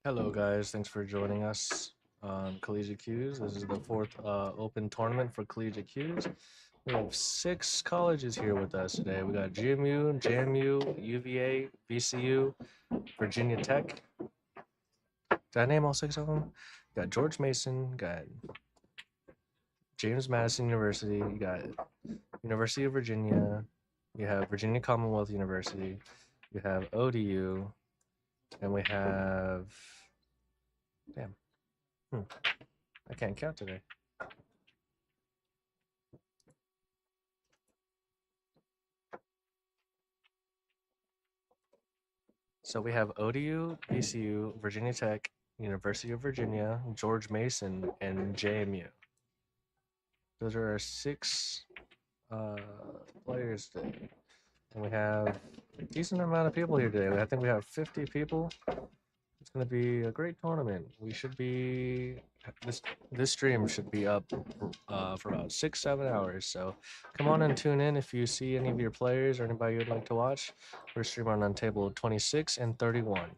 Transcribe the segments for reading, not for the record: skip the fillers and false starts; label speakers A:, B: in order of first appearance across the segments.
A: Hello, guys. Thanks for joining us on Collegiate Qs. This is the fourth open tournament for Collegiate Qs. We have six colleges here with us today. We got GMU, JMU, UVA, VCU, Virginia Tech. Did I name all six of them? Got George Mason, got James Madison University, you got University of Virginia, you have Virginia Commonwealth University, you have ODU, and we have. Damn, I can't count today. So we have ODU, VCU, Virginia Tech, University of Virginia, George Mason, and JMU. Those are our six uh, players today. And we have a decent amount of people here today. I think we have 50 people. It's going to be a great tournament. We should be this stream should be up for about 6-7 hours. So come on and tune in if you see any of your players or anybody you'd like to watch. We're streaming on table 26 and 31.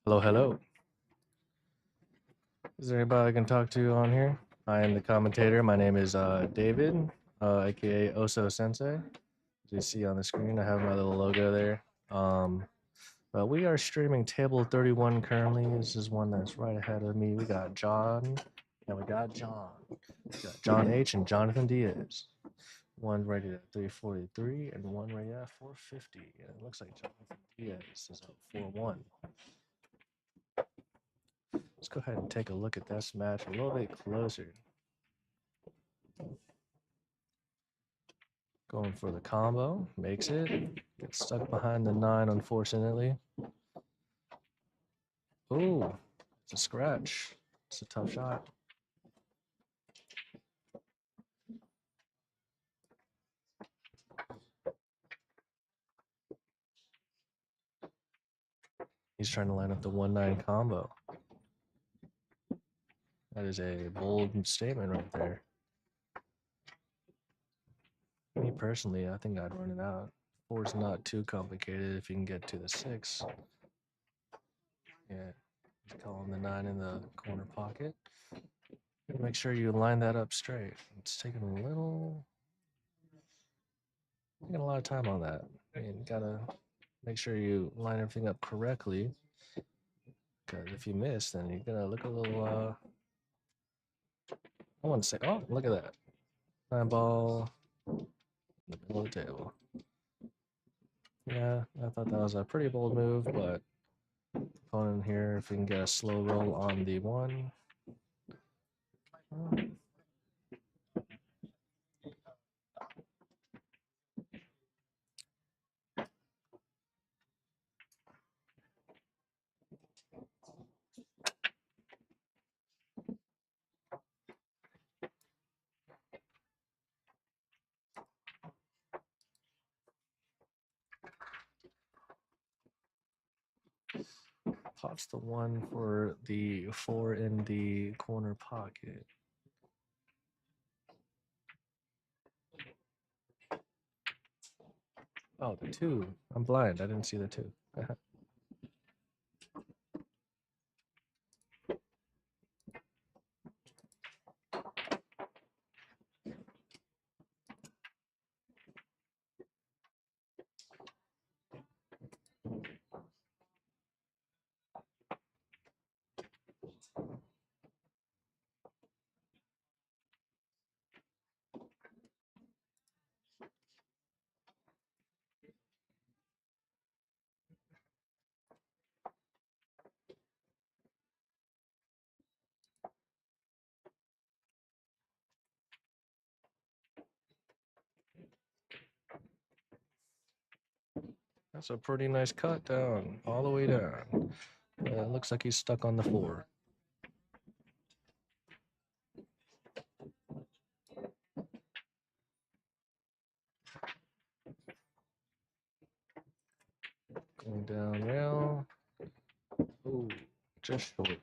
A: Hello, hello. Is there anybody I can talk to on here? I am the commentator. My name is David, aka Oso Sensei. As you see on the screen, I have my little logo there. But we are streaming Table 31 currently. This is one that's right ahead of me. We got John, and we got John. We got John H. and Jonathan Diaz. One rated at 343 and one rated at 450. And it looks like Jonathan Diaz is up 4-1. Let's go ahead and take a look at this match a little bit closer. Going for the combo, makes it. Gets stuck behind the 9, unfortunately. Ooh, it's a scratch. It's a tough shot. He's trying to line up the 1-9 combo. That is a bold statement right there. Me personally, I think I'd run it out. 4's not too complicated if you can get to the 6. Yeah, calling the 9 in the corner pocket. Make sure you line that up straight. It's taking a lot of time on that. You gotta make sure you line everything up correctly. Because if you miss, then you're gonna look a little. I want to say, oh, look at that, 9 ball in the middle of the table. Yeah, I thought that was a pretty bold move, but opponent here, if we can get a slow roll on the 1. Pops the 1 for the 4 in the corner pocket. Oh, the 2. I'm blind. I didn't see the 2. That's a pretty nice cut down, all the way down. Looks like he's stuck on the 4. Going down rail. Ooh, just short.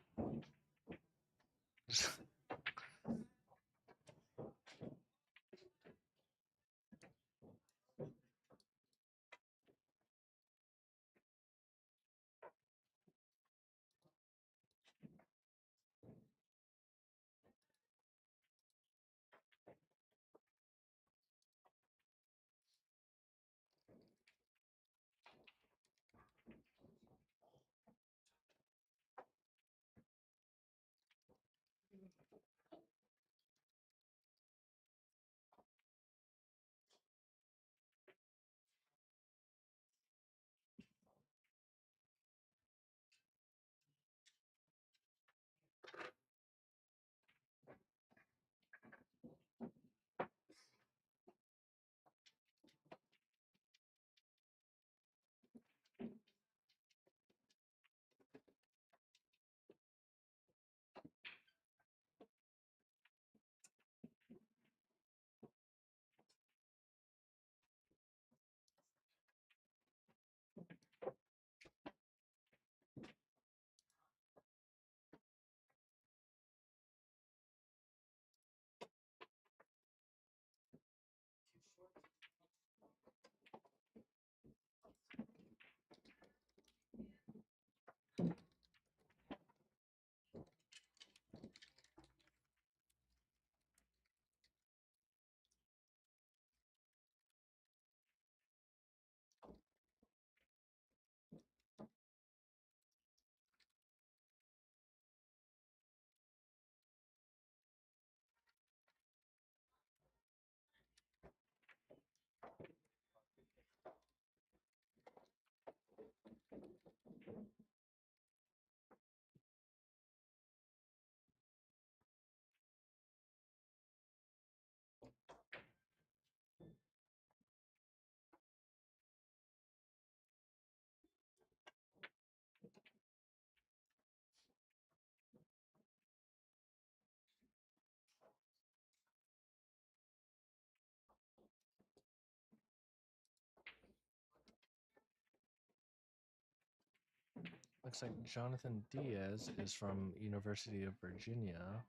A: Looks like Jonathan Diaz is from University of Virginia,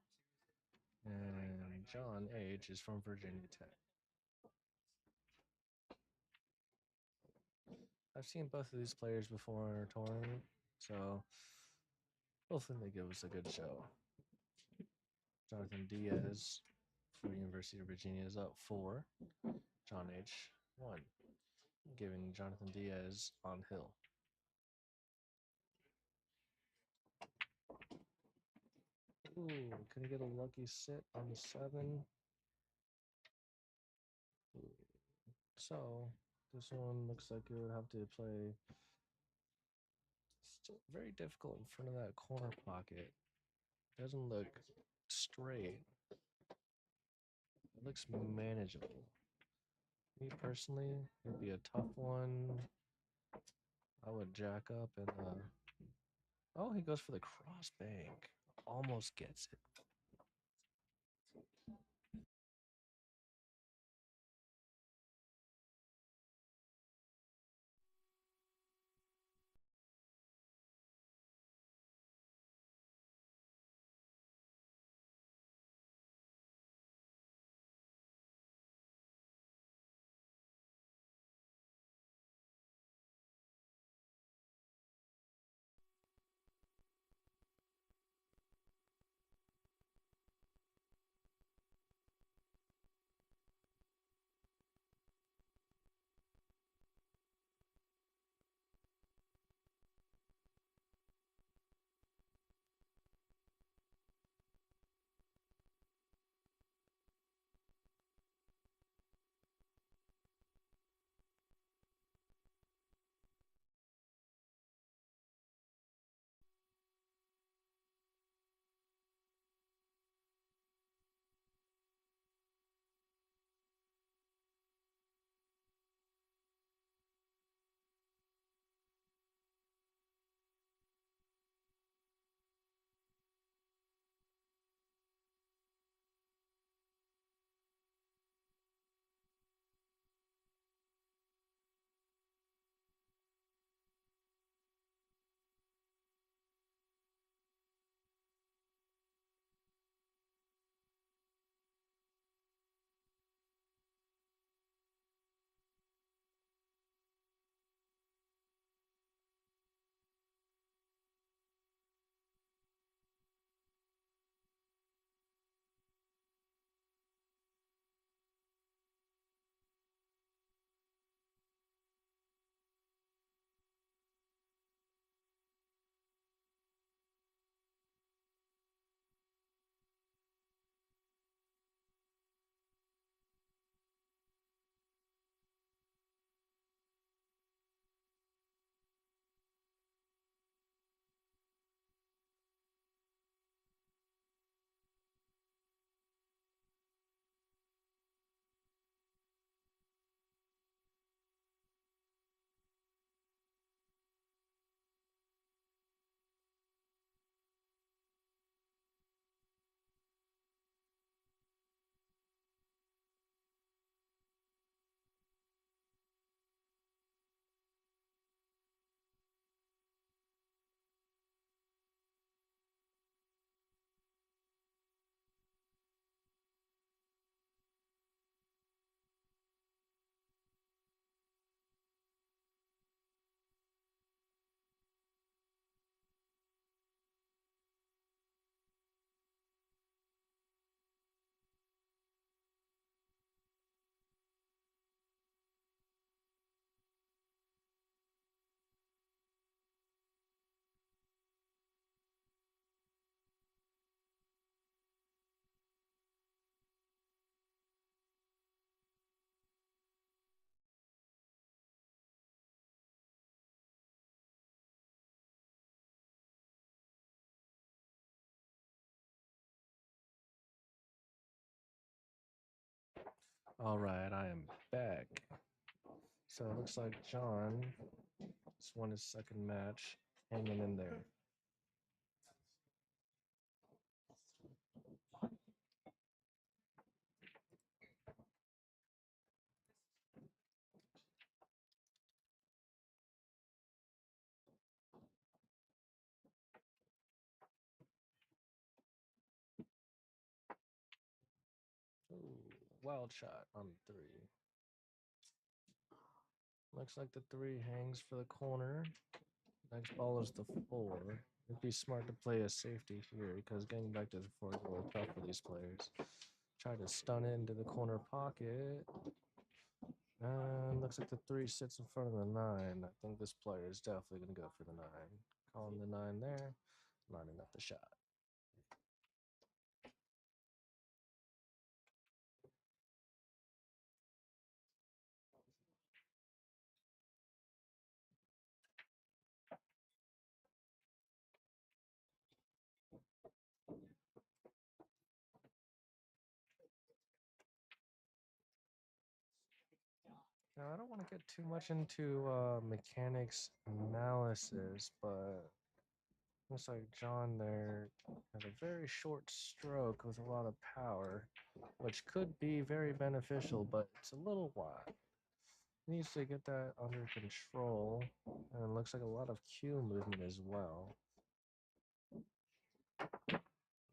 A: and John H is from Virginia Tech. I've seen both of these players before in our tournament, so hopefully they give us a good show. Jonathan Diaz for University of Virginia is up 4. John H 1, giving Jonathan Diaz on hill. Ooh, can he get a lucky sit on the 7? Ooh. So this one looks like it would have to play still very difficult in front of that corner pocket. Doesn't look straight. It looks manageable. Me personally, it'd be a tough one. I would jack up and oh, he goes for the cross bank. Almost gets it. All right, I am back. So it looks like John just won his second match, hanging in there. Ooh, wild shot on three. Looks like the three hangs for the corner. Next ball is the four. It'd be smart to play a safety here because getting back to the four is a little tough for these players. Try to stun it into the corner pocket. And looks like the three sits in front of the nine. I think this player is definitely going to go for the nine. Calling the nine there, lining up the shot. Now, I don't want to get too much into mechanics analysis, but looks like John there has a very short stroke with a lot of power, which could be very beneficial, but it's a little wide. Needs to get that under control, and it looks like a lot of Q movement as well.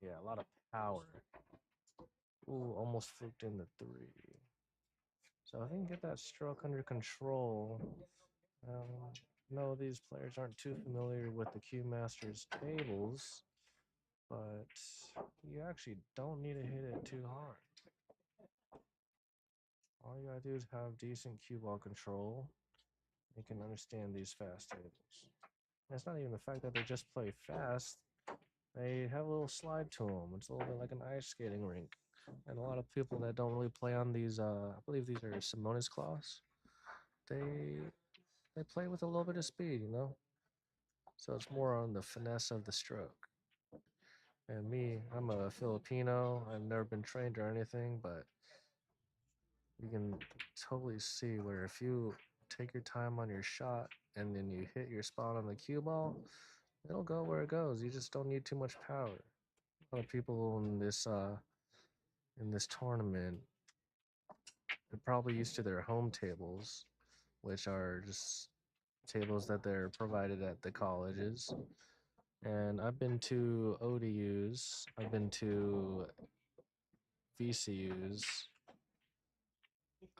A: Yeah, a lot of power. Ooh, almost fluked in the three. So I think get that stroke under control. No, these players aren't too familiar with the Q Masters tables, but you actually don't need to hit it too hard. All you gotta do is have decent cue ball control. You can understand these fast tables. And it's not even the fact that they just play fast. They have a little slide to them. It's a little bit like an ice skating rink. And a lot of people that don't really play on these, I believe these are Simonis claws. They they play with a little bit of speed, you know. So it's more on the finesse of the stroke. And me, I'm a Filipino. I've never been trained or anything, but you can totally see where if you take your time on your shot and then you hit your spot on the cue ball, it'll go where it goes. You just don't need too much power. A lot of people in this tournament are probably used to their home tables, which are just tables that they're provided at the colleges. And I've been to ODUs, I've been to VCUs.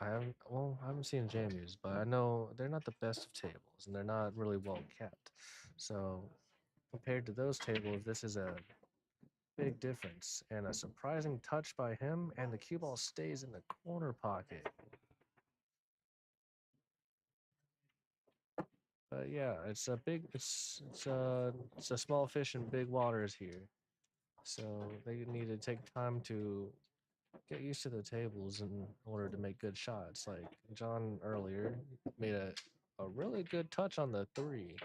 A: I haven't seen JMUs, but I know they're not the best of tables and they're not really well kept. So compared to those tables, this is a big difference and a surprising touch by him, and the cue ball stays in the corner pocket. But yeah, it's a small fish in big waters here. So they need to take time to get used to the tables in order to make good shots. Like John earlier made a really good touch on the three.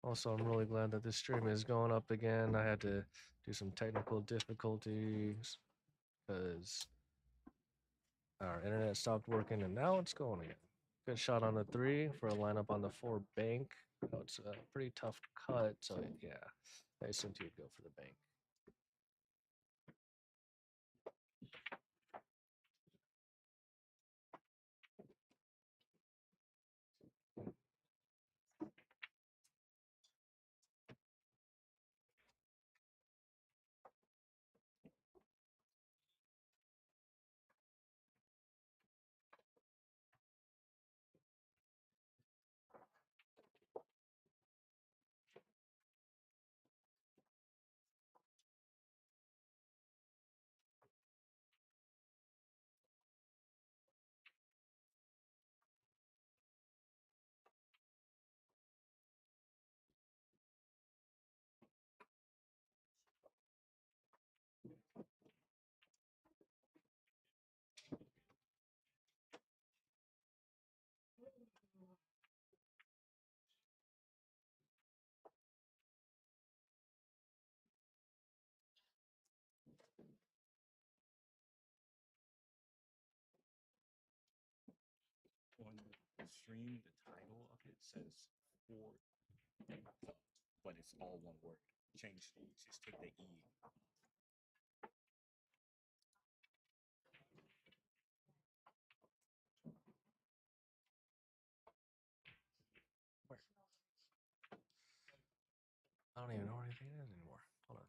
A: Also, I'm really glad that this stream is going up again. I had to do some technical difficulties because our internet stopped working, and now it's going again. Good shot on the three for a lineup on the four bank. It's a pretty tough cut, so yeah, I assumed he'd go for the bank.
B: stream, the title of it says for, but it's all one word. Change, just take the E.
A: Where? I don't even know where anything is anymore. Hold on.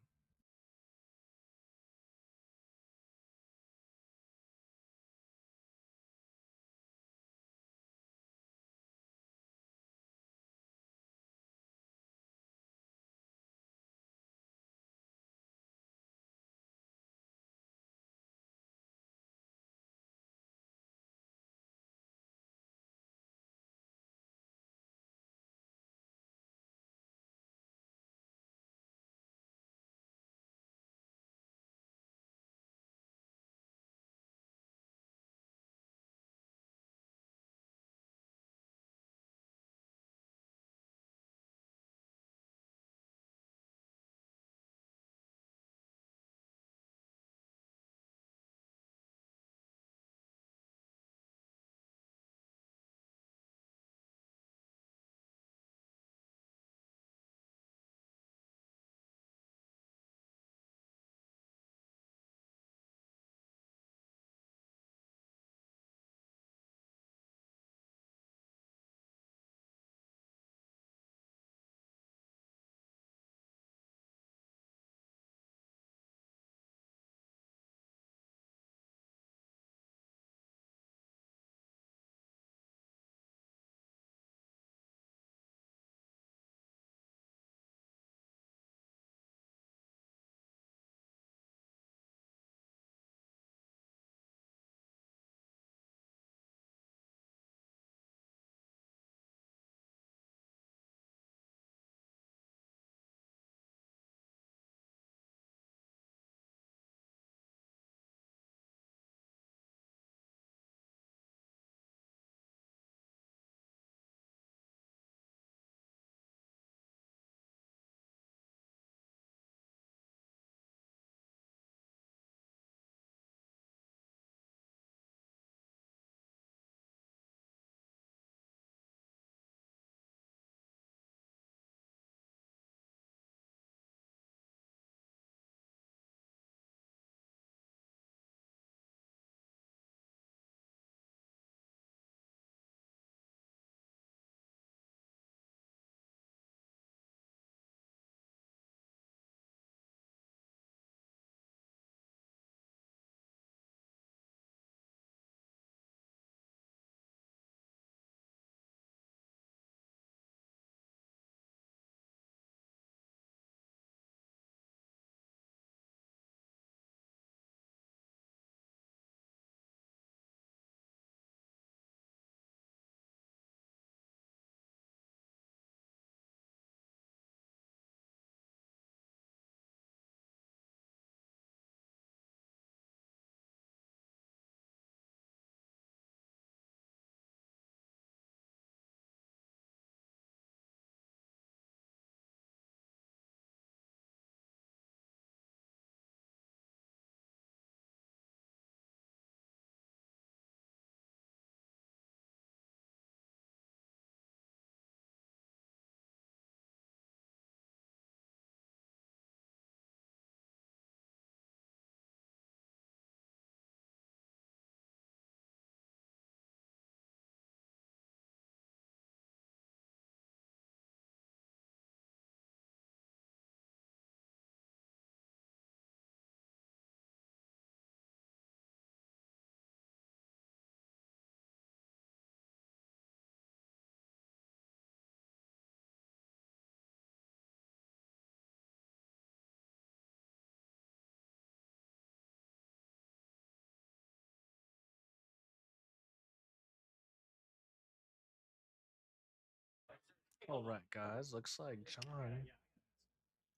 A: All right, guys. Looks like John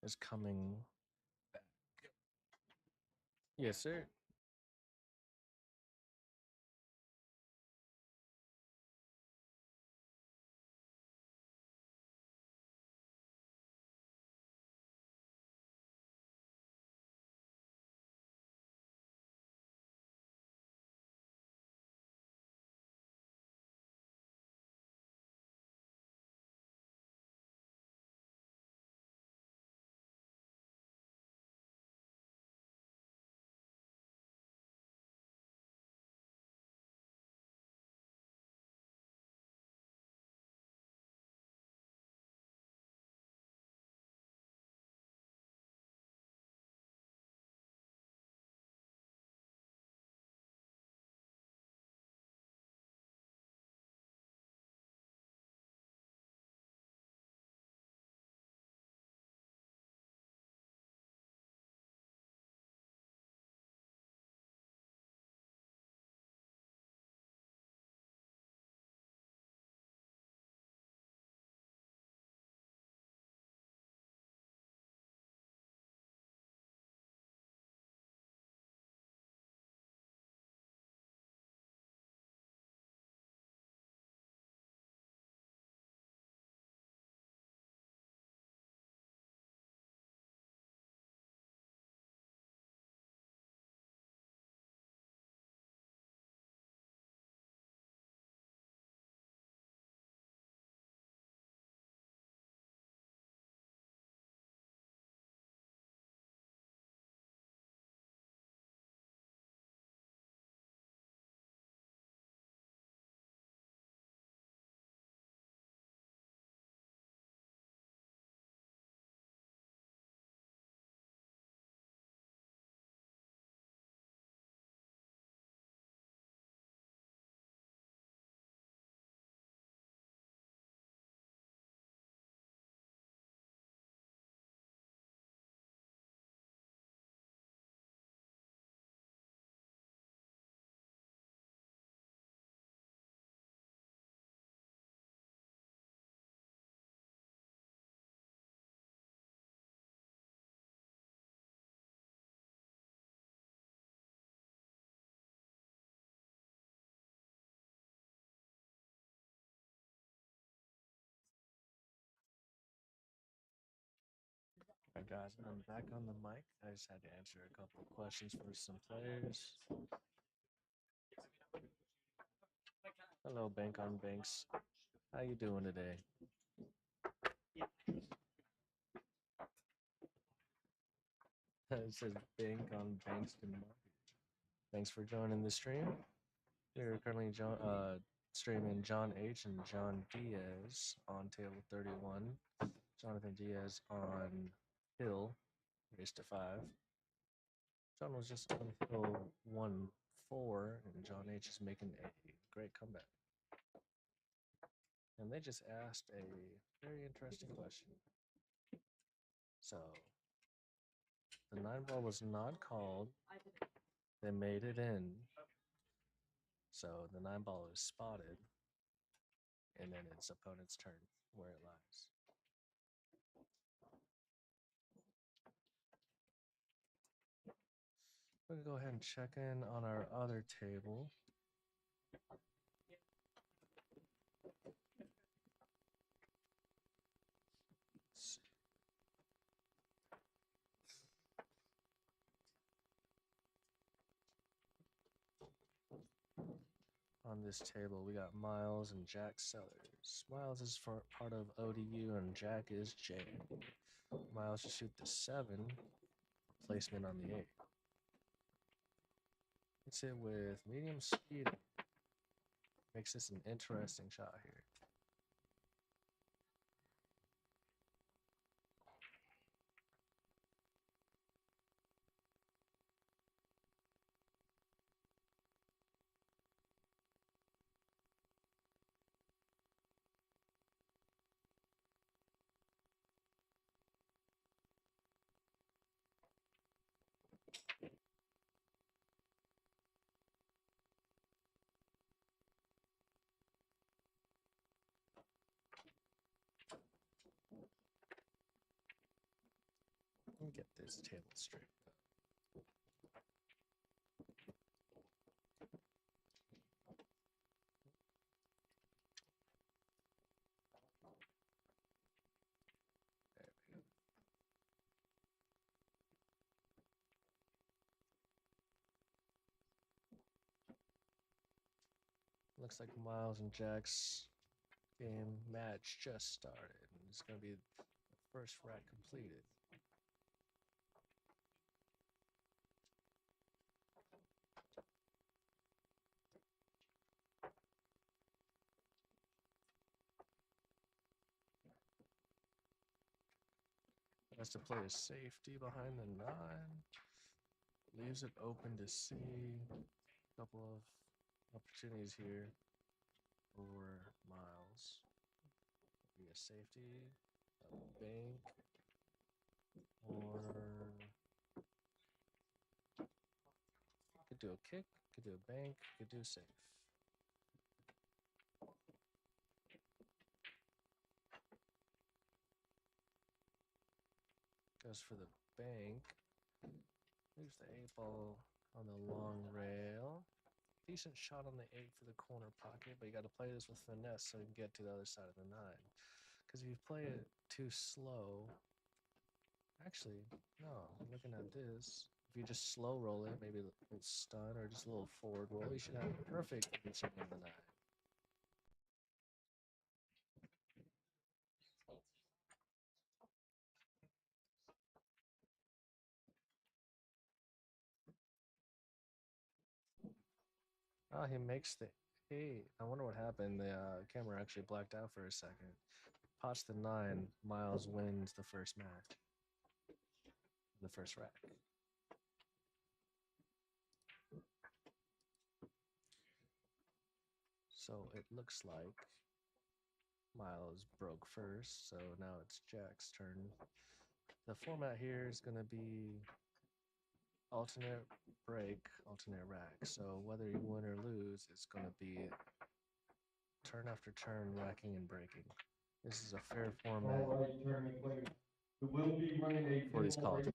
A: is coming back. Yes, sir. Alright guys, I'm back on the mic. I just had to answer a couple of questions for some players. Hello, Bank on Banks. How you doing today? It says Bank on Banks to Market. Thanks for joining the stream. We're currently streaming John H and John Diaz on table 31. Jonathan Diaz on Hill, raised to 5. John was just on Hill 1-4, and John H is making a great comeback. And they just asked a very interesting question. So, the 9 ball was not called. They made it in. So, the 9 ball is spotted. And then it's opponent's turn where it lies. We're going to go ahead and check in on our other table. On this table, we got Miles and Jack Sellers. Miles is for part of ODU and Jack is J. Miles to shoot the 7, placement on the 8. Hits it with medium speed. Makes this an interesting shot here. Let me get this table straight. There we go. Looks like Miles and Jack's game match just started. And it's going to be the first rack completed. Has to play a safety behind the 9. Leaves it open to see. A couple of opportunities here for Miles. Be a safety, a bank, or could do a kick, could do a bank, could do a safe. Goes for the bank. Leaves the 8 ball on the long rail. Decent shot on the 8 for the corner pocket, but you got to play this with finesse so you can get to the other side of the 9. Because if you play it too slow, actually, no, I'm looking at this. If you just slow roll it, maybe it's stun or just a little forward roll, you should have a perfect reaching of the 9. Oh, he makes the 8. I wonder what happened. The camera actually blacked out for a second. Pots the 9. Miles wins the first match. The first rack. So it looks like Miles broke first, so now it's Jack's turn. The format here is going to be alternate break, alternate rack. So whether you win or lose, it's going to be turn after turn, racking and breaking. This is a fair format for these colleges.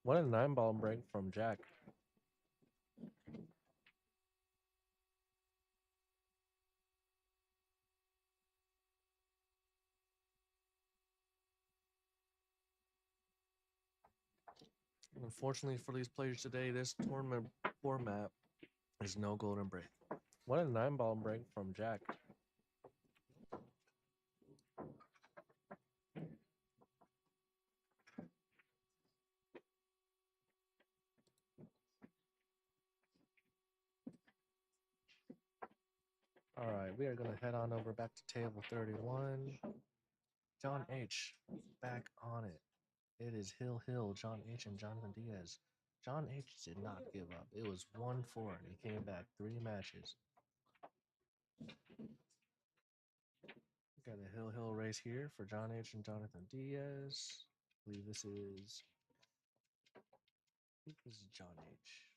A: What a 9-ball break from Jack. Unfortunately for these players today, this tournament format is no golden break. What a 9-ball break from Jack. All right, we are going to head on over back to table 31. John H. back on it. It is Hill, John H., and Jonathan Diaz. John H. did not give up. It was 1-4, and he came back 3 matches. Got a Hill race here for John H. and Jonathan Diaz. I believe this is. I think this is John H.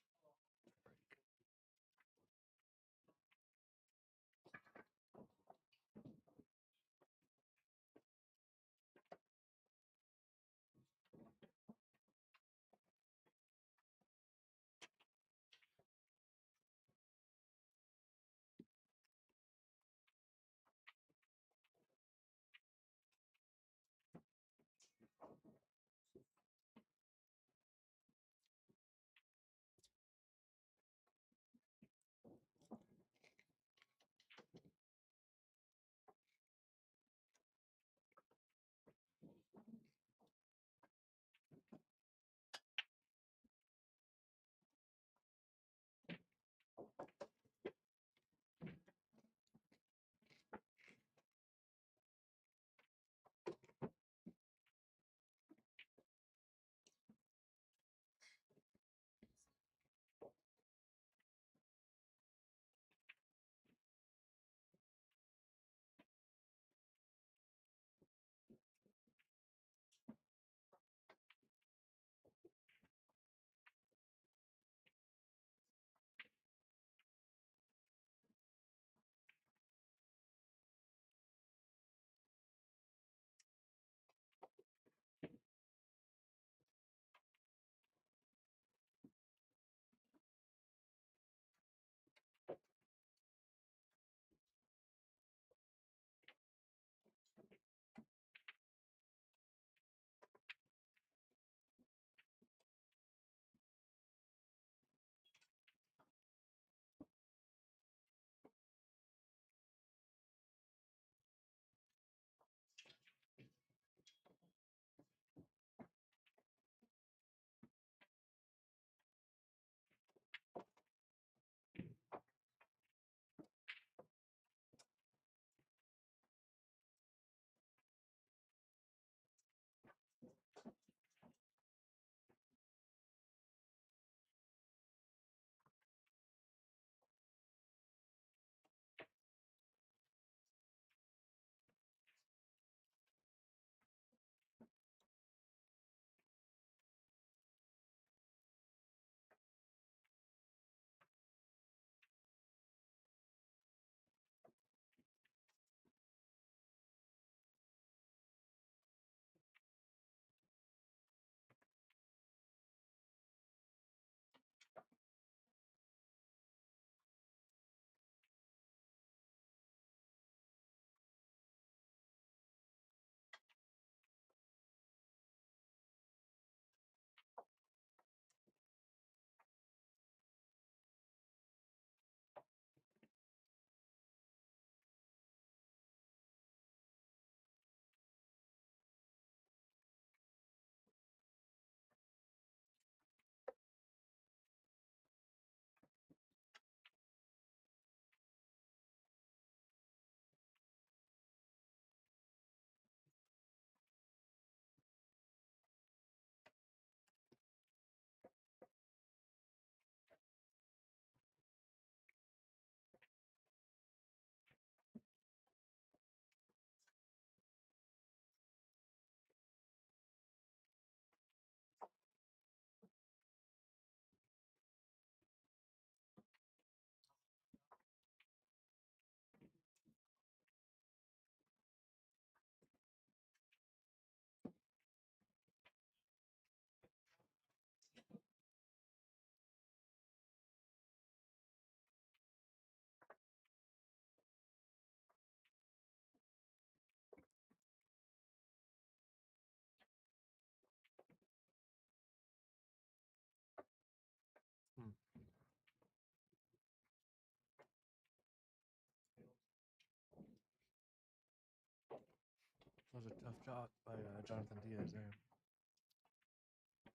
A: shot by Jonathan Diaz there.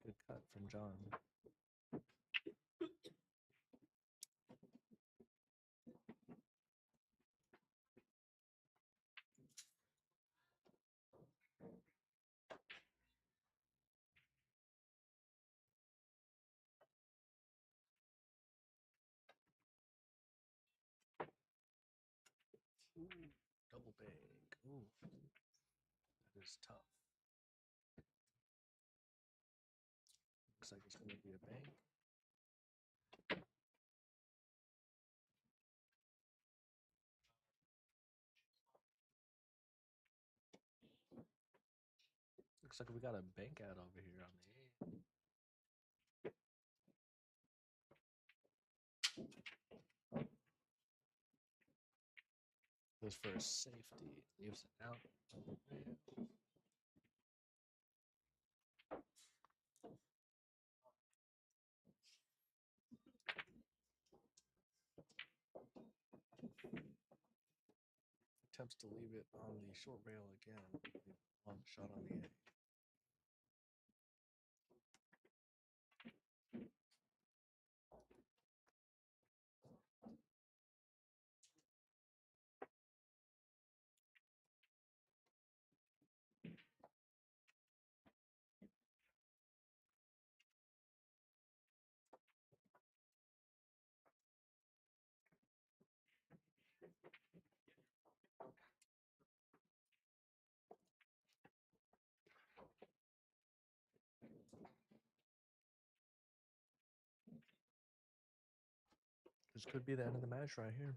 A: Good cut from John. Ooh, double bank. Ooh, that is tough. Looks like it's going to be a bank. Looks like we got a bank out over here on the 8. Goes for a safety. Leaves it out. Attempts to leave it on the short rail again. Long shot on the 8. This could be the end of the match right here.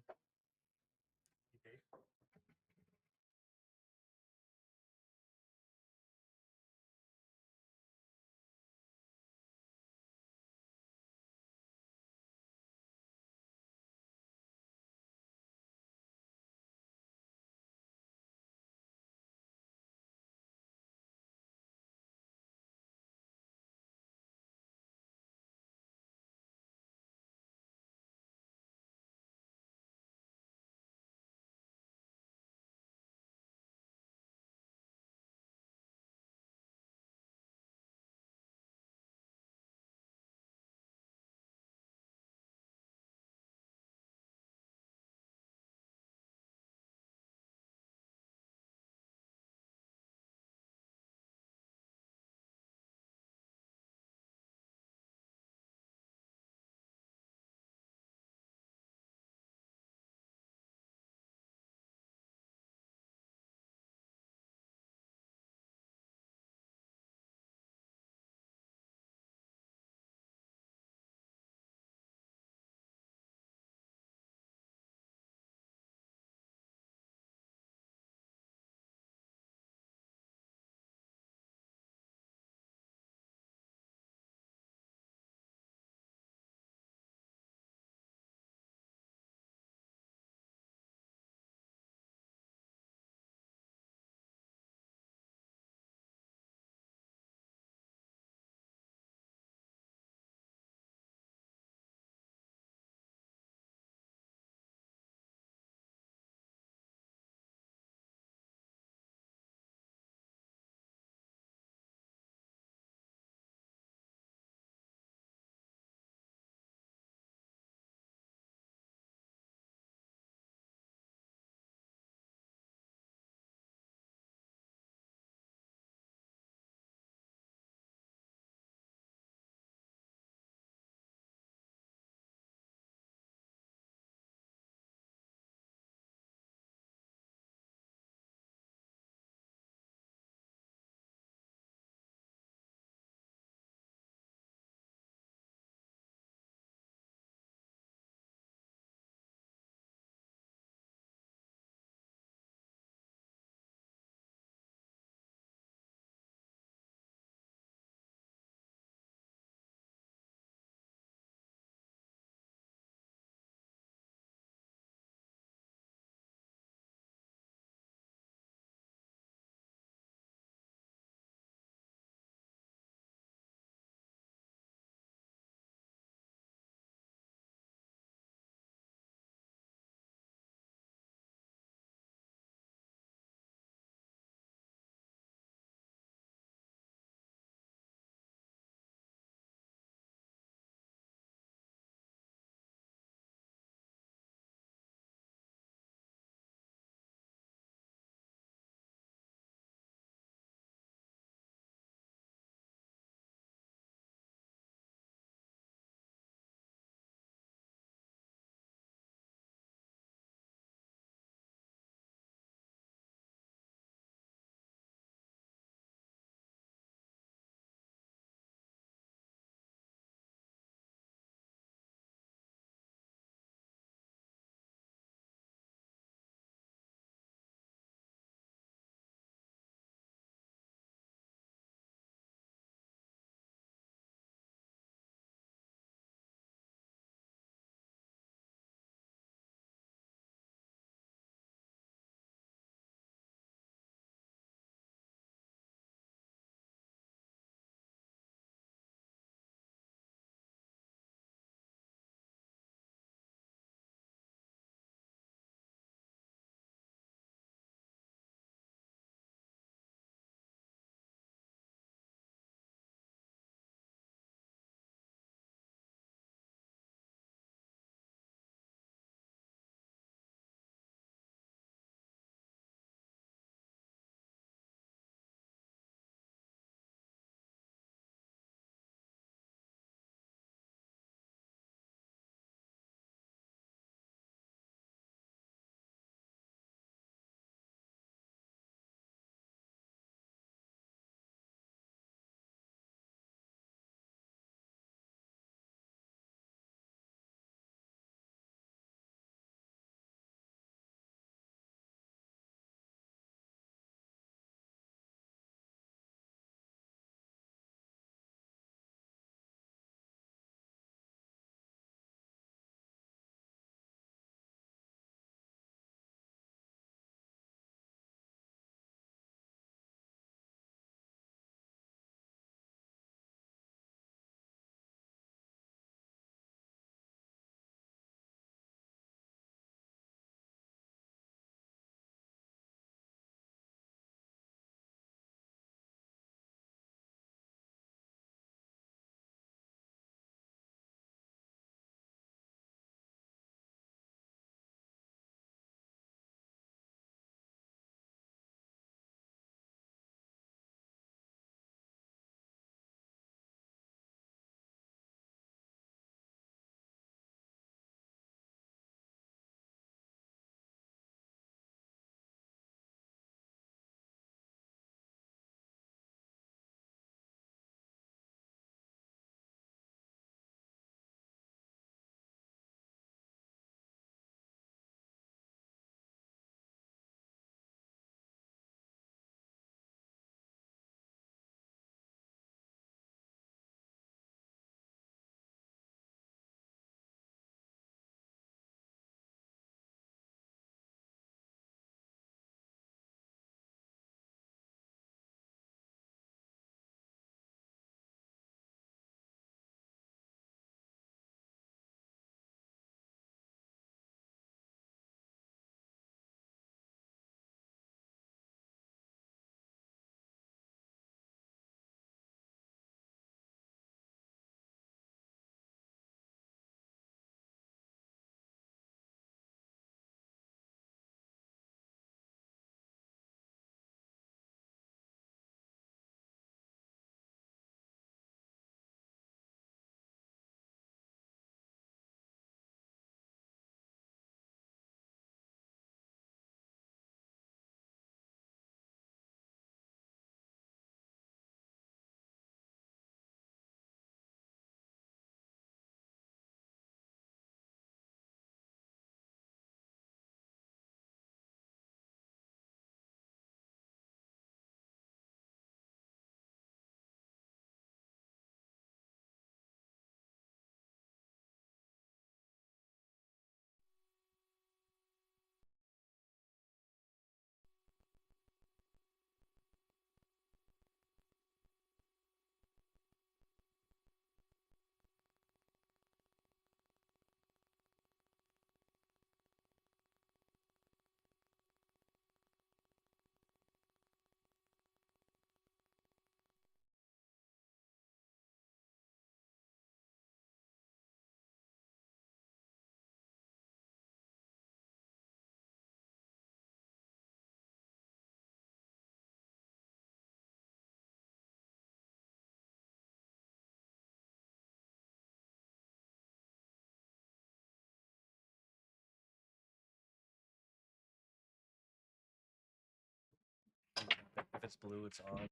A: It's blue. It's on.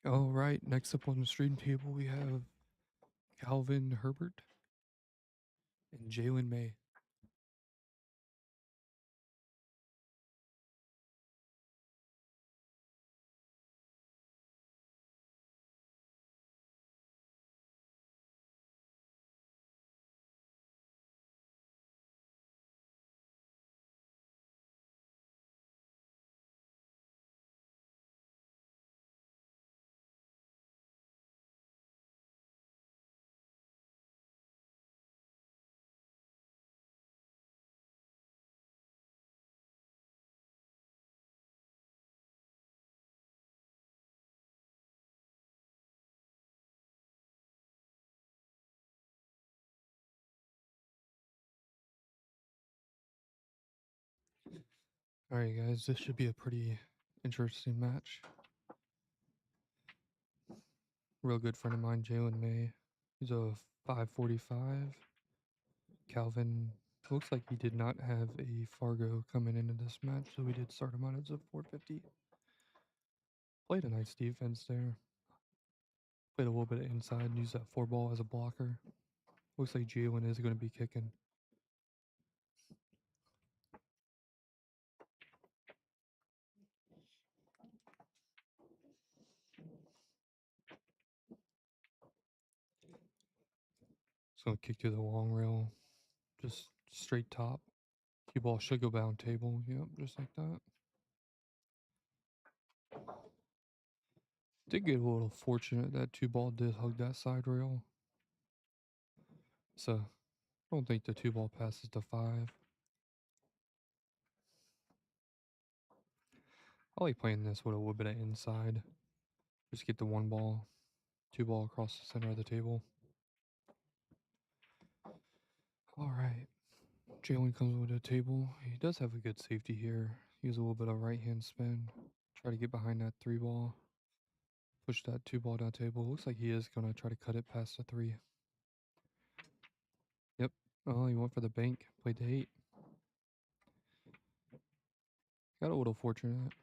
C: All right, next up on the stream table, we have Calvin Herbert and Jalen May. All right, guys, this should be a pretty interesting match. Real good friend of mine, Jalen May. He's a 545. Calvin looks like he did not have a Fargo coming into this match, so we did start him out as a 450. Played a nice defense there. Played a little bit of inside and used that 4 ball as a blocker. Looks like Jalen is going to be kicking. It's going to kick to the long rail. Just straight top. Cue ball should go bound table. Yep, just like that. Did get a little fortunate that 2 ball did hug that side rail. So I don't think the 2 ball passes to 5. I like playing this with a little bit of inside. Just get the 1 ball, 2 ball across the center of the table. All right. Jalen comes with a table. He does have a good safety here. Use a little bit of right hand spin. Try to get behind that 3 ball. Push that 2 ball down table. Looks like he is going to try to cut it past the 3. Yep. Oh, he went for the bank. Played the 8. Got a little fortunate.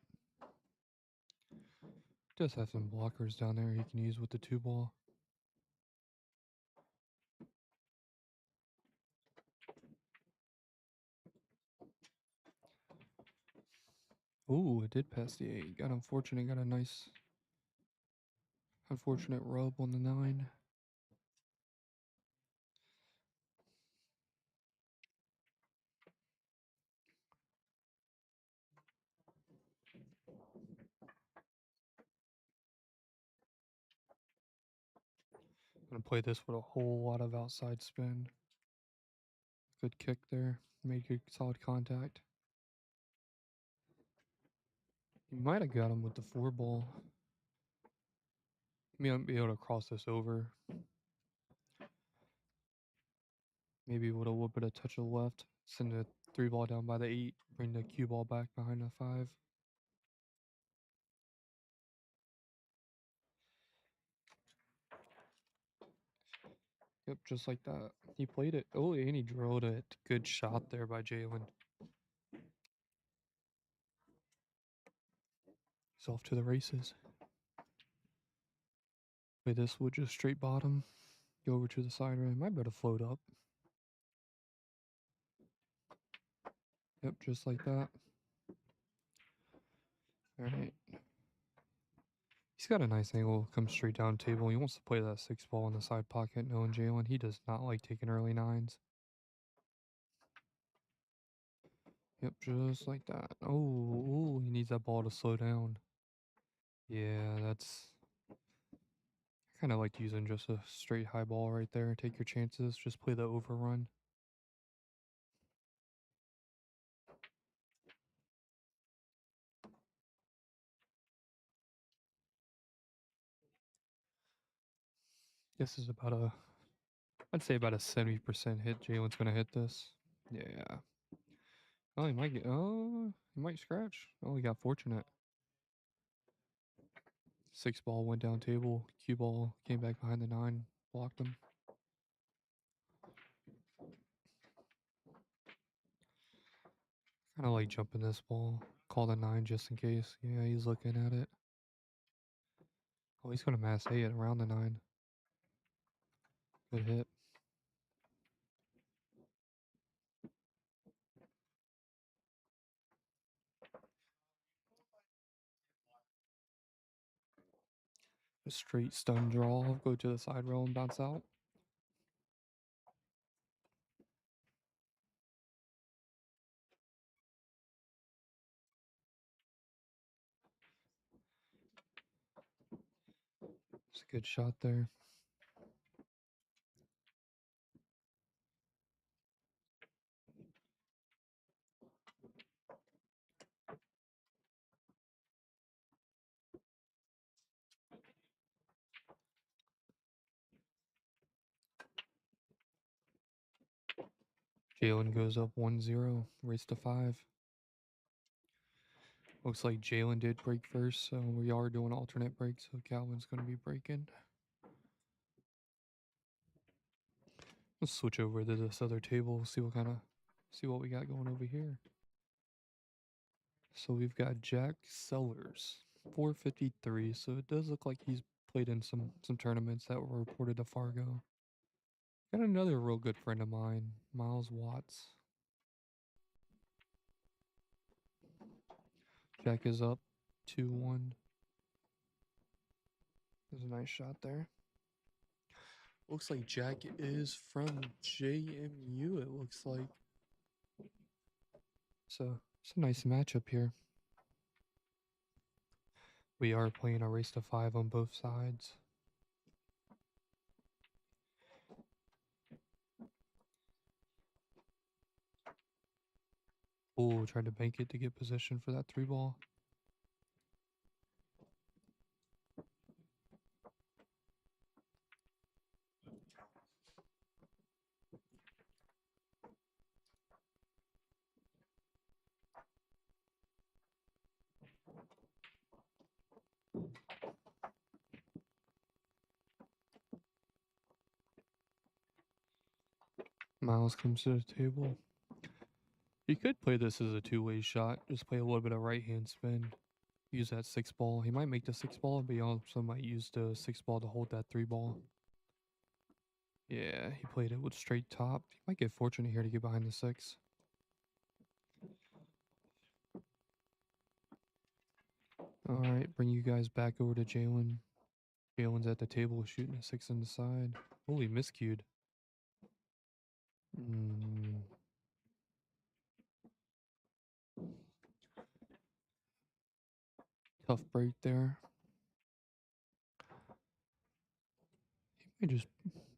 C: Does have some blockers down there he can use with the 2 ball. Ooh, it did pass the 8. Got unfortunate. Got a nice, unfortunate rub on the 9. Gonna play this with a whole lot of outside spin. Good kick there. Made good solid contact. You might have got him with the 4 ball. May not be able to cross this over. Maybe with a little bit of touch of the left. Send the 3 ball down by the 8. Bring the cue ball back behind the 5. Yep, just like that. He played it. Oh, and he drilled it. Good shot there by Jalen. He's off to the races. Play this with just straight bottom. Go over to the side rim. Might better float up. Yep, just like that. All right. He's got a nice angle. Comes straight down table. He wants to play that 6 ball in the side pocket. Knowing Jalen, he does not like taking early 9s. Yep, just like that. Oh, he needs that ball to slow down. Yeah, that's... I kind of like using just a straight high ball right there. Take your chances. Just play the overrun. This is about a, I'd say about a 70% hit. Jalen's gonna hit this. Yeah. Oh, he might get. Oh, he might scratch. Oh, he got fortunate. 6 ball went down table. Cue ball came back behind the 9, blocked him. Kind of like jumping this ball. Call the 9 just in case. Yeah, he's looking at it. Oh, he's gonna mass 8 around the 9. Good hit. A straight stun draw. Go to the side rail and bounce out. It's a good shot there. Jalen goes up 1-0. Race to 5. Looks like Jalen did break first, so we are doing alternate breaks. So Calvin's going to be breaking. Let's switch over to this other table. See what we got going over here. So we've got Jack Sellers, 453. So it does look like he's played in some tournaments that were reported to Fargo. Got another real good friend of mine, Miles Watts. Jack is up 2-1. There's a nice shot there. Looks like Jack is from JMU, it looks like. So it's a nice matchup here. We are playing a race to 5 on both sides. Oh, tried to bank it to get position for that 3 ball. Miles comes to the table. You could play this as a 2-way shot. Just play a little bit of right hand spin. Use that 6 ball. He might make the 6 ball, but he also might use the 6 ball to hold that 3 ball. Yeah, he played it with straight top. He might get fortunate here to get behind the 6. Alright, bring you guys back over to Jalen. Jalen's at the table shooting a 6 on the side. Holy, miscued. Tough break there. He may just,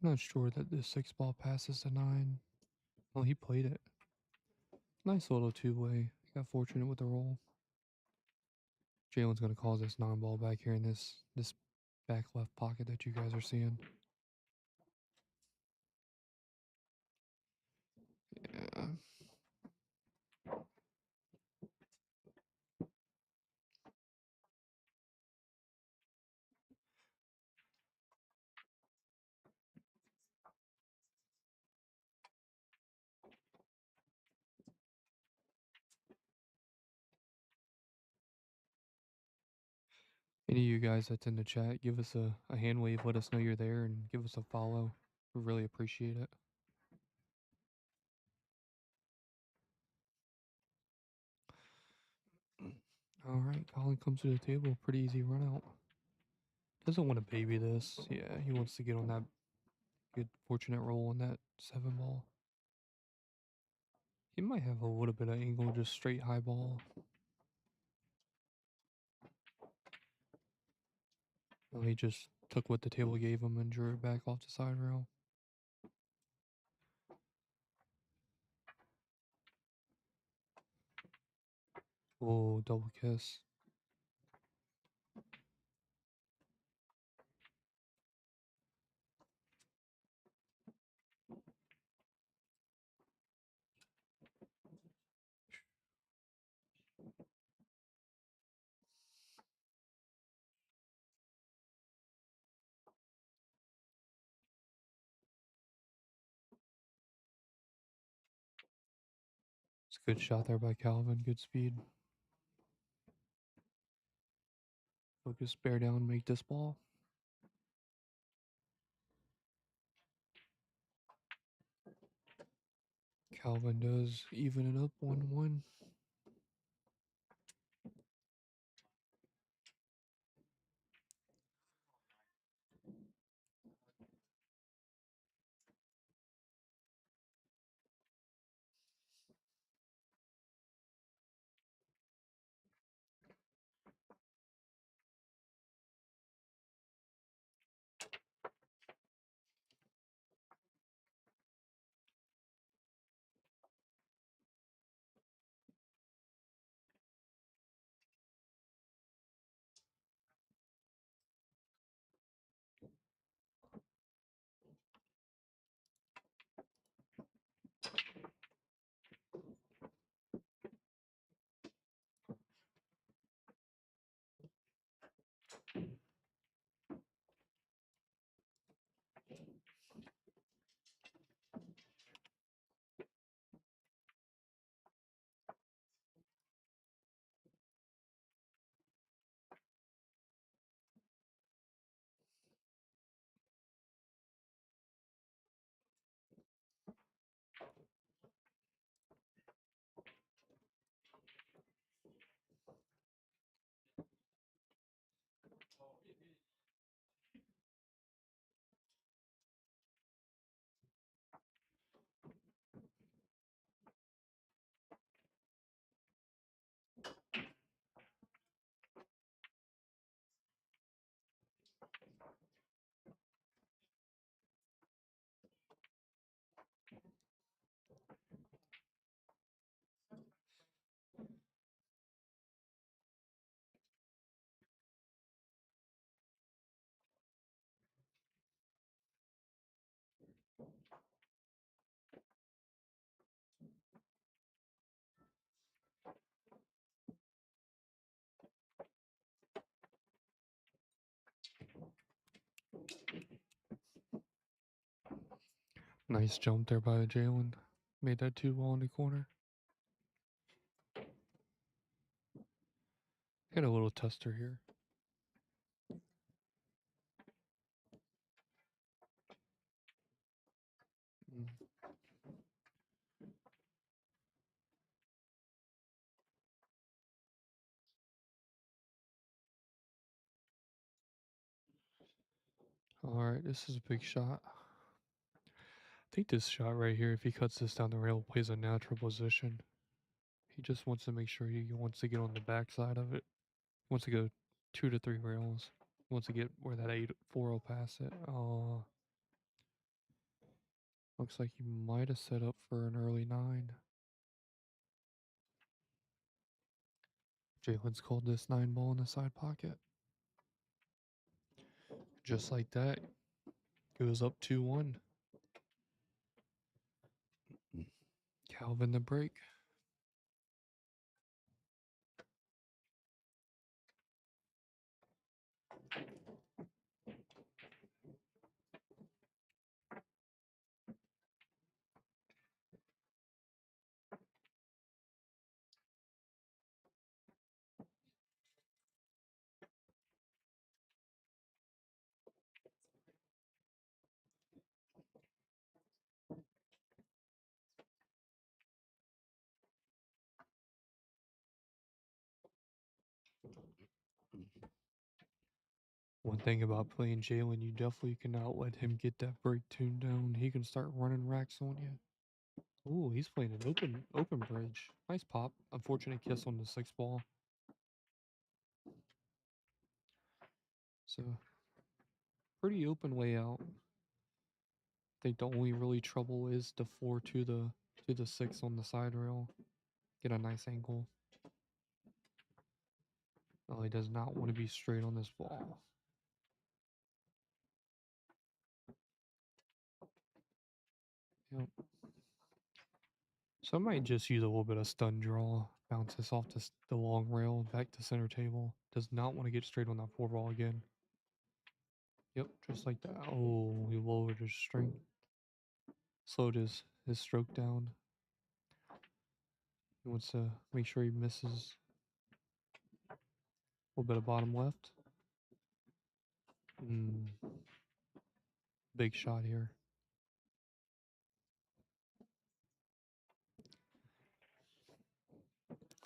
C: not sure that the 6 ball passes the 9. Well, he played it. Nice little 2-way. Got fortunate with the roll. Jalen's gonna call this 9 ball back here in this back left pocket that you guys are seeing. Yeah. Any of you guys that's in the chat, give us a hand wave, let us know you're there, and give us a follow. We really appreciate it. Alright, Colin comes to the table. Pretty easy run out. Doesn't want to baby this. Yeah, he wants to get on that good fortunate roll on that 7 ball. He might have a little bit of angle, just straight high ball. Well, he just took what the table gave him and drew it back off the side rail. Oh, double kiss. It's a good shot there by Calvin. Good speed. Focus, bear down, make this ball. Calvin does even it up 1-1. Nice jump there by Jalen. Made that 2 ball in the corner. Hit a little tester here. Mm. All right, this is a big shot. I think this shot right here, if he cuts this down the rail, plays a natural position. He just wants to make sure he wants to get on the backside of it. He wants to go 2 to 3 rails. He wants to get where that 8-4 will pass it. Looks like he might have set up for an early 9. Jalen's called this 9 ball in the side pocket. Just like that, goes up 2-1. Calvin the break. One thing about playing Jalen, you definitely cannot let him get that break tuned down. He can start running racks on you. Ooh, he's playing an open bridge. Nice pop. Unfortunate kiss on the 6 ball. So pretty open layout. I think the only really trouble is the 4 to the 6 on the side rail. Get a nice angle. Oh, he does not want to be straight on this ball. Yep. So I might just use a little bit of stun draw. Bounce this off the long rail back to center table. Does not want to get straight on that 4 ball again. Yep, just like that. Oh, he lowered his string. Slowed his stroke down. He wants to make sure he misses a little bit of bottom left. Big shot here.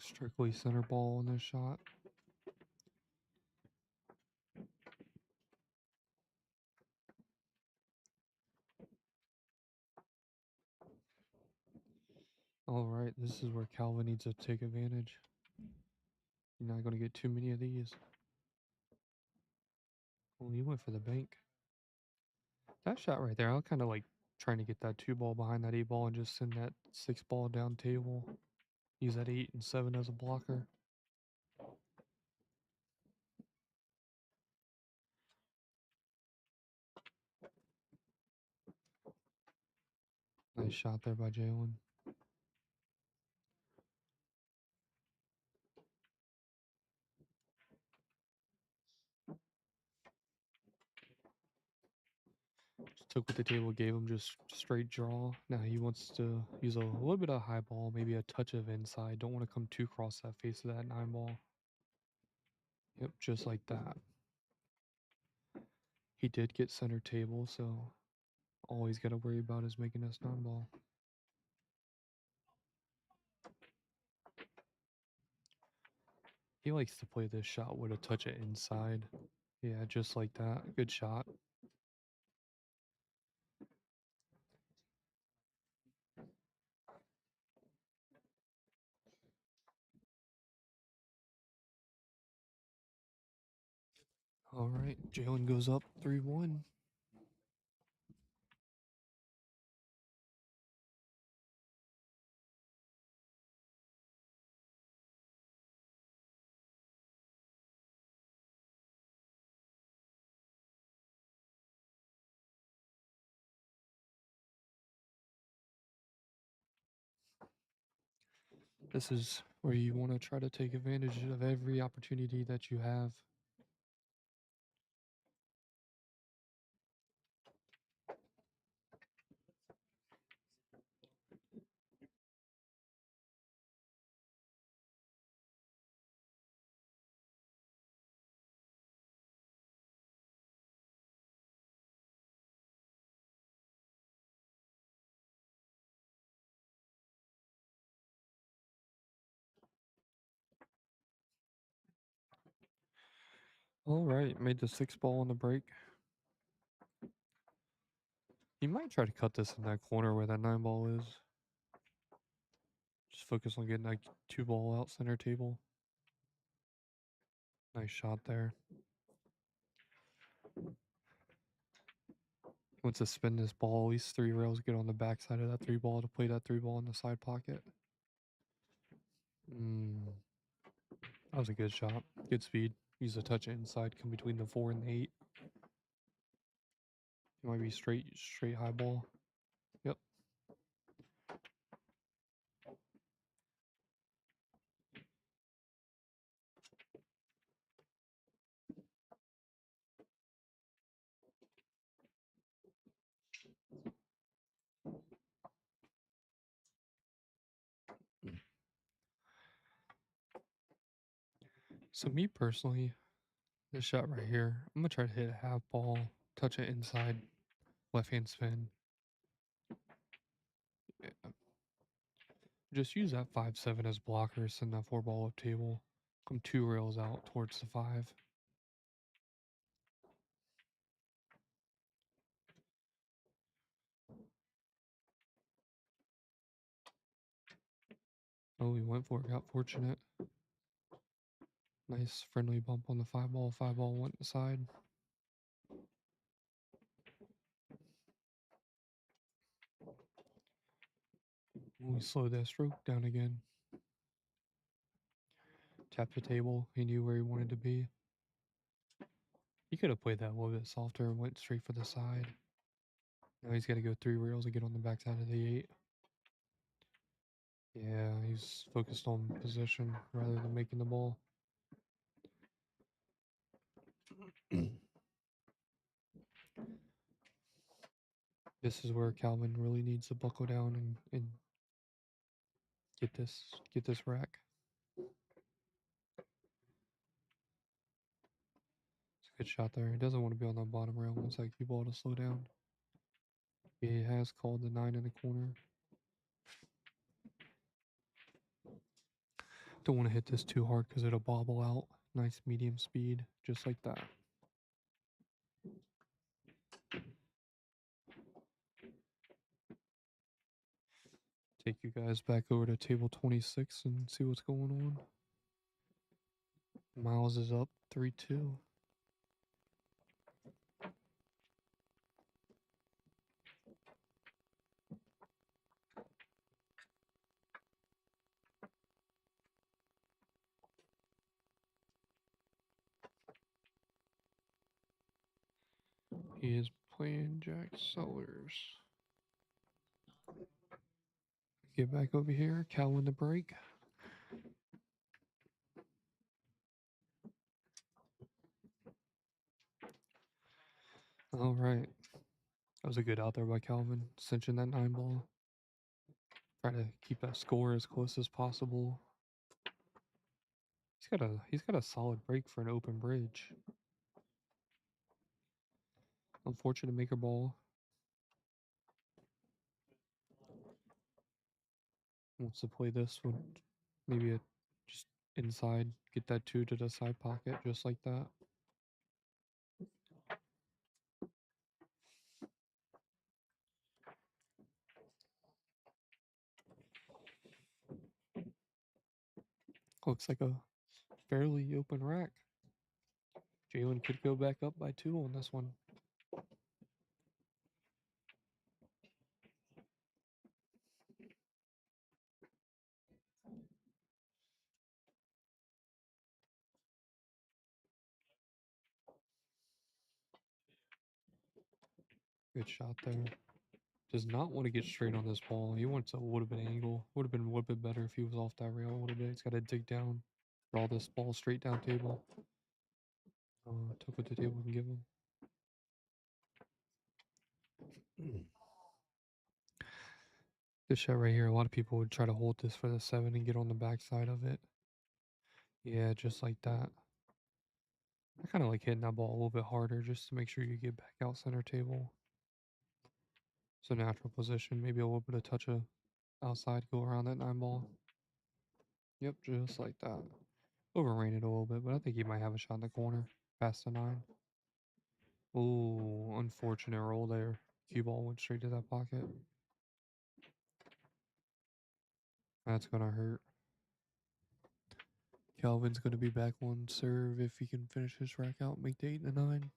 C: Strictly center ball in this shot. All right, this is where Calvin needs to take advantage. You're not going to get too many of these. Well, he went for the bank. That shot right there, I was kind of like trying to get that 2 ball behind that 8 ball and just send that 6 ball down table. Use that 8 and 7 as a blocker. Nice shot there by Jalen. Just took what the table gave him, just straight draw. Now he wants to use a little bit of high ball, maybe a touch of inside. Don't want to come too across that face of that 9 ball. Yep, just like that. He did get center table, so all he's got to worry about is making this 9 ball. He likes to play this shot with a touch of inside. Yeah, just like that. Good shot. All right, Jalen goes up 3-1. This is where you want to try to take advantage of every opportunity that you have. All right, made the 6 ball on the break. He might try to cut this in that corner where that 9 ball is. Just focus on getting that 2 ball out center table. Nice shot there. Wants to spin this ball, at least 3 rails, get on the backside of that 3 ball to play that 3 ball in the side pocket. That was a good shot. Good speed. Use a touch inside, come between the 4 and the 8. It might be straight high ball. Yep. So me personally, this shot right here, I'm gonna try to hit a half ball, touch it inside, left hand spin. Yeah. Just use that 5-7 as blocker, send that 4 ball up table. Come 2 rails out towards the 5. Oh, he went for it, got fortunate. Nice friendly bump on the 5 ball. 5 ball went inside. We slow that stroke down again. Tap the table. He knew where he wanted to be. He could have played that a little bit softer and went straight for the side. Now he's got to go 3 rails to get on the backside of the 8. Yeah, he's focused on position rather than making the ball. This is where Calvin really needs to buckle down and Get this rack. It's a good shot there. He doesn't want to be on that bottom rail. Wants that cue ball to slow down. He has called the 9 in the corner. Don't want to hit this too hard because it'll bobble out. Nice medium speed, just like that. Take you guys back over to table 26 and see what's going on. Miles is up 3-2. He is playing Jack Sellers. Get back over here. Cal in the break. All right. That was a good out there by Calvin, cinching that 9 ball. Try to keep that score as close as possible. He's got a solid break for an open bridge. Unfortunate maker ball. Wants to play this one. Maybe just inside. Get that 2 to the side pocket just like that. Looks like a fairly open rack. Jalen could go back up by 2 on this one. Good shot there. Does not want to get straight on this ball. He wants a little bit angle. Would have been a little bit better if he was off that rail a little bit. He's got to dig down, draw this ball straight down table. Took what the table can give him. This shot right here, a lot of people would try to hold this for the 7 and get on the backside of it. Yeah, just like that. I kind of like hitting that ball a little bit harder just to make sure you get back out center table. It's a natural position. Maybe a little bit of touch of outside, go around that 9 ball. Yep, just like that. Overran it a little bit, but I think he might have a shot in the corner. Past the 9. Ooh, unfortunate roll there. Cue ball went straight to that pocket. That's gonna hurt. Calvin's gonna be back on serve if he can finish his rack out, make the 8 and the 9.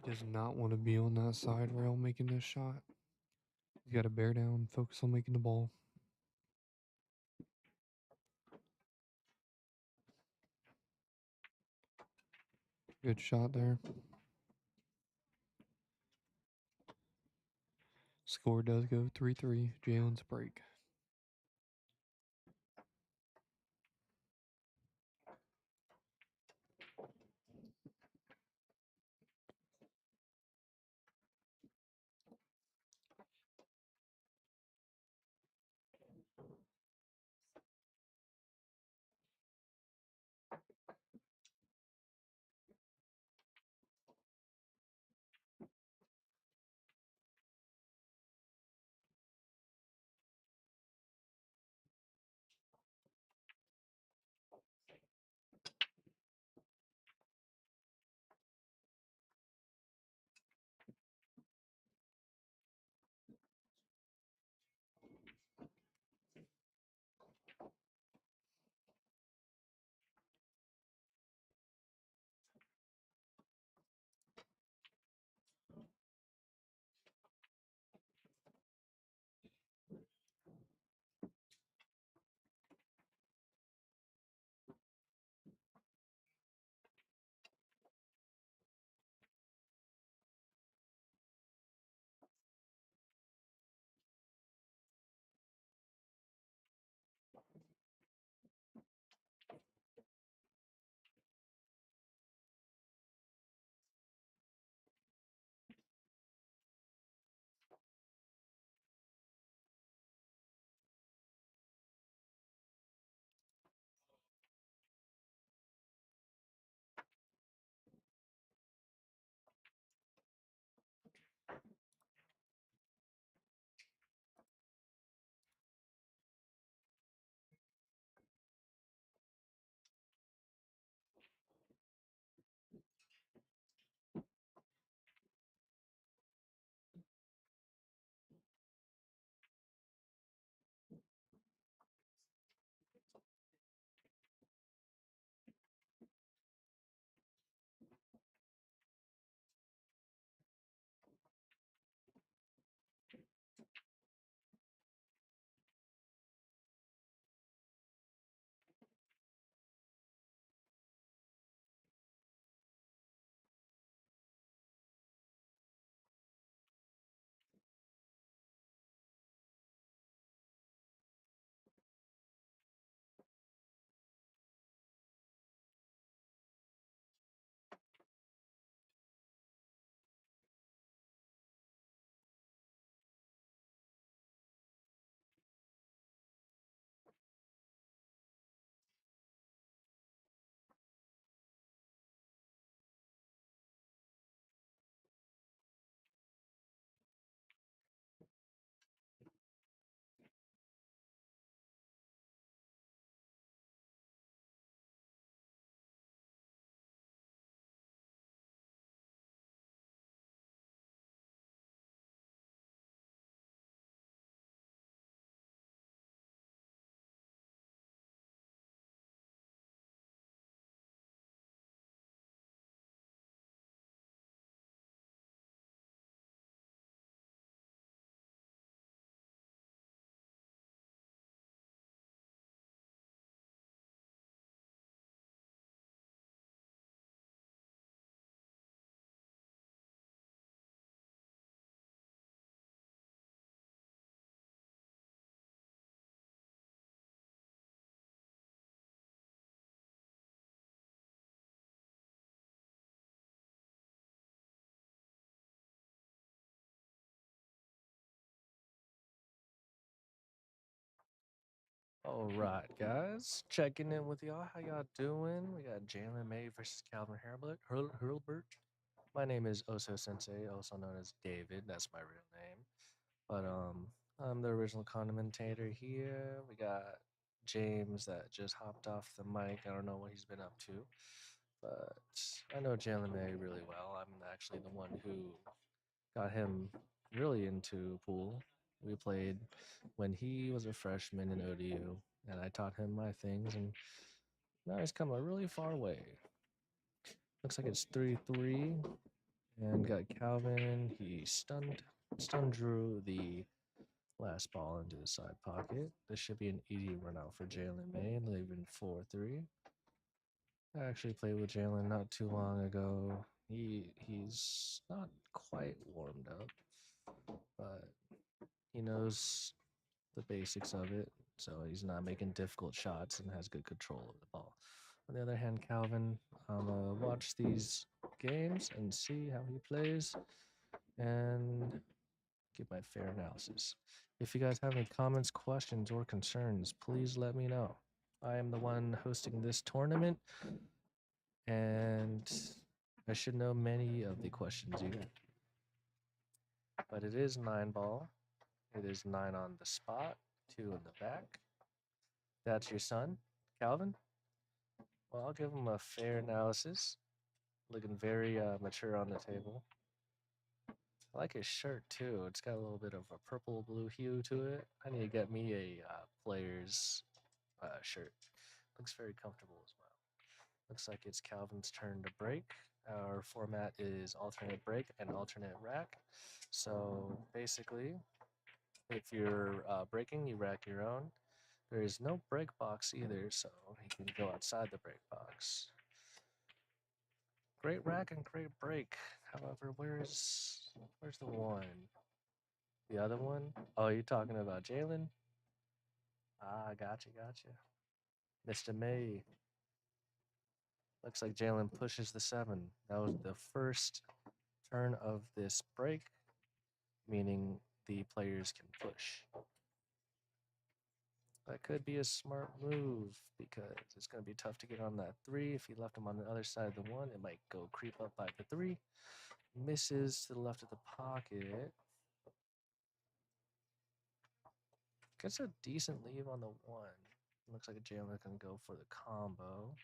C: He does not want to be on that side rail making this shot. He's got to bear down, focus on making the ball. Good shot there. Score does go 3-3. Jalen's break.
A: All right, guys, checking in with y'all. How y'all doing? We got Jalen May versus Calvin Hurlbert. My name is Oso Sensei, also known as David. That's my real name. But I'm the original commentator here. We got James that just hopped off the mic. I don't know what he's been up to, but I know Jalen May really well. I'm actually the one who got him really into pool. We played when he was a freshman in ODU, and I taught him my things, and now he's come a really far way. Looks like it's 3-3, and got Calvin. He stun drew the last ball into the side pocket. This should be an easy run out for Jalen May, leaving 4-3. I actually played with Jalen not too long ago. He's not quite warmed up, but he knows the basics of it, so he's not making difficult shots and has good control of the ball. On the other hand, Calvin, I'm gonna watch these games and see how he plays and give my fair analysis. If you guys have any comments, questions, or concerns, please let me know. I am the one hosting this tournament, and I should know many of the questions you got. But it is 9 ball. It is 9 on the spot, 2 in the back. That's your son, Calvin? Well, I'll give him a fair analysis. Looking very mature on the table. I like his shirt too. It's got a little bit of a purple blue hue to it. I need to get me a player's shirt. Looks very comfortable as well. Looks like it's Calvin's turn to break. Our format is alternate break and alternate rack. So basically, if you're breaking, you rack your own. There is no break box either, so he can go outside the break box. Great rack and great break. However, where's the one? The other one? Oh, you're talking about Jalen? Ah, gotcha. Mr. May. Looks like Jalen pushes the 7. That was the first turn of this break, meaning the players can push. That could be a smart move because it's going to be tough to get on that 3. If he left him on the other side of the 1, it might go creep up by the 3. Misses to the left of the pocket. Gets a decent leave on the 1. Looks like Jalen can go for the combo.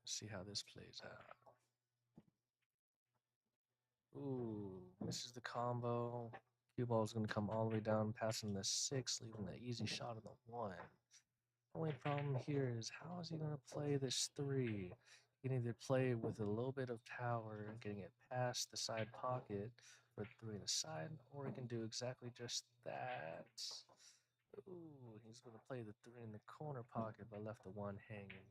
A: See how this plays out. Ooh, misses the combo. Cue ball is going to come all the way down, passing the 6, leaving the easy shot on the 1. Only problem here is how is he going to play this 3? He can either play with a little bit of power, getting it past the side pocket for 3 in the side, or he can do exactly just that. Ooh, he's going to play the 3 in the corner pocket, but left the 1 hanging.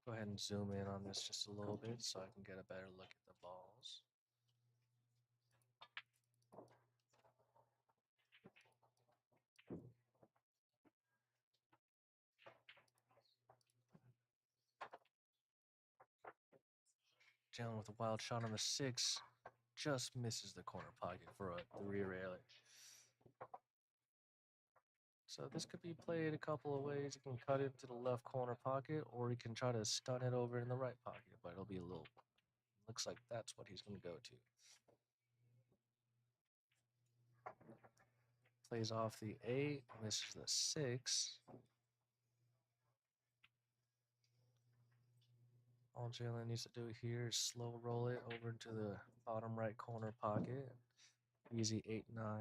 A: Go ahead and zoom in on this just a little bit so I can get a better look at the balls. Jalen with a wild shot on the 6, just misses the corner pocket for a 3 railer. So this could be played a couple of ways. He can cut it to the left corner pocket, or he can try to stun it over in the right pocket, but it'll be a little, looks like that's what he's going to go to. Plays off the 8, misses the 6. All Jalen needs to do here is slow roll it over into the bottom right corner pocket. Easy 8-9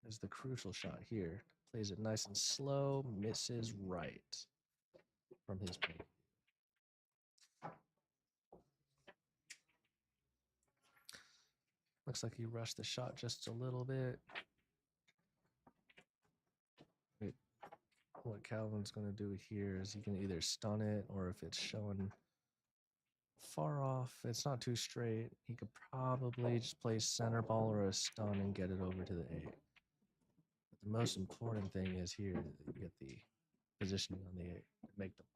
A: is the crucial shot here. Plays it nice and slow, misses right from his point. Looks like he rushed the shot just a little bit. what Calvin's going to do here is he can either stun it, or if it's showing far off, it's not too straight, he could probably just play center ball or a stun and get it over to the 8. But the most important thing is here that you get the positioning on the 8 to make the ball.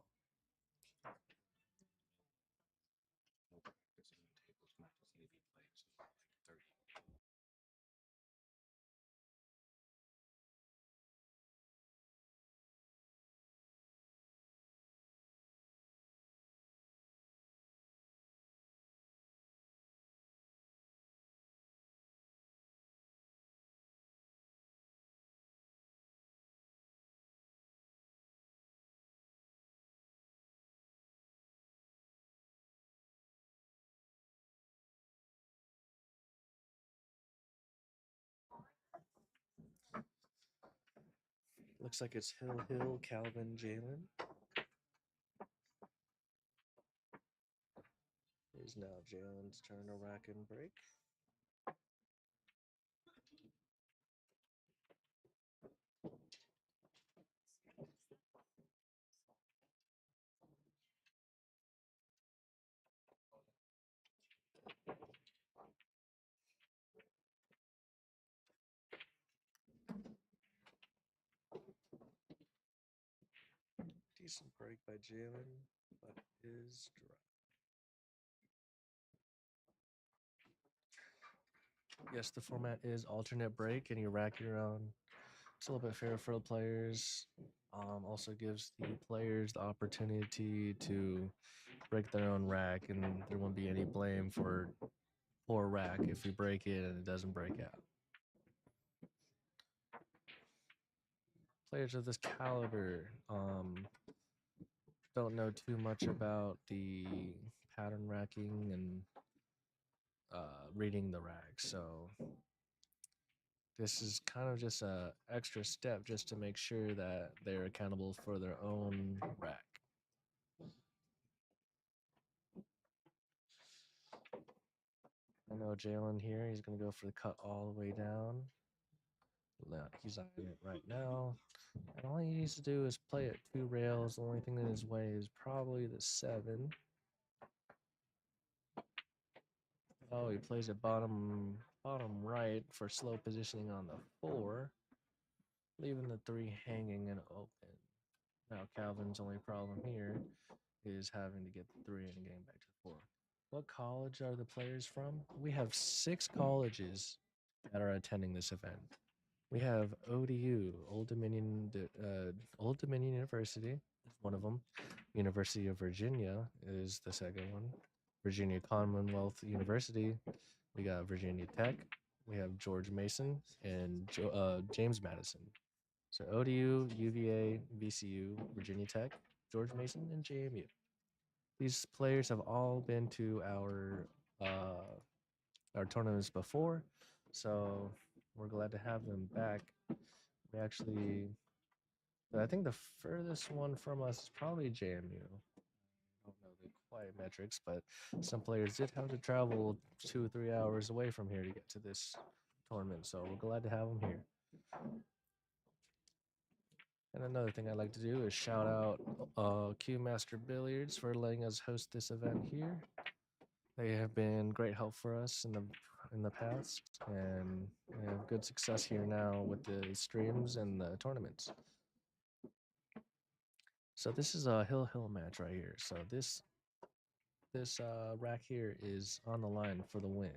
B: No practice on the tables match to see if he plays like 30.
A: Looks like it's Hill, Calvin, Jalen. It is now Jalen's turn to rack and break. Decent break by Jalen, but is dry. Yes, the format is alternate break, and you rack your own. It's a little bit fair for the players. Also gives the players the opportunity to break their own rack, and there won't be any blame for poor rack if you break it and it doesn't break out. Players of this caliber don't know too much about the pattern racking and reading the rack, so this is kind of just a extra step just to make sure that they're accountable for their own rack. I know Jalen here, he's going to go for the cut all the way down. He's on it right now. And all he needs to do is play at 2 rails. The only thing in his way is probably the 7. Oh, he plays it bottom right for slow positioning on the 4, leaving the 3 hanging and open. Now Calvin's only problem here is having to get the 3 and getting back to the 4. What college are the players from? We have 6 colleges that are attending this event. We have ODU, Old Dominion University is one of them. University of Virginia is the second one. Virginia Commonwealth University. We got Virginia Tech. We have George Mason and James Madison. So ODU, UVA, VCU, Virginia Tech, George Mason, and JMU. These players have all been to our tournaments before, so we're glad to have them back. We actually, I think the furthest one from us is probably JMU. I don't know the quiet metrics, but some players did have to travel 2 or 3 hours away from here to get to this tournament, so we're glad to have them here. And another thing I'd like to do is shout out Q Master Billiards for letting us host this event here. They have been great help for us in the past, and we have good success here now with the streams and the tournaments. So this is a hill match right here. So this rack here is on the line for the win.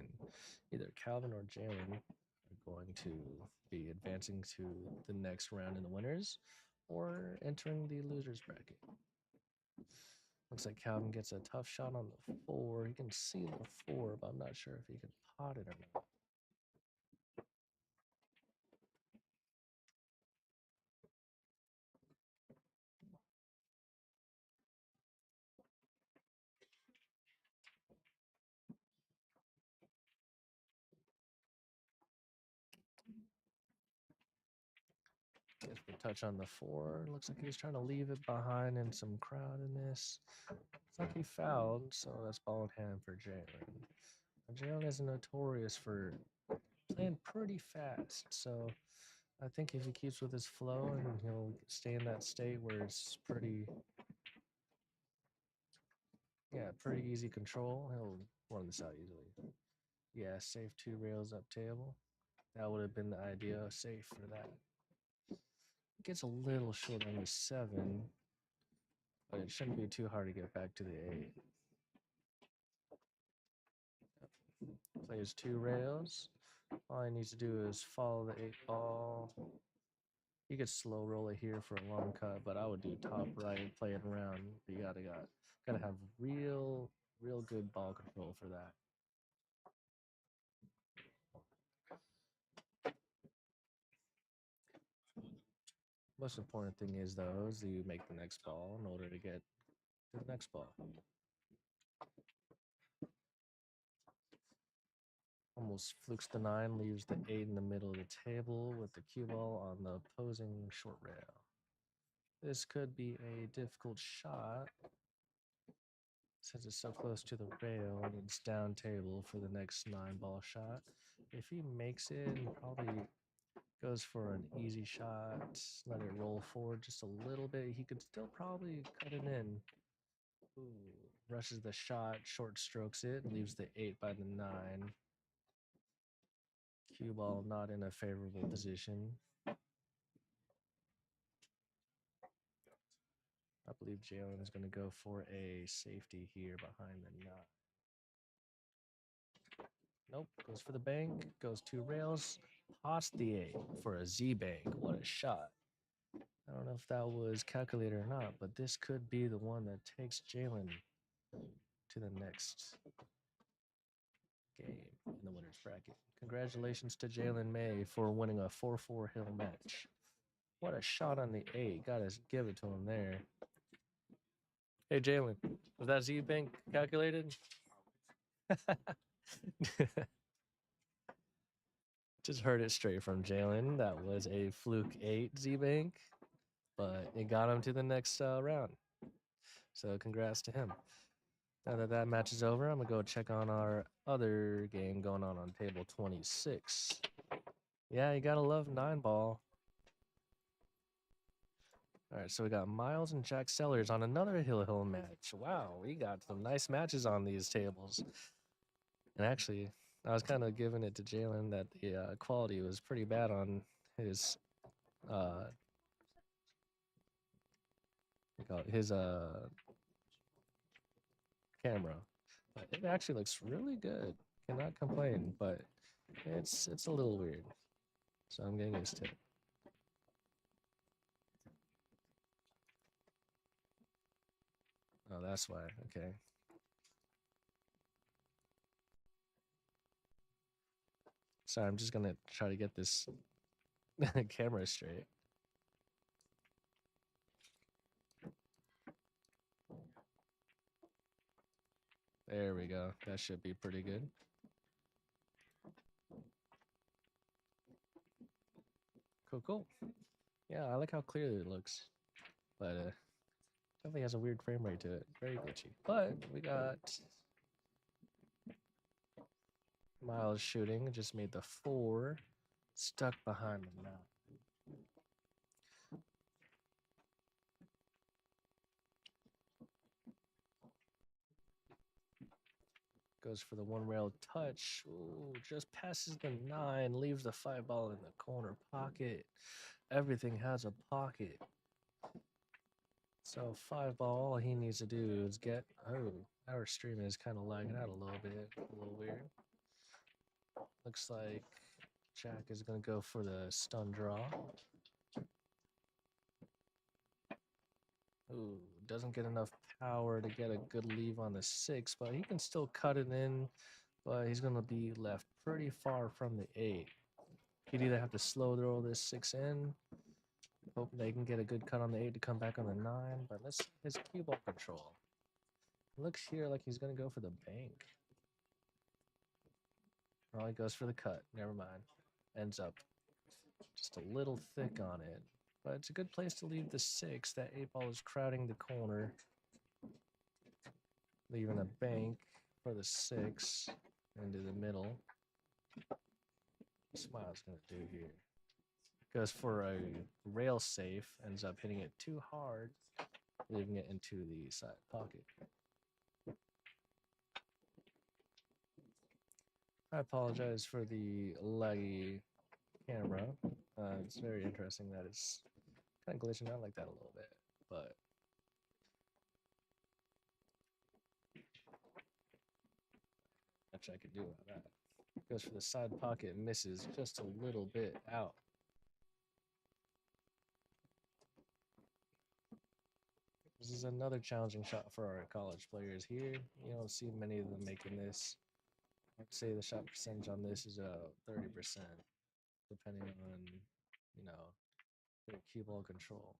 A: Either Calvin or Jalen are going to be advancing to the next round in the winners, or entering the losers bracket. Looks like Calvin gets a tough shot on the 4. He can see the 4, but I'm not sure if he can pot it or not. Gets the touch on the 4. Looks like he's trying to leave it behind in some crowdedness. It's like he fouled, so that's ball in hand for Jalen. Jalen is notorious for playing pretty fast, so I think if he keeps with his flow and he'll stay in that state where it's pretty, yeah, pretty easy control, he'll run this out easily. Yeah, save 2 rails up table. That would have been the idea, safe for that. Gets a little short on the 7, but it shouldn't be too hard to get back to the 8. Plays 2 rails. All he needs to do is follow the 8 ball. You could slow roll it here for a long cut, but I would do top right, play it around. You gotta have real good ball control for that. Most important thing is though is you make the next ball in order to get to the next ball. Almost flukes the 9, leaves the 8 in the middle of the table with the cue ball on the opposing short rail. This could be a difficult shot since it's so close to the rail and it's down table for the next 9-ball shot. If he makes it, he probably goes for an easy shot, let it roll forward just a little bit. He could still probably cut it in. Ooh, rushes the shot, short strokes it, leaves the 8 by the 9. Cue ball not in a favorable position. I believe Jalen is going to go for a safety here behind the 9. Nope, goes for the bank, goes 2 rails, pots the 8 for a Z bank. What a shot. I don't know if that was calculated or not, but this could be the one that takes Jalen to the next game in the winner's bracket. Congratulations to Jalen May for winning a 4-4 hill match. What a shot on the 8. Gotta give it to him there. Hey, Jalen, was that Z bank calculated? Just heard it straight from Jalen. That was a fluke 8 Z bank, but it got him to the next round. So congrats to him. Now that that match is over, I'm gonna go check on our other game going on table 26. Yeah, you gotta love 9-ball. All right, so we got Miles and Jack Sellers on another Hill match. Wow, we got some nice matches on these tables. And actually, I was kind of giving it to Jalen that the quality was pretty bad on his uh, his camera, but it actually looks really good. Cannot complain, but it's a little weird, so I'm getting used to it. Oh, that's why. Okay. Sorry, I'm just gonna try to get this camera straight. There we go. That should be pretty good. Cool, cool. Yeah, I like how clear it looks, but definitely has a weird frame rate to it. Very glitchy. But we got Miles shooting. Just made the 4, stuck behind the 9. Goes for the 1 rail touch. Ooh, just passes the 9, leaves the 5-ball in the corner pocket. Everything has a pocket. So 5-ball, all he needs to do is get. Oh, our stream is kind of lagging out a little bit. A little weird. Looks like Jack is going to go for the stun draw. Ooh, doesn't get enough power to get a good leave on the 6, but he can still cut it in. But he's going to be left pretty far from the 8. He'd either have to slow throw this 6 in, hope they can get a good cut on the 8 to come back on the 9, but let's see his cue ball control. Looks here like he's going to go for the bank. Oh, he goes for the cut. Never mind. Ends up just a little thick on it. But it's a good place to leave the 6. That 8-ball is crowding the corner. Leaving a bank for the 6 into the middle. Smile's going to do here. Goes for a rail safe, ends up hitting it too hard, leaving it into the side pocket. I apologize for the laggy camera. It's very interesting that it's kind of glitching out like that a little bit, but much I could do about that. Goes for the side pocket, misses just a little bit out. This is another challenging shot for our college players here. You don't see many of them making this. I'd say the shot percentage on this is 30%, depending on, you know, their cue ball control.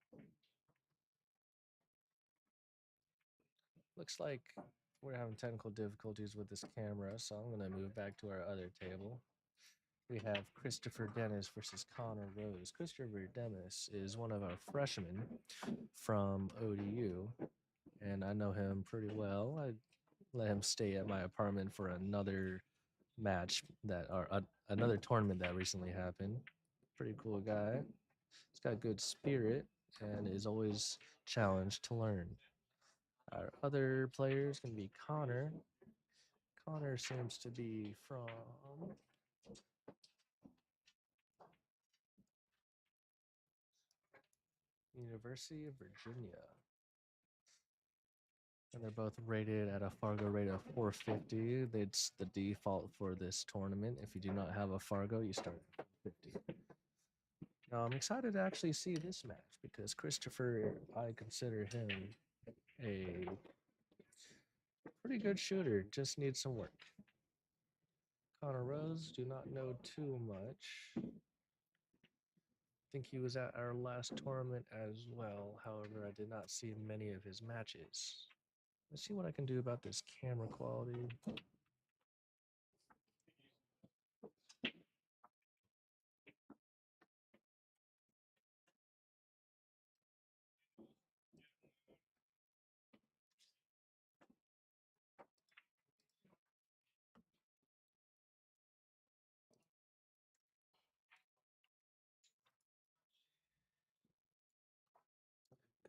A: Looks like we're having technical difficulties with this camera, so I'm going to move back to our other table. We have Christopher Dennis versus Connor Rose. Christopher Dennis is one of our freshmen from ODU, and I know him pretty well. I let him stay at my apartment for another match another tournament that recently happened. Pretty cool guy. He's got good spirit and is always challenged to learn. Our other players can be Connor. Connor seems to be from University of Virginia. And they're both rated at a Fargo rate of 450. That's the default for this tournament. If you do not have a Fargo, you start at 450. Now, I'm excited to actually see this match because Christopher, I consider him a pretty good shooter, just needs some work. Connor Rose, do not know too much. I think he was at our last tournament as well. However, I did not see many of his matches. Let's see what I can do about this camera quality.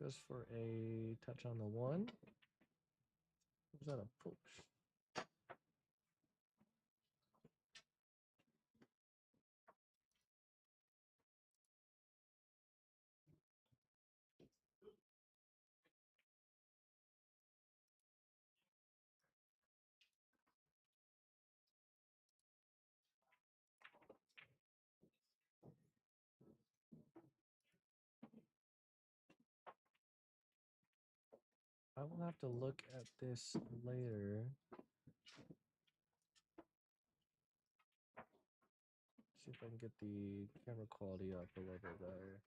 A: Goes for a touch on the one. Was that a push? I will have to look at this later. See if I can get the camera quality up a little bit better.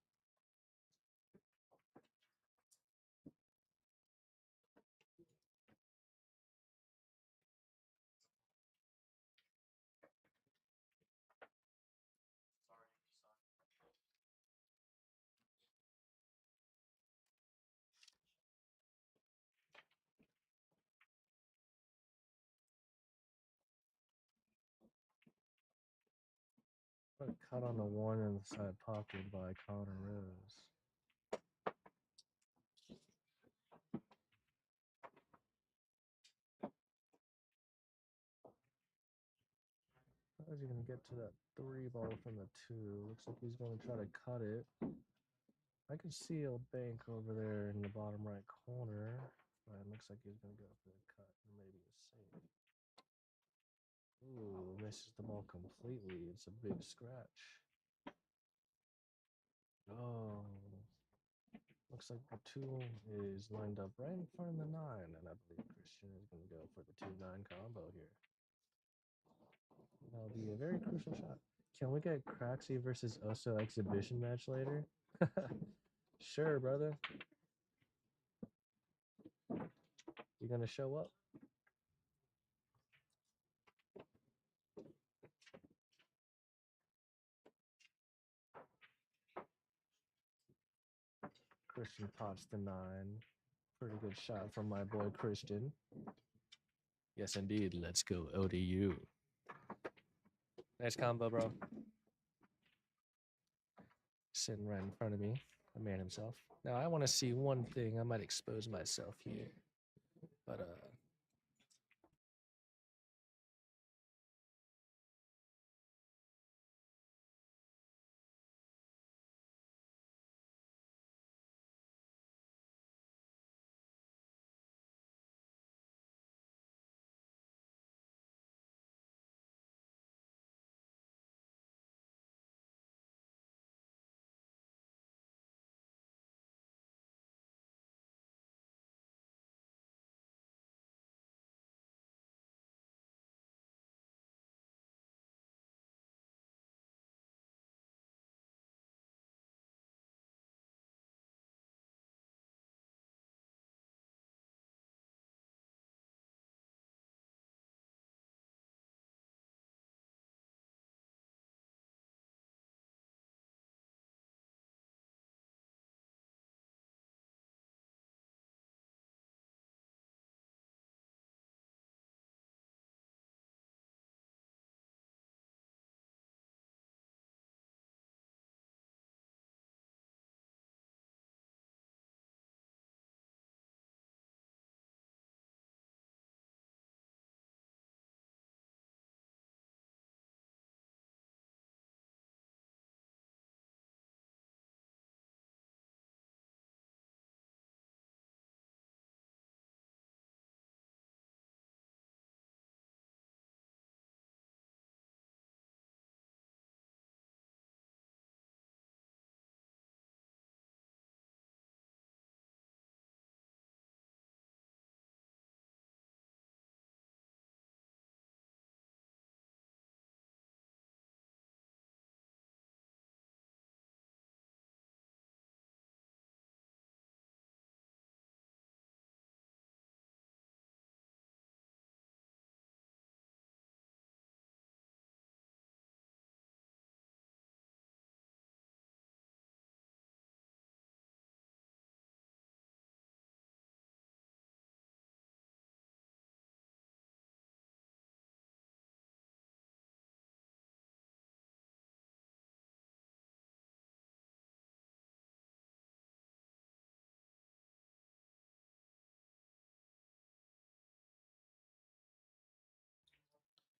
A: Cut on the one in the side pocket by Connor Rose. How is he going to get to that three ball from the two? Looks like he's going to try to cut it. I can see a bank over there in the bottom right corner. But it looks like he's going to go for the cut and maybe a save. Ooh, misses the ball completely. It's a big scratch. Oh. Looks like the two is lined up right in front of the nine, and I believe Christian is going to go for the 2-9 combo here. That'll be a very crucial shot. Can we get Craxy versus Oso exhibition match later? Sure, brother. You gonna show up? Christian pots the 9. Pretty good shot from my boy Christian. Yes, indeed. Let's go ODU. Nice combo, bro. sitting right in front of me, the man himself. Now I want to see one thing. I might expose myself here, but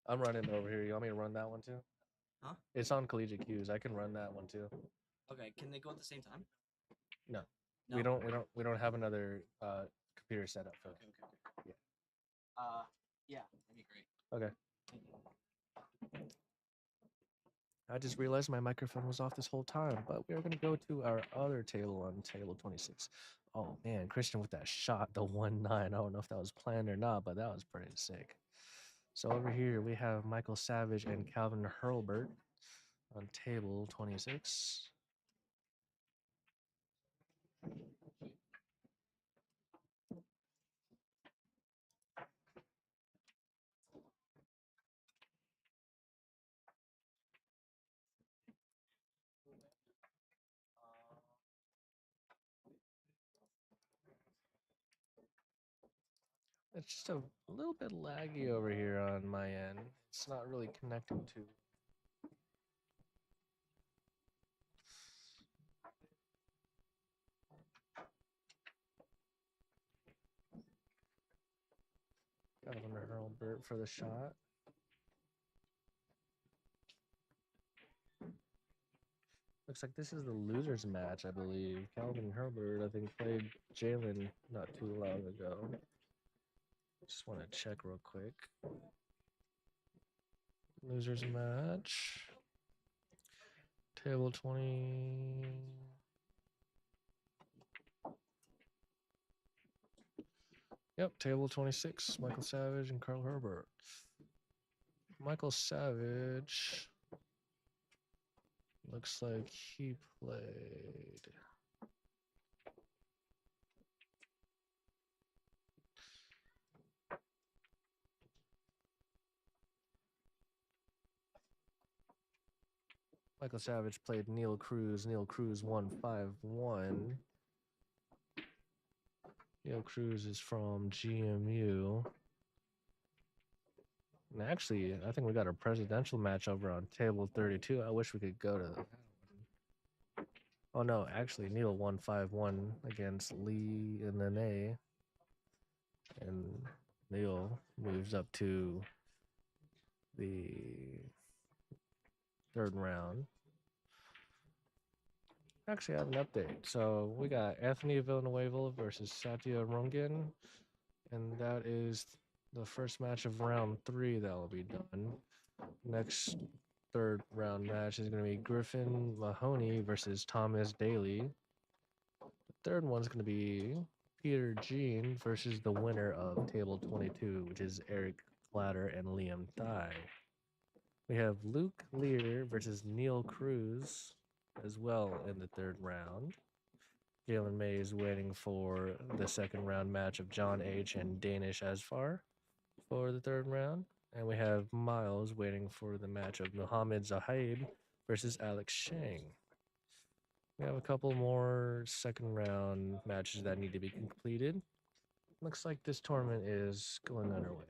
A: I'm running over here. You want me to run that one too?
D: Huh?
A: It's on Collegiate Cues. I can run that one too.
D: Okay, can they go at the same time?
A: No,
D: No?
A: we don't have another computer set up for
D: Okay,
A: that.
D: okay, okay.
A: Yeah.
D: Yeah, that'd be great.
A: Okay.
D: Thank you.
A: I just realized my microphone was off this whole time, but we're gonna go to our other table on table 26. Oh man, Christian with that shot, the 1-9. I don't know if that was planned or not, but that was pretty sick. So over here we have Michael Savage and Calvin Hurlbert on table 26. It's just a little bit laggy over here on my end. It's not really connecting to. Calvin Hurlbert for the shot. Looks like this is the losers match, I believe. Calvin Herbert, I think, played Jalen not too long ago. Just want to check real quick. Losers match. Table 20. Yep, table 26. Michael Savage and Carl Herbert. Michael Savage looks like he played. Michael Savage played Neil Cruz. Neil Cruz won 5-1. Neil Cruz is from GMU. And actually, I think we got a presidential match over on table 32. I wish we could go to that one. Oh no, actually Neil won 5-1 against Lee in an A, and Neil moves up to the third round. Actually, I have an update. So we got Anthony Villanueva versus Satya Rungan, and that is the first match of round 3 that will be done. Next third round match is going to be Griffin Mahoney versus Thomas Daly. The third one's going to be Peter Jean versus the winner of table 22, which is Eric Clatter and Liam Thai. We have Luke Lear versus Neil Cruz as well in the third round. Galen May is waiting for the second round match of John H. and Danish Asfar for the third round. And we have Miles waiting for the match of Muhammad Zahid versus Alex Shang. We have a couple more second round matches that need to be completed. Looks like this tournament is going underway.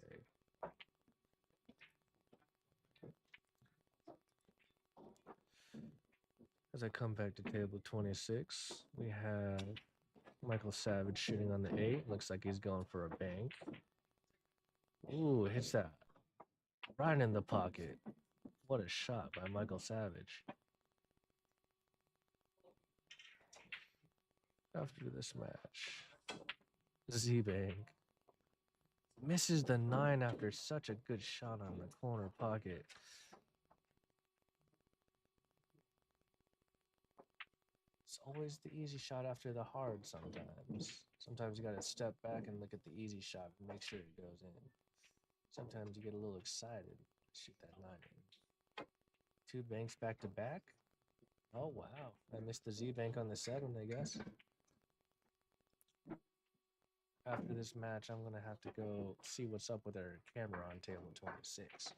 A: As I come back to table 26, we have Michael Savage shooting on the 8. Looks like he's going for a bank. Ooh, hits that right in the pocket. What a shot by Michael Savage. After this match, Z-Bank misses the 9 after such a good shot on the corner pocket. It's always the easy shot after the hard sometimes. Sometimes you gotta step back and look at the easy shot and make sure it goes in. Sometimes you get a little excited, shoot that 9 in. 2 banks back to back. Oh wow, I missed the Z-Bank on the 7, I guess. After this match, I'm gonna have to go see what's up with our camera on table 26.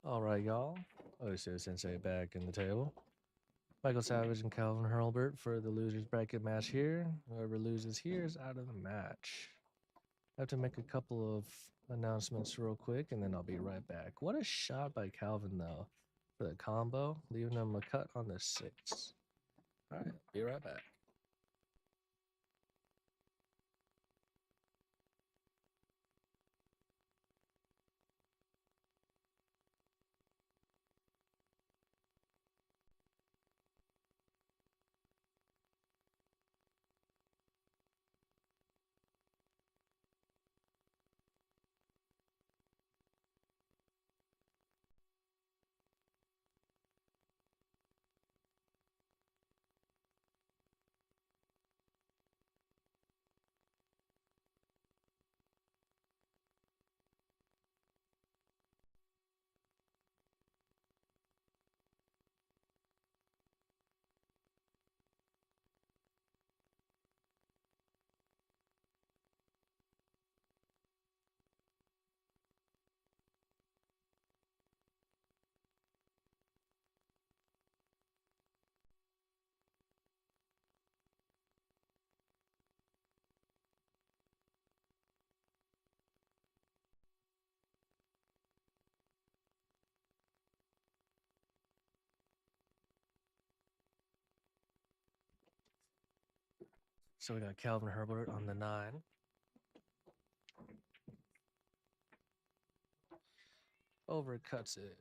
A: All right, y'all. Oso Sensei back in the table. Michael Savage and Calvin Hurlbert for the losers bracket match here. Whoever loses here is out of the match. I have to make a couple of announcements real quick, and then I'll be right back. What a shot by Calvin, though, for the combo, leaving him a cut on the 6. All right, be right back. So we got Calvin Herbert on the 9. Overcuts it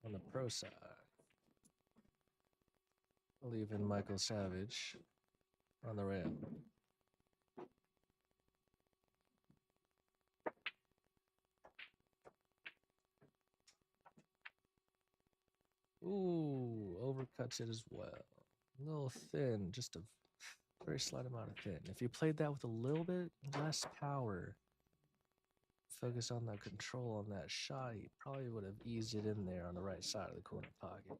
A: on the pro side, leaving Michael Savage on the rail. Ooh, overcuts it as well. A little thin, just a very slight amount of thin. If you played that with a little bit less power, focus on the control on that shot, he probably would have eased it in there on the right side of the corner pocket.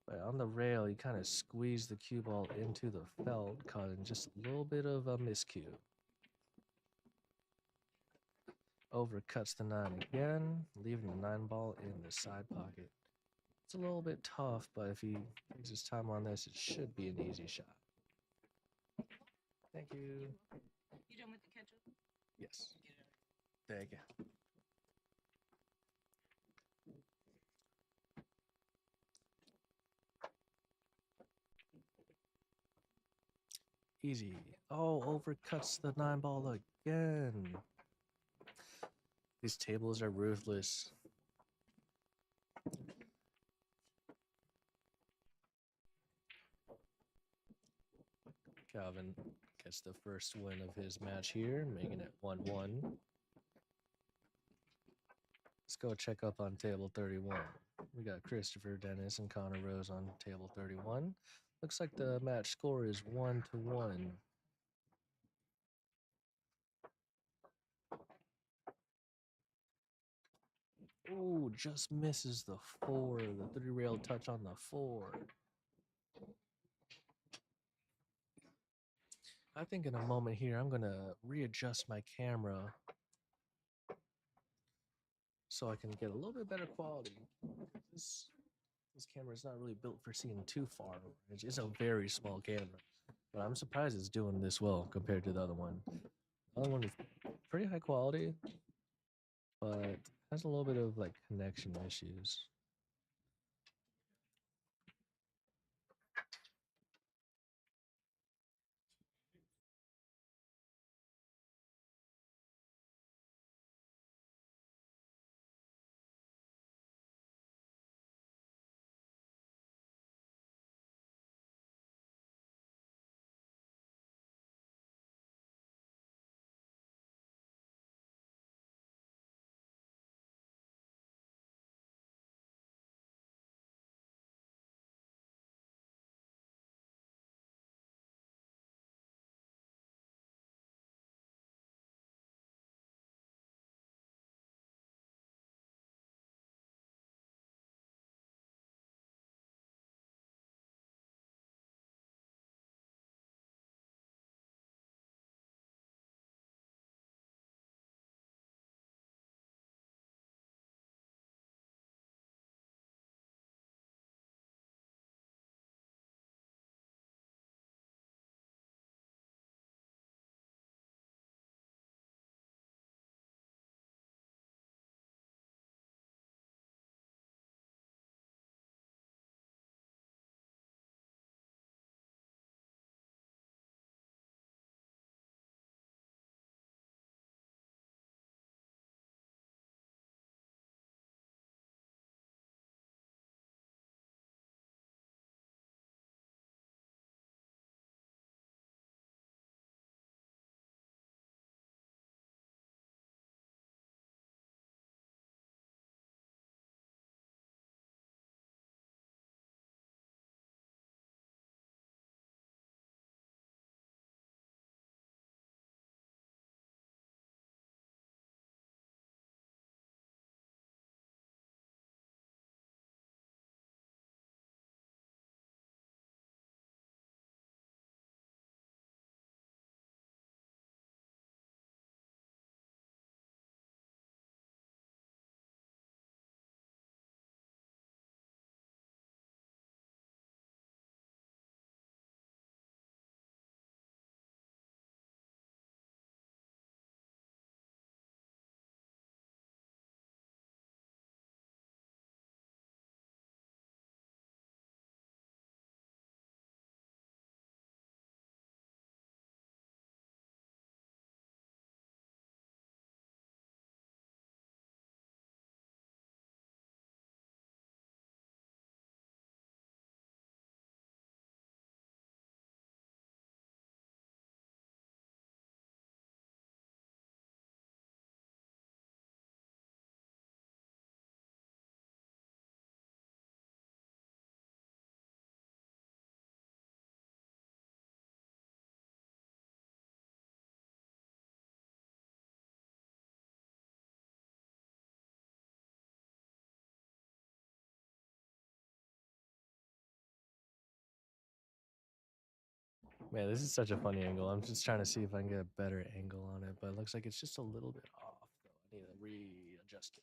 A: But on the rail, he kind of squeezed the cue ball into the felt, causing just a little bit of a miscue. Overcuts the 9 again, leaving the 9 ball in the side pocket. It's a little bit tough, but if he takes his time on this, it should be an easy shot. Thank you.
E: You done with the ketchup?
A: Yes. There you go. Easy. Oh, overcuts the 9 ball again. These tables are ruthless. Calvin gets the first win of his match here, making it 1-1. Let's go check up on table 31. We got Christopher Dennis and Connor Rose on table 31. Looks like the match score is 1-1. Ooh, just misses the 4. The 3-rail touch on the 4. I think in a moment here, I'm going to readjust my camera so I can get a little bit better quality. This camera is not really built for seeing too far. It's a very small camera, but I'm surprised it's doing this well compared to the other one. The other one is pretty high quality, but has a little bit of like connection issues. Man, this is such a funny angle. I'm just trying to see if I can get a better angle on it, but it looks like it's just a little bit off. Though. I need to readjust it.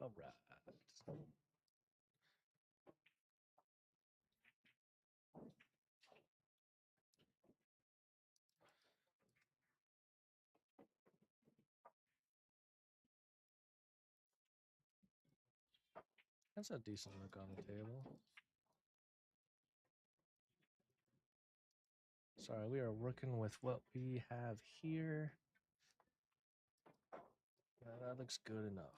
A: All right. That's a decent look on the table. Sorry, we are working with what we have here. Yeah, that looks good enough.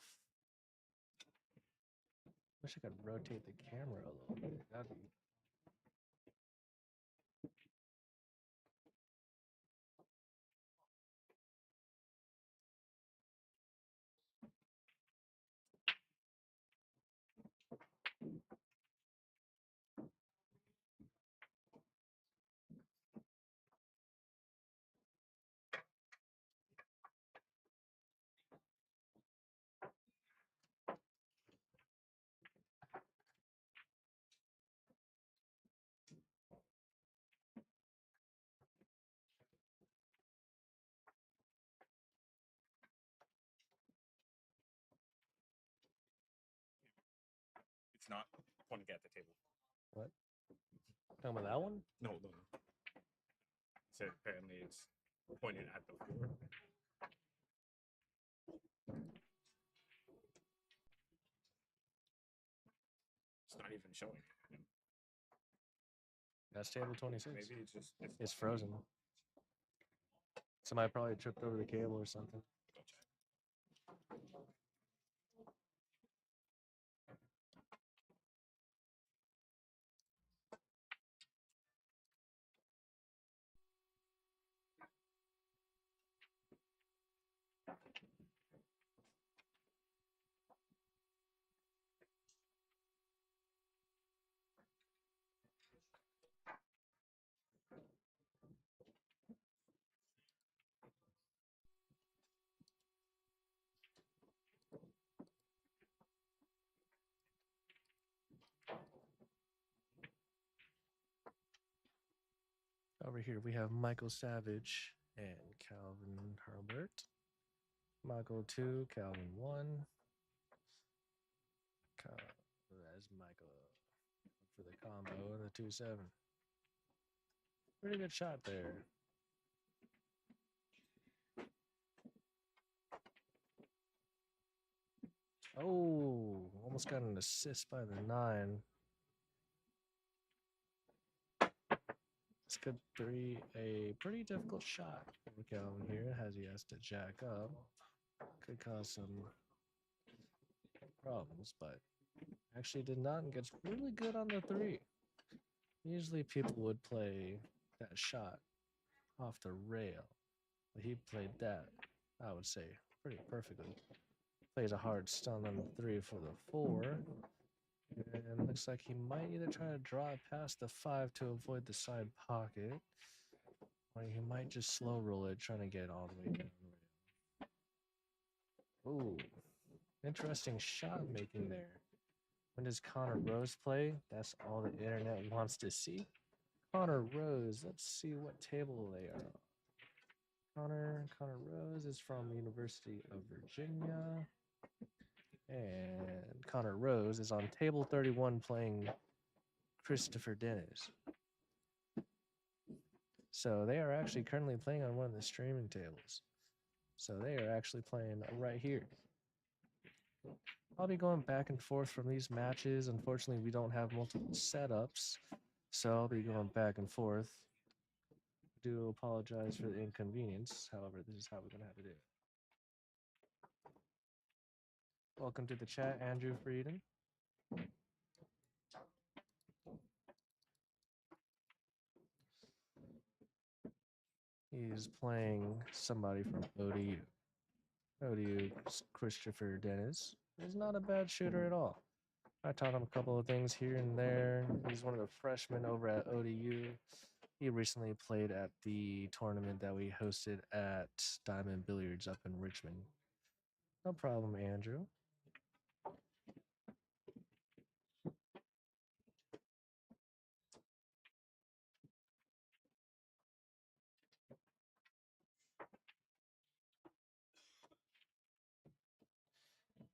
A: Wish I could rotate the camera a little bit. That'd be
B: It's not pointing at the table.
A: what? Talking about that one?
B: No. So apparently it's pointed at the floor. It's not even showing.
A: That's table 26.
B: Maybe it's just
A: It's frozen. Somebody probably tripped over the cable or something.
B: Go check.
A: Over here we have Michael Savage and Calvin Herbert. Michael 2, Calvin 1. That's Michael for the combo and the 2-7. Pretty good shot there. Oh, almost got an assist by the 9. This could be a pretty difficult shot for Calvin here as he has to jack up. Could cause some problems, but actually did not and gets really good on the 3. Usually people would play that shot off the rail, but he played that, I would say, pretty perfectly. Plays a hard stun on the 3 for the 4. And looks like he might either try to draw it past the 5 to avoid the side pocket, or he might just slow roll it, trying to get all the way down the rail. Ooh, interesting shot making there. When does Connor Rose play? That's all the internet wants to see. Connor Rose, let's see what table they are on. Connor Rose is from University of Virginia. And Connor Rose is on table 31 playing Christopher Dennis. So they are actually currently playing on one of the streaming tables. So they are actually playing right here. I'll be going back and forth from these matches. Unfortunately, we don't have multiple setups. So I'll be going back and forth. I do apologize for the inconvenience. However, this is how we're going to have to do it. Welcome to the chat, Andrew Frieden. He's playing somebody from ODU. ODU, Christopher Dennis, is not a bad shooter at all. I taught him a couple of things here and there. He's one of the freshmen over at ODU. He recently played at the tournament that we hosted at Diamond Billiards up in Richmond. No problem, Andrew.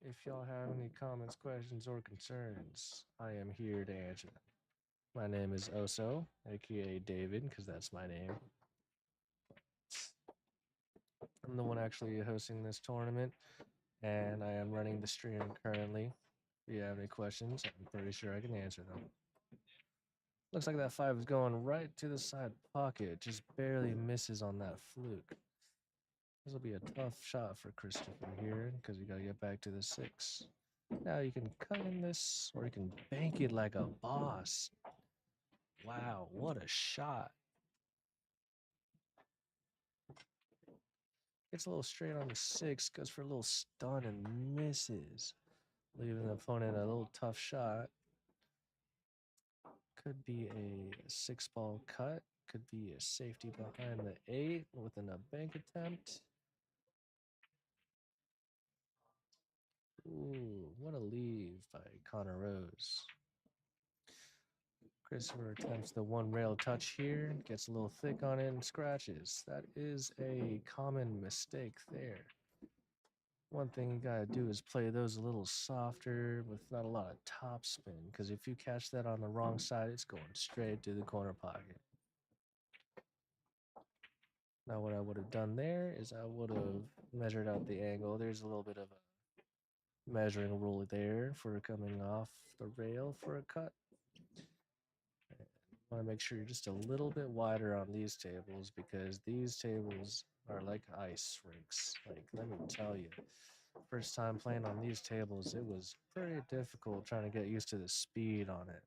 A: If y'all have any comments, questions, or concerns, I am here to answer them. My name is Oso, aka David, because that's my name. I'm the one actually hosting this tournament, and I am running the stream currently. If you have any questions, I'm pretty sure I can answer them. Looks like that 5 is going right to the side pocket, just barely misses on that fluke. This will be a tough shot for Christopher here, because you got to get back to the 6. Now you can cut in this, or you can bank it like a boss. Wow, what a shot. Gets a little straight on the 6, goes for a little stun and misses, leaving the opponent a little tough shot. Could be a 6-ball cut, could be a safety behind the 8 within a bank attempt. Ooh, what a leave by Connor Rose. Christopher attempts the 1 rail touch here, gets a little thick on it and scratches. That is a common mistake there. One thing you gotta do is play those a little softer with not a lot of top spin, because if you catch that on the wrong side, it's going straight to the corner pocket. Now, what I would have done there is I would have measured out the angle. There's a little bit of a measuring rule there for coming off the rail for a cut. Want to make sure you're just a little bit wider on these tables because these tables are like ice rinks. Like, let me tell you, first time playing on these tables, it was pretty difficult trying to get used to the speed on it.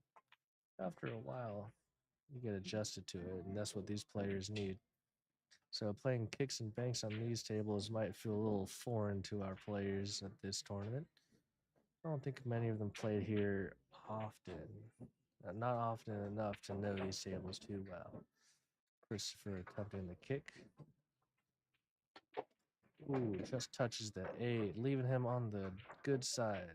A: After a while, you get adjusted to it, and that's what these players need. So playing kicks and banks on these tables might feel a little foreign to our players at this tournament. I don't think many of them played here often. Not often enough to know these tables too well. Christopher attempting the kick. Ooh, just touches the 8, leaving him on the good side.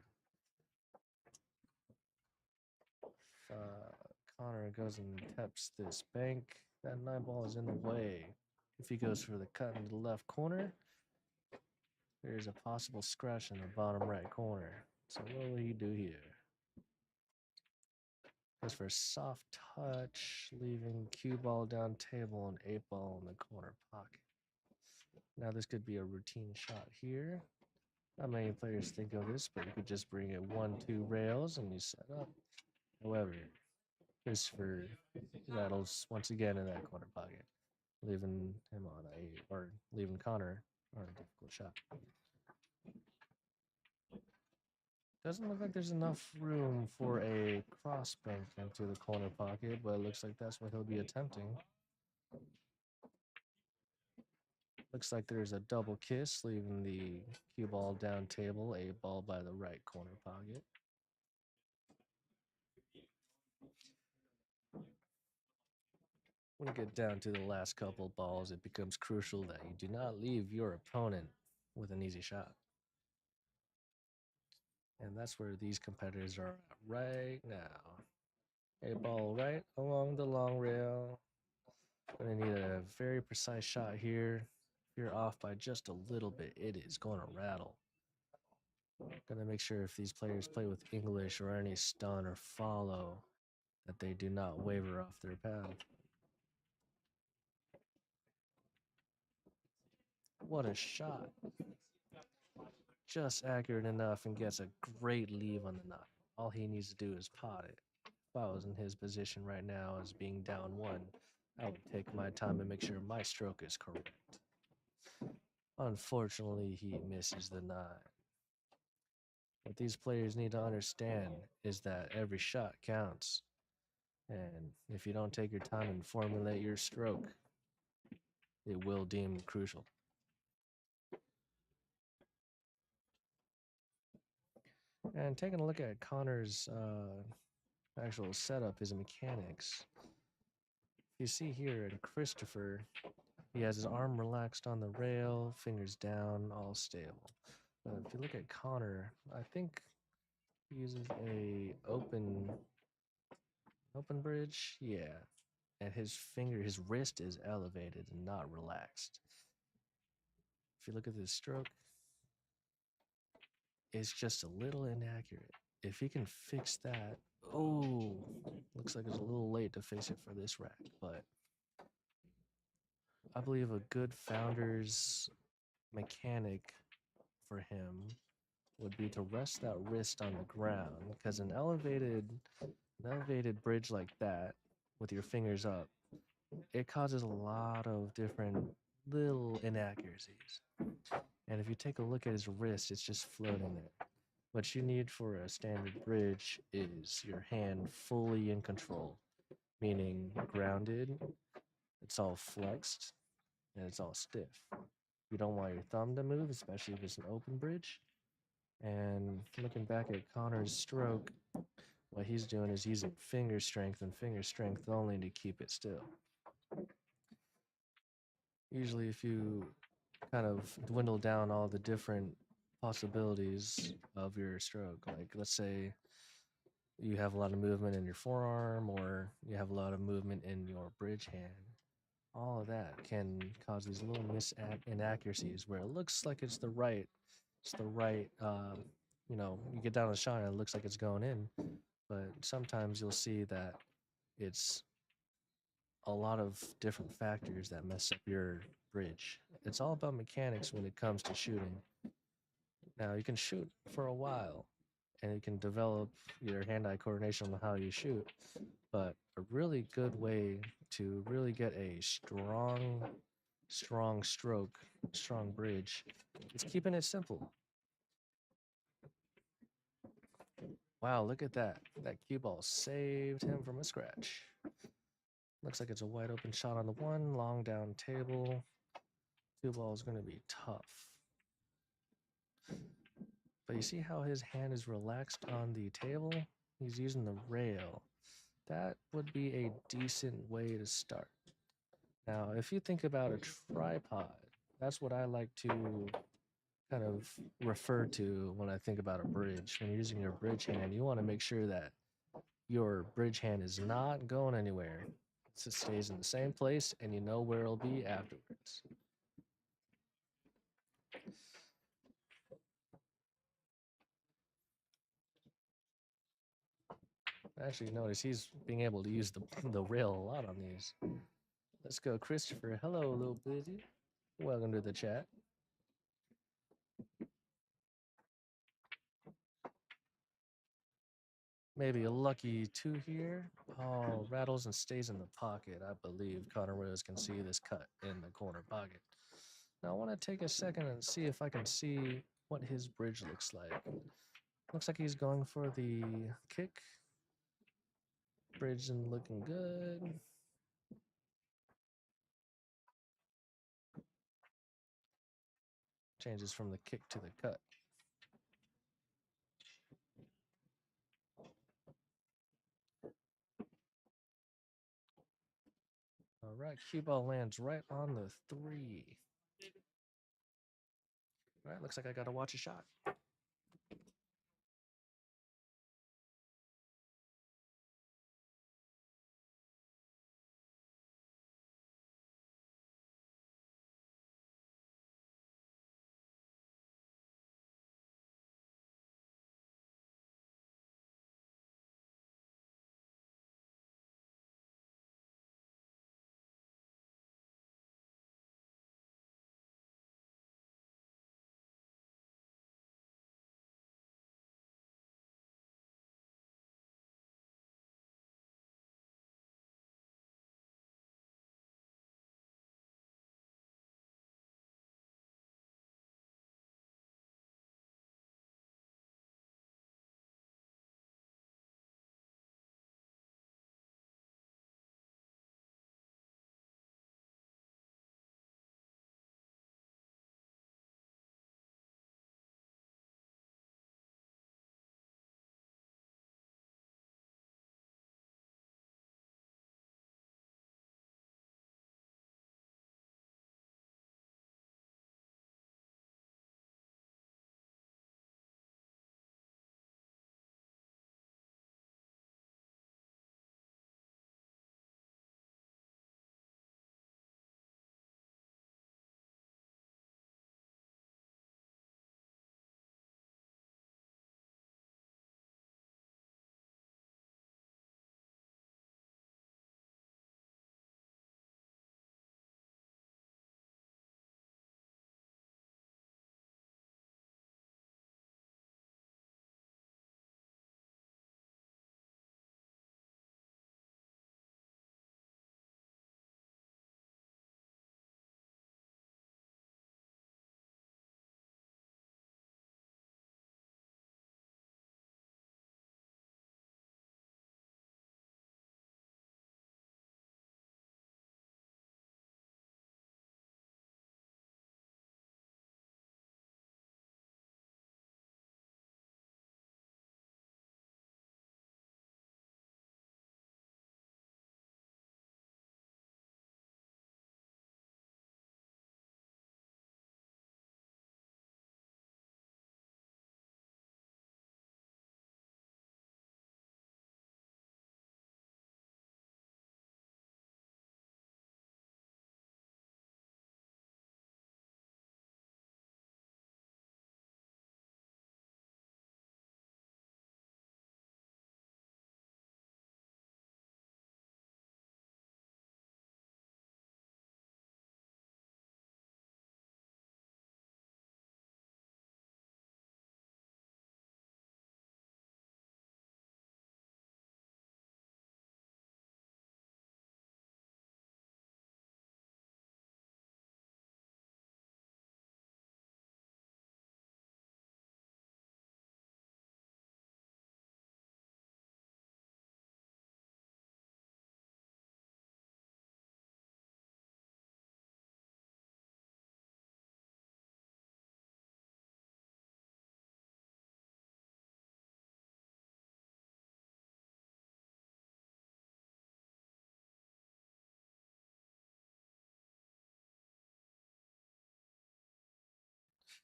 A: Connor goes and taps this bank. That 9 ball is in the way. If he goes for the cut into the left corner, there's a possible scratch in the bottom right corner. So what will he do here? Goes for a soft touch, leaving cue ball down table and 8 ball in the corner pocket. Now this could be a routine shot here. Not many players think of this, but you could just bring it 1-2 rails and you set up. However, Christopher rattles once again in that corner pocket, leaving him on leaving Connor on a difficult shot. Doesn't look like there's enough room for a cross bank into the corner pocket, but it looks like that's what he'll be attempting. Looks like there's a double kiss, leaving the cue ball down table, 8 ball by the right corner pocket. When you get down to the last couple balls, it becomes crucial that you do not leave your opponent with an easy shot. And that's where these competitors are at right now. 8 ball right along the long rail. Gonna need a very precise shot here. If you're off by just a little bit, it is gonna rattle. Gonna make sure if these players play with English or any stun or follow, that they do not waver off their path. What a shot. Just accurate enough and gets a great leave on the knot. All he needs to do is pot it. If I was in his position right now as being down 1, I would take my time and make sure my stroke is correct. Unfortunately, he misses the 9. What these players need to understand is that every shot counts. And if you don't take your time and formulate your stroke, it will deem crucial. And taking a look at Connor's actual setup, his mechanics. You see here in Christopher, he has his arm relaxed on the rail, fingers down, all stable. But if you look at Connor, I think he uses a open bridge, yeah. And his wrist is elevated and not relaxed. If you look at this stroke, it's just a little inaccurate. If he can fix that, oh, looks like it's a little late to fix it for this rack, but I believe a good founder's mechanic for him would be to rest that wrist on the ground, because an elevated bridge like that with your fingers up, it causes a lot of different little inaccuracies. And if you take a look at his wrist, it's just floating there. What you need for a standard bridge is your hand fully in control, meaning grounded, it's all flexed, and it's all stiff. You don't want your thumb to move, especially if it's an open bridge. And looking back at Connor's stroke, what he's doing is using finger strength and finger strength only to keep it still. Usually, if you kind of dwindle down all the different possibilities of your stroke, like let's say you have a lot of movement in your forearm or you have a lot of movement in your bridge hand, all of that can cause these little inaccuracies where it looks like it's the right, you get down the shot and it looks like it's going in, but sometimes you'll see that it's a lot of different factors that mess up your bridge. It's all about mechanics when it comes to shooting. Now, you can shoot for a while and you can develop your hand-eye coordination on how you shoot, but a really good way to really get a strong stroke, strong bridge is keeping it simple. Wow, look at that. That cue ball saved him from a scratch. Looks like it's a wide open shot on the one, long down table. Cue ball is going to be tough. But you see how his hand is relaxed on the table? He's using the rail. That would be a decent way to start. Now, if you think about a tripod, that's what I like to kind of refer to when I think about a bridge. When you're using your bridge hand, you want to make sure that your bridge hand is not going anywhere. It stays in the same place and you know where it'll be afterwards. Actually, notice he's being able to use the rail a lot on these. Let's go, Christopher. Hello, little buddy. Welcome to the chat. Maybe a lucky 2 here. Oh, rattles and stays in the pocket. I believe Connor Rose can see this cut in the corner pocket. Now I want to take a second and see if I can see what his bridge looks like. Looks like he's going for the kick. Bridge isn't looking good. Changes from the kick to the cut. All right, cue ball lands right on the 3. All right, looks like I got to watch a shot.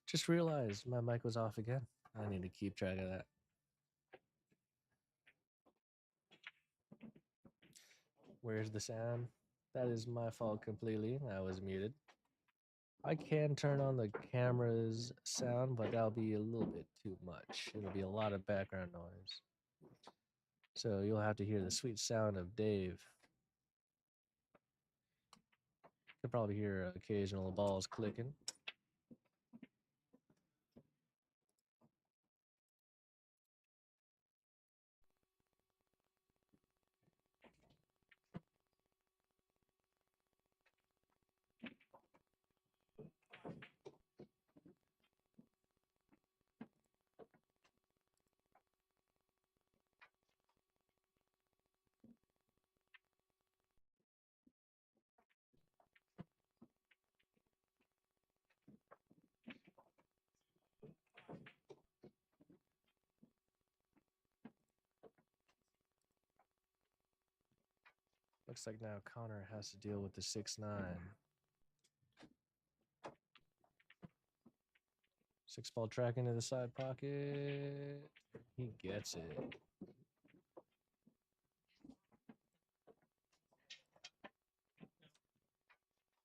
A: Just realized my mic was off again. I need to keep track of that. Where's the sound? That is my fault completely. I was muted. I can turn on the camera's sound, but that'll be a little bit too much. It'll be a lot of background noise. So you'll have to hear the sweet sound of Dave. You'll probably hear occasional balls clicking. Looks like now Connor has to deal with the 6'9". 6-ball track into the side pocket. He gets it.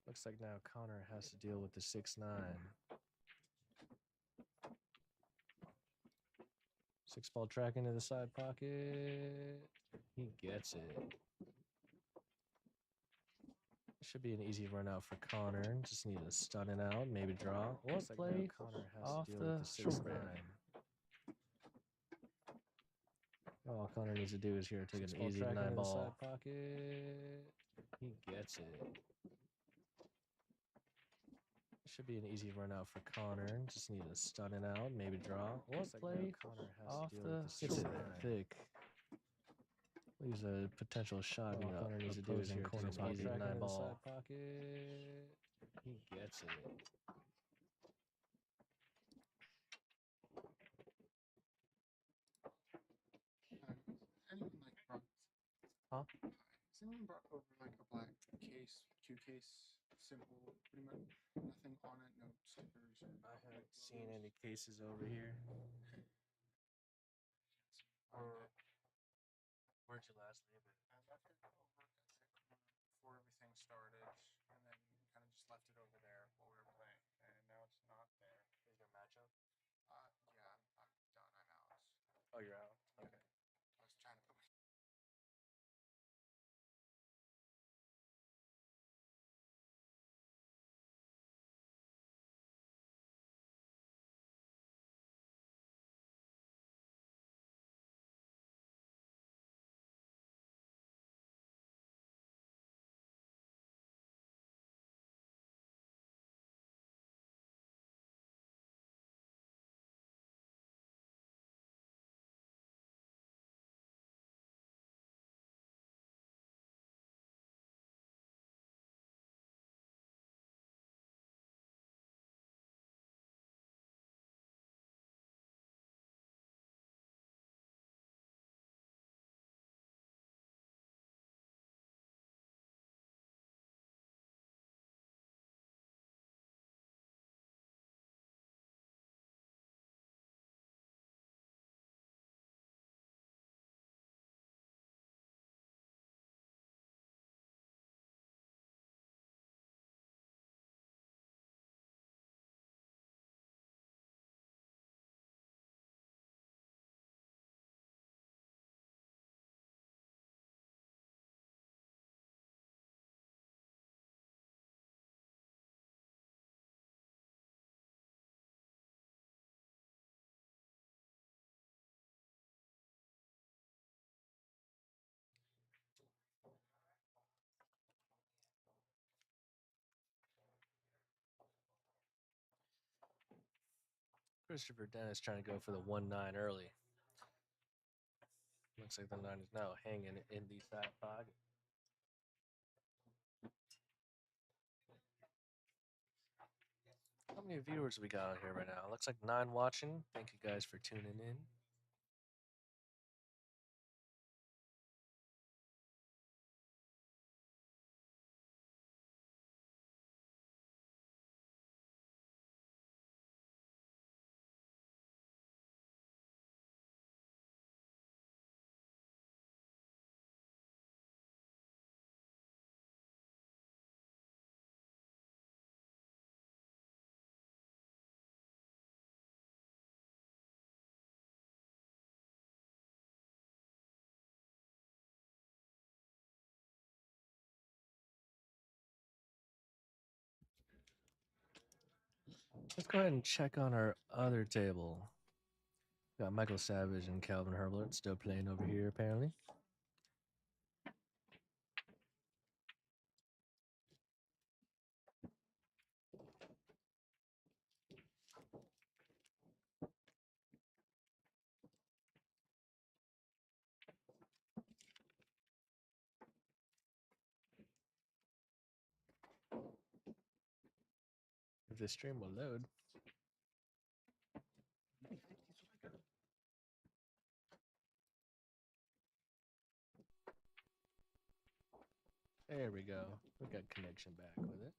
A: Looks like now Connor has to deal with the 6'9". 6-ball track into the side pocket. He gets it. Should be an easy run out for Connor. Just need to stun it out, maybe draw or play Connor has off to deal with the 6'9". All Connor needs to do is here take an easy 9-ball side pocket. He gets it. Should be an easy run out for Connor. Just need to stun it out, maybe draw or play Connor has off to deal with the 6'9". Thick. Leaves a potential shot. All Connor needs to do is here take an easy 9-ball side pocket. He gets it.
F: Anyone like brought?
A: Huh?
F: Has anyone brought over like a black case, Q case, simple, pretty much nothing on it, no stickers or.
A: I haven't seen any cases over here. Where'd you last leave it?
F: I left it over at the corner before everything started, and then kind of just left it over there while we were playing, and now it's not there.
A: Is your matchup?
F: Yeah, I'm done. I'm out.
A: Oh, you're out.
F: Yeah.
A: Okay.
F: I was trying to put my.
A: Christopher Dennis trying to go for the 1-9 early. Looks like the 9 is now hanging in the side pocket. How many viewers we got on here right now? Looks like 9 watching. Thank you guys for tuning in. Let's go ahead and check on our other table. Got Michael Savage and Calvin Herbert still playing over here, apparently. If the stream will load. There we go. We got connection back with it.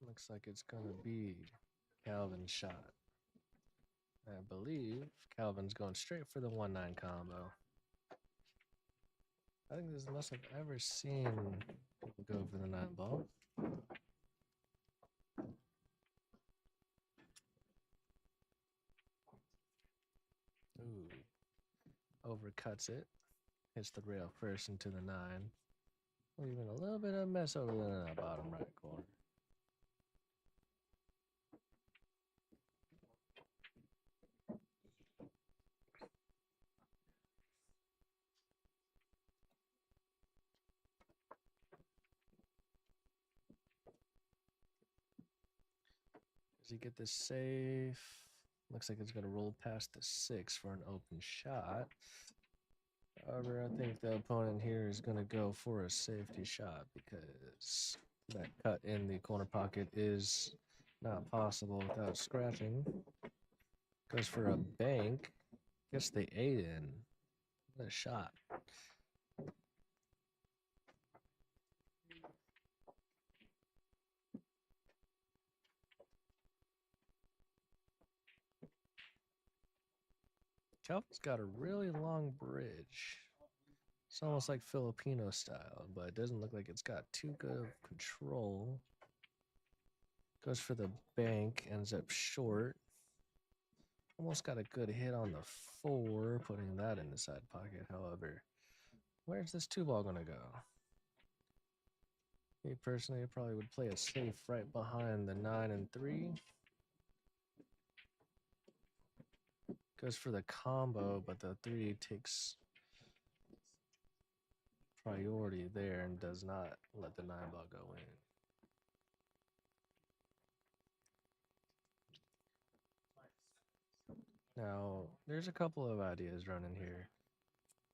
A: Looks like it's gonna be Calvin's shot. I believe Calvin's going straight for the 1-9 combo. I think this is the most I've ever seen people go for the 9 ball. Ooh. Overcuts it. Hits the rail first into the 9. Leaving a little bit of mess over there in that bottom right corner. Does he get this safe? Looks like it's going to roll past the 6 for an open shot. However, I think the opponent here is going to go for a safety shot because that cut in the corner pocket is not possible without scratching. Goes for a bank. Gets the 8 in. What a shot. Calvin's got a really long bridge. It's almost like Filipino style, but it doesn't look like it's got too good of control. Goes for the bank, ends up short. Almost got a good hit on the 4, putting that in the side pocket. However, where's this 2 ball gonna go? Me personally, I probably would play it safe right behind the 9 and 3. Goes for the combo, but the 3 takes priority there and does not let the 9 ball go in. Now, there's a couple of ideas running here.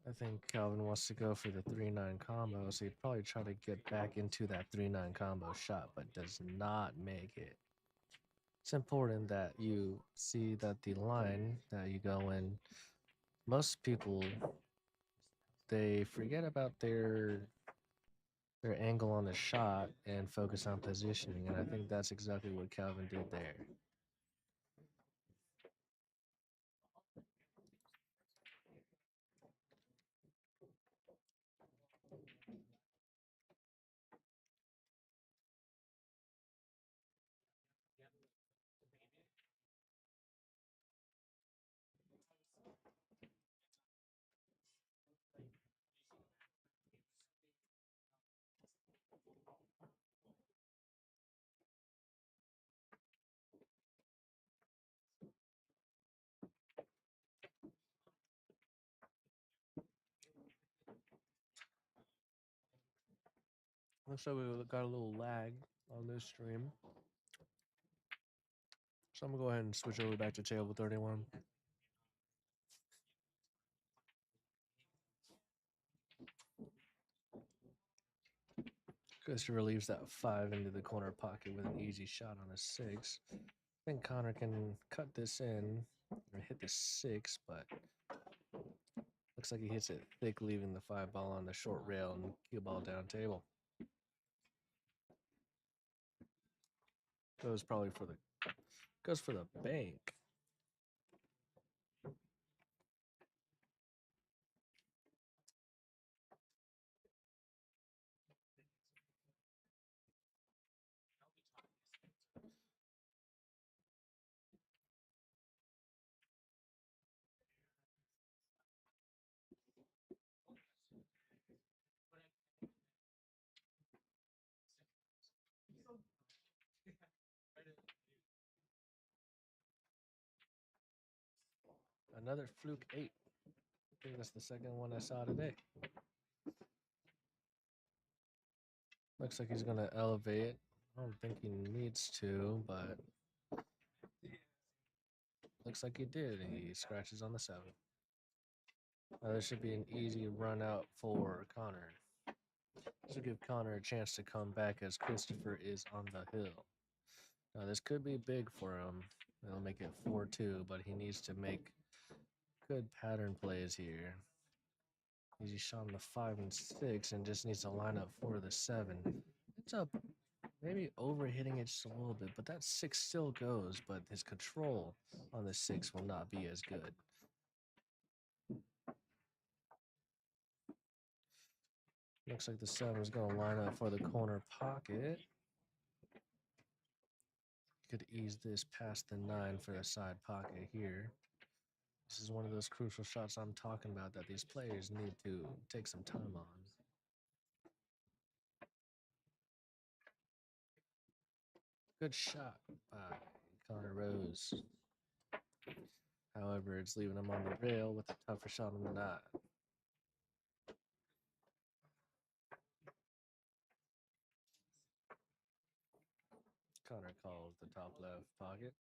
A: I think Calvin wants to go for the 3-9 combo, so he'd probably try to get back into that 3-9 combo shot, but does not make it. It's important that you see that the line that you go in, most people, they forget about their angle on the shot and focus on positioning, and I think that's exactly what Calvin did there. Looks like we got a little lag on this stream. So I'm gonna go ahead and switch over back to table 31. Guster relieves that 5 into the corner pocket with an easy shot on a 6. I think Connor can cut this in or hit the 6, but looks like he hits it thick, leaving the 5 ball on the short rail and cue ball down table. Goes for the bank. Another fluke 8. I think that's the second one I saw today. Looks like he's going to elevate. I don't think he needs to, but looks like he did. He scratches on the 7. This should be an easy run out for Connor. This will give Connor a chance to come back as Christopher is on the hill. Now, this could be big for him. It'll make it 4-2, but he needs to make good pattern plays here. He's shot on the 5 and 6 and just needs to line up for the 7. It's up, maybe overhitting it just a little bit, but that 6 still goes, but his control on the 6 will not be as good. Looks like the 7 is going to line up for the corner pocket. Could ease this past the 9 for the side pocket here. This is one of those crucial shots I'm talking about that these players need to take some time on. Good shot by Connor Rose. However, it's leaving him on the rail with a tougher shot on the 9. Connor calls the top left pocket.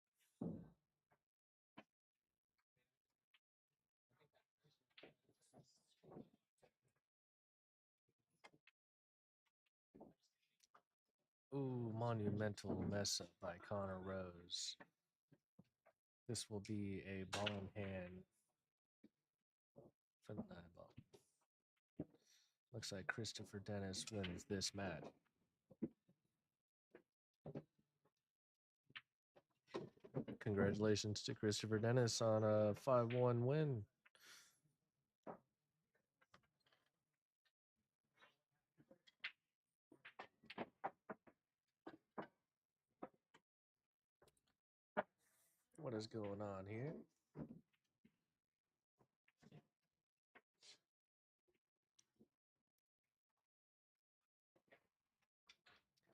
A: Ooh, monumental mess up by Connor Rose. This will be a ball in hand for the 9 ball. Looks like Christopher Dennis wins this match. Congratulations to Christopher Dennis on a 5-1 win. What is going on here?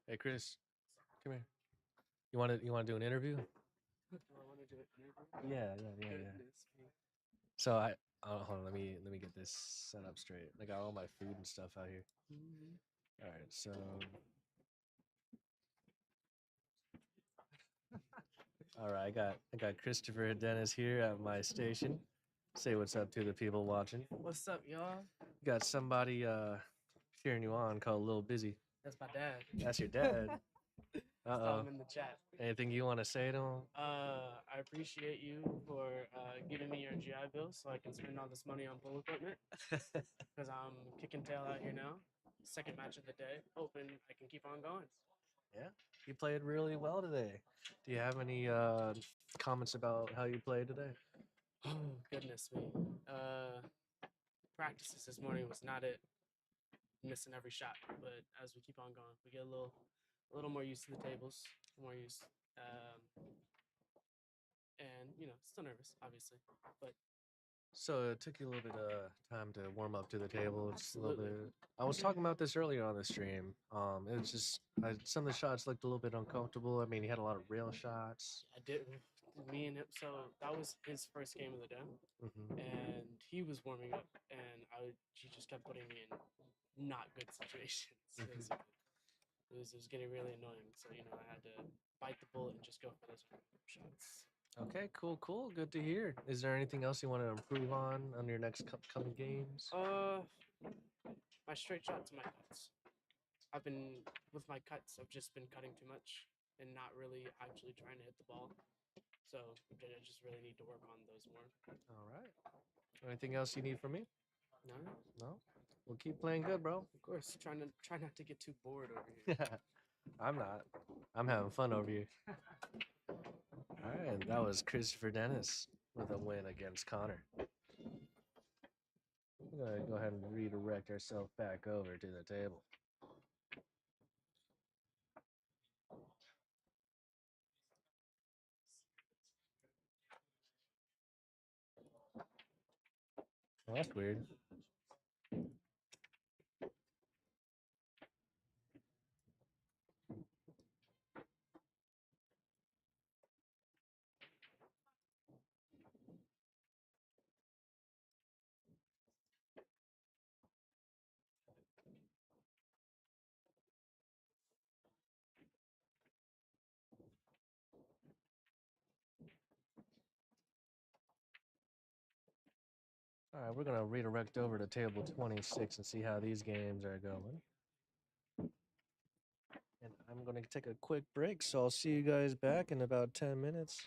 A: Hey Chris, come here. You want to do an interview?
G: Do I want to do an interview?
A: Yeah.
G: Goodness me.
A: So I hold on, let me get this set up straight. I got all my food and stuff out here. All right, so all right, I got Christopher Dennis here at my station. Say what's up to the people watching.
G: What's up, y'all?
A: Got somebody cheering you on called Lil Busy.
G: That's my dad.
A: That's your dad.
G: Saw him in the chat.
A: Anything you want to say to him?
G: I appreciate you for giving me your GI Bill so I can spend all this money on pool equipment because I'm kicking tail out here now. Second match of the day. Hoping I can keep on going.
A: Yeah, you played really well today. Do you have any comments about how you played today?
G: Oh, goodness me. Practices this morning was not it. Missing every shot, but as we keep on going, we get a little more used to the tables, more used, and still nervous, obviously, but
A: So it took you a little bit of time to warm up to the table. Just a little
G: Absolutely.
A: bit. I was talking about this earlier on the stream. It was just some of the shots looked a little bit uncomfortable. I mean, he had a lot of rail shots.
G: I did. Me and him. So that was his first game of the day, and he was warming up, and he just kept putting me in not good situations. Basically. It was getting really annoying. So I had to bite the bullet and just go for those shots.
A: Okay, cool. Good to hear. Is there anything else you want to improve on your next coming games?
G: My straight shots and my cuts. With my cuts, I've just been cutting too much and not really actually trying to hit the ball. So I just really need to work on those more.
A: All right. Anything else you need from me?
G: No,
A: No. We'll keep playing good, bro.
G: of course. Try not to get too bored over here.
A: I'm not. I'm having fun over here. All right, that was Christopher Dennis with a win against Connor. We're going to go ahead and redirect ourselves back over to the table. Well, that's weird. All right, we're gonna redirect over to table 26 and see how these games are going. And I'm gonna take a quick break, so I'll see you guys back in about 10 minutes.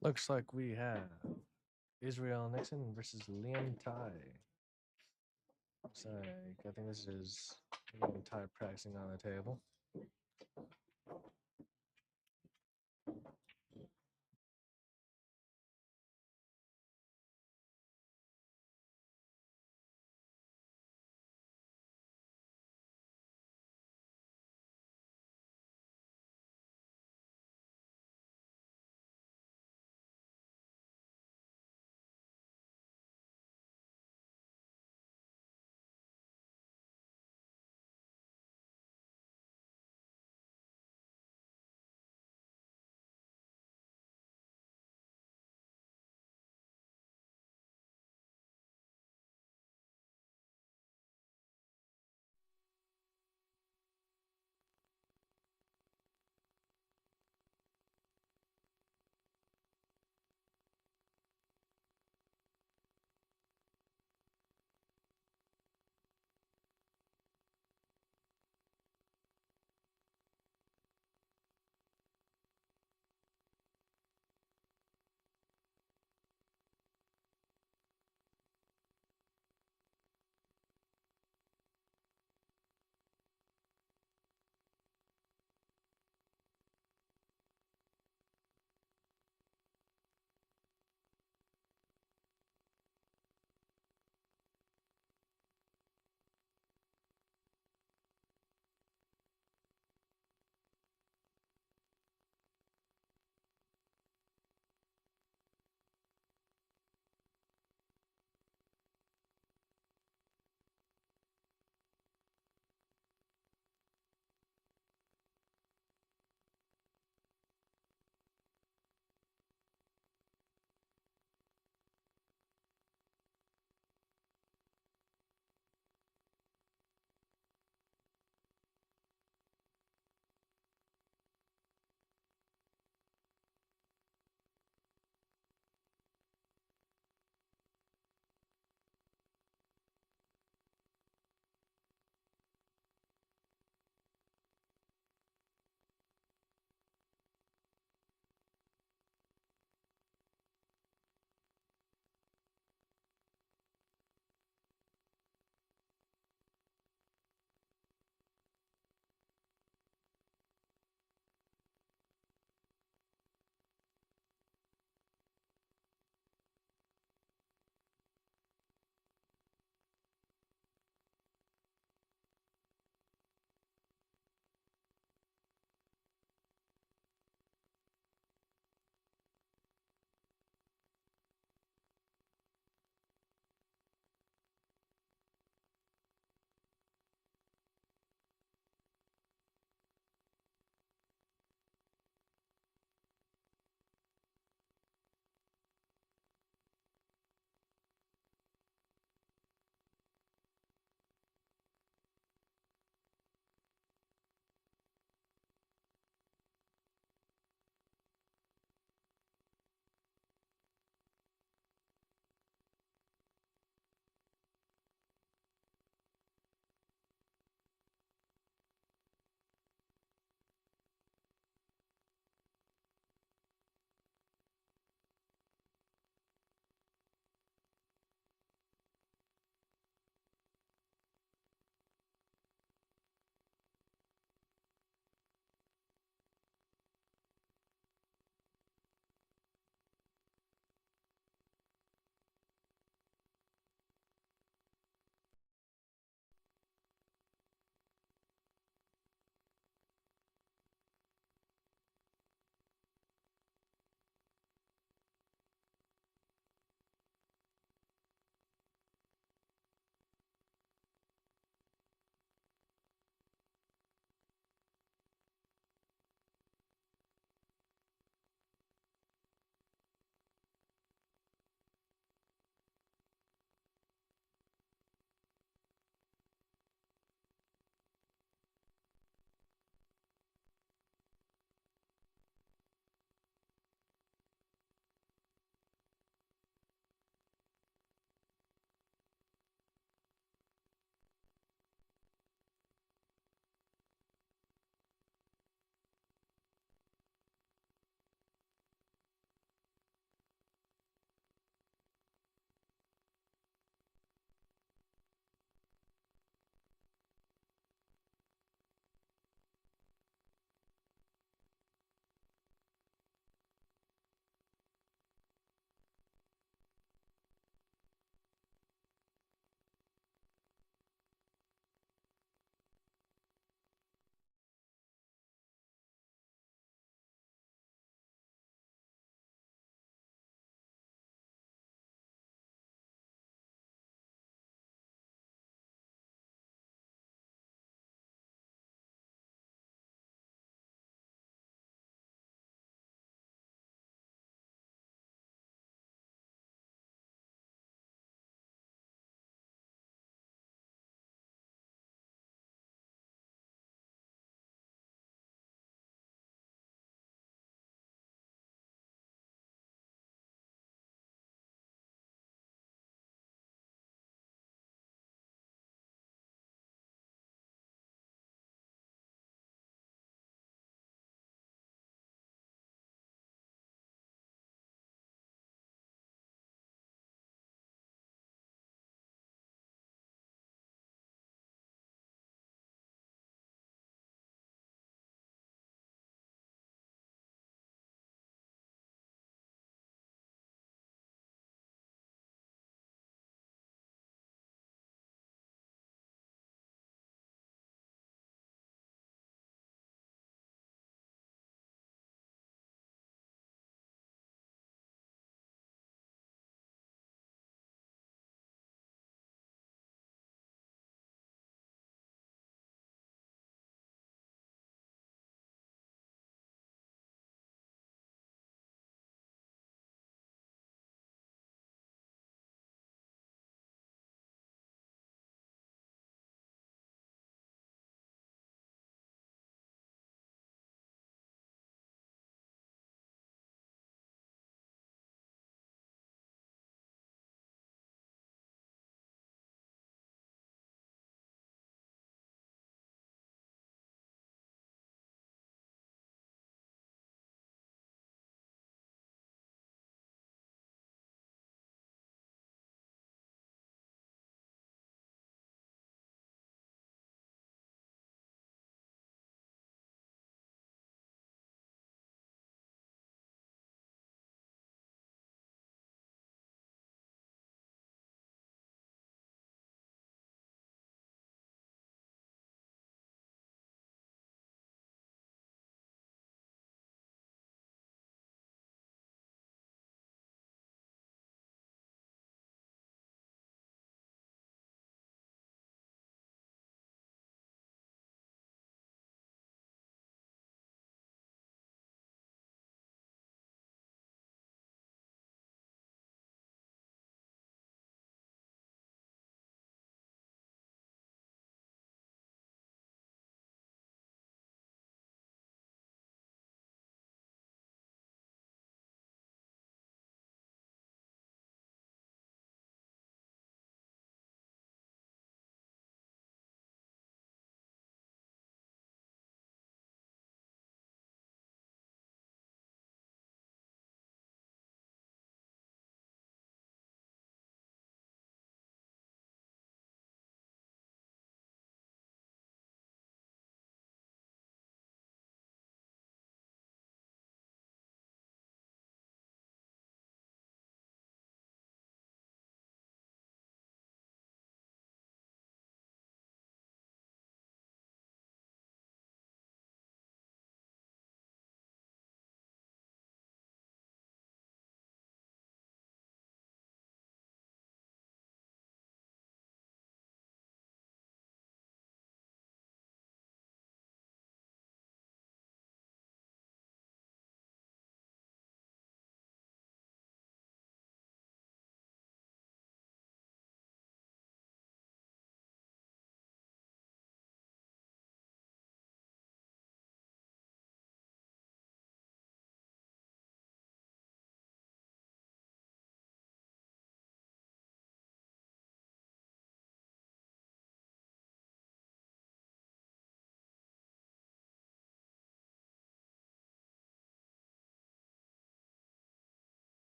A: Looks like we have Israel Nixon versus Liam Tai. Looks like I think this is Liam Tai practicing on the table.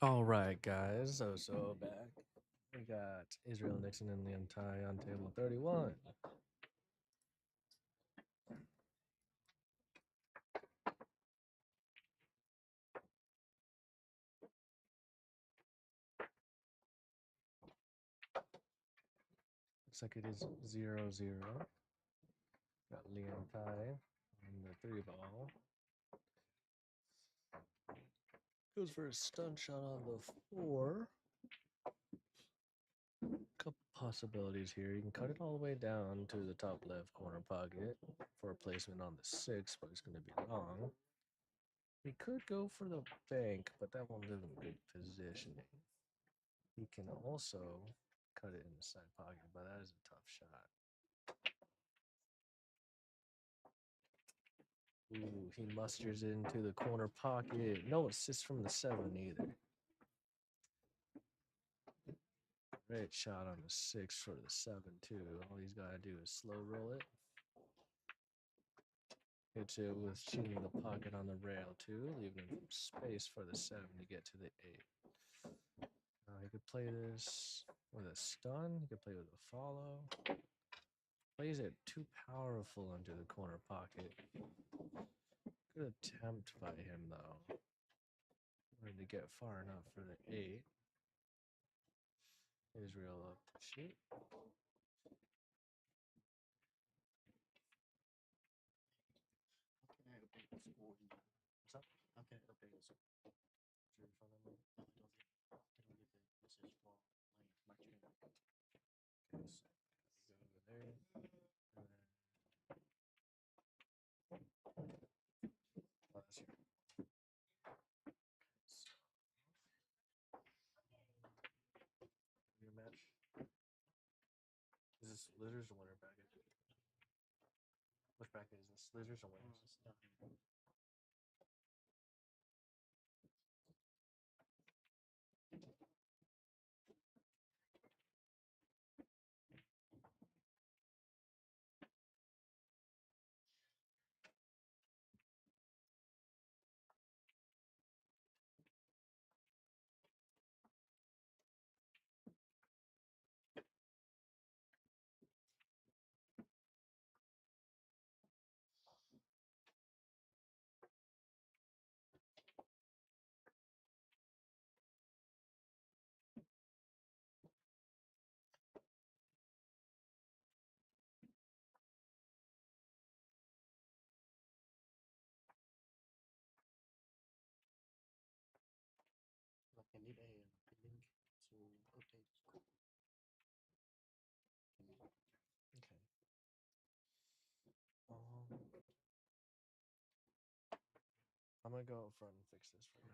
A: All right, guys. So back. We got Israel Nixon and Liam Tai on table 31. Looks like it is 0-0. Got Liam Tai on the 3 ball. Goes for a stun shot on the 4. Couple possibilities here. You can cut it all the way down to the top left corner pocket for a placement on the 6, but it's going to be long. We could go for the bank, but that won't live in good positioning. He can also cut it in the side pocket, but that is a tough shot. Ooh, he musters into the corner pocket. No assist from the 7 either. Great shot on the 6 for the 7 too. All he's got to do is slow roll it. Hits it with shooting the pocket on the rail too, leaving him space for the 7 to get to the 8. He could play this with a stun. He could play with a follow. Plays it too powerful into the corner pocket. Good attempt by him though. Wanted to get far enough for the 8. Israel up to shoot.
B: How can I update the score?
A: What's up?
B: How can I update the score?
A: Is your phone number?
B: No, I don't get the message while my screen.
A: Okay, so go over there. And then, oh, that's here. So, your match. Is this losers or winner bracket? Which bracket is this? Losers or winners?
B: It's down here. Like I need a link to update the score.
A: Okay. I'm gonna go up front and fix this for you.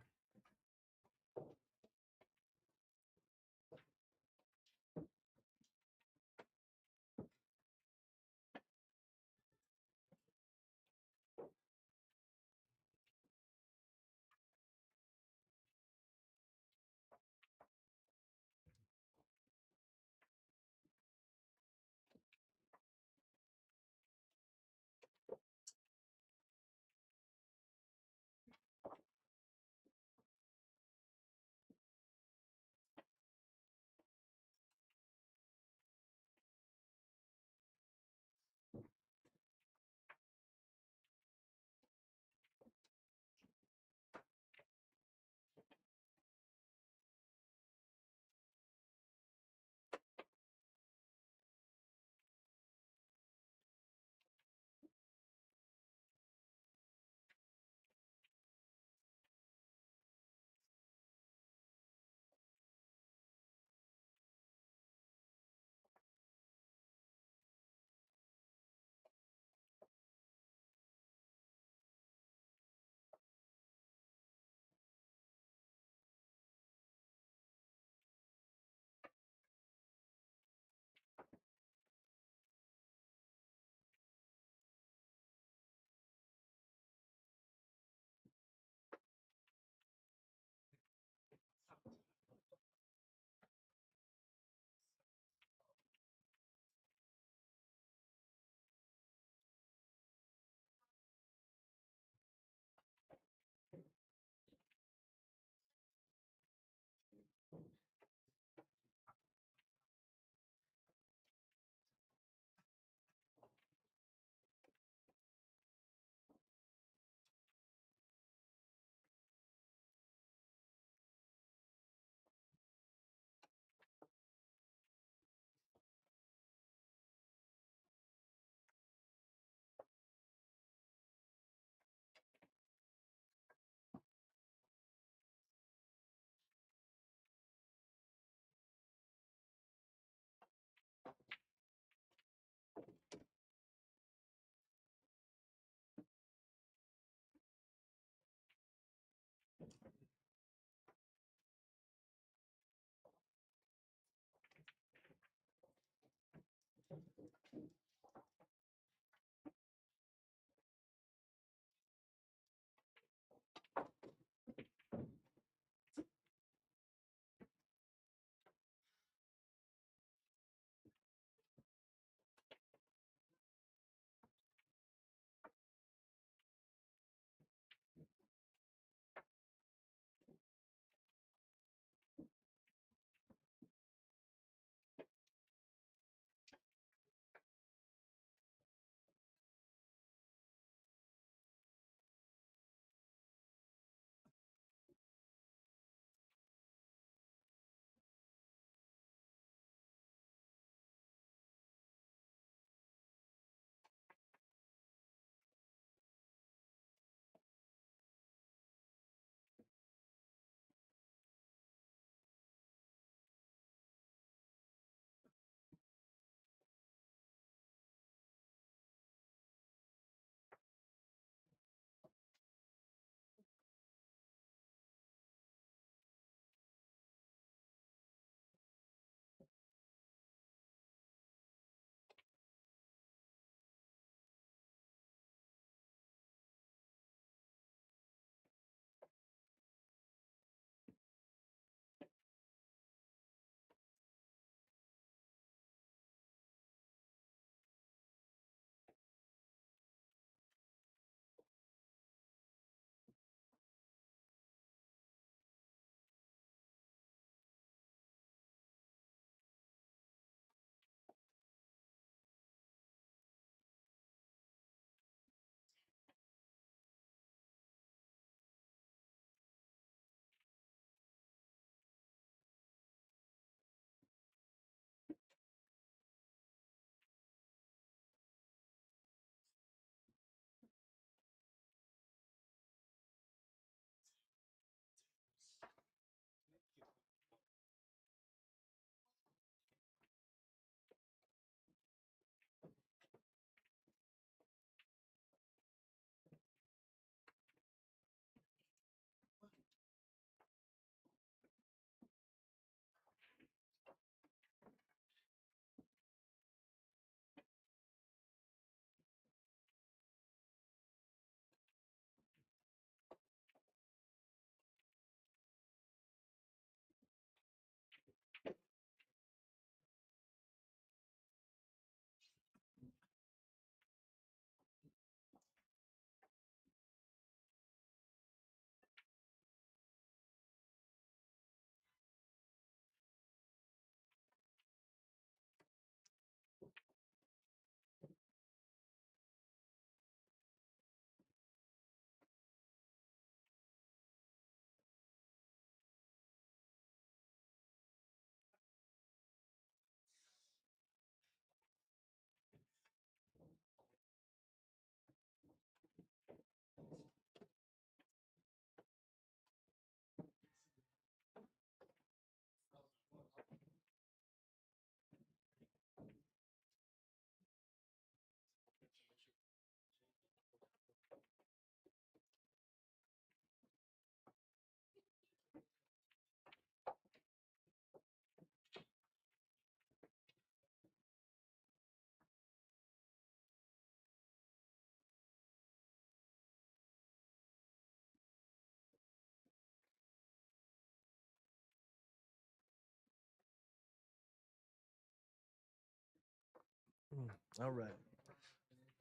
A: All right.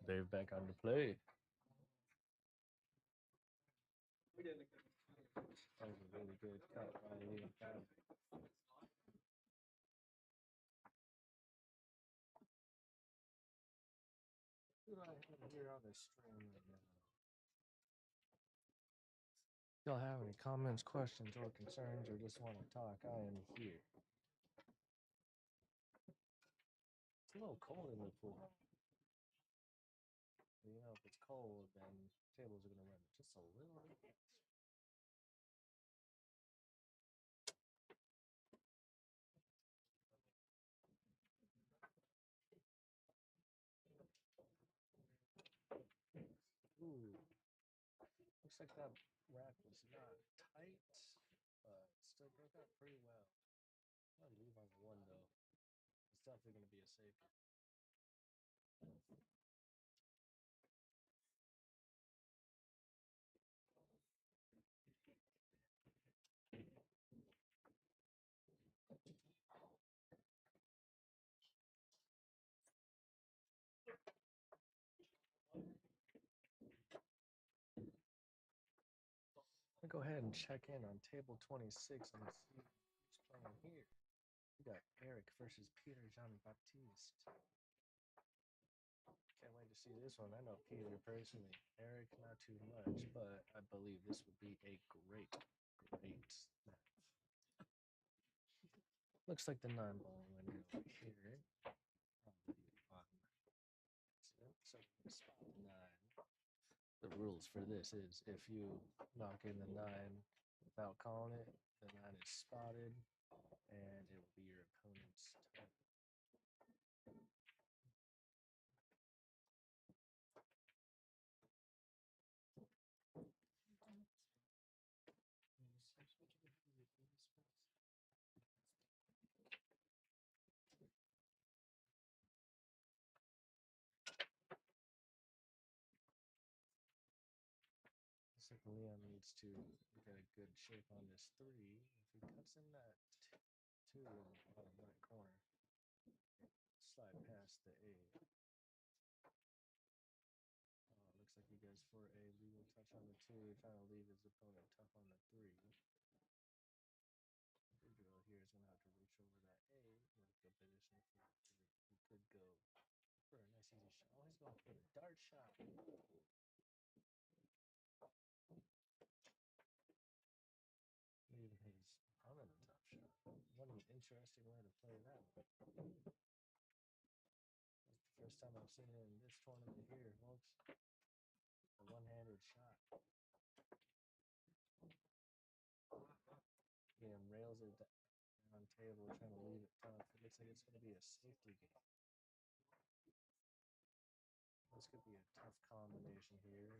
A: Dave back on the play. That was a really good cut by Liam Cobb. Who do I have here on the stream right now? If y'all have any comments, questions, or concerns, or just want to talk, I am here. It's a little cold in the pool. You know, if it's cold, then tables are going to run just a little bit. Ooh, looks like that rack was not tight, but still broke out pretty well. I'll leave on the one though. It's definitely going to be a safety. I'm gonna go ahead and check in on table 26 and see who's playing here. We got Eric versus Peter Jean Baptiste. Can't wait to see this one. I know Peter personally. Eric, not too much, but I believe this would be a great match. Looks like the 9-ball winner over here. Probably on. So spot 9. The rules for this is if you knock in the 9 without calling it, the 9 is spotted, and it will be your opponent's turn. Looks like Leon needs to get a good shape on this 3. If he cuts in that 2 in the bottom right corner, slide past the 8. Looks like he goes for a legal touch on the 2, trying to leave his opponent tough on the 3. Pedro here is going to have to reach over that 8 with the position for the 3. He could go for a nice easy shot. Oh, he's going for the dart shot. Leaving his opponent a tough shot. What an interesting way to play that. That's the first time I've seen it in this tournament here, folks. A one-handed shot. Liam rails it down table, trying to leave it tough. It looks like it's going to be a safety game. This could be a tough combination here.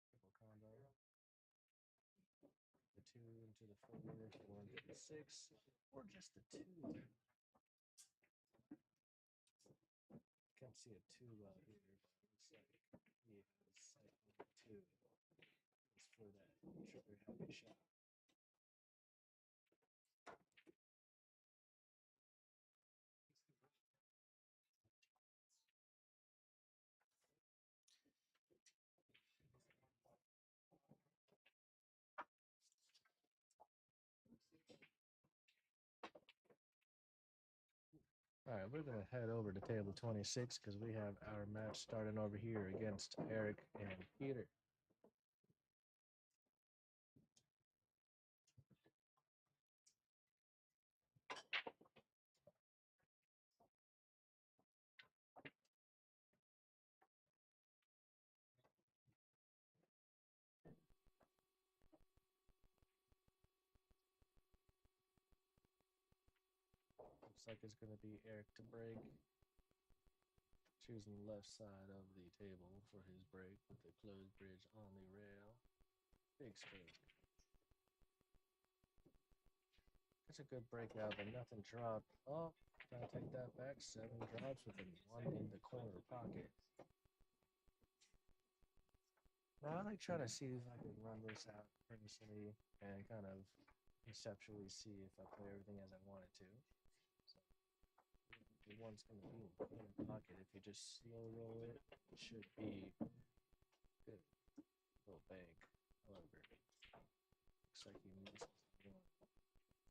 A: Triple combo. The 2 into the 4, 4 into the 6, or just the 2. Can't see a 2 well here, but it looks like he has sight on the 2. It's for that trigger happy shot. All right, we're going to head over to table 26 because we have our match starting over here against Eric and Peter. Looks like it's going to be Eric to break. Choosing the left side of the table for his break with the closed bridge on the rail. Big stroke. It's a good breakout, but nothing dropped. Oh, gotta take that back. 7 drops with a 1 in the corner pocket. Now I like trying to see if I can run this out personally and kind of conceptually see if I play everything as I want it to. So, one's going to be in the corner pocket. If you just slow roll it, it should be good. Little bank. However, looks like he misses one.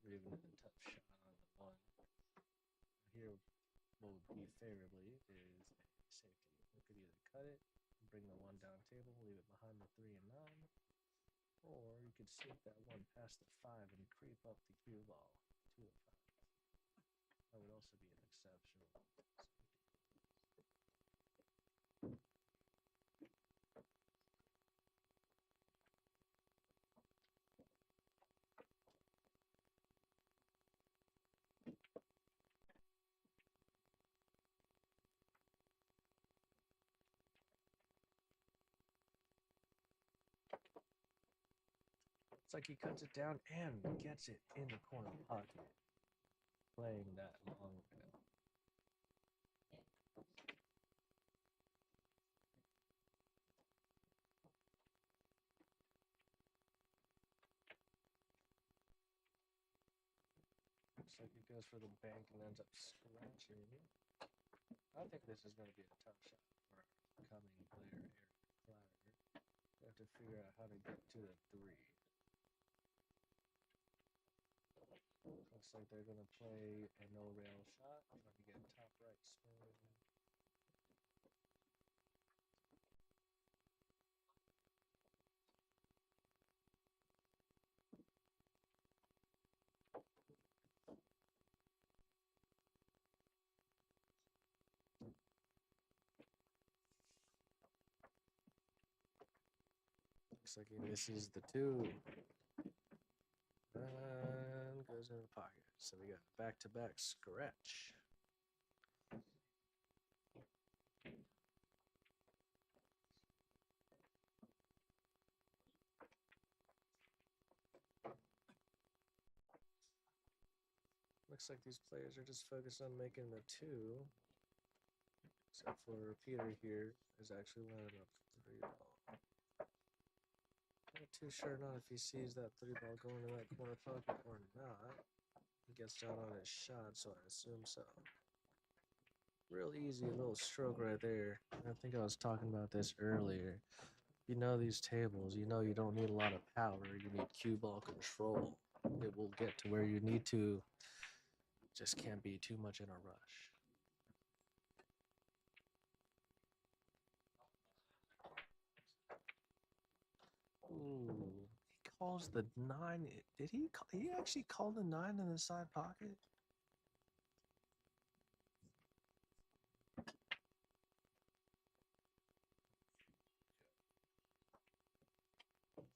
A: Leaving it a tough shot on the one. Here, what would be favorably is a safety. You could either cut it and bring the one down table, leave it behind the 3 and 9, or you could sneak that one past the 5 and creep up the cue ball 2 and 5. That would also be an exceptional safety. It's like he cuts it down and gets it in the corner pocket, playing that long rail. Looks like he goes for the bank and ends up scratching. I think this is going to be a tough shot for coming player Eric Clatter. You have to figure out how to get to the 3. Looks like they're going to play a no-rail shot. Trying to get top right spin. Looks like he misses the 2. And goes in the pocket. So we got back-to-back scratch. Looks like these players are just focused on making the 2. Except for Peter here is actually lining up the 3 ball. Not too sure not if he sees that 3 ball going in that corner pocket or not. He gets down on his shot, so I assume so. Real easy little stroke right there. I think I was talking about this earlier. You know these tables, you know you don't need a lot of power, you need cue ball control. It will get to where you need to. Just can't be too much in a rush. Ooh, he calls the 9. Did he? He actually call the 9 in the side pocket?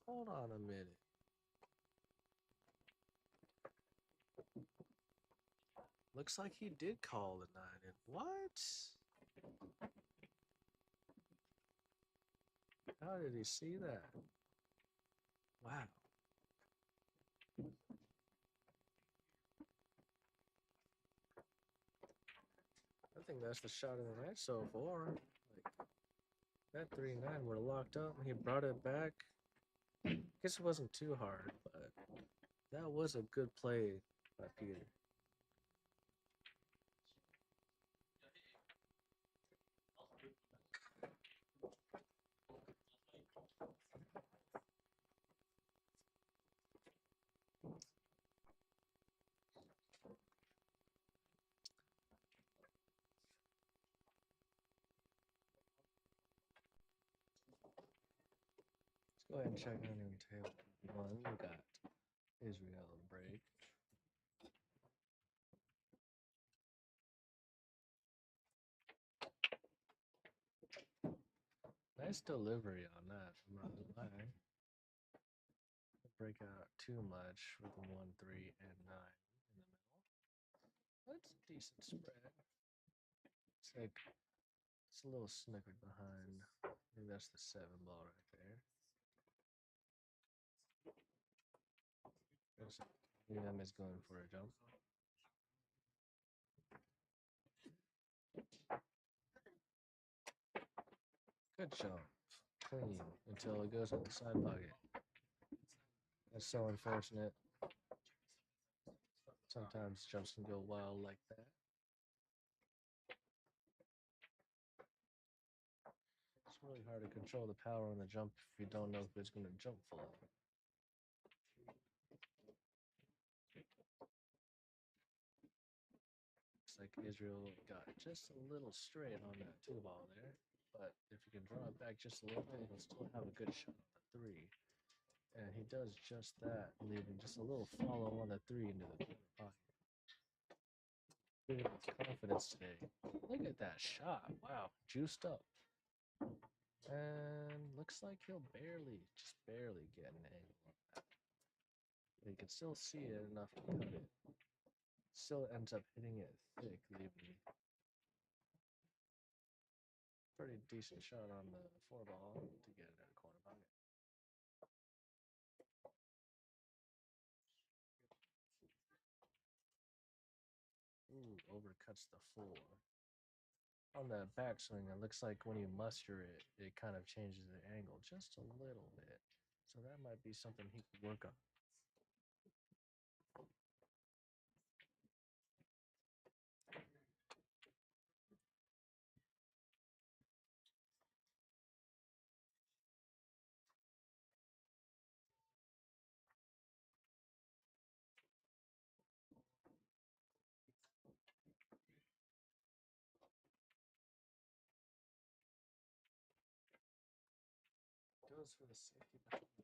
A: Hold on a minute. Looks like he did call the 9 in. What? How did he see that? Wow. I think that's the shot of the night so far. Like that 3-9 were locked up and he brought it back. I guess it wasn't too hard, but that was a good play by Peter. Let's go ahead and check on him table 1. We got Israel break. Nice delivery on that, I'm not gonna lie. Break out too much with the 1, 3, and 9 in the middle. That's a decent spread. It's like it's a little snookered behind. I think that's the 7 ball right there. Them is going for a jump. Good jump. Clean until it goes in the side pocket. That's so unfortunate. Sometimes jumps can go wild like that. really hard to control the power on the jump if you don't know if it's going to jump full. Looks like Israel got just a little straight on that 2-ball there. But if you can draw it back just a little bit, he'll still have a good shot on the 3. And he does just that, leaving just a little follow on the 3 into the corner pocket. With confidence today. Look at that shot. Wow, juiced up. And looks like he'll just barely get an angle on that. But you can still see it enough to cut it. Still ends up hitting it thick, leaving pretty decent shot on the 4-ball to get it in the corner pocket. Ooh, overcuts the 4. On the backswing, it looks like when you muster it, it kind of changes the angle just a little bit. So that might be something he could work on. Goes for the safety, but gets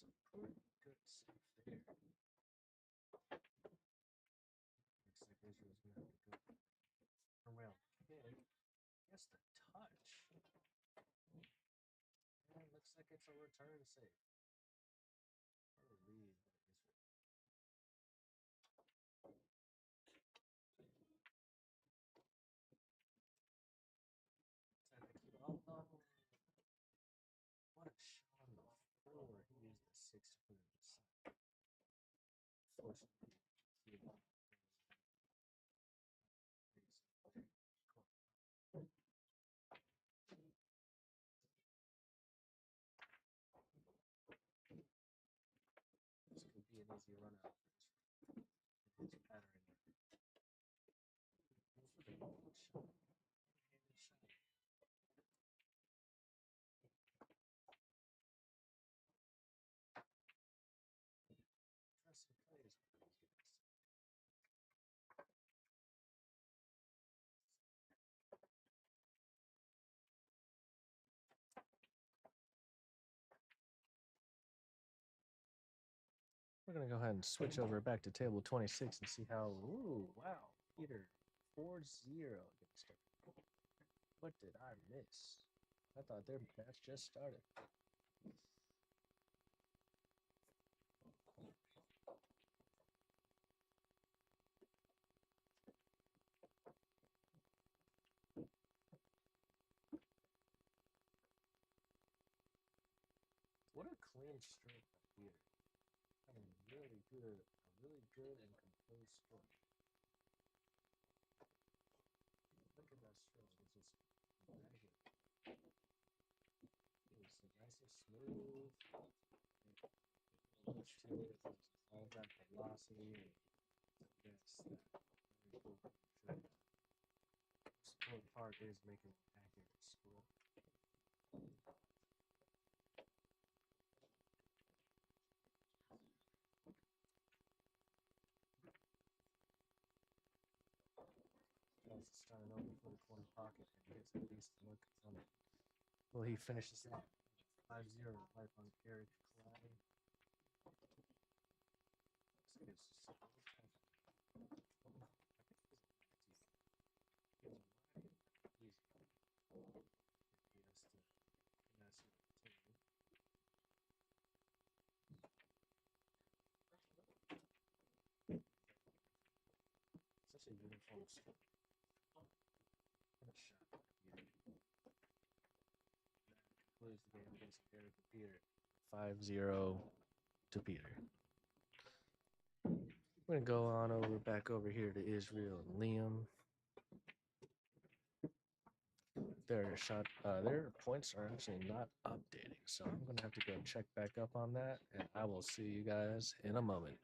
A: a pretty good safe there. Looks like Israel's going to have to go around kick. Gets the touch. And looks like it's a return save. What a lead by Israel. Time to keep on. What a shot on the 4. He used the 6 to put it aside. Fortunately, he this could be an easy run out for his pattern. Goes for the long shot. One-handed shot. Impressive plays for these guys. We're going to go ahead and switch over back to table 26 and see how. Ooh, wow. Peter 4-0 against him. What did I miss? I thought their match just started. What a clean stroke by Peter. I mean, really good, a really good and composed stroke. Look at that stroke. It's just magic. It's nice and smooth. Push to it. All that velocity. And yes, that very cool stroke. The important part is making an accurate stroke. Jones is starting over for the corner pocket and gets a decent look on it. Well, he finishes out 5-0 right on Eric Clyde. Looks like it's just a little tough. I think it was a easy. He has to continue. Such a uniform stroke. What a shot by Peter. That concludes the game against Eric and Peter. 5-0 to Peter. We're gonna go on back over here to Israel and Liam. Their points are actually not updating, so I'm gonna have to go check back up on that, and I will see you guys in a moment.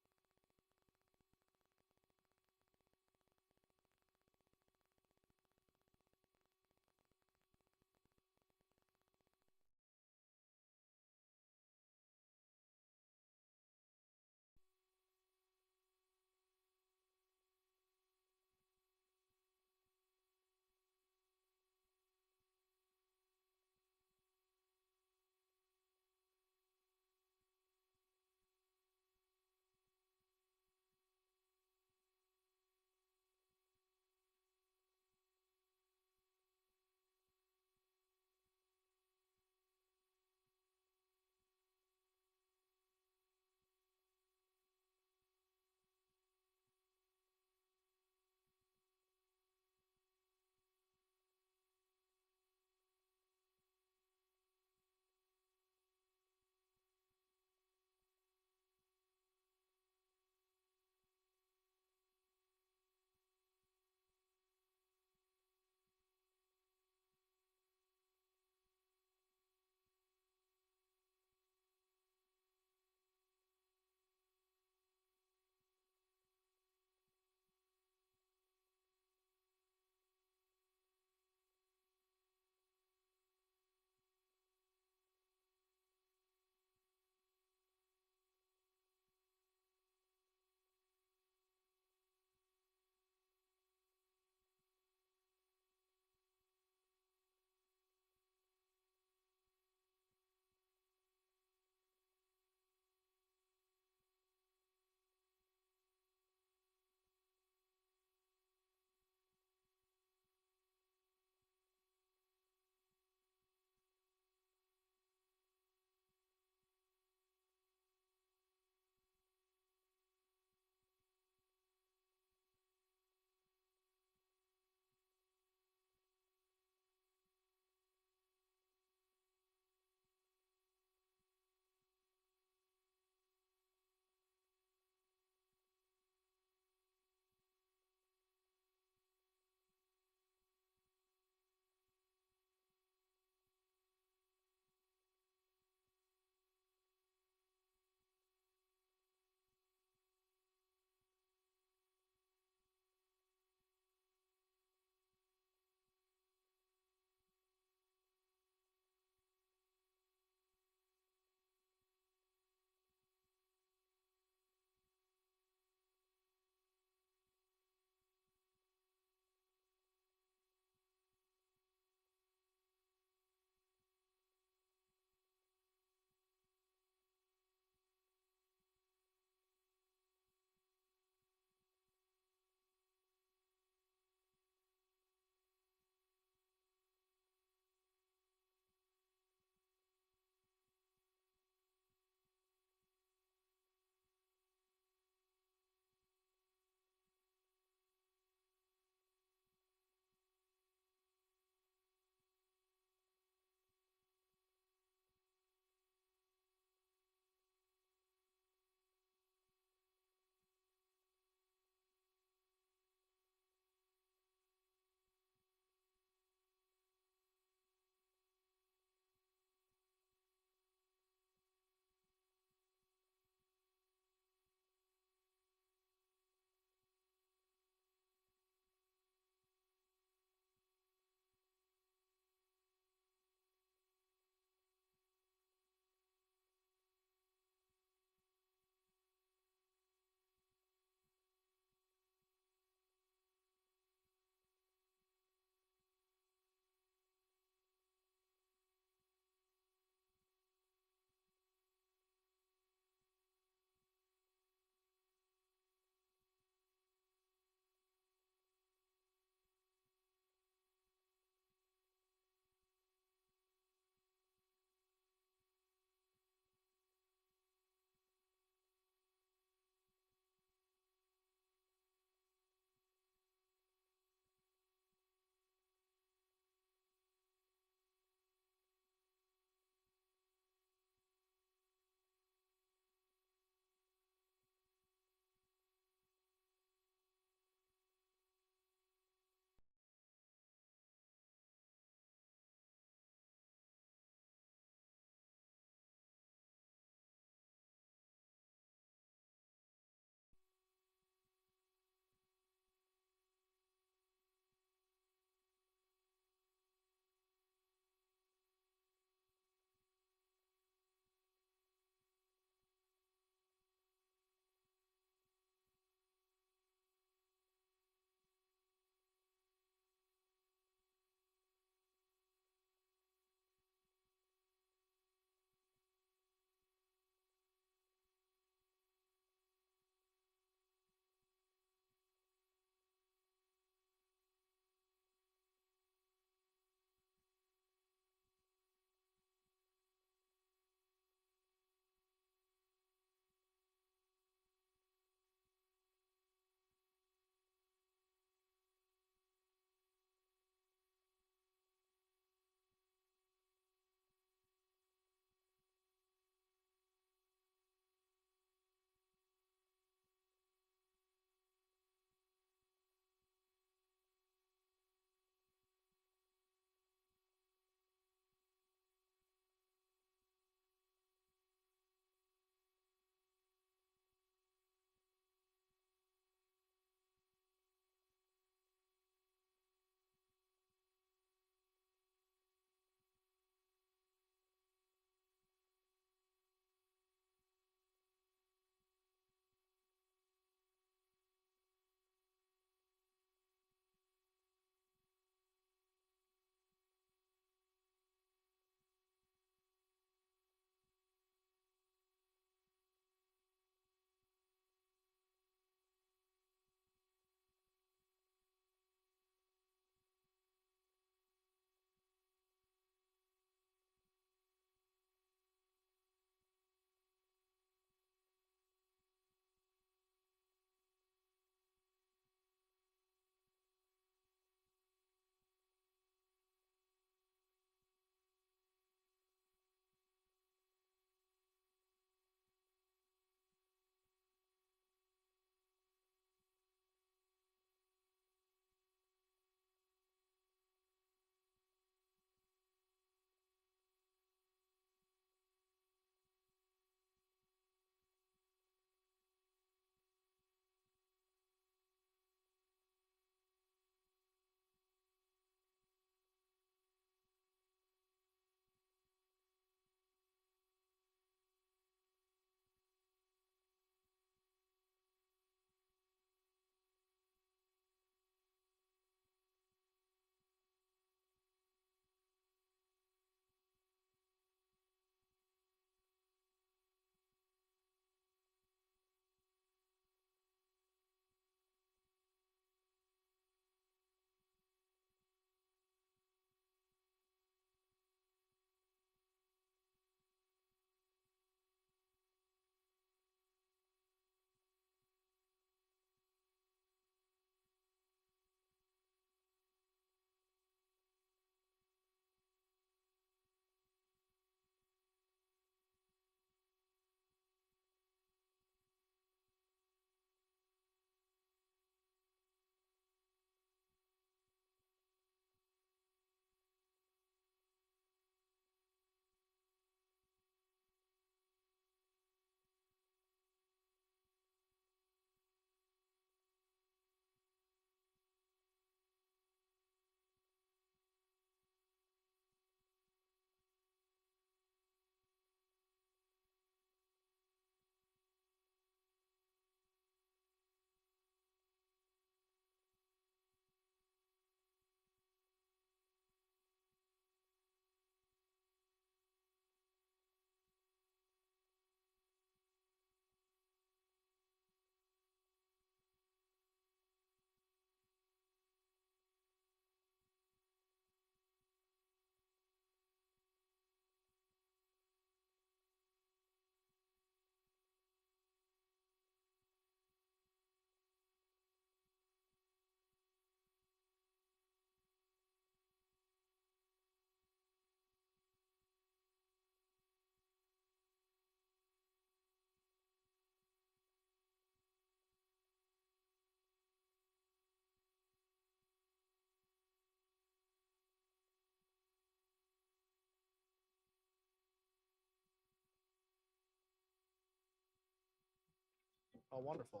H: Oh, wonderful.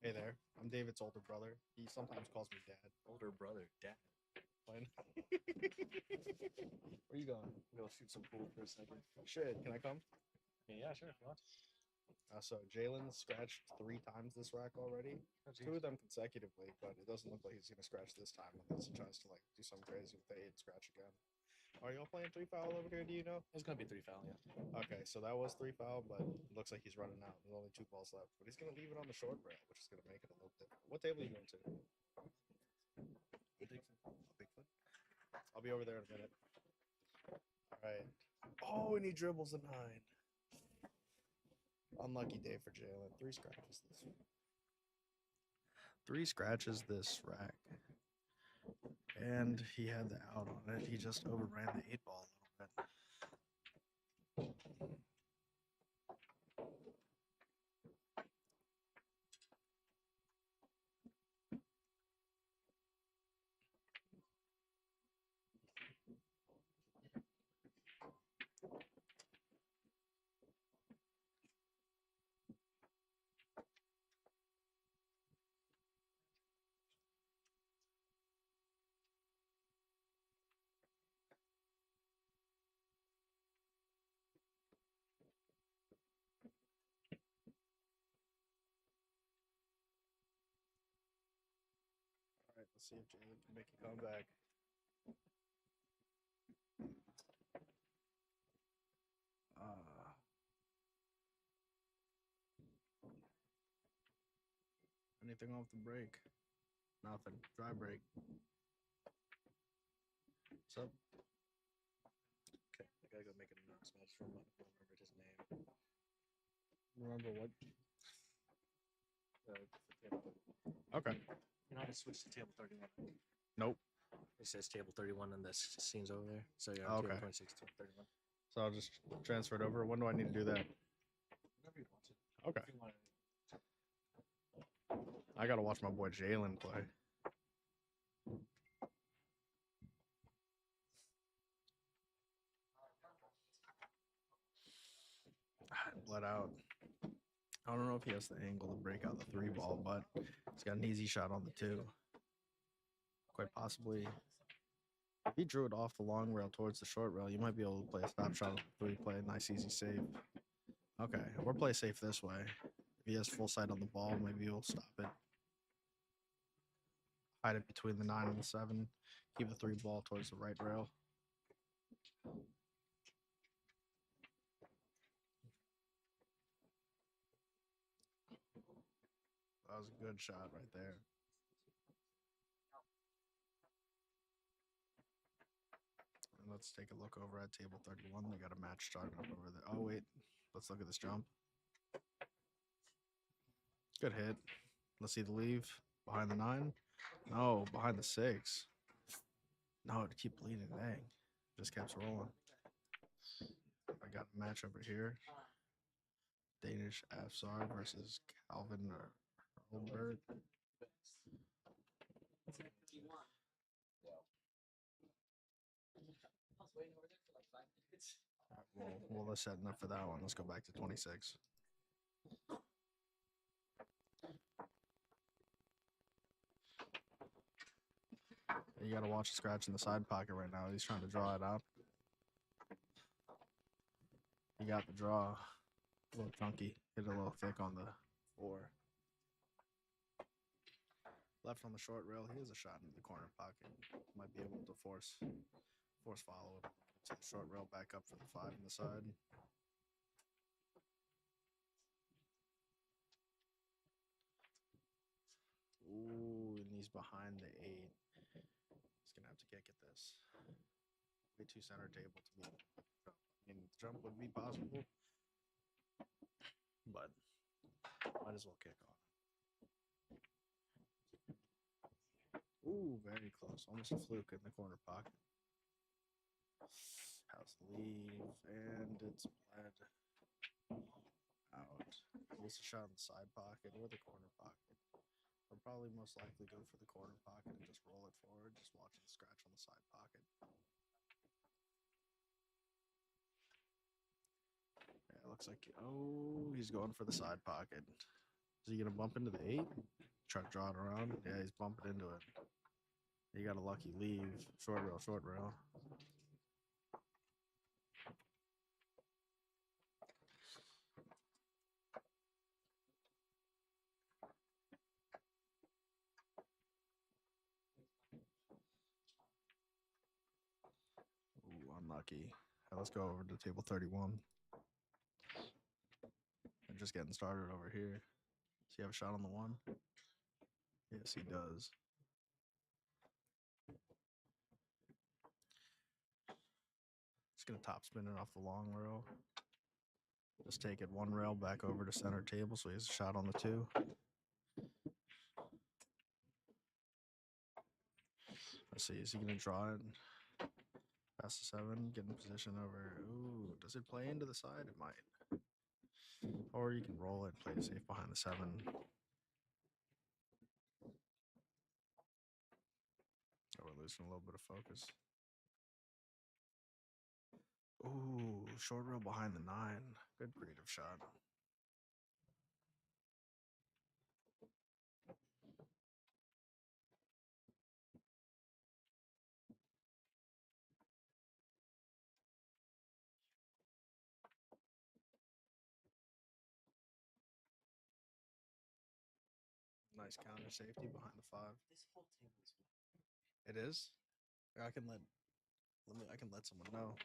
H: Hey there. I'm David's older brother. He sometimes calls me dad.
B: Older brother, dad.
H: Playing. Where you going?
A: Go shoot some pool for a second.
H: Shit, can I come?
A: Yeah, sure, if you want.
H: So Jalen scratched 3 times this rack already.
A: Oh,
H: 2 of them consecutively, but it doesn't look like he's gonna scratch this time unless he tries to like do something crazy with the 8 and scratch again. Are y'all playing 3 foul over here? Do you know?
A: It's gonna be 3 foul, yeah.
H: Okay, so that was 3 foul, but it looks like he's running out. There's only 2 balls left, but he's gonna leave it on the short rail, which is gonna make it a little different. What table are you going to? Bigfoot. I'll be over there in a minute. All right. Oh, and he dribbles a 9. Unlucky day for Jalen. 3 scratches this. 3 scratches this rack, and he had the out on it. He just overran the 8 ball a little bit. All right, let's see if Jalen can make a comeback. Anything off the break? Nothing. Dry break. What's up?
A: Okay, I gotta go make an announcement. I just remembered his name.
H: Remember what?
A: Table.
H: Okay.
A: You know how to switch to table 31?
H: Nope.
A: It says table 31 and the scene's over there. So you're
H: Oh,
A: on
H: okay.
A: table 26 to 31.
H: So I'll just transfer it over. When do I need to do that?
A: Whenever you want to.
H: Okay.
A: If you want to.
H: I gotta watch my boy Jalen play. Bled out. I don't know if he has the angle to break out the 3 ball, but he's got an easy shot on the 2. Quite possibly. If he drew it off the long rail towards the short rail, you might be able to play a stop shot on the 3, play a nice easy save. Okay, we'll play safe this way. If he has full sight on the ball, maybe he'll stop it. Hide it between the 9 and the 7. Keep the 3 ball towards the right rail. That was a good shot right there. And let's take a look over at table 31. They got a match starting up over there. Oh, wait. Let's look at this jump. Good hit. Let's see the leave. Behind the 9. No, behind the 6. No, to keep bleeding. Dang. Just kept rolling. I got a match over here. Danish Afsar versus Calvin Hurlbert. Well, let's set enough for that one. Let's go back to 26. You got to watch the scratch in the side pocket right now. He's trying to draw it out. He got the draw. A little chunky. Hit a little thick on the 4. Left on the short rail. He has a shot into the corner pocket. Might be able to force follow it to the short rail, back up for the 5 on the side. Ooh, and he's behind the 8. He's gonna have to kick at this. Way too center table to be. I mean, jump would be possible, but might as well kick on. Ooh, very close. Almost a fluke in the corner pocket. How's the leave? And it's bled out. He's a shot in the side pocket or the corner pocket. I'll probably most likely go for the corner pocket and just roll it forward. Just watching the scratch on the side pocket. Yeah, it looks like, oh, he's going for the side pocket. Is he gonna bump into the 8? Try to draw it around. Yeah, he's bumping into it. He got a lucky leave. Short rail, short rail. Ooh, unlucky. Let's go over to table 31. I'm just getting started over here. Does he have a shot on the 1? Yes, he does. Just gonna top spin it off the long rail. Just take it 1 rail back over to center table so he has a shot on the 2. Let's see, is he gonna draw it? Past the 7, get in position over. Ooh, does it play into the side? It might. Or you can roll it, play it safe behind the 7. Oh, we're losing a little bit of focus. Ooh, short rail behind the 9. Good creative shot. Nice counter safety behind the 5.
D: This whole table is
H: It is. I can let someone know.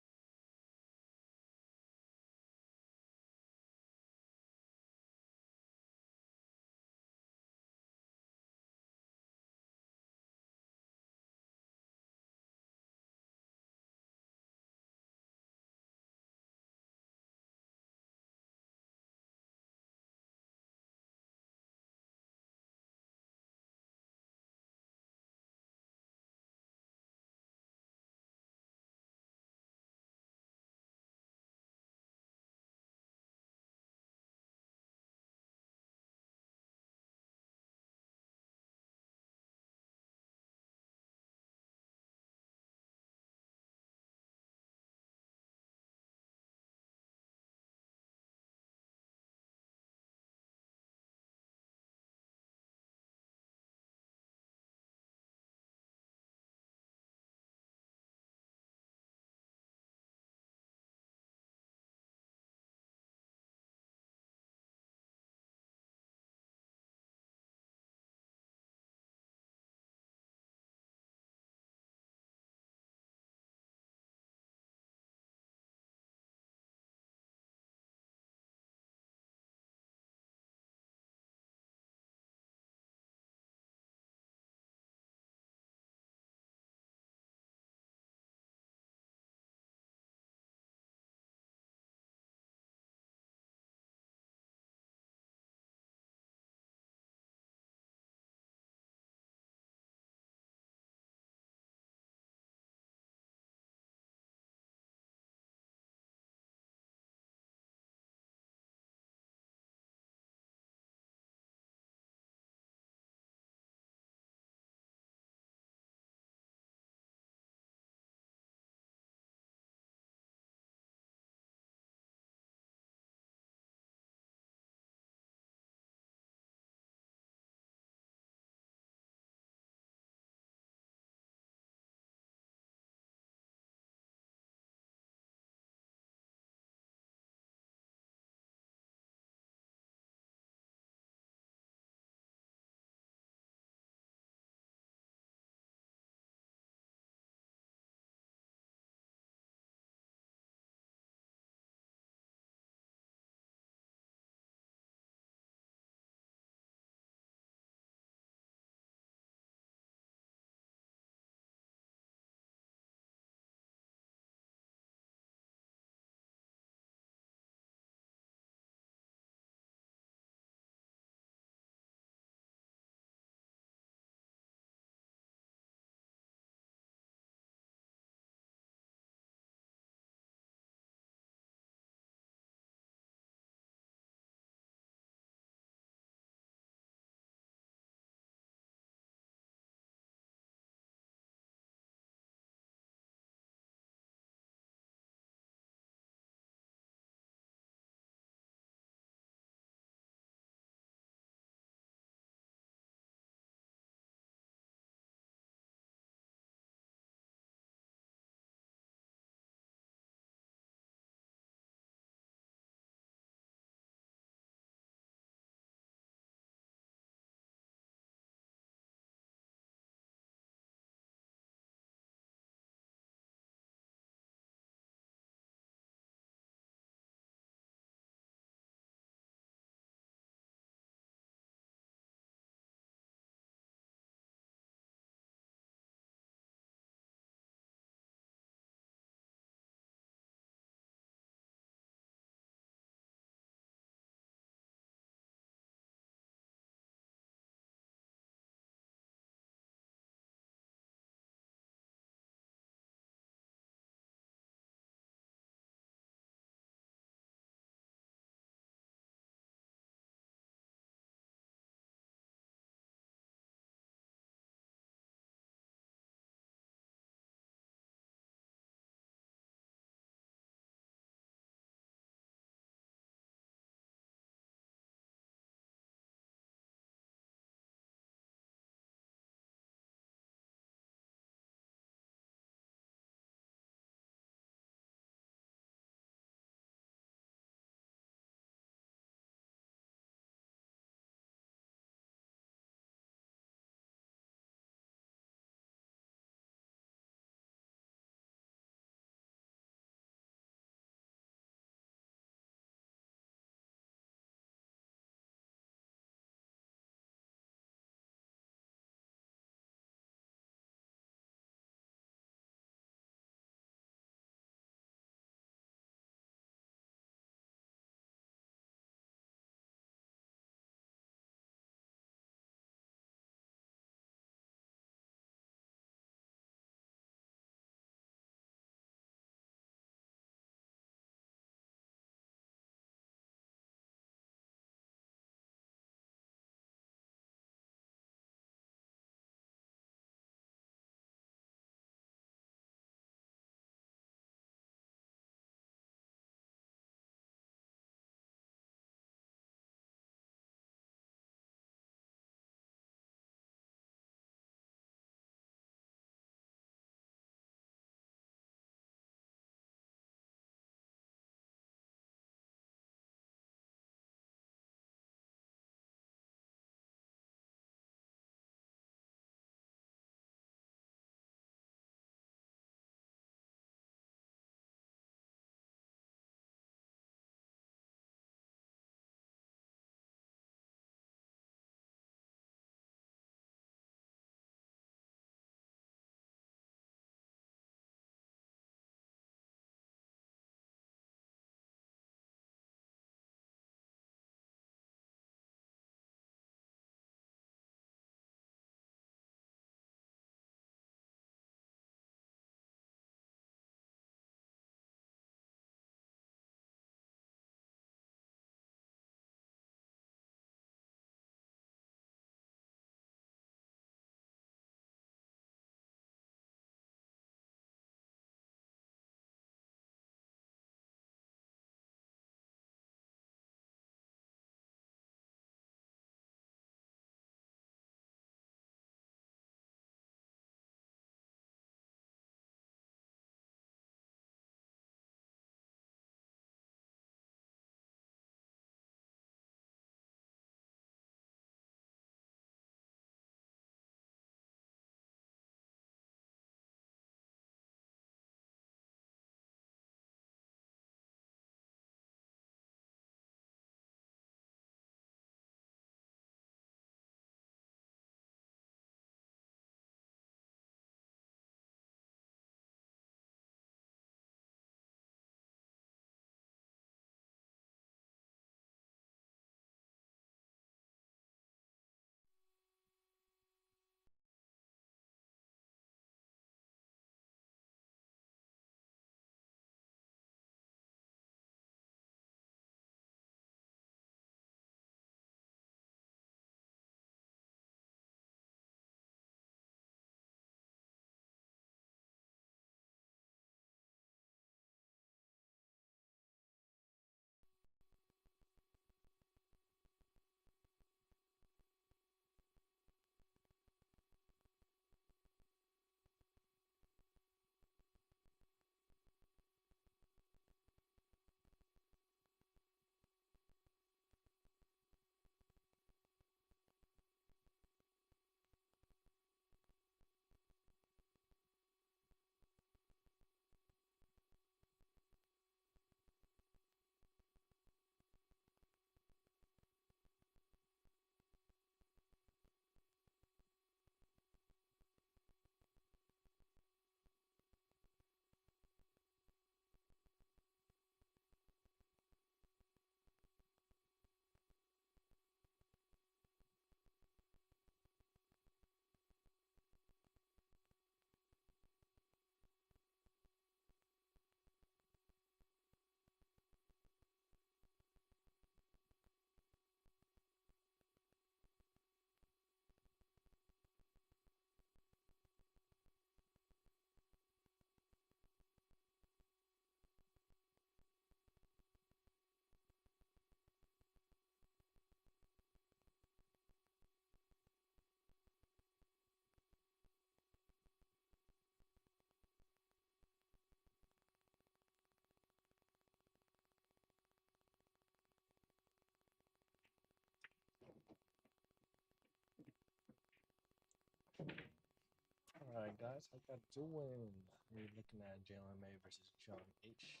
A: right, guys, how y'all doing? We're looking at Jalen May versus John H.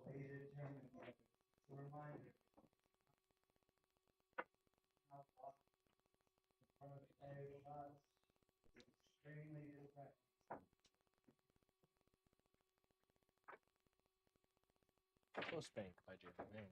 F: Collegiate tournament record. A reminder. How possible. The front A was extremely distracting.
A: Close spank by Jalen May.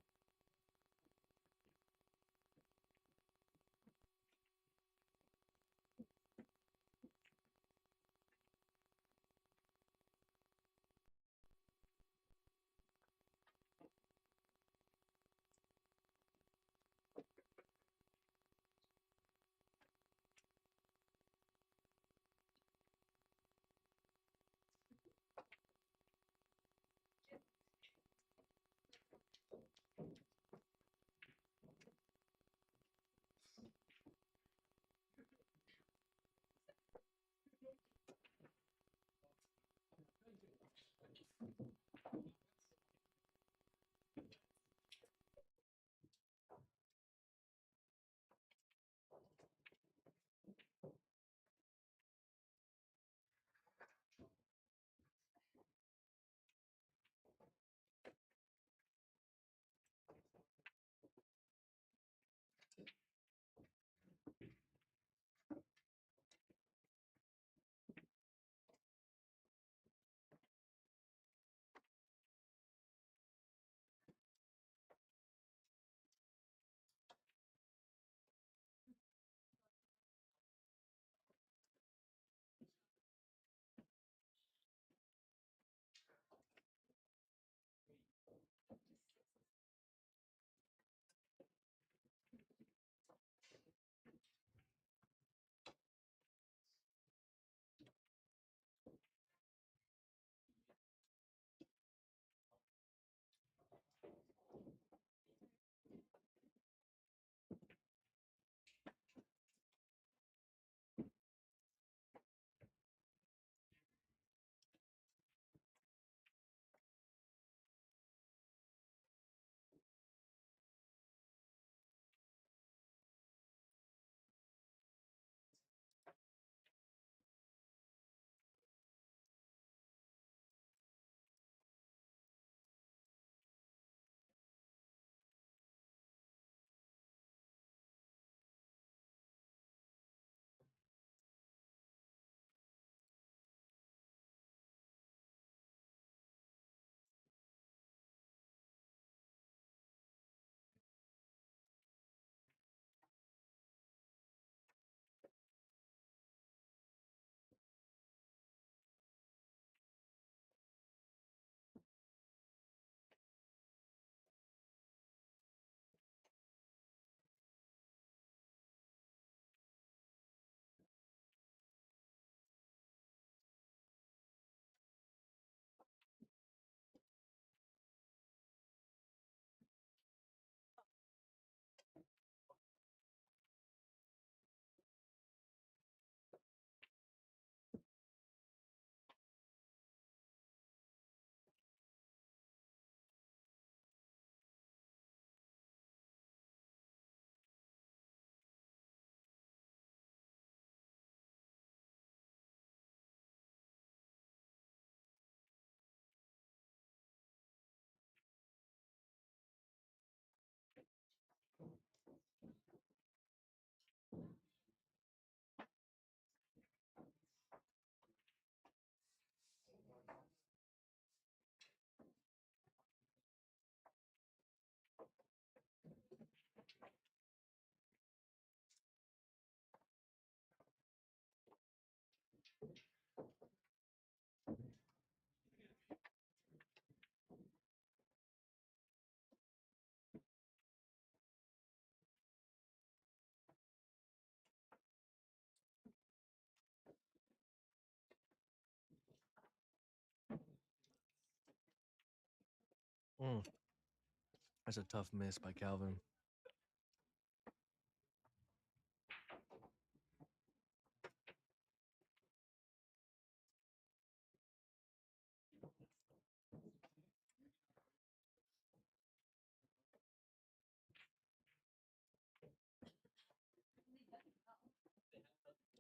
A: That's a tough miss by Calvin.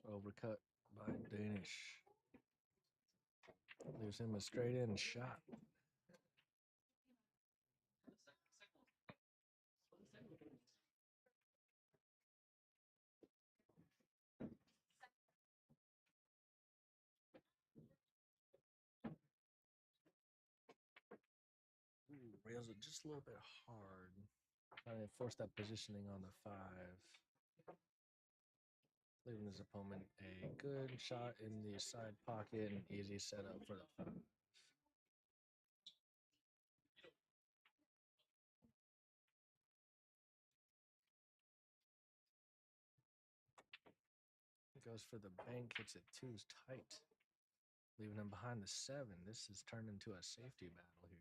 A: Overcut by Danish. Leaves him a straight in shot. Ooh, rails it just a little bit hard. Trying to force that positioning on the 5. Leaving his opponent a good shot in the side pocket and easy setup for the 5. Goes for the bank, hits it too tight, leaving him behind the 7. This has turned into a safety battle here.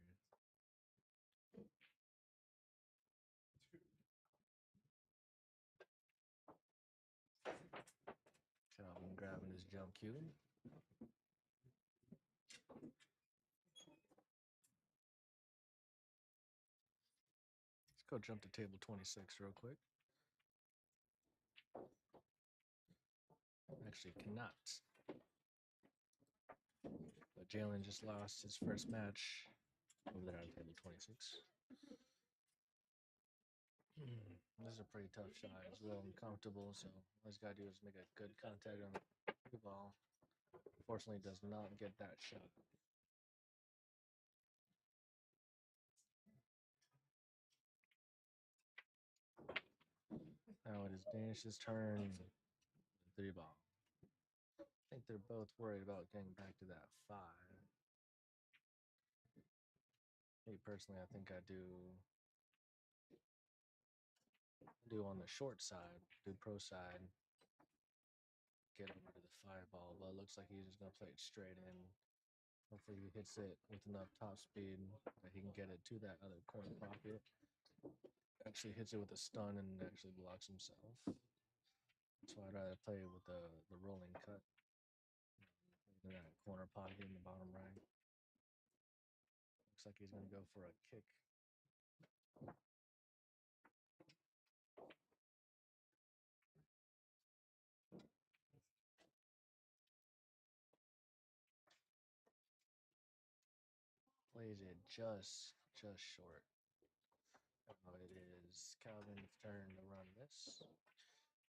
A: Calvin grabbing his jump cue. Let's go jump to table 26 real quick. Actually cannot. But Jalen just lost his first match over there on table 26. This is a pretty tough shot. It's real uncomfortable, so all he's got to do is make a good contact on the ball. Unfortunately, does not get that shot. Now it is Danish's turn. 3 ball. I think they're both worried about getting back to that 5. Me personally, I think I do on the short side, do pro side, get over to the 5 ball, but it looks like he's just gonna play it straight in. Hopefully he hits it with enough top speed that he can get it to that other corner pocket. Actually hits it with a stun and actually blocks himself. So I'd rather play with the rolling cut. In that corner pocket in the bottom right. Looks like he's gonna go for a kick. Plays it just short. It is Calvin's turn to run this.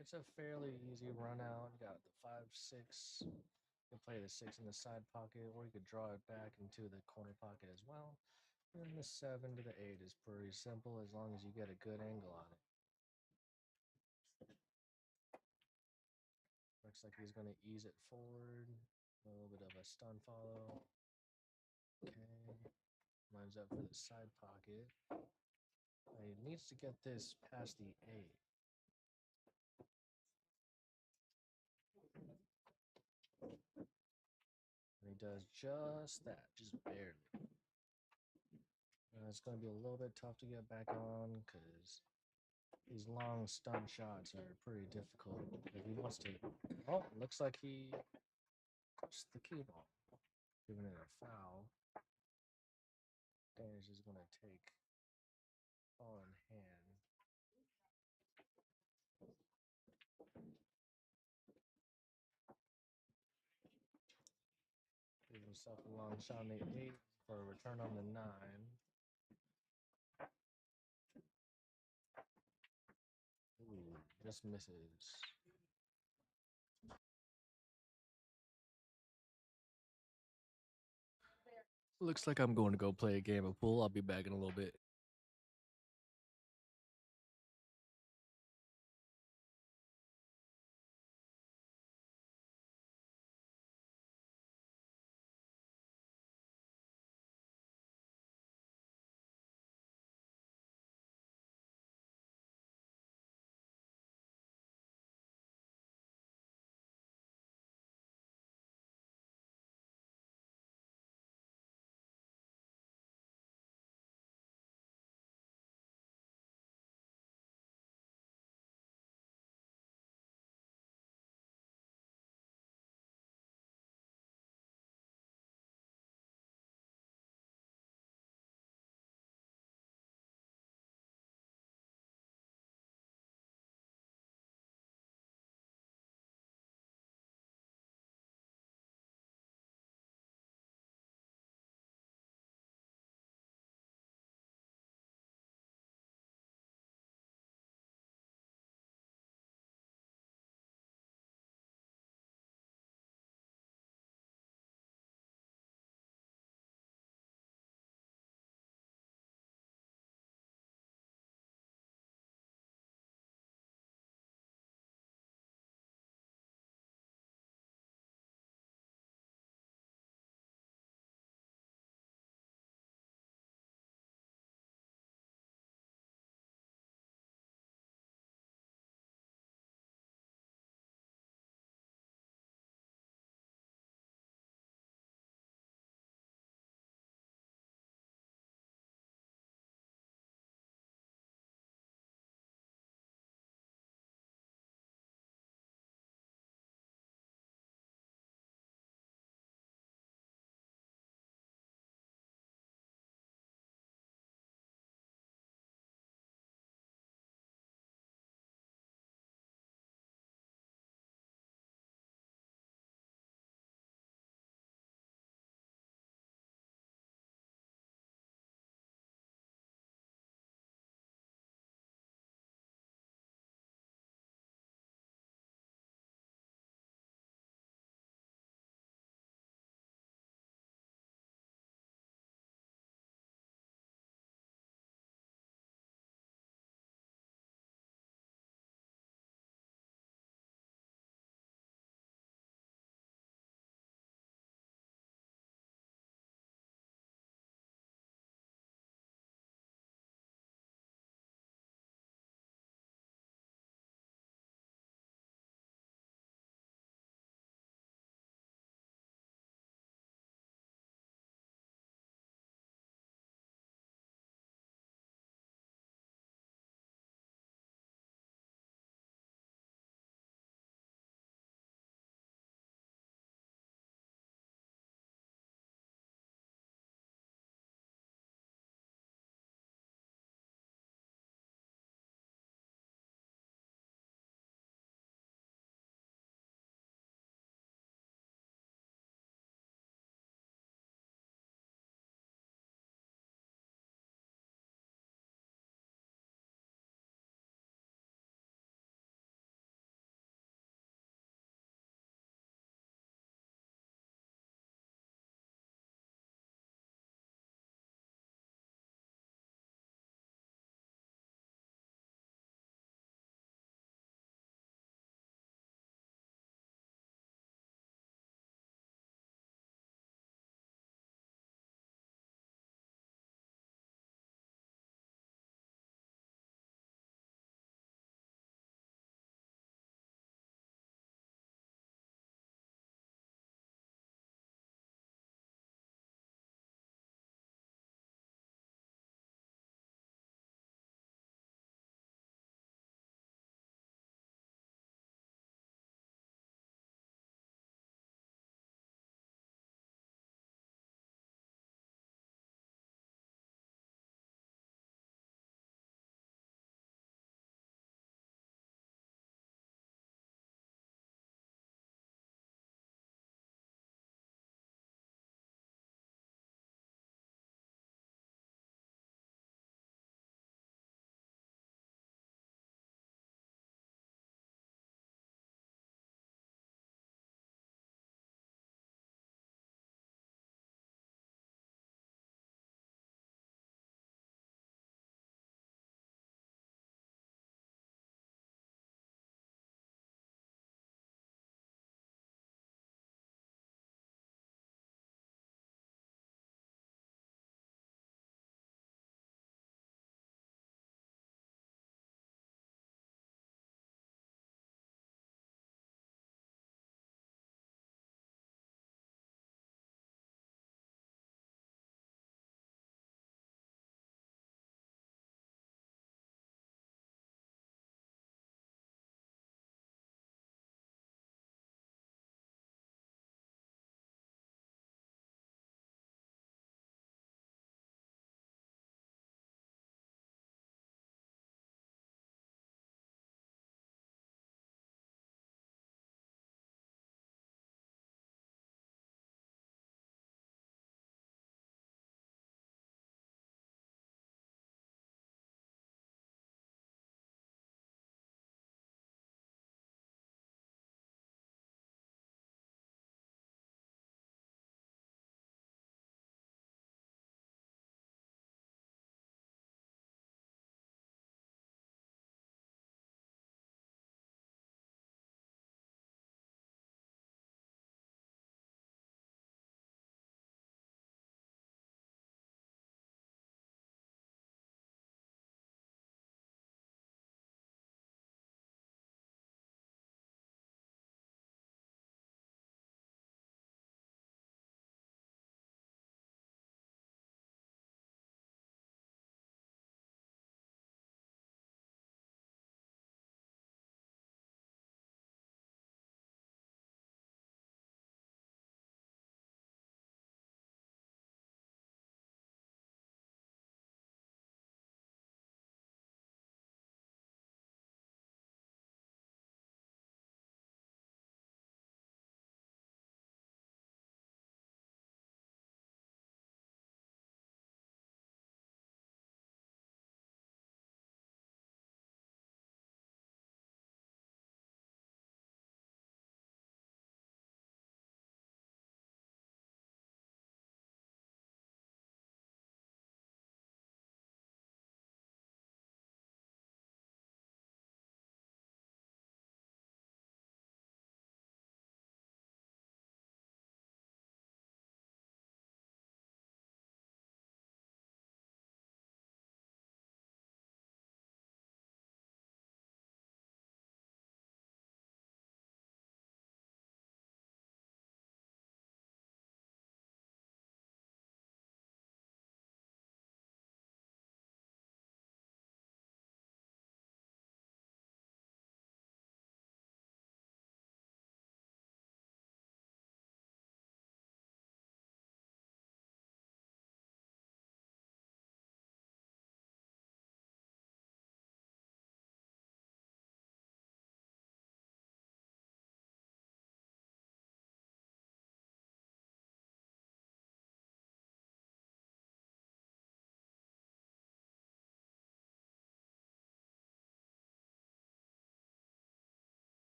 A: It's a fairly easy run out. You got the 5-6. You can play the 6 in the side pocket, or you could draw it back into the corner pocket as well. And the 7 to the 8 is pretty simple as long as you get a good angle on it. Looks like he's going to ease it forward. A little bit of a stun follow. Okay. Lines up for the side pocket. He needs to get this past the 8. And he does just that, just barely. It's going to be a little bit tough to get back on because these long stun shots are pretty difficult. If he wants to... Oh, looks like he pushed the cue ball, giving it a foul. Danish is going to take ball in hand. Give himself a long shot on the 8 for a return on the 9. Ooh, just misses. Looks like I'm going to go play a game of pool. I'll be back in a little bit.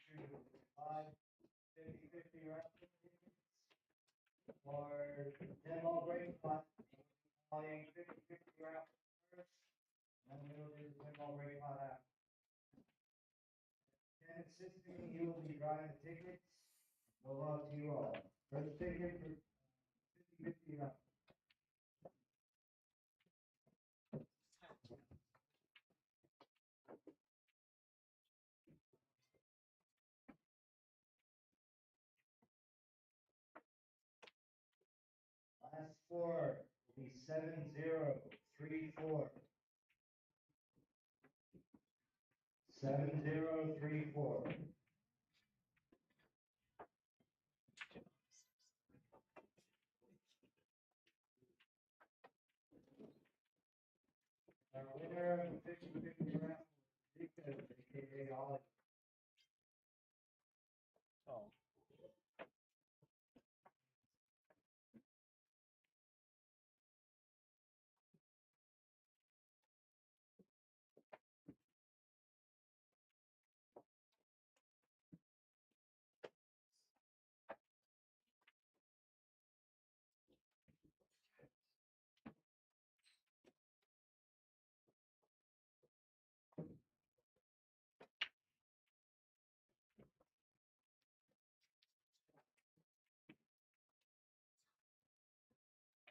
I: shooting 5 50 rounds or 10 ball break pot, volleying 50 rounds first, and then we will do the 10 ball break pot after. And assisting, he will be drawing the tickets. Go out to you all. First ticket for 50 rounds. Last score will be 7034. 7034. Our winner of the 50-50 round is Jacob, aka Ollie.
A: Oh.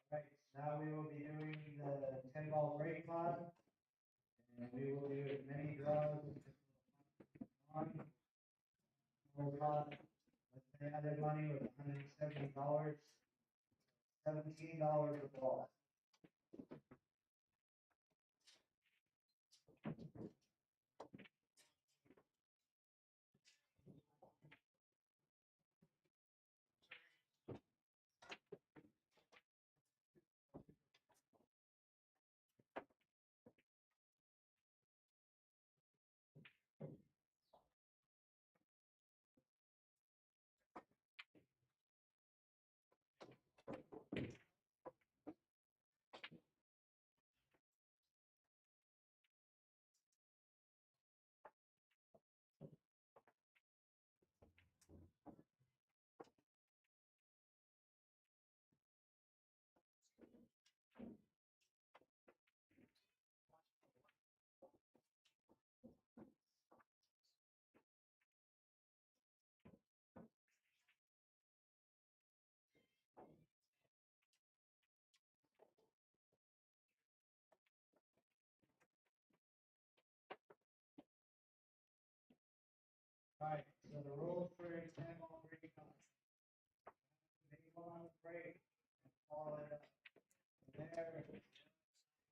I: Right, now we will be doing the 10 ball break pot, and we will do as many draws on. Full pot, let's say other money was $170, $17 a ball. Right, so the rules for a 10 ball break pot. Make one on the break and follow it up. From there,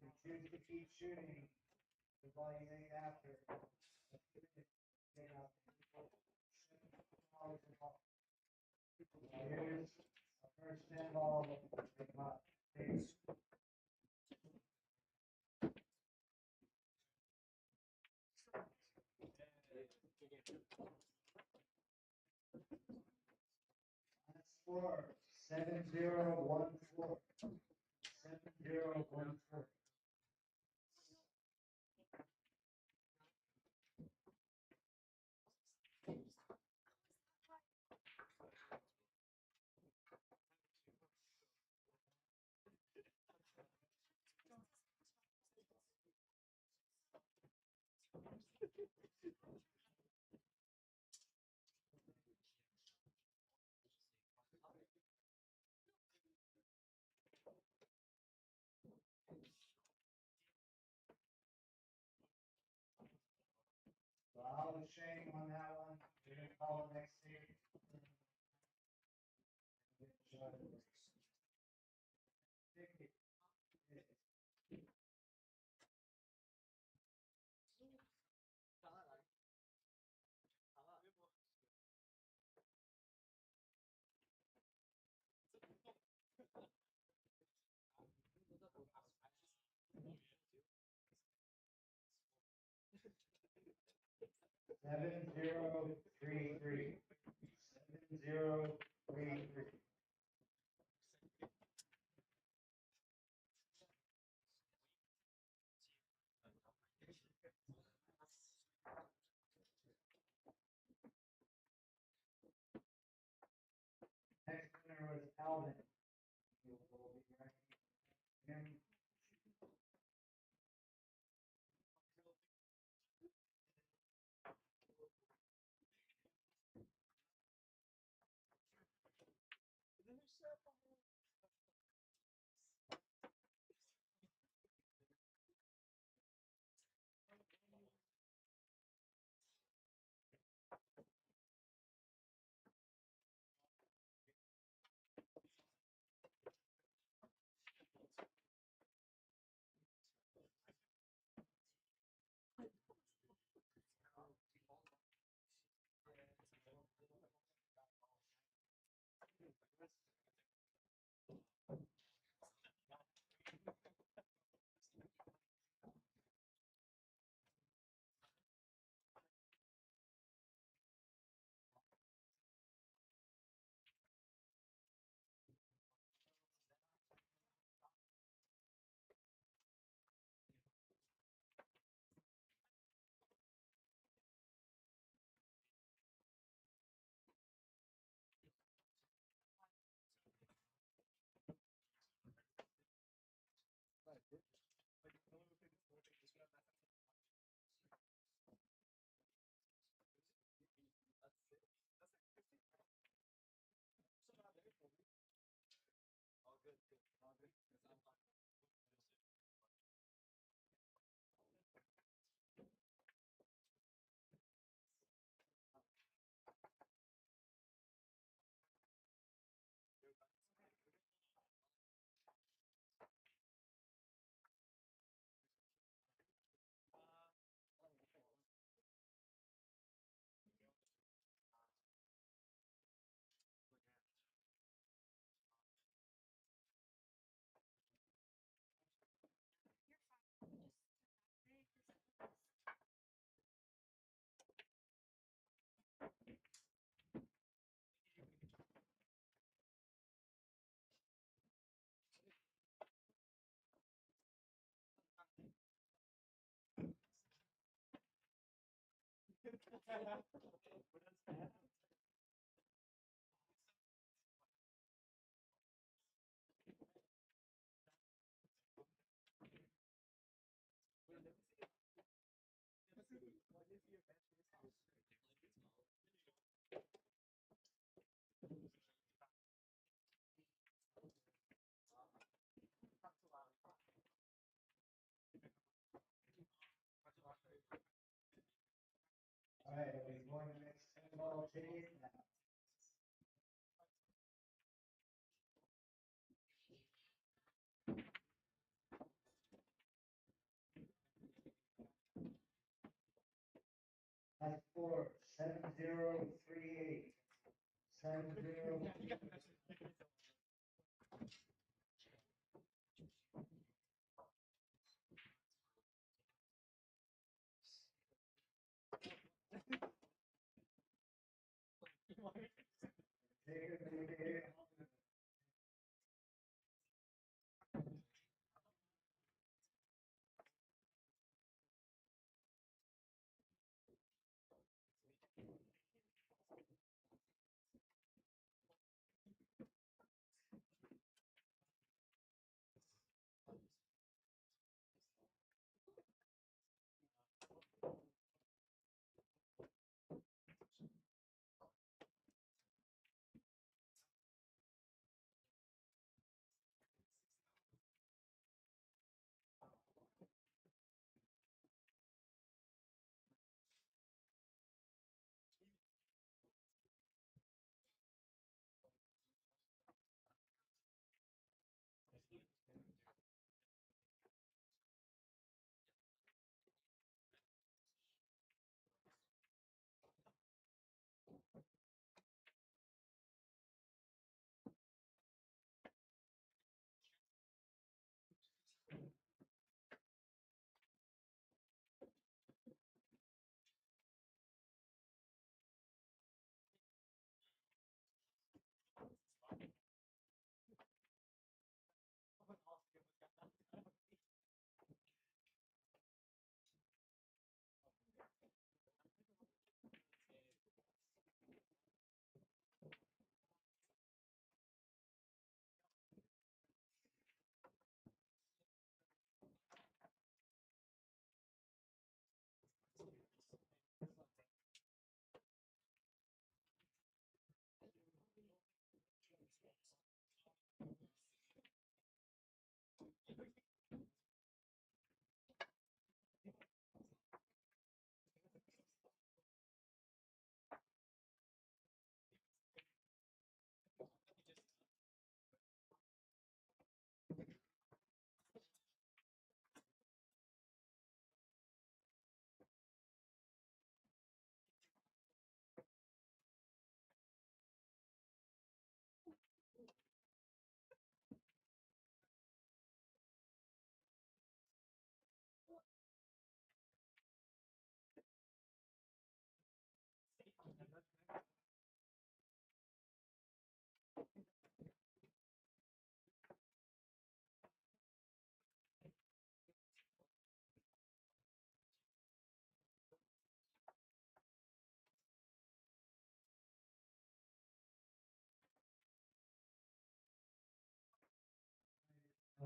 I: you choose to keep shooting the ball you make after. Get out. $7 a ball. Here's our first 10 ball break pot. Please. Last score 7014. 7014. So I was shame on that one. We're gonna call it next year. Ticket is 7033. 7033. Calvin. You will be right him. All right, we're going to make some ball changes now. That's for 7038. 70. Take it.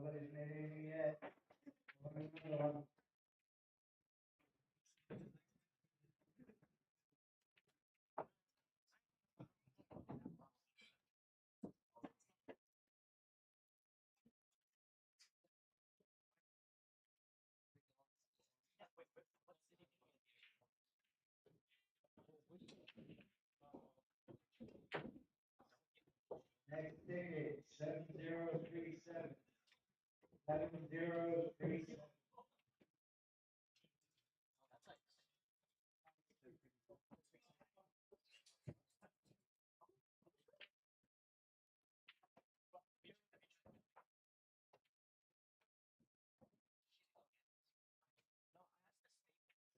I: Nobody's made anything yet. Another one. Next ticket, 7037. 7037.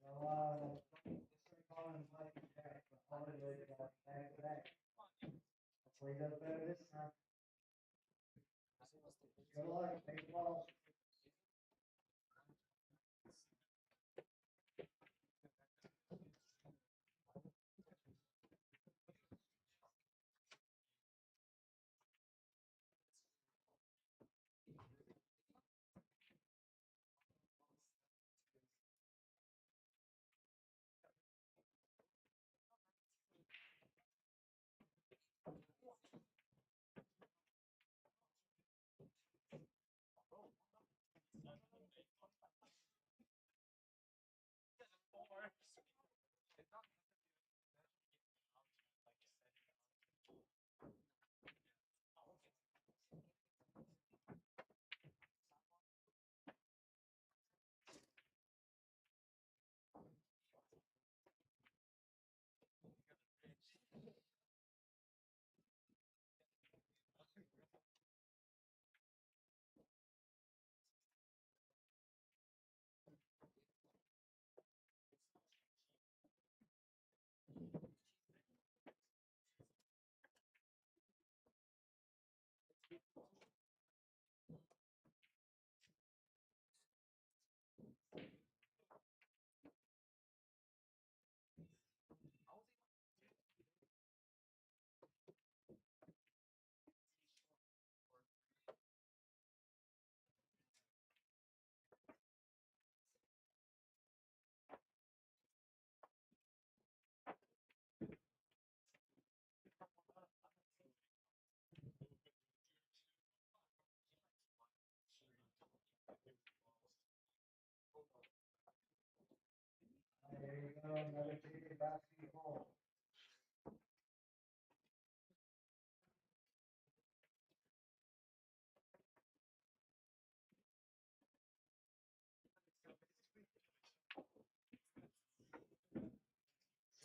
I: So, just calling Mike back, but holiday got back to back. Hopefully he does better this time. Good luck, make balls. There you go, another ticket basketball.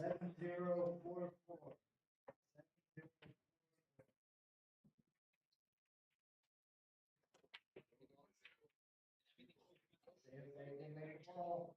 I: Seven zero four four. See if they can make a ball.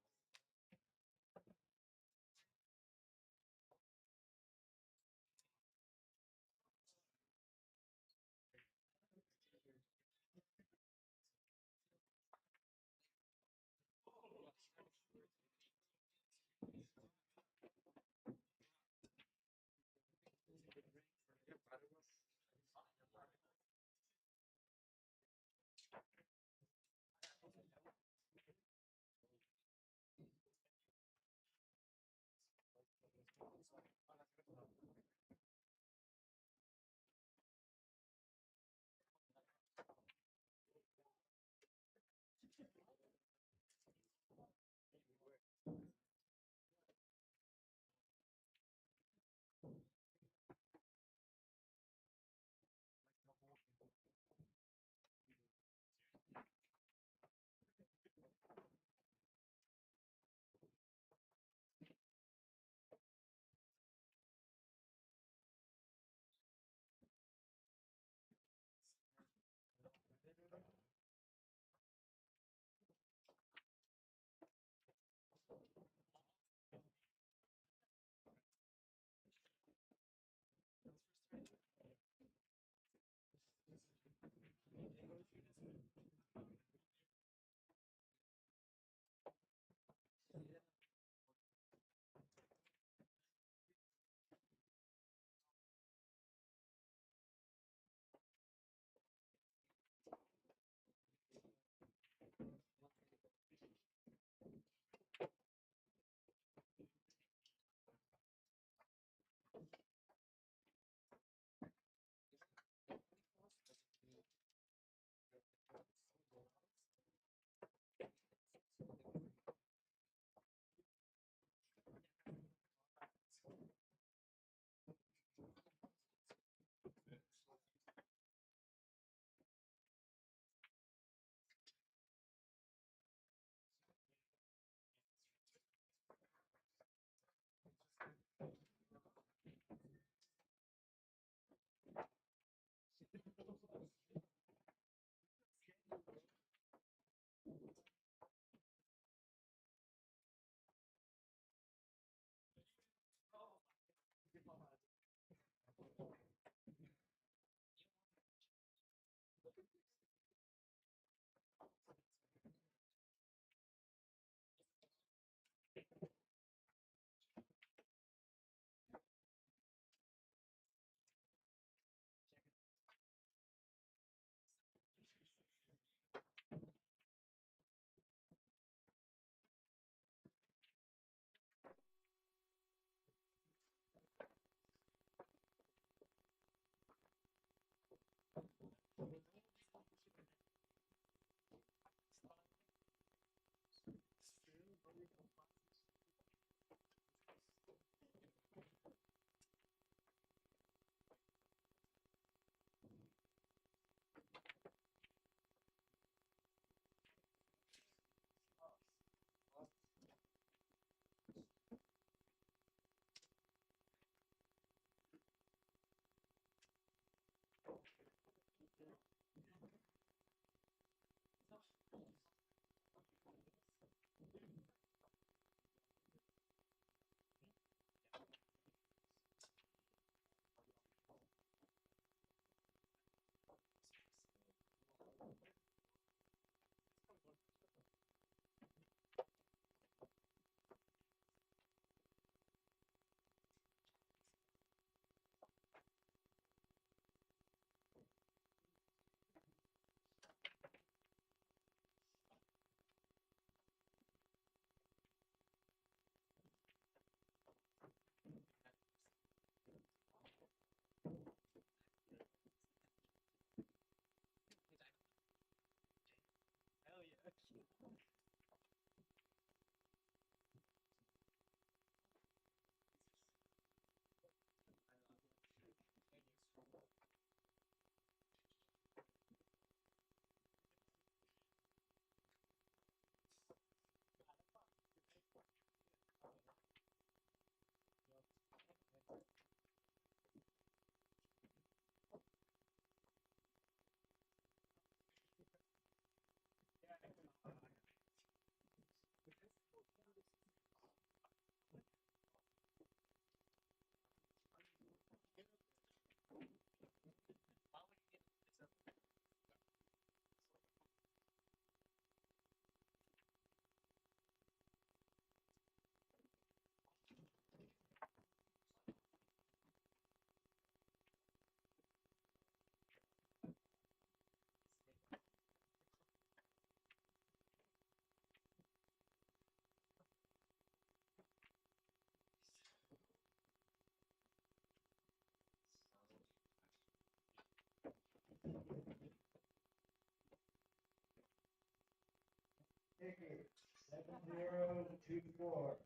I: ticket 7024.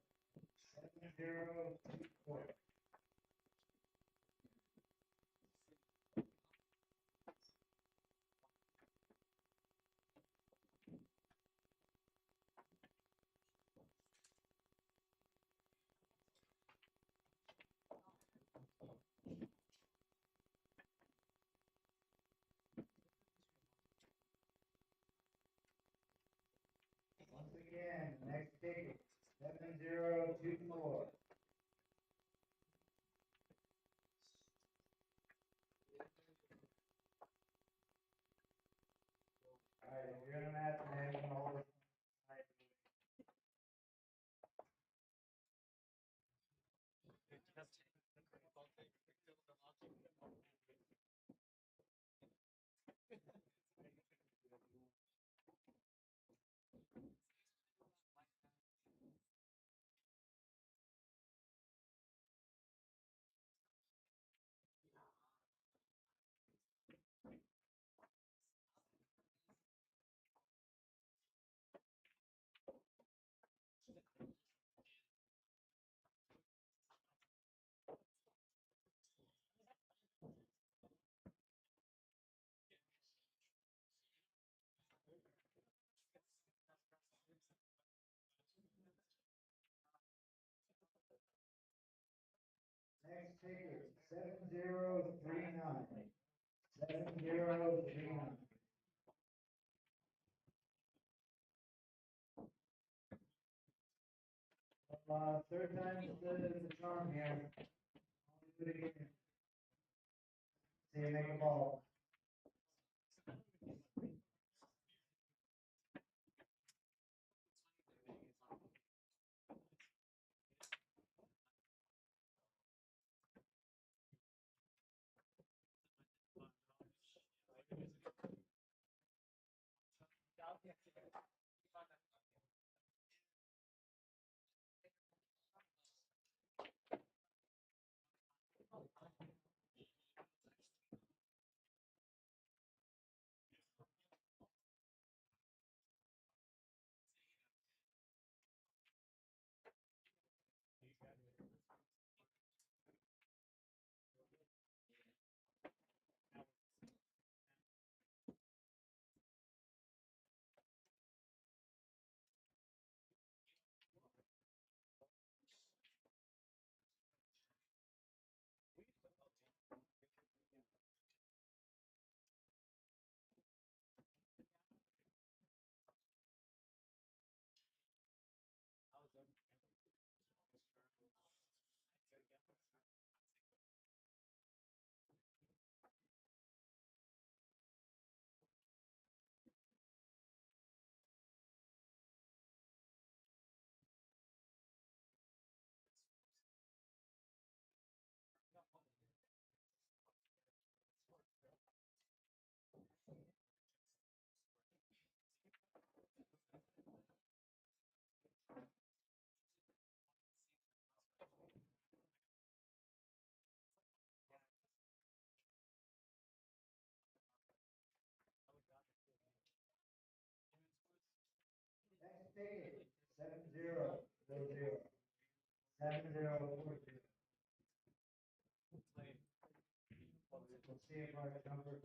I: 7024. Once again, next ticket 7024. All right, if you're gonna match, man, you can hold it. Next ticket 7039. 7039. Third time's the charm here. Do it again. See you make a ball. Next ticket 7040. 7040. We'll see if our number.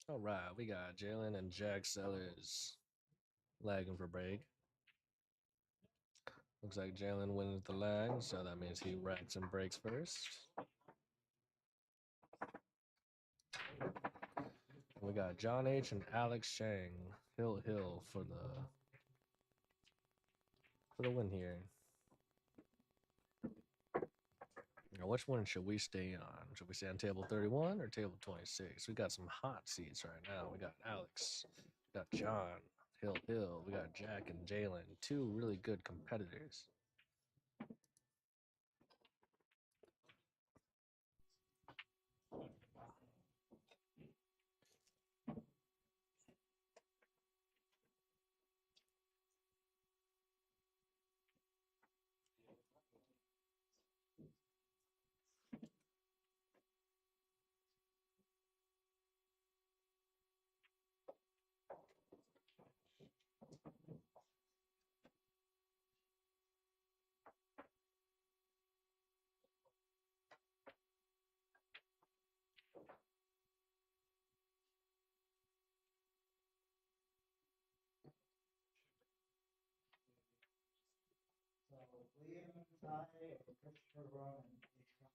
A: All right, we got Jalen and Jack Sellers lagging for break. Looks like Jalen wins the lag, so that means he racks and breaks first. We got John H and Alex Shang, Hill for the win here. Now, which one should we stay on? Should we stay on table 31 or table 26? We got some hot seats right now. We got Alex, we got John, Hill, we got Jack and Jalen, two really good competitors.
I: So Liam and Ty or Christopher Roman each come.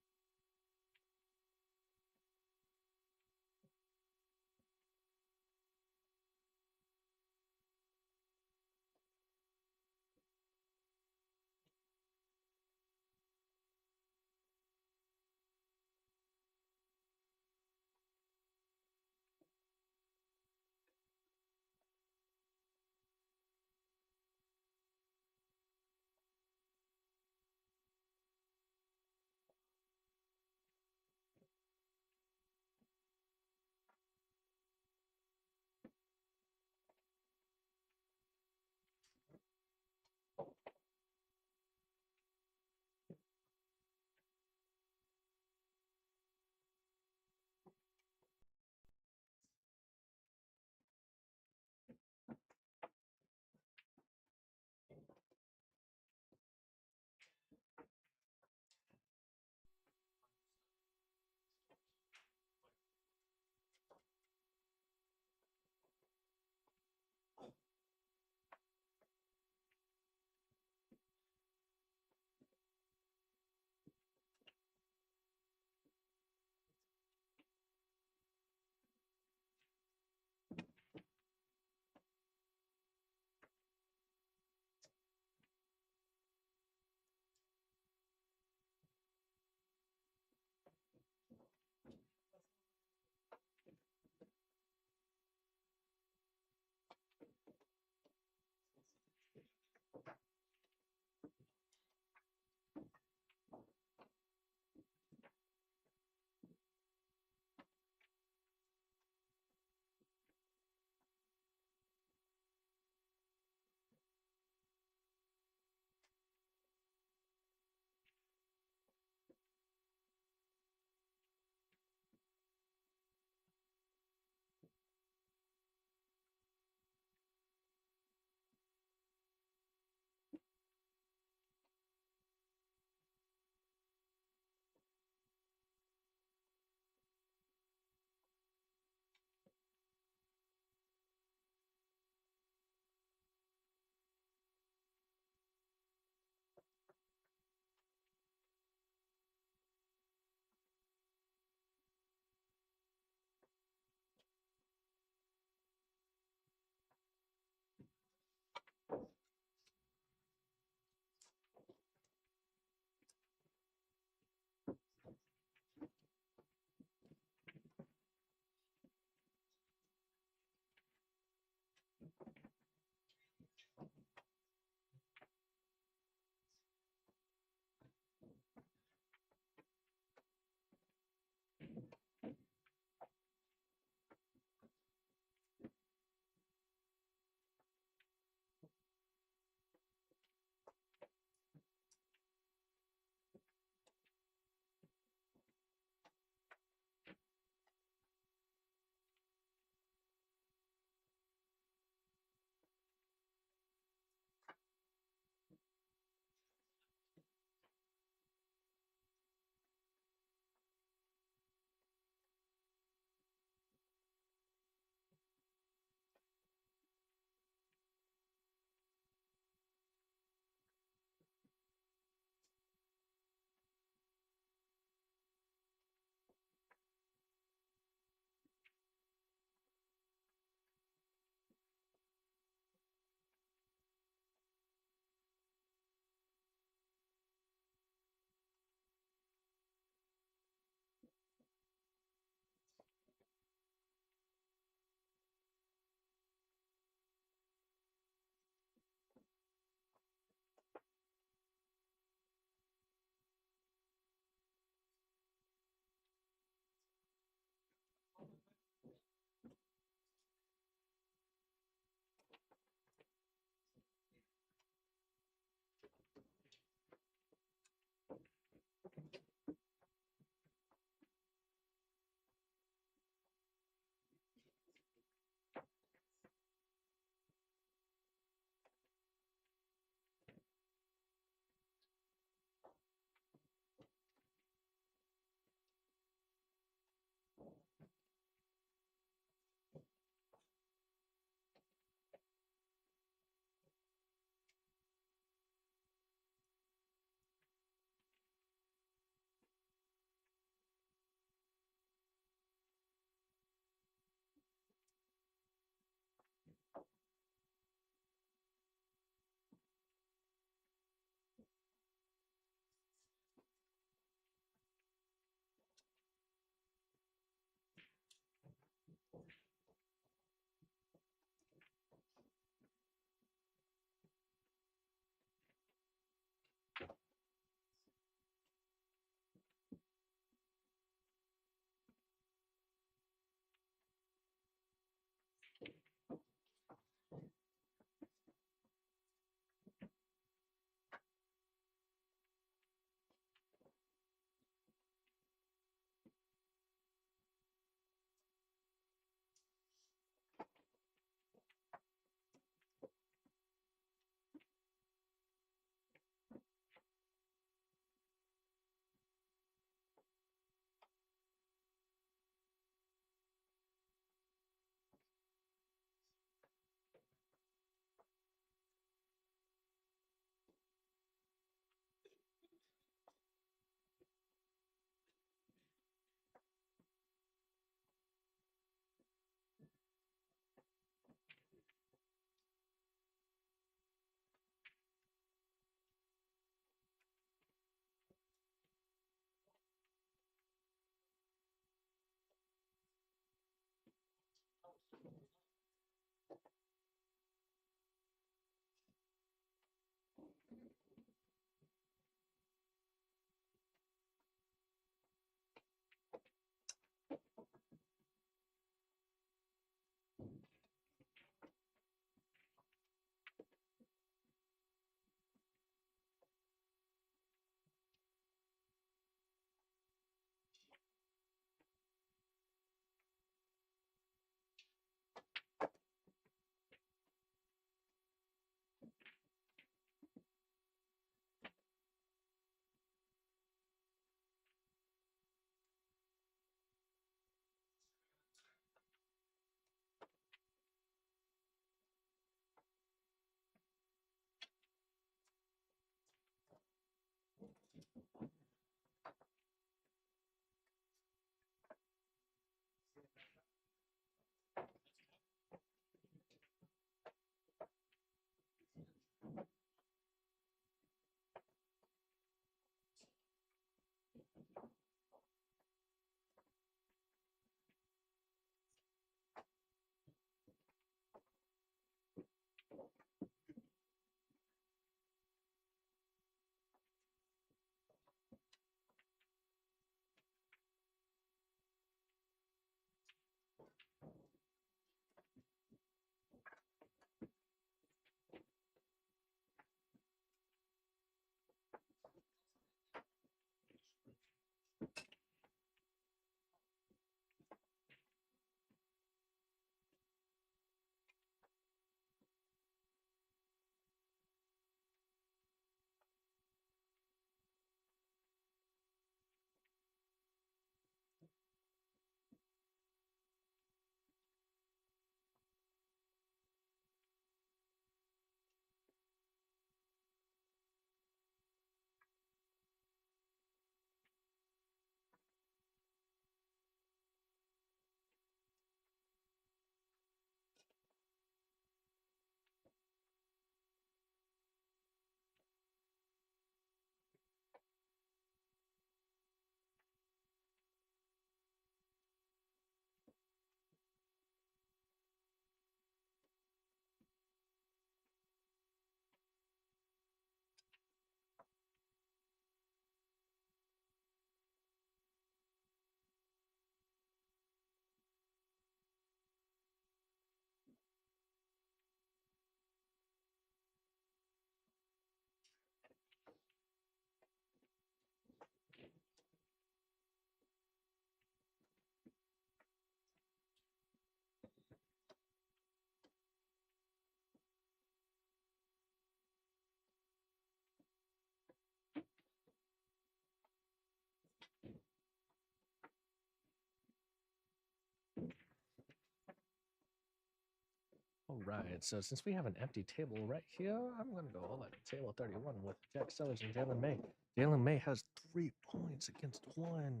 A: All right, so since we have an empty table right here, I'm going to go all at table 31 with Jack Sellers and Jalen May. Jalen May has 3 points against 1.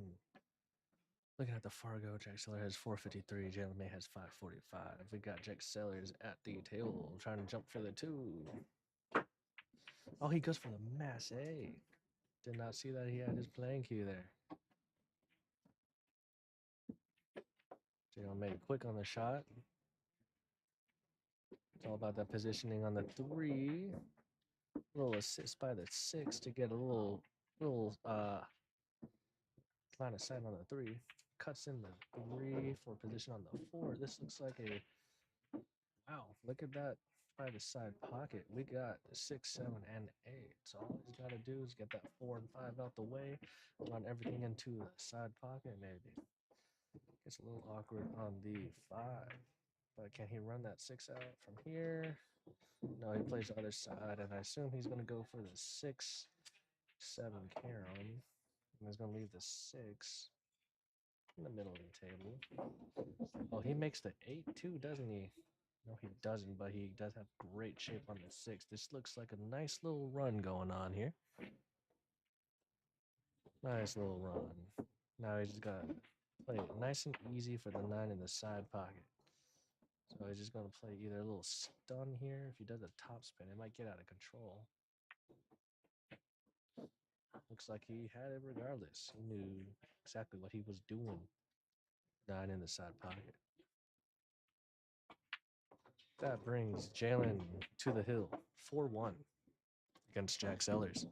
A: Looking at the Fargo, Jack Seller has 453, Jalen May has 545. We got Jack Sellers at the table trying to jump for the 2. Oh, he goes for the mass A. Did not see that he had his playing cue there. Jalen May quick on the shot. It's all about that positioning on the 3. Little assist by the 6 to get a little line of sight on the 3. Cuts in the 3 for position on the 4. This looks like a wow. Look at that by the side pocket. We got 6, 7, and 8. So all he's got to do is get that 4 and 5 out the way, run everything into the side pocket. Maybe gets a little awkward on the 5, but can he run that 6 out from here? No, he plays the other side, and I assume he's going to go for the 6, 7 carom. And he's going to leave the 6 in the middle of the table. Oh, he makes the 8 too, doesn't he? No, he doesn't, but he does have great shape on the 6. This looks like a nice little run going on here. Nice little run. Now he's just got to play it nice and easy for the 9 in the side pocket. So he's just going to play either a little stun here. If he does a top spin, it might get out of control. Looks like he had it regardless. He knew exactly what he was doing. 9 in the side pocket. That brings Jalen to the hill. 4-1 against Jack Sellers.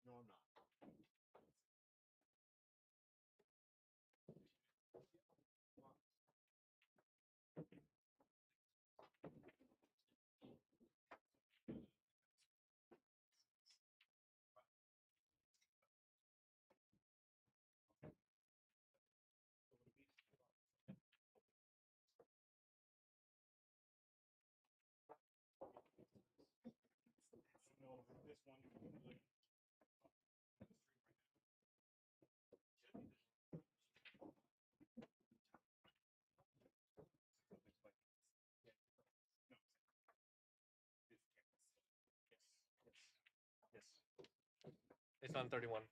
H: No, I'm not.
B: I don't know if this one like
A: Yes. It's on 31.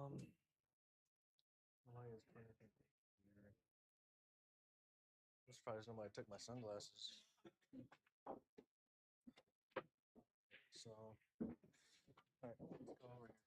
A: Why is Kenneth here? I'm surprised nobody took my sunglasses. So, all right, let's go over here.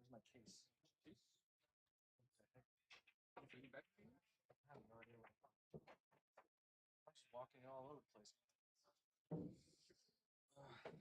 A: Where's my case? Case? What the heck? You bring it back? I have no idea. I'm just walking all over the place. Whatever.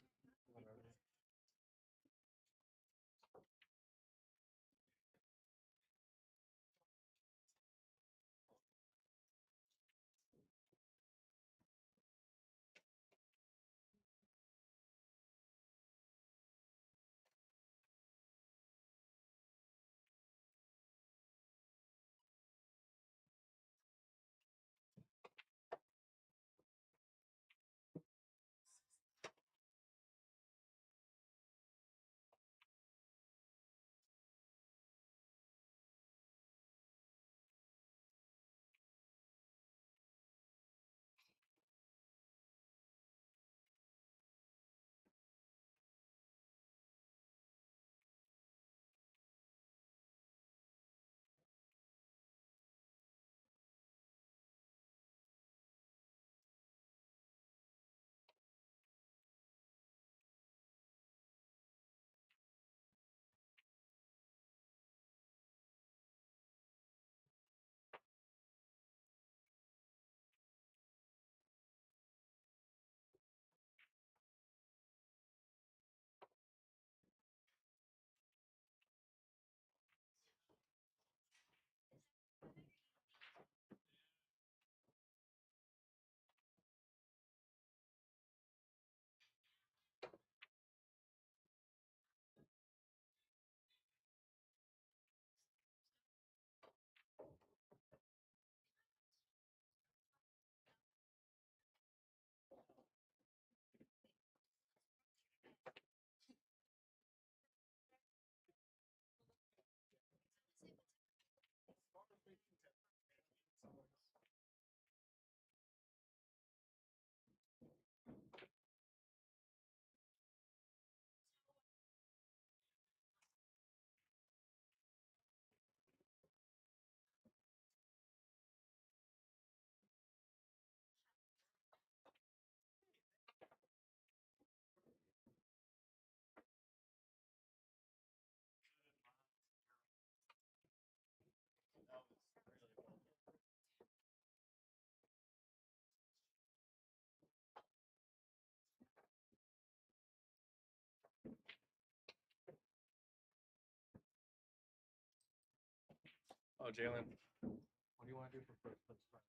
A: Oh, Jalen. What do you want to do for first? Let's try.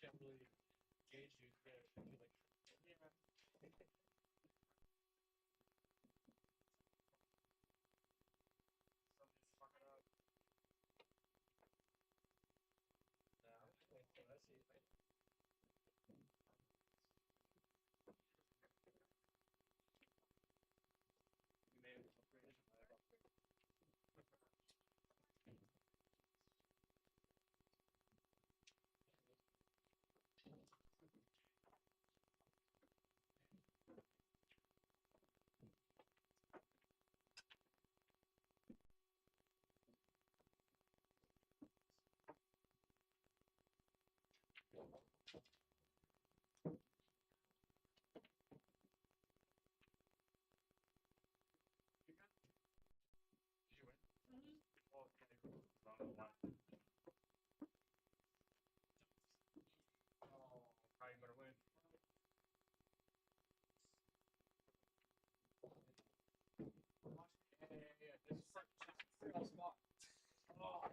A: Can't really gauge you there. I feel like, yeah. Some just fuck it up. Yeah, I see. You may have upgraded. I have upgraded. Did you win? Oh, yeah, you won. I don't know why. Oh, how you gonna win? Yeah. This is free all spot. Oh,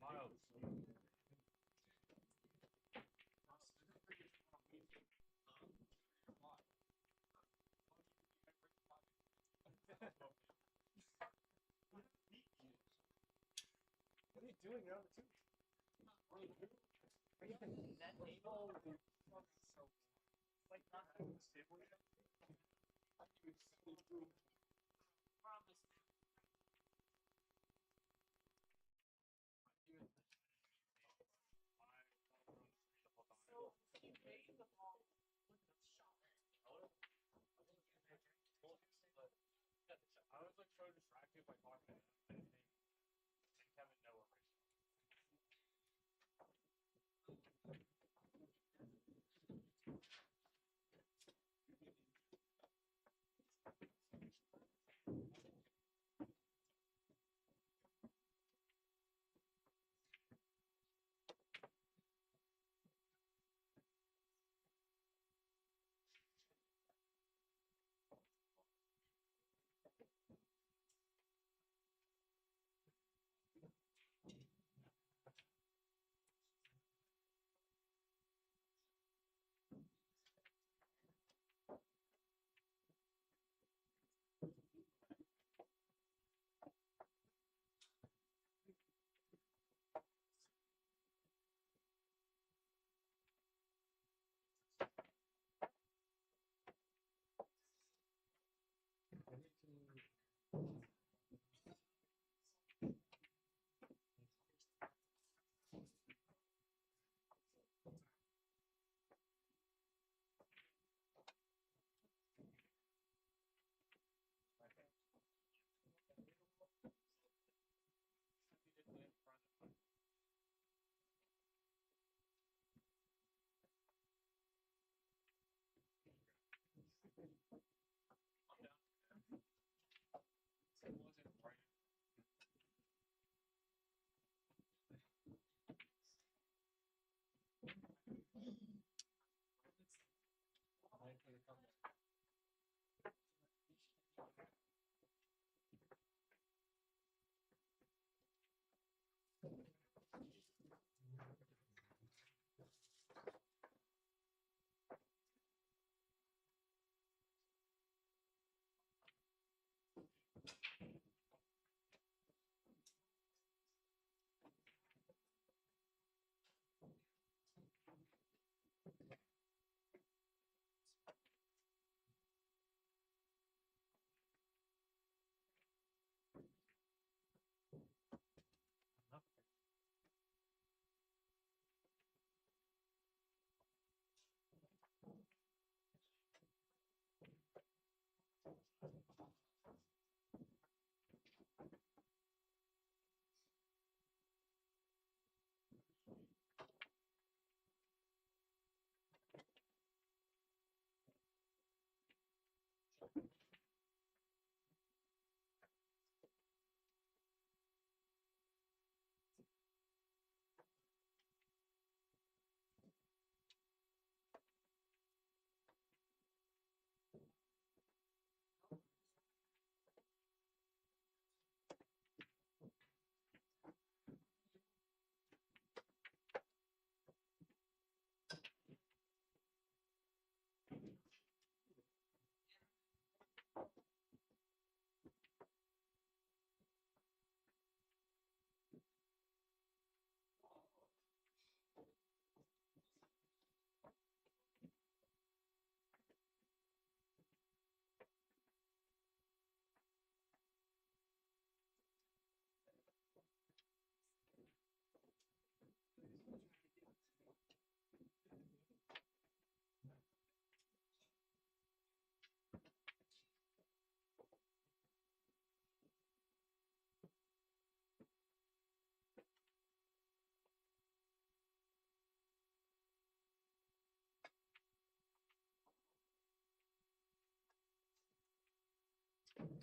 A: Miles. What are you doing now? Too? Are you that table? So like not having this table yet.
F: quite confident. I think Kevin know originally. It wasn't right.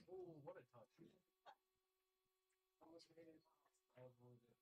A: Oh, what a touch. Almost made it. I avoided it.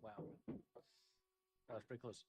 A: Wow. That was pretty close.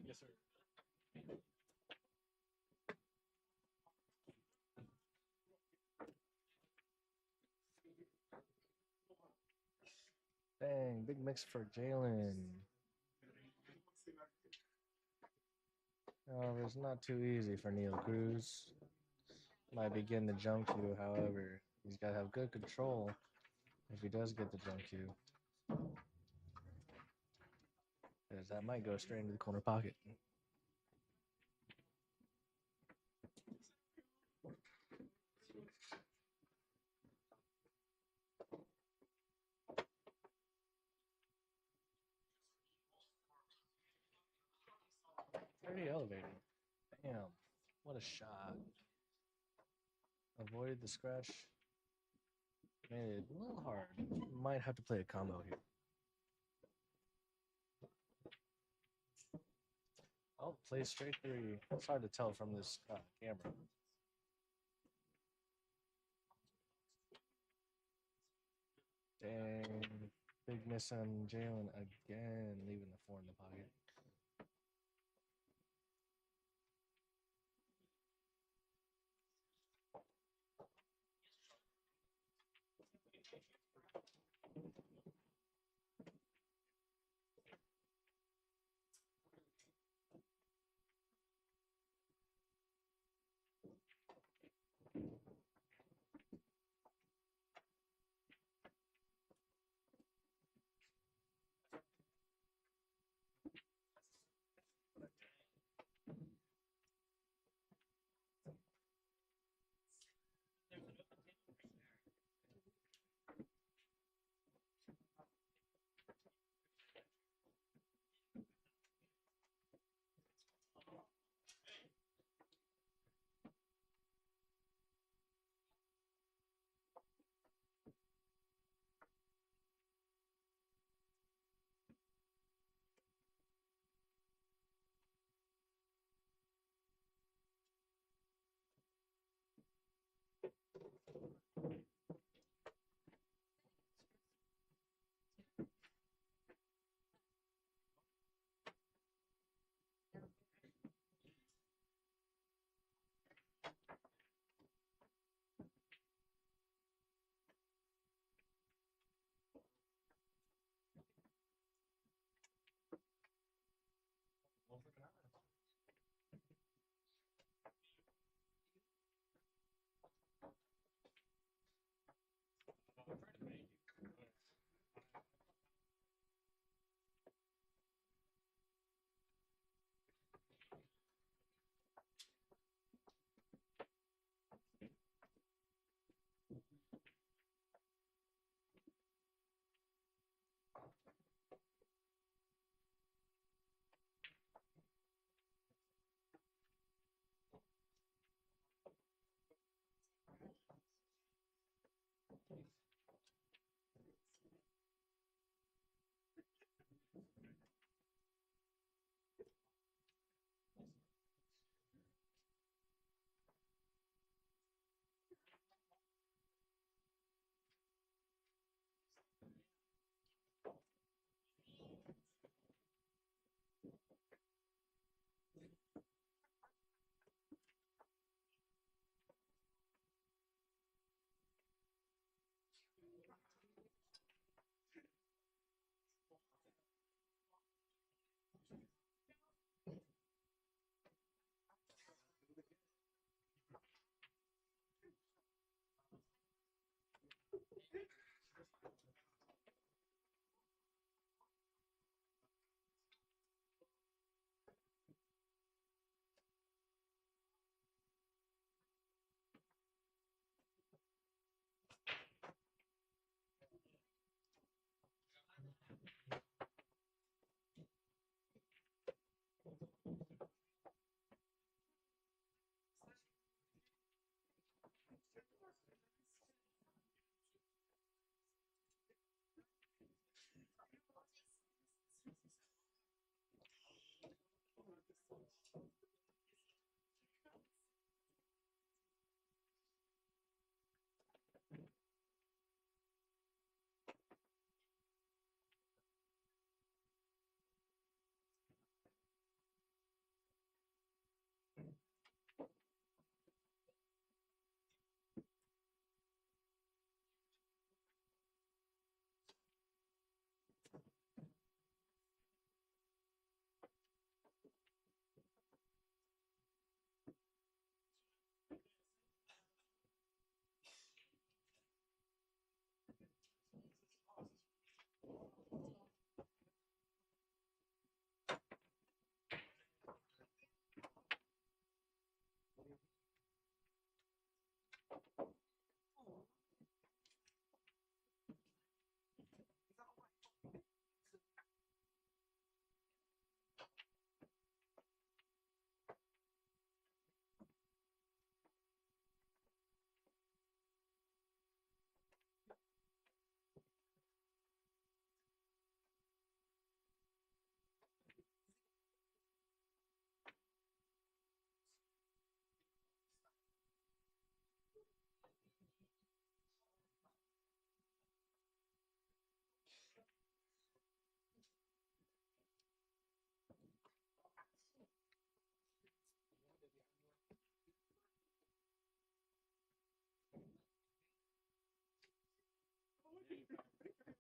A: Yes, sir. Dang, big mix for Jalen. However, it's not too easy for Neil Cruz. Might be getting the jump cue, however, he's got to have good control if he does get the jump cue. Because that might go straight into the corner pocket. Pretty elevated. Bam. What a shot. Avoided the scratch. Made it a little hard. Might have to play a combo here. Oh, plays straight three. It's hard to tell from this camera. Dang. Big miss on Jalen again, leaving the four in the pocket.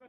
A: I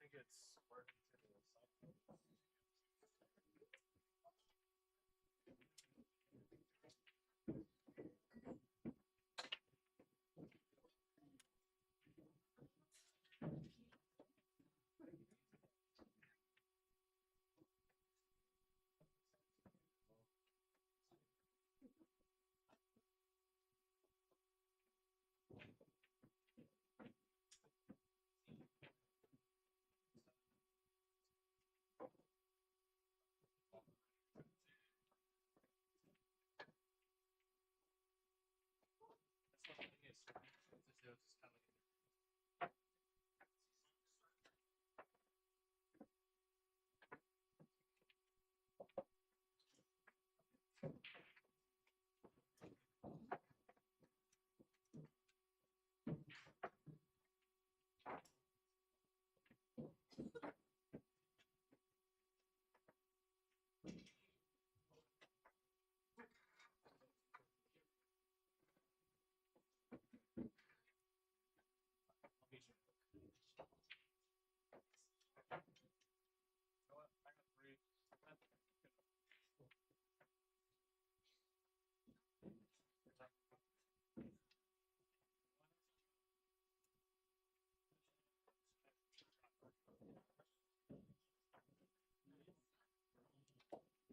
A: think it's Worthington and South. That's the thing is,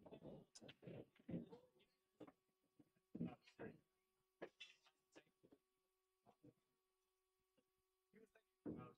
A: it's as though it's just kind of like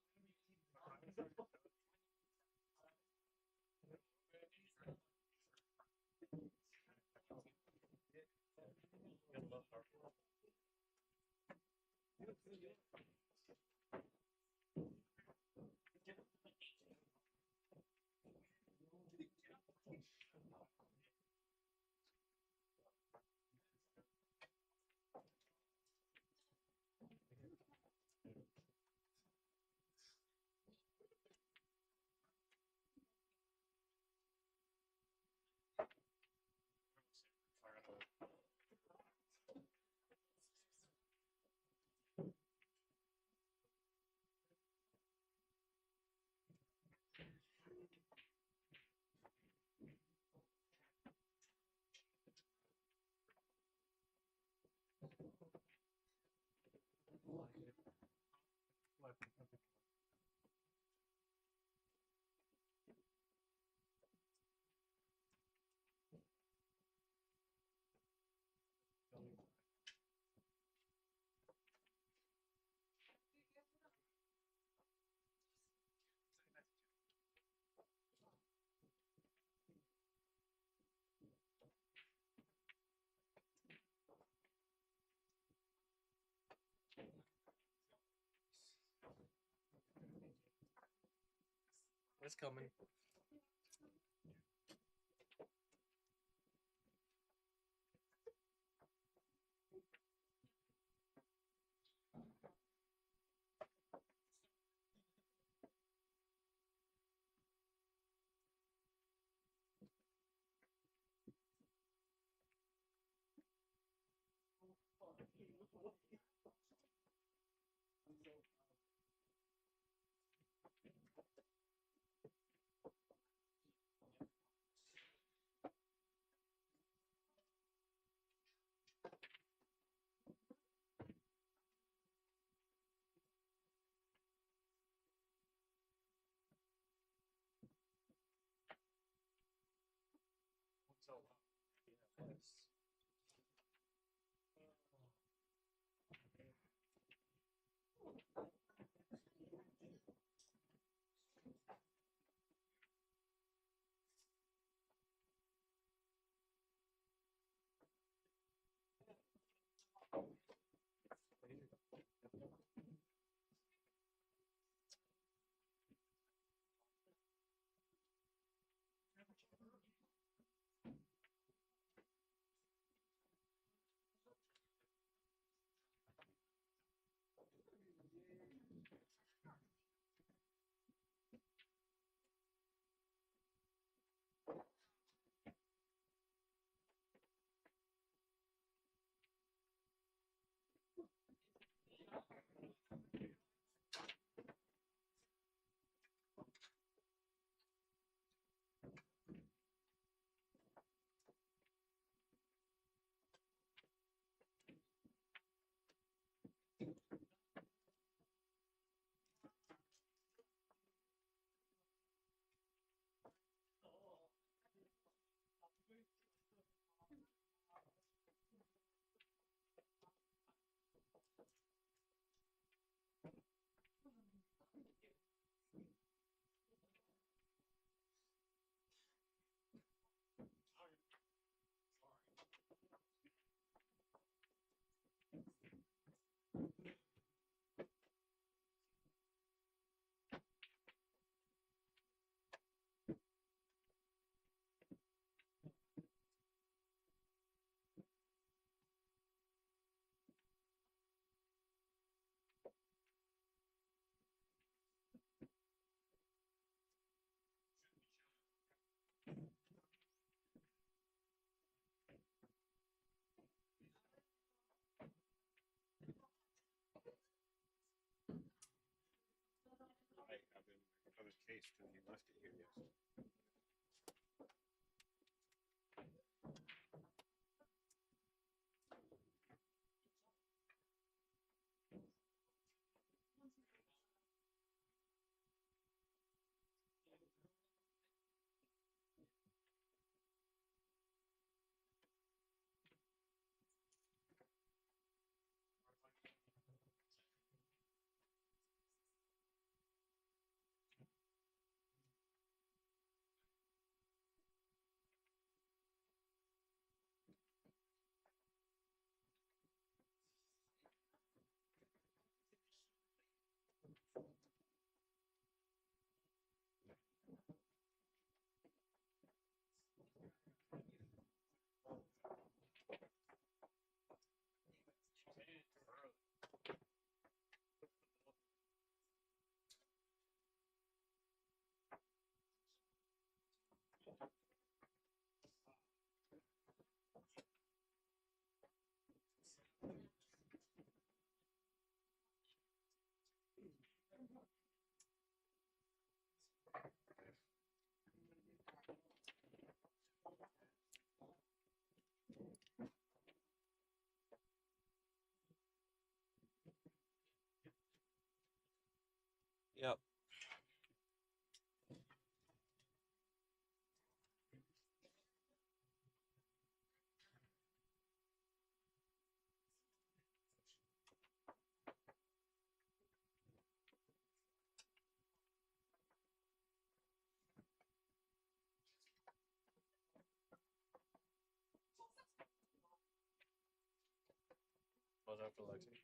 A: It's coming.
B: I have in my brother's case because he left it here yesterday.
J: Yep.
A: Was that for Lexi?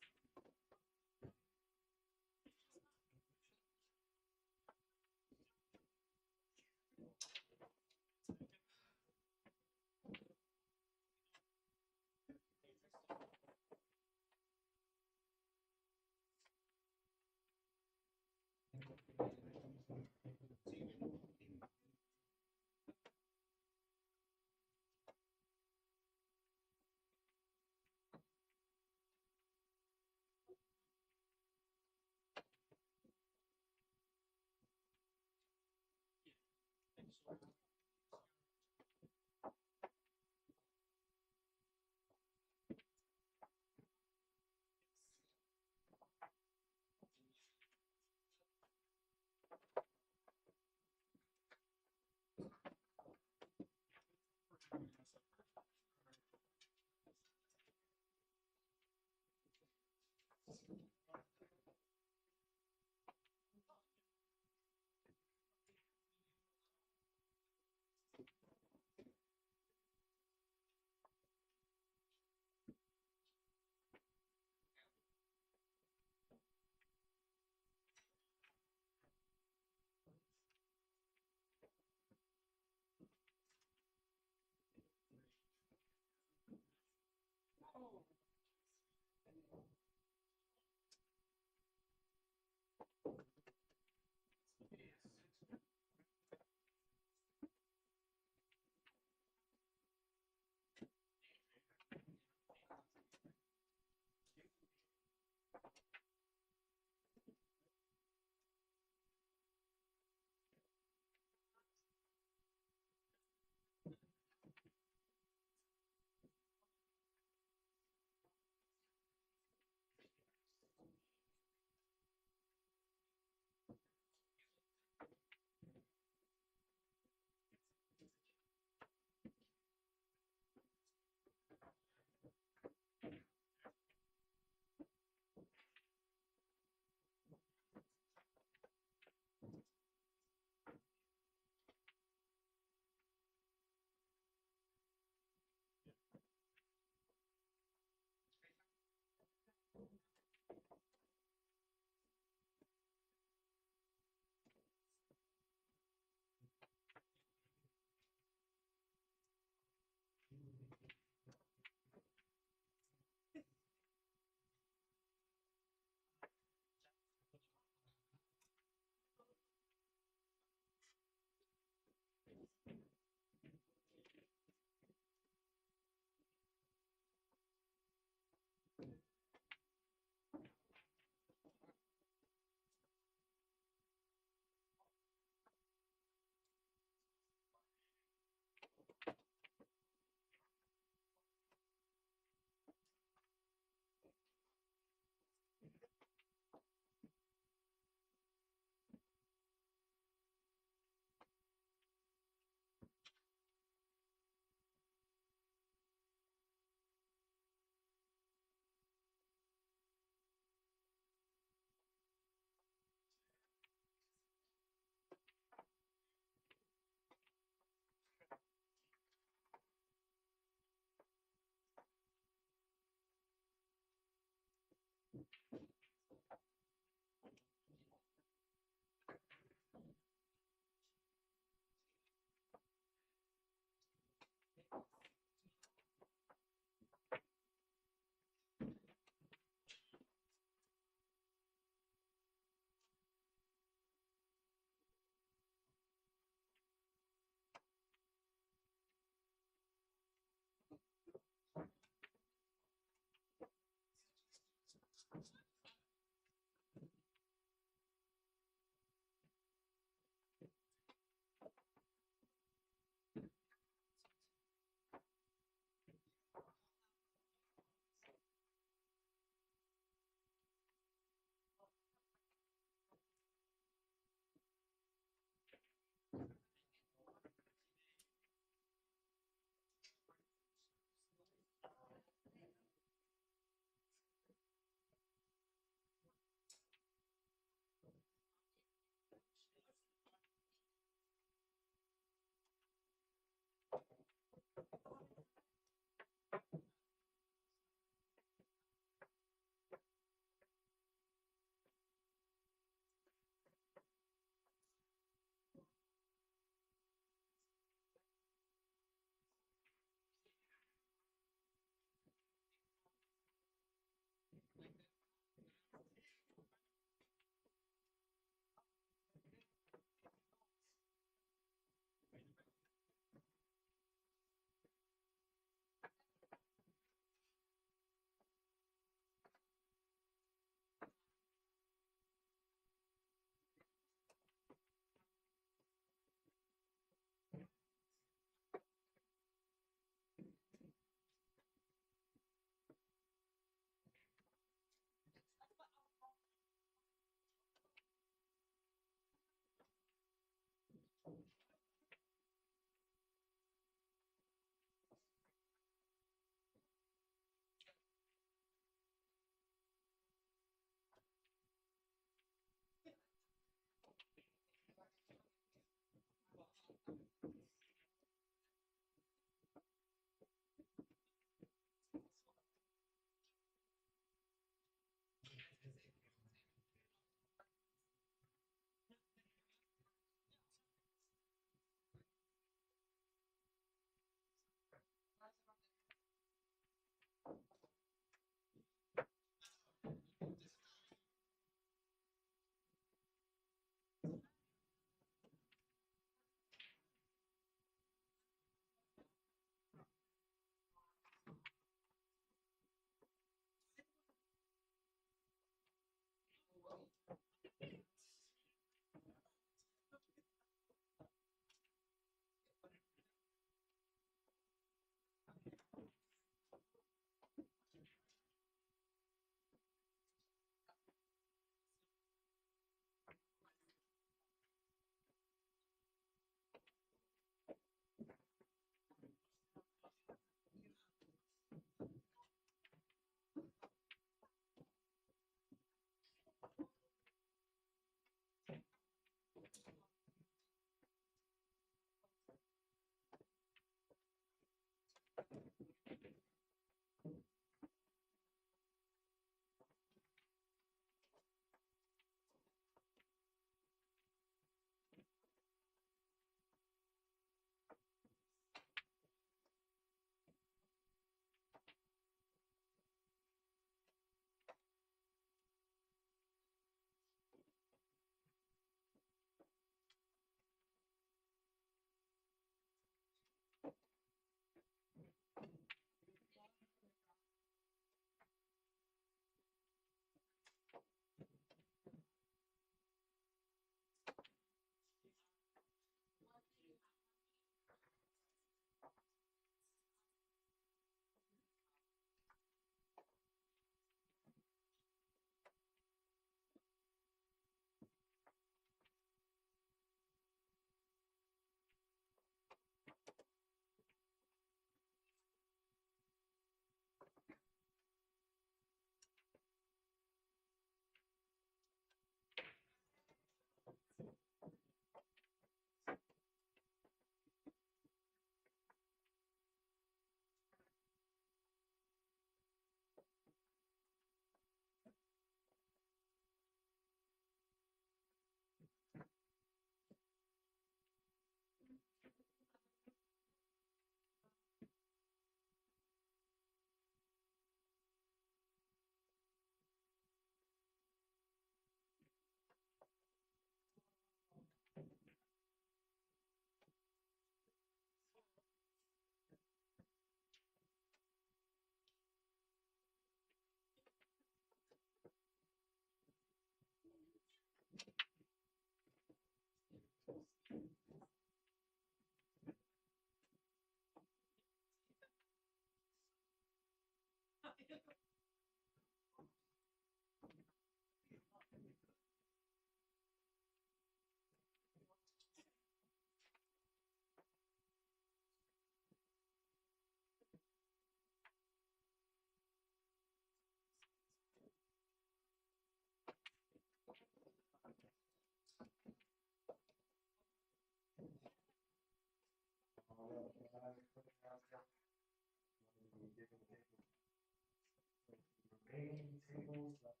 I: Remaining tables left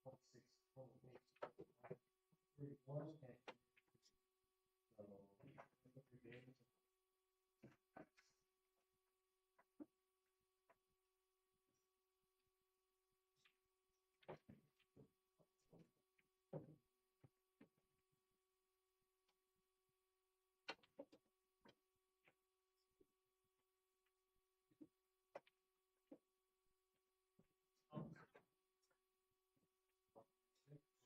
I: by 26 total games. 31 and so the three games.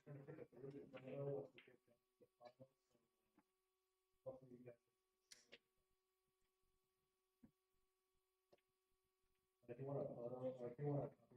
I: We're gonna take a little bit more once we get down to the final, so hopefully you guys. If you want a photo, or if you want a copy.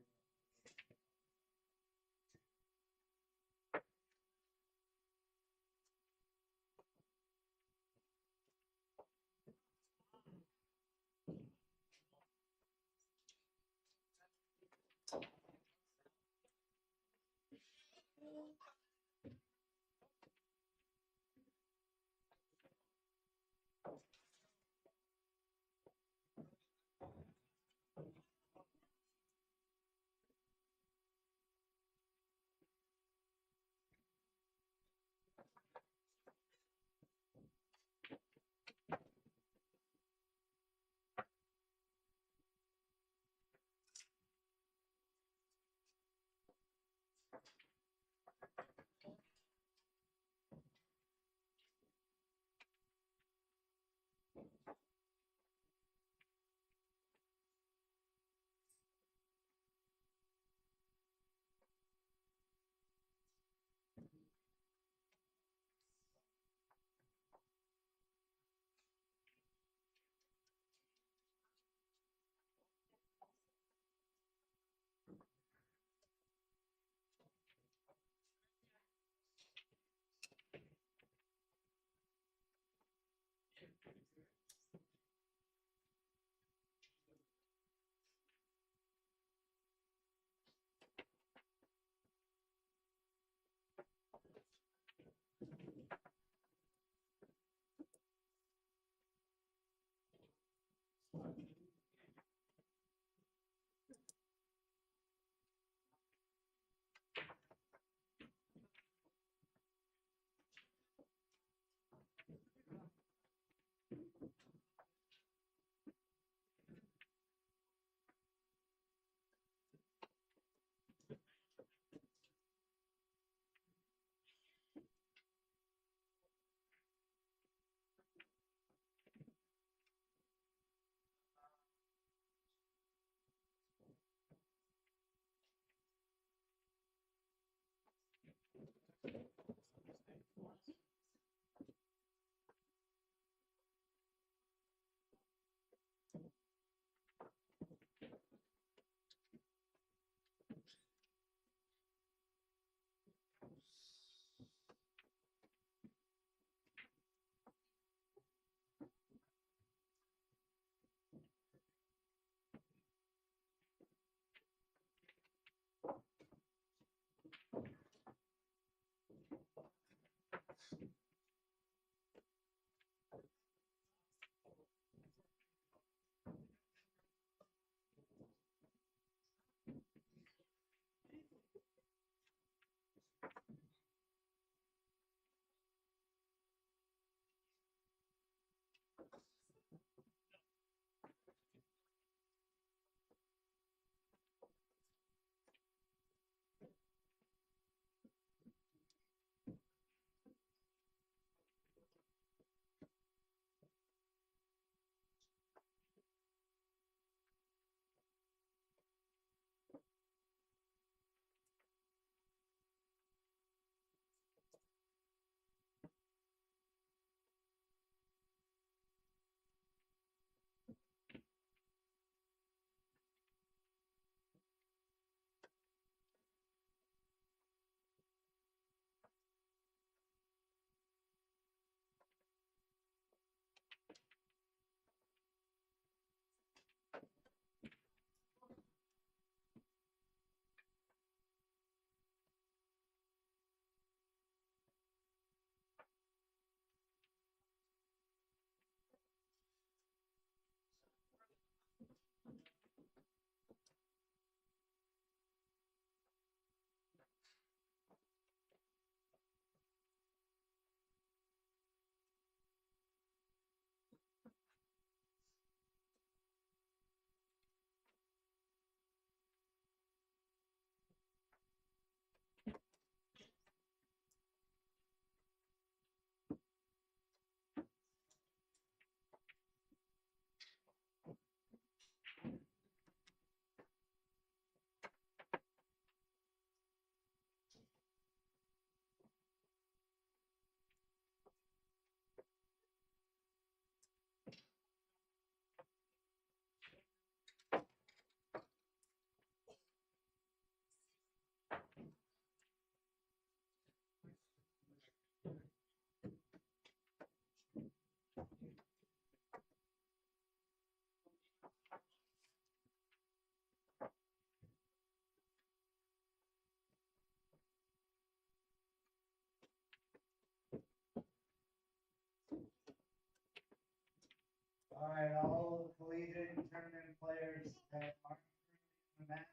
I: All right, all the collegiate and tournament players that aren't currently in the match,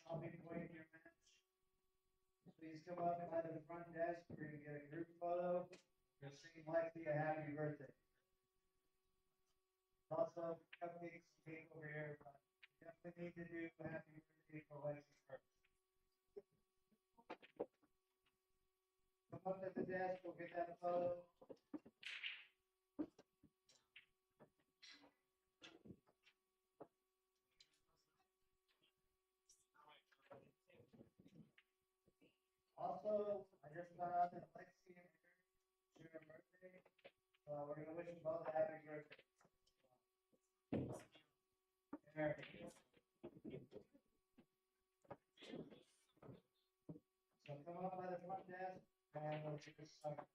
I: stopping point in your match, please come up by the front desk. We're gonna get a group photo. We're gonna sing Lexi a happy birthday. Also, cupcakes and cake over here, but we definitely need to do happy birthday for Lexi first. Come up to the desk, we'll get that photo. Also, I just found out that Lexi and Eric share a birthday, so we're gonna wish them both a happy birthday. Eric. So come up by the front desk and we'll get this started.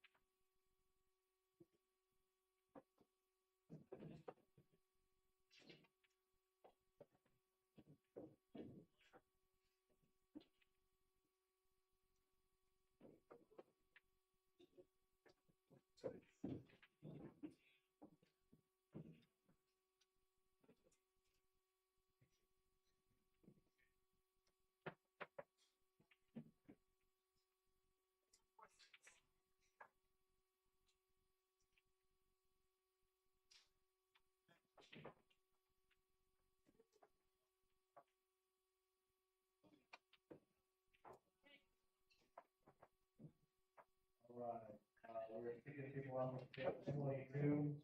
I: ticket people out with 22.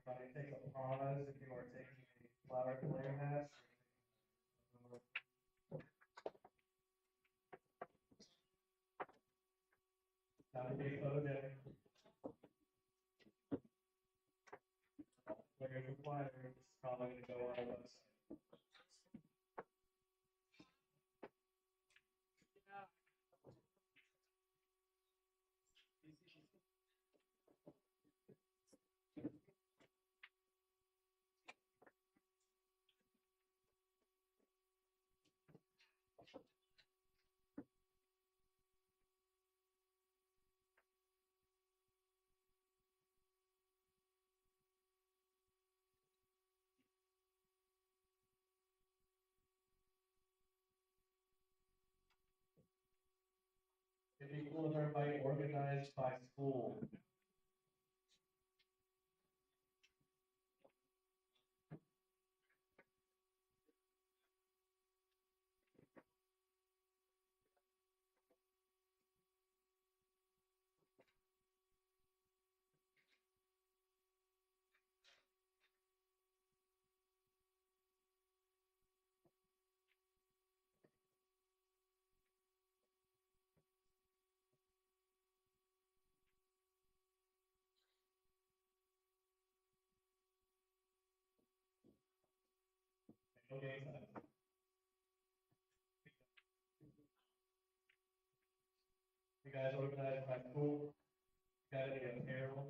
I: Everybody take a pause if you are taking a flower player match. Time to be photo day. Players required, it's probably gonna go on the website. It'd be cool if everybody organized by school. No game time. You guys organized by school? Got any apparel?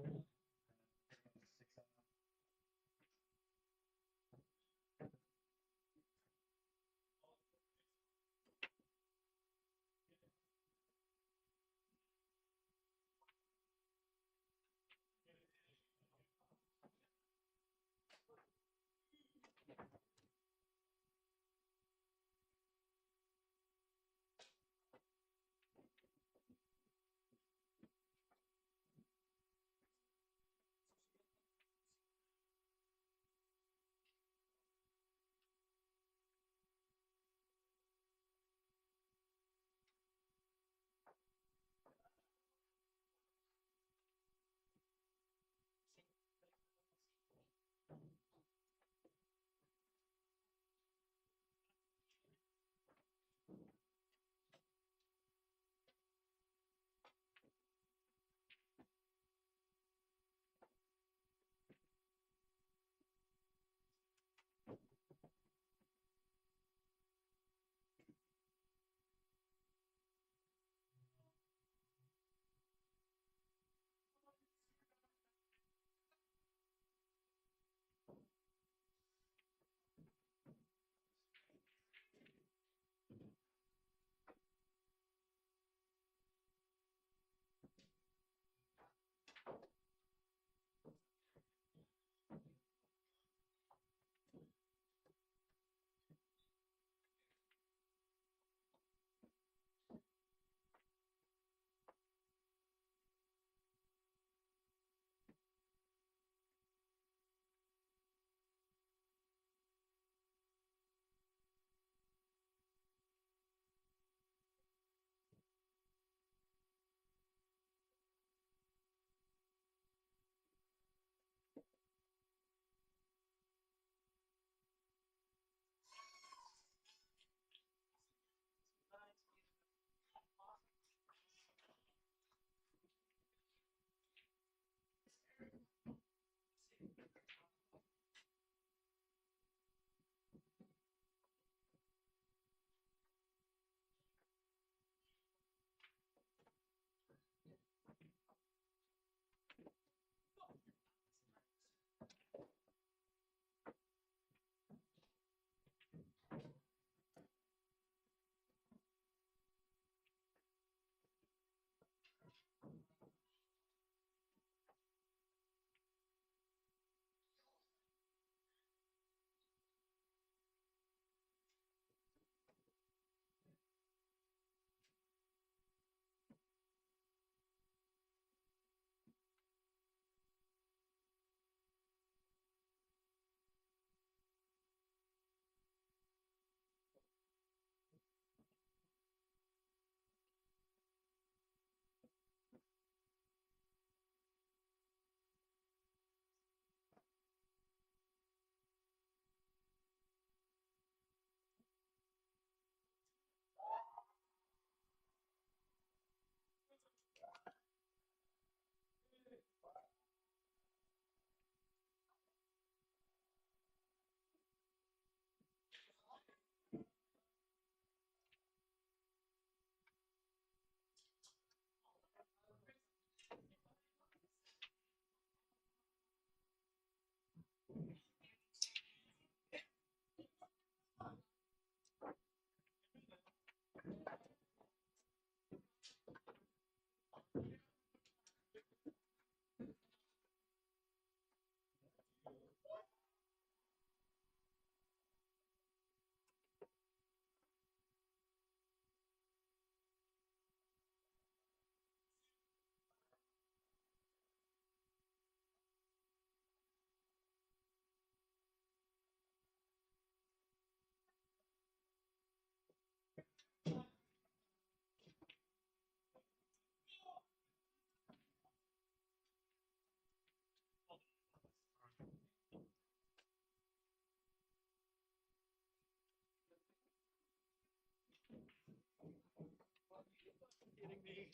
B: kidding me?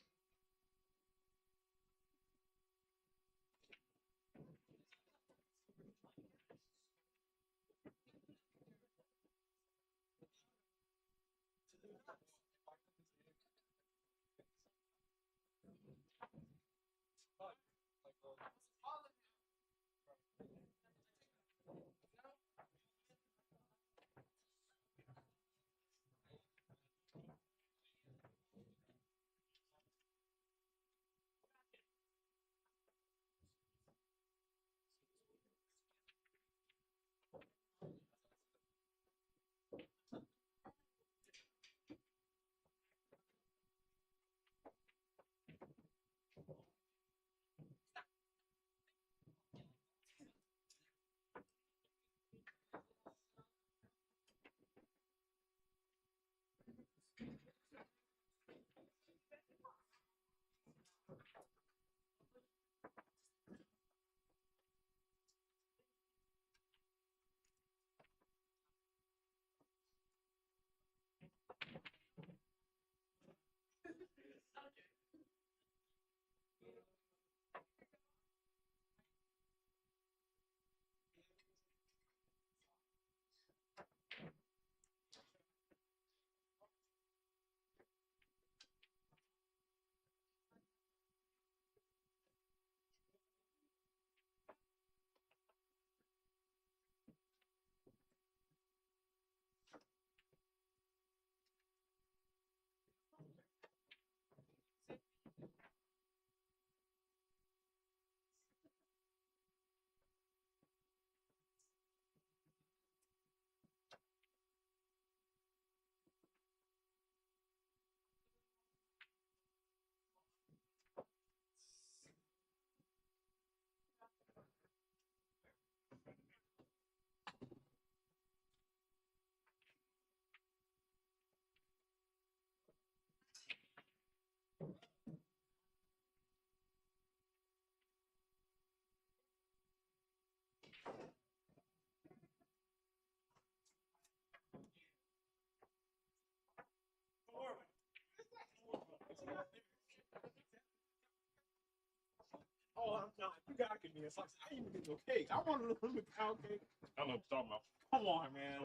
B: Oh, I'm not. You gotta give me a slice. I ain't even get no cake. I want a little bit of pound cake. I don't know what you're talking about. Come on, man.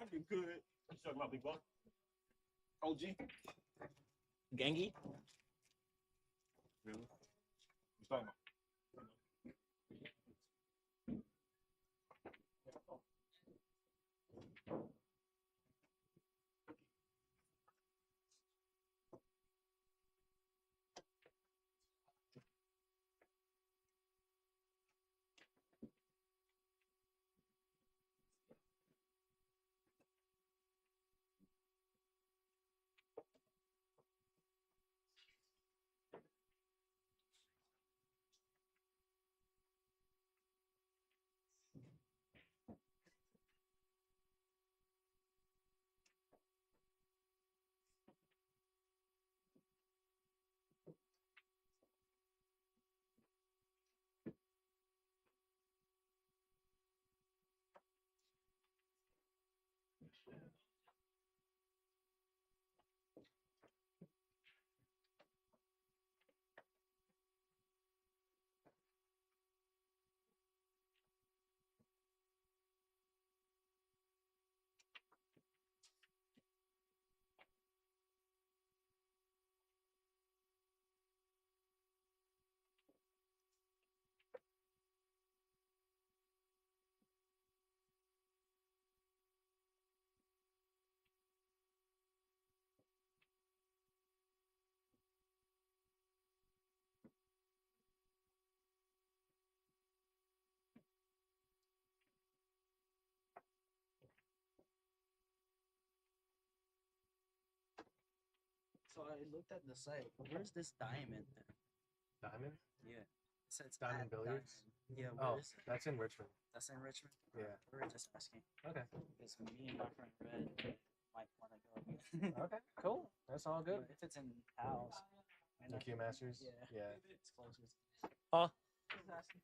B: I've been good. You talking about big boss? OG? Gangy? Really? You talking about?
D: So I looked at the site. Where's this diamond?
A: Diamond?
D: Yeah. It says
A: Diamond
D: at
A: Billiards?
D: Diamond. Yeah,
A: Oh,
D: where is it?
A: that's in Richmond.
D: That's in Richmond?
A: Yeah.
D: We were just asking.
A: Okay.
D: Because me and my friend Red might want to go.
A: Okay, cool. That's all good.
D: But if it's in house.
A: The Q Masters?
D: Yeah.
A: Yeah.
D: It's closer.
A: Huh?
D: Just asking.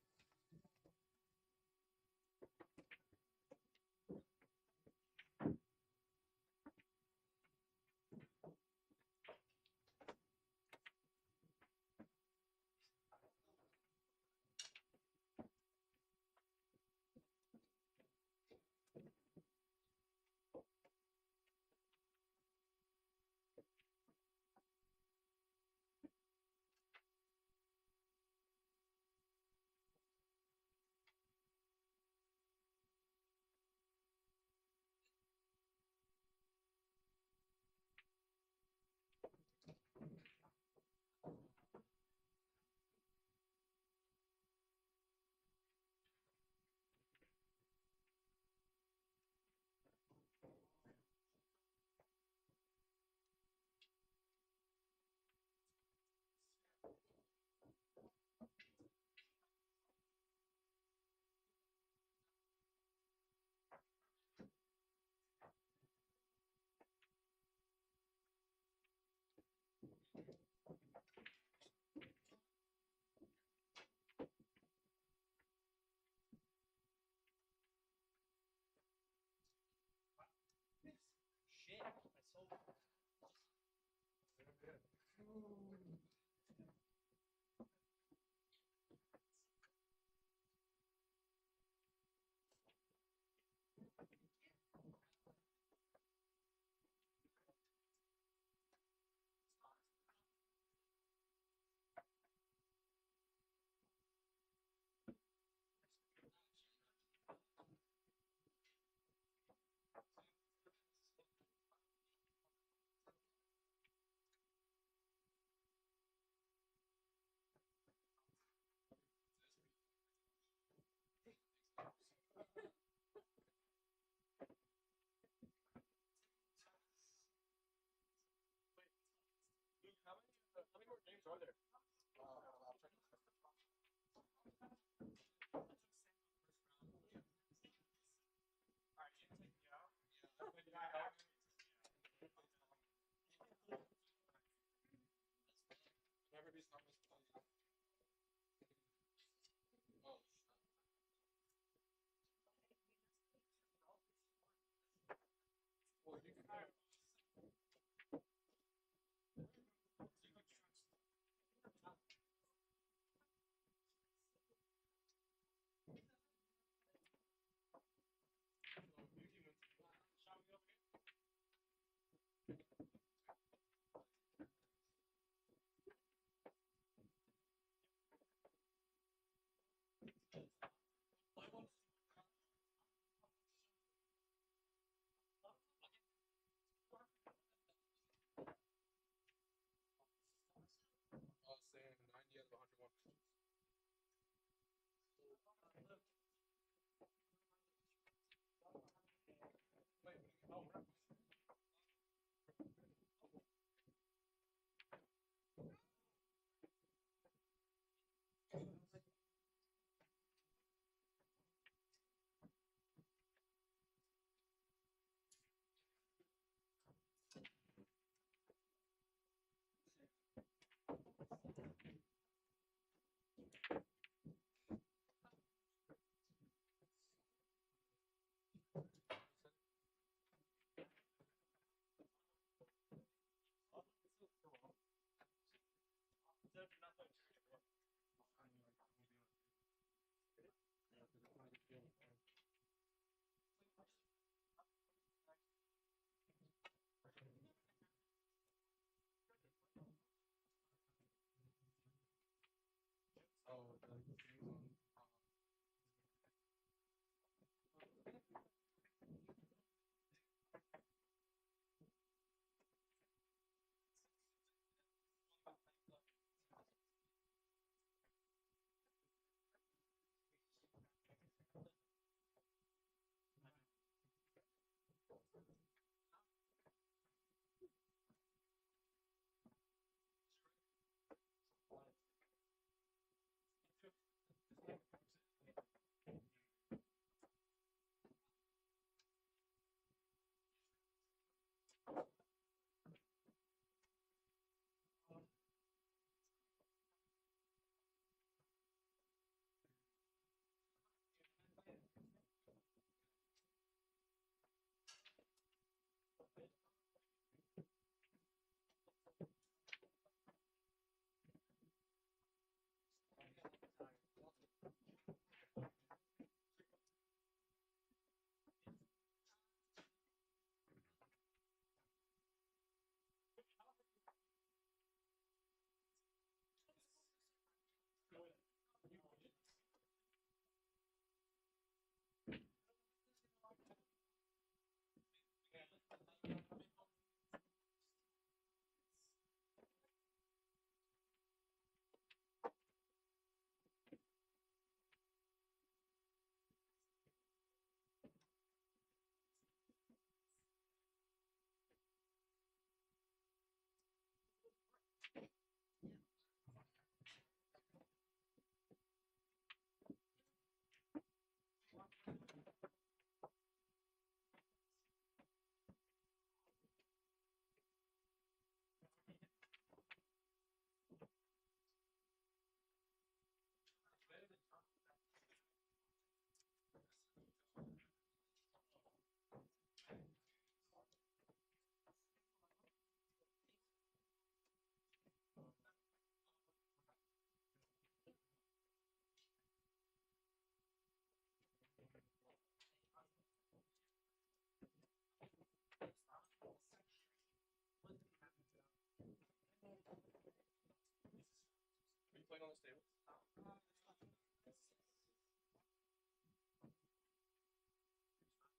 F: Are you playing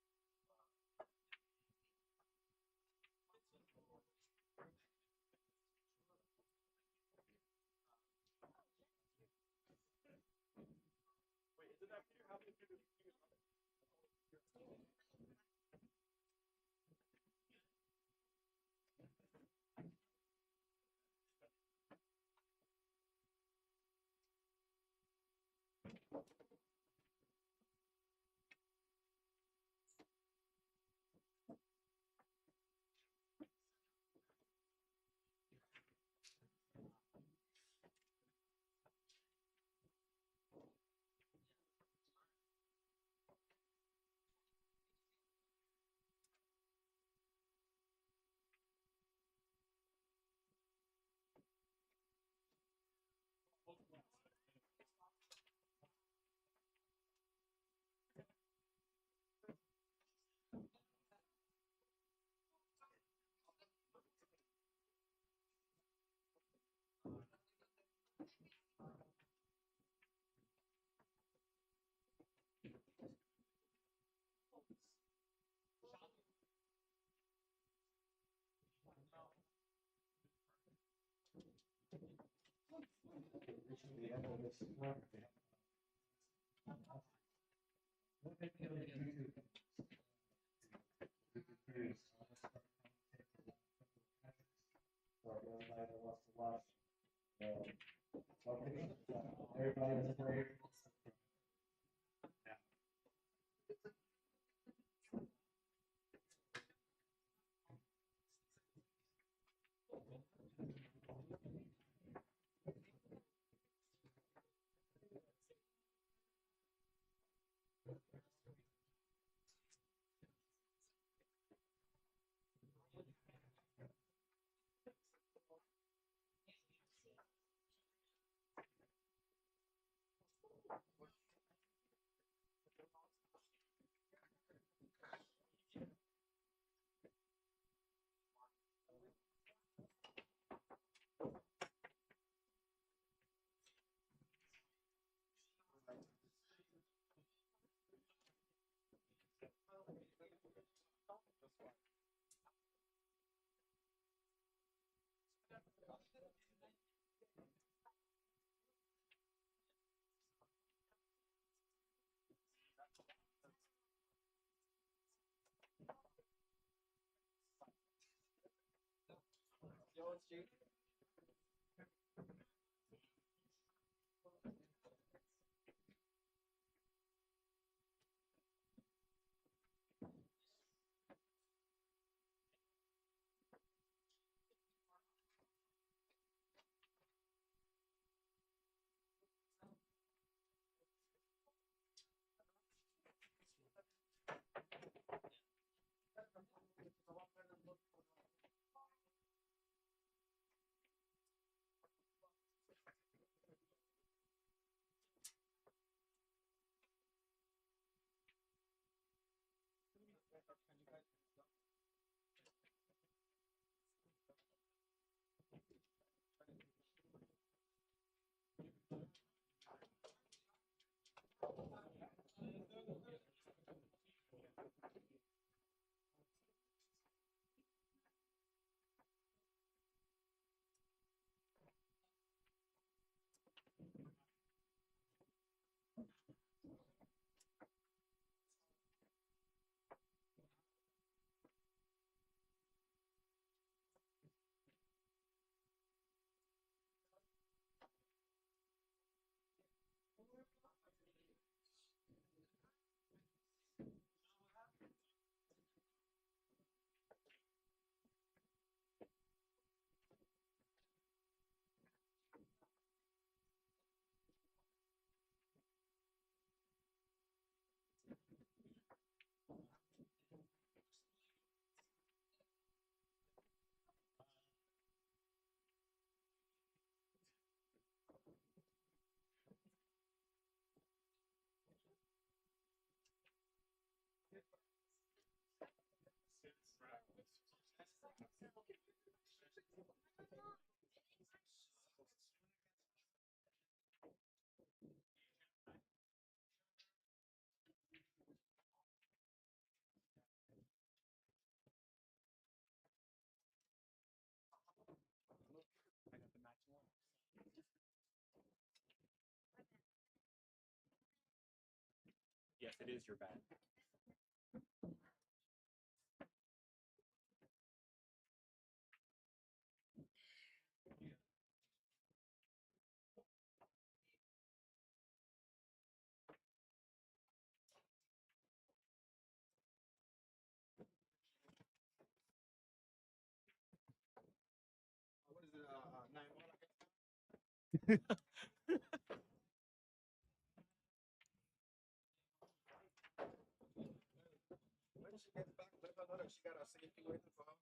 F: on the stable? Wait, is it that clear? How do you do this? Yo, it's Jake.
B: Yes, it is your bad. What is it? 9-1, I guess. When she gets back, let her know that she got a safety waiting for her.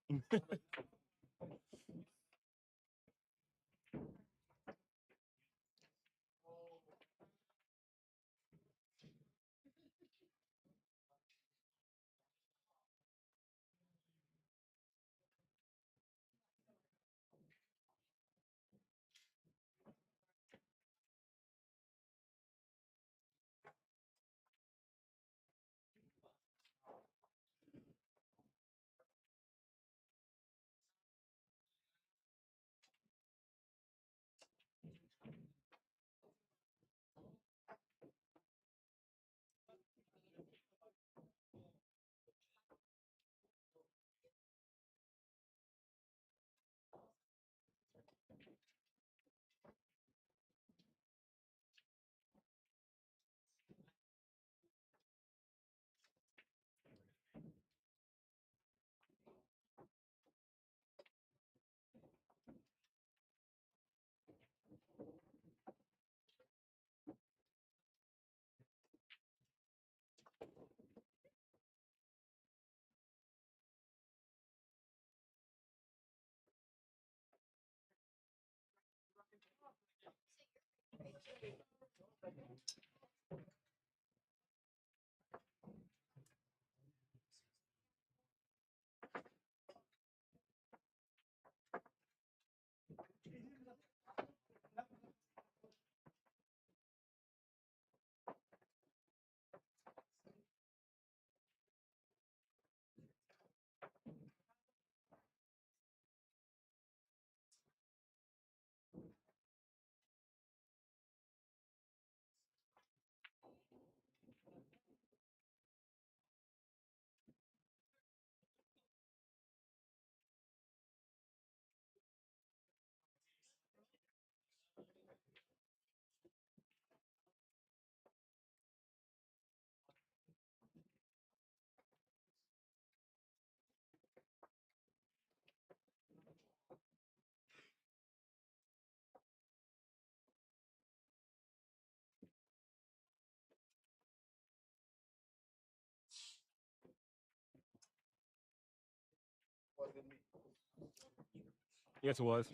B: Yes, it was.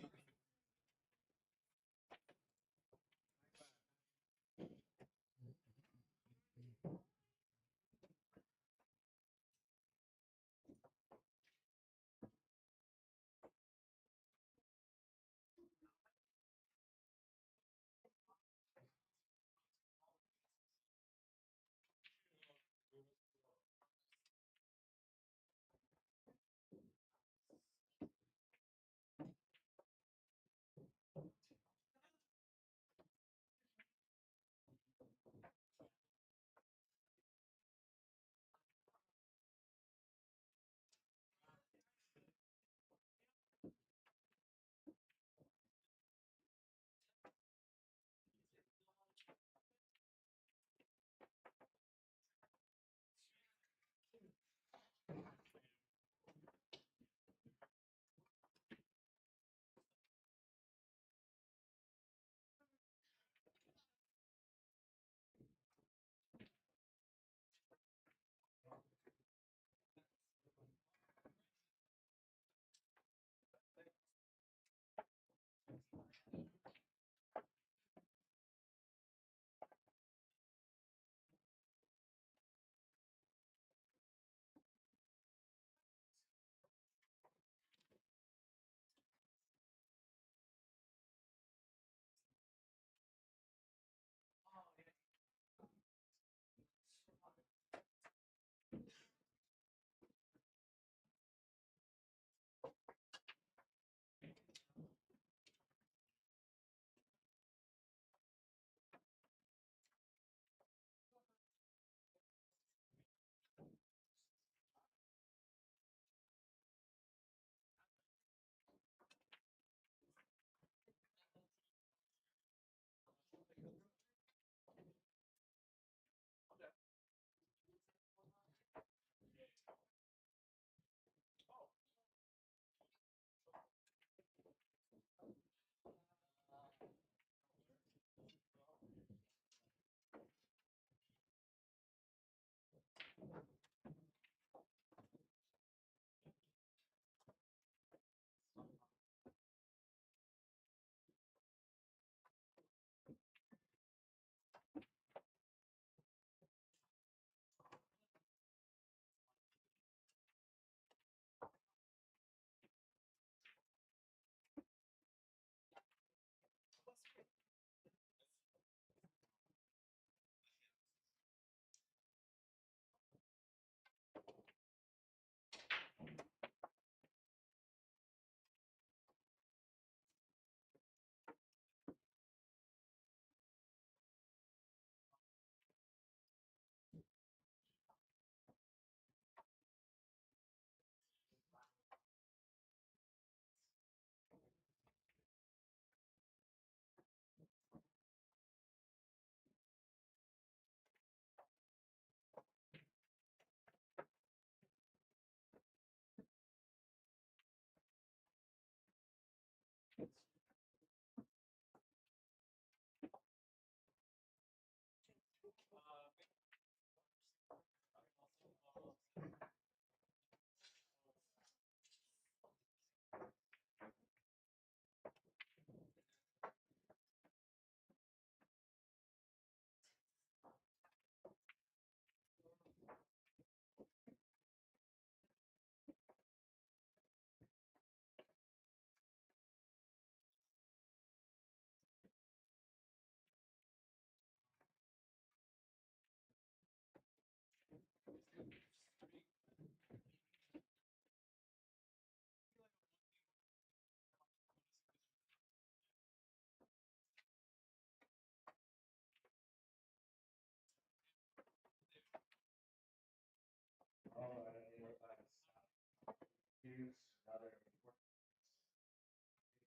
A: use rather important.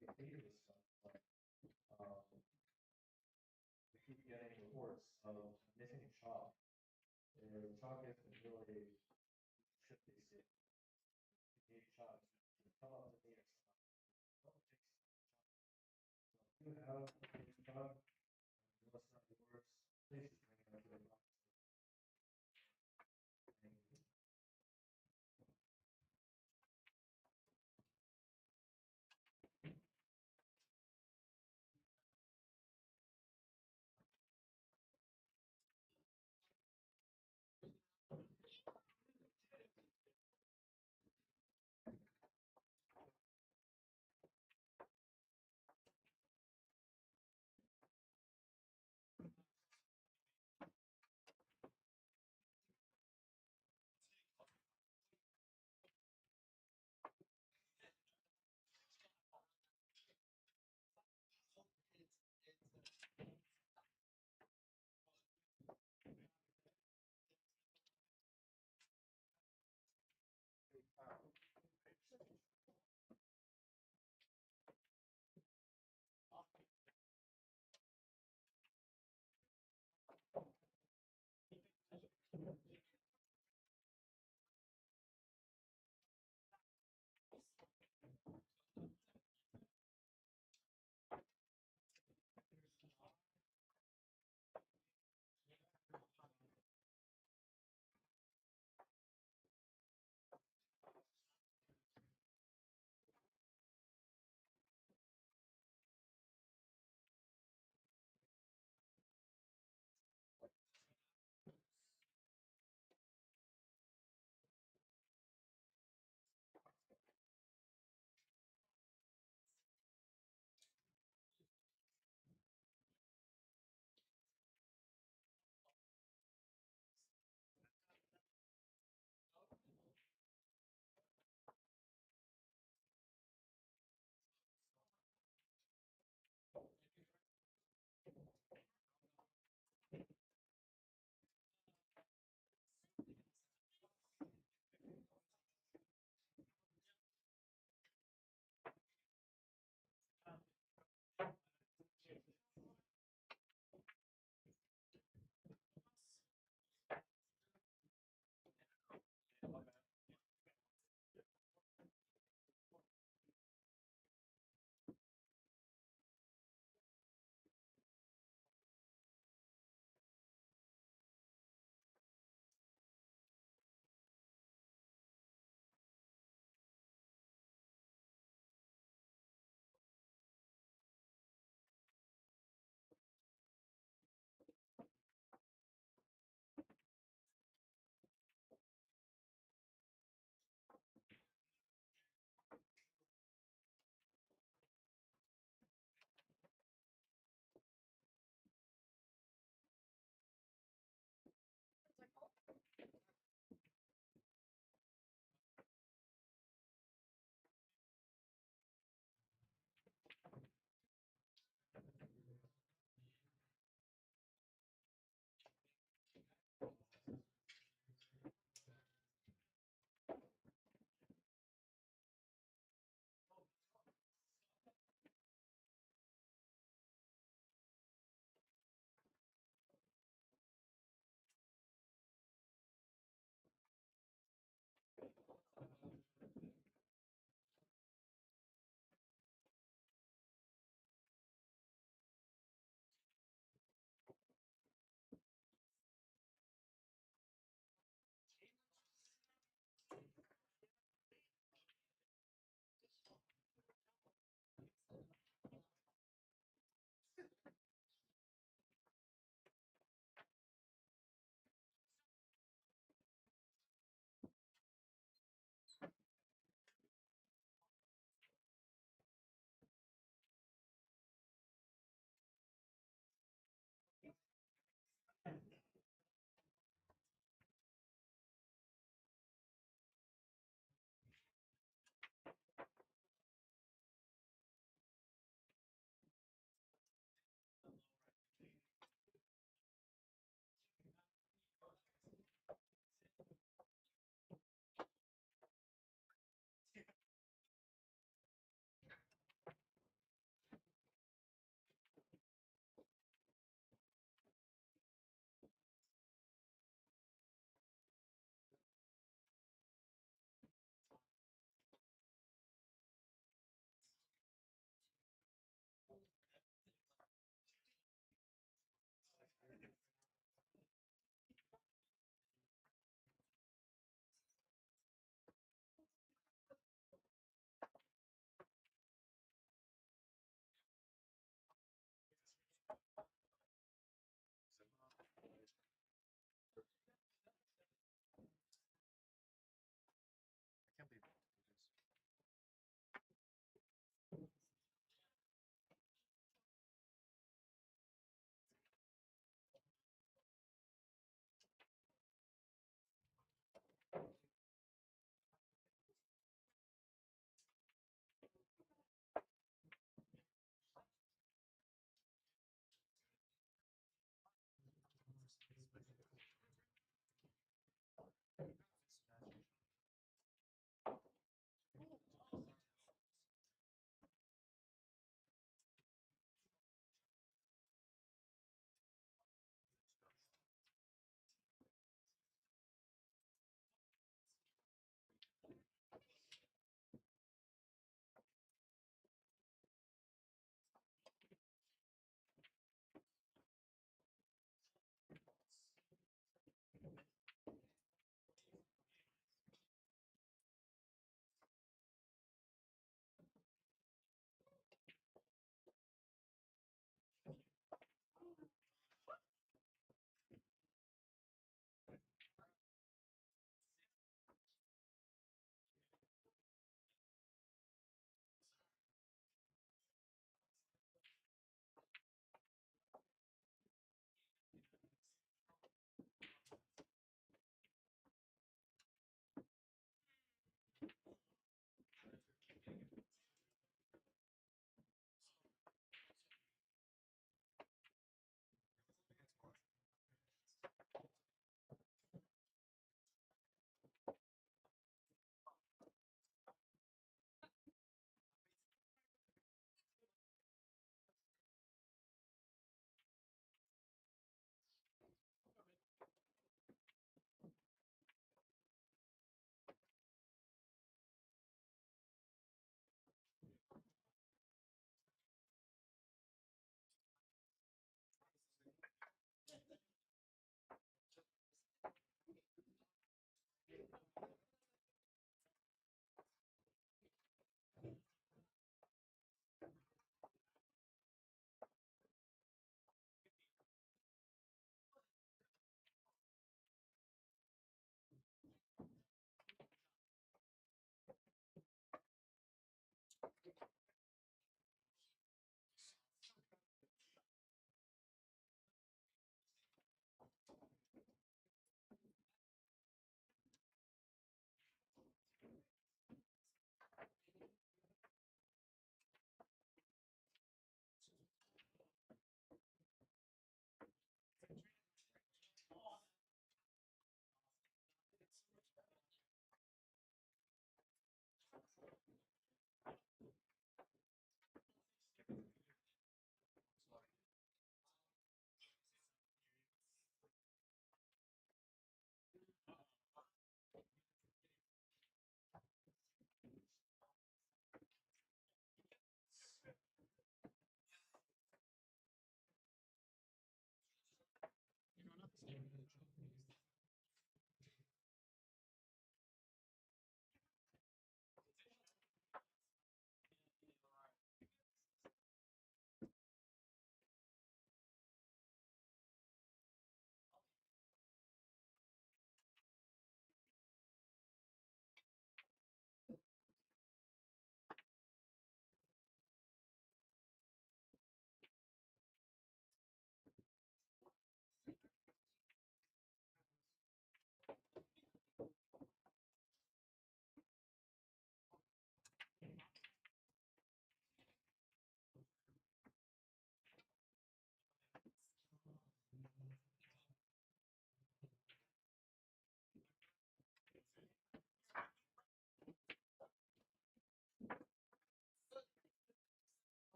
A: They get paid this stuff, but we keep getting reports of missing chalk. The chalk isn't really should they say they need chalk to tell us the data. Don't fix chalk. So if you have a chalk, what's not yours, please just bring it up to the office. Thank you.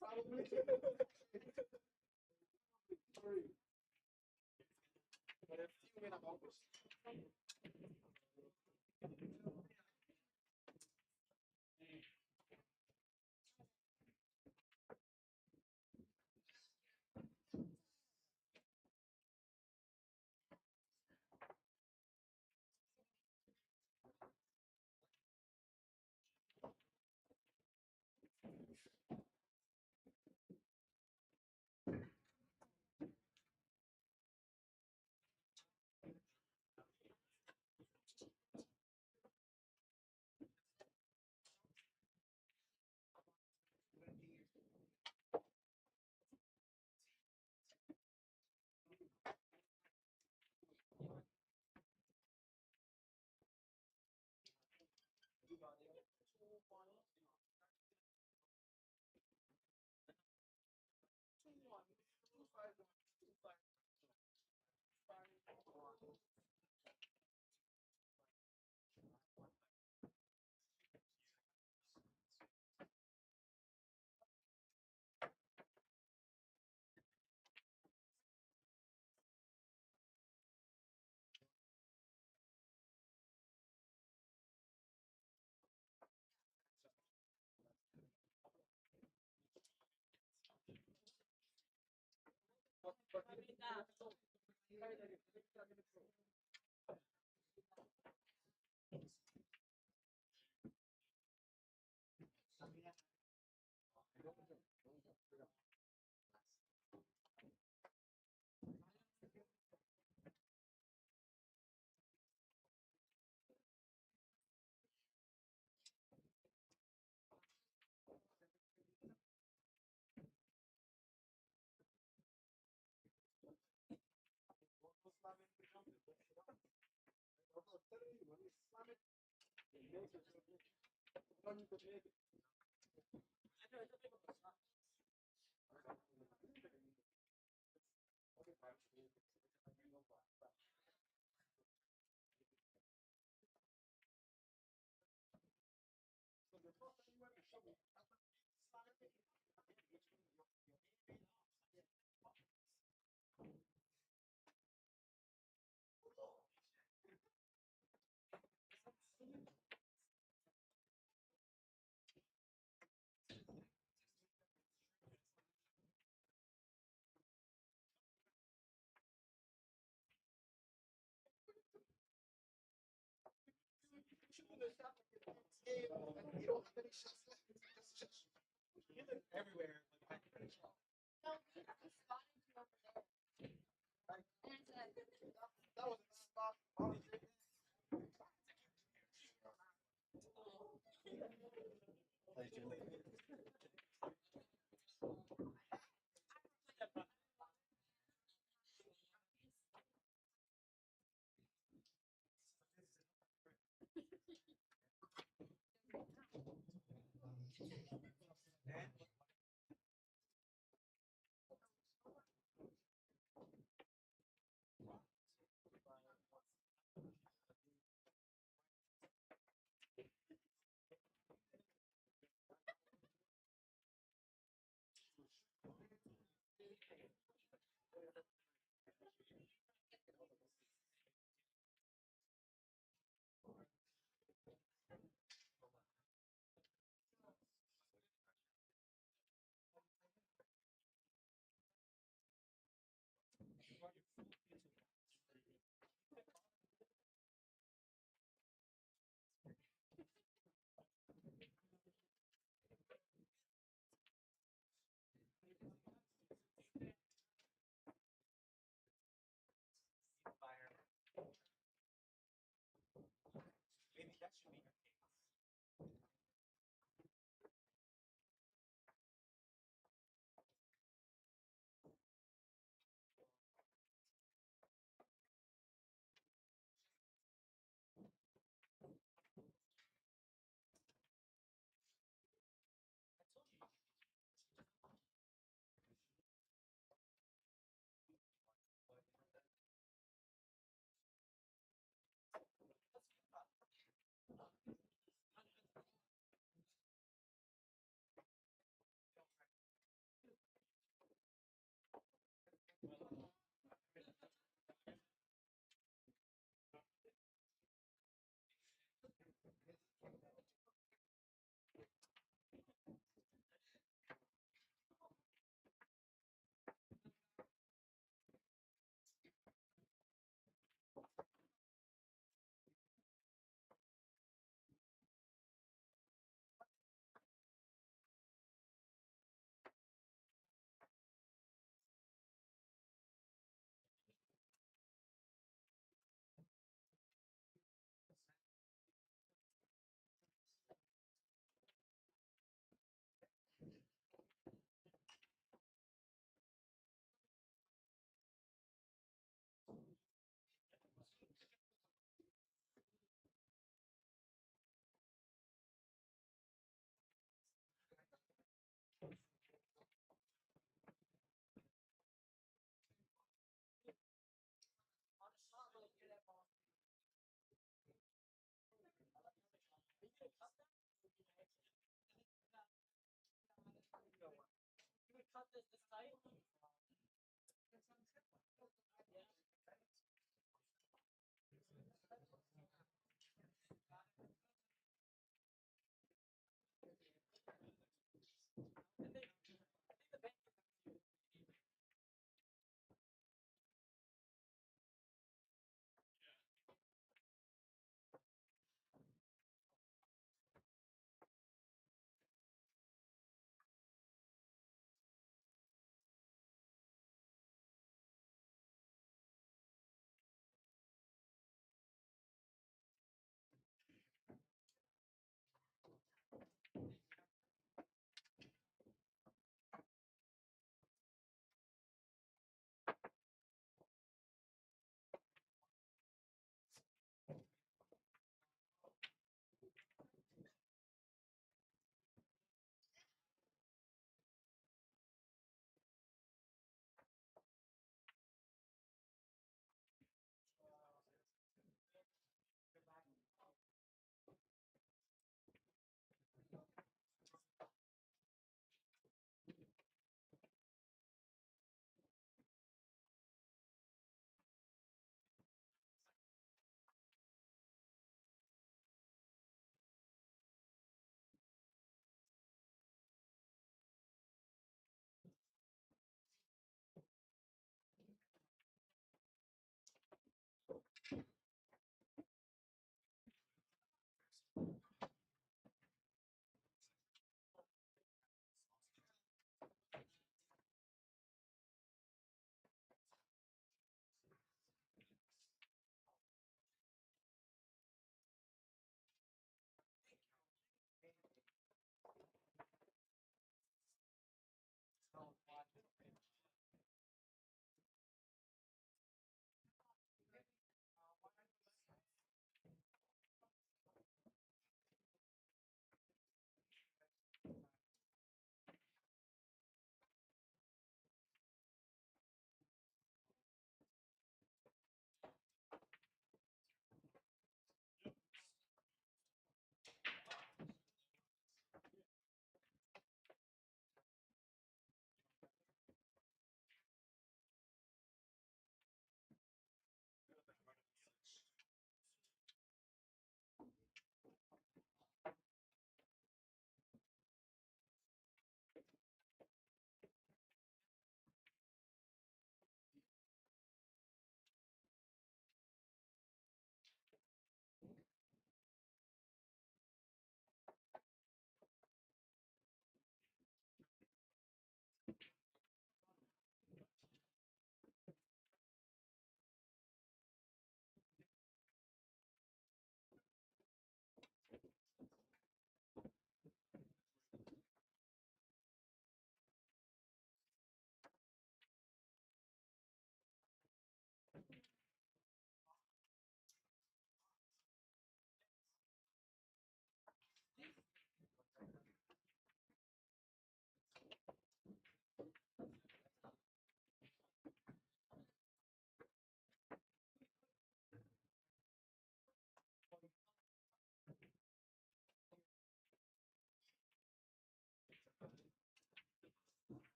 B: Probably. But if you win, I'm almost. You don't have any shots left. It's just you look everywhere. Like,
E: No, he spotted you over there. And said,
B: that was a spot.
D: You would cut this tight?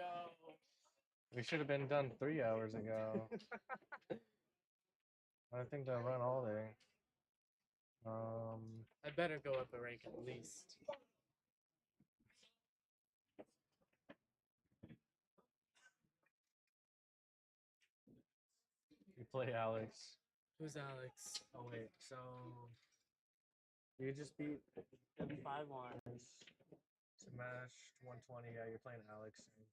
G: ago.
A: We should have been done 3 hours ago. I think they'll run all day.
G: I better go up a rank at least.
A: You play Alex.
G: Who's Alex?
A: Oh wait, so you just beat
G: 5-1.
A: Smash 120. Yeah, you're playing Alex. And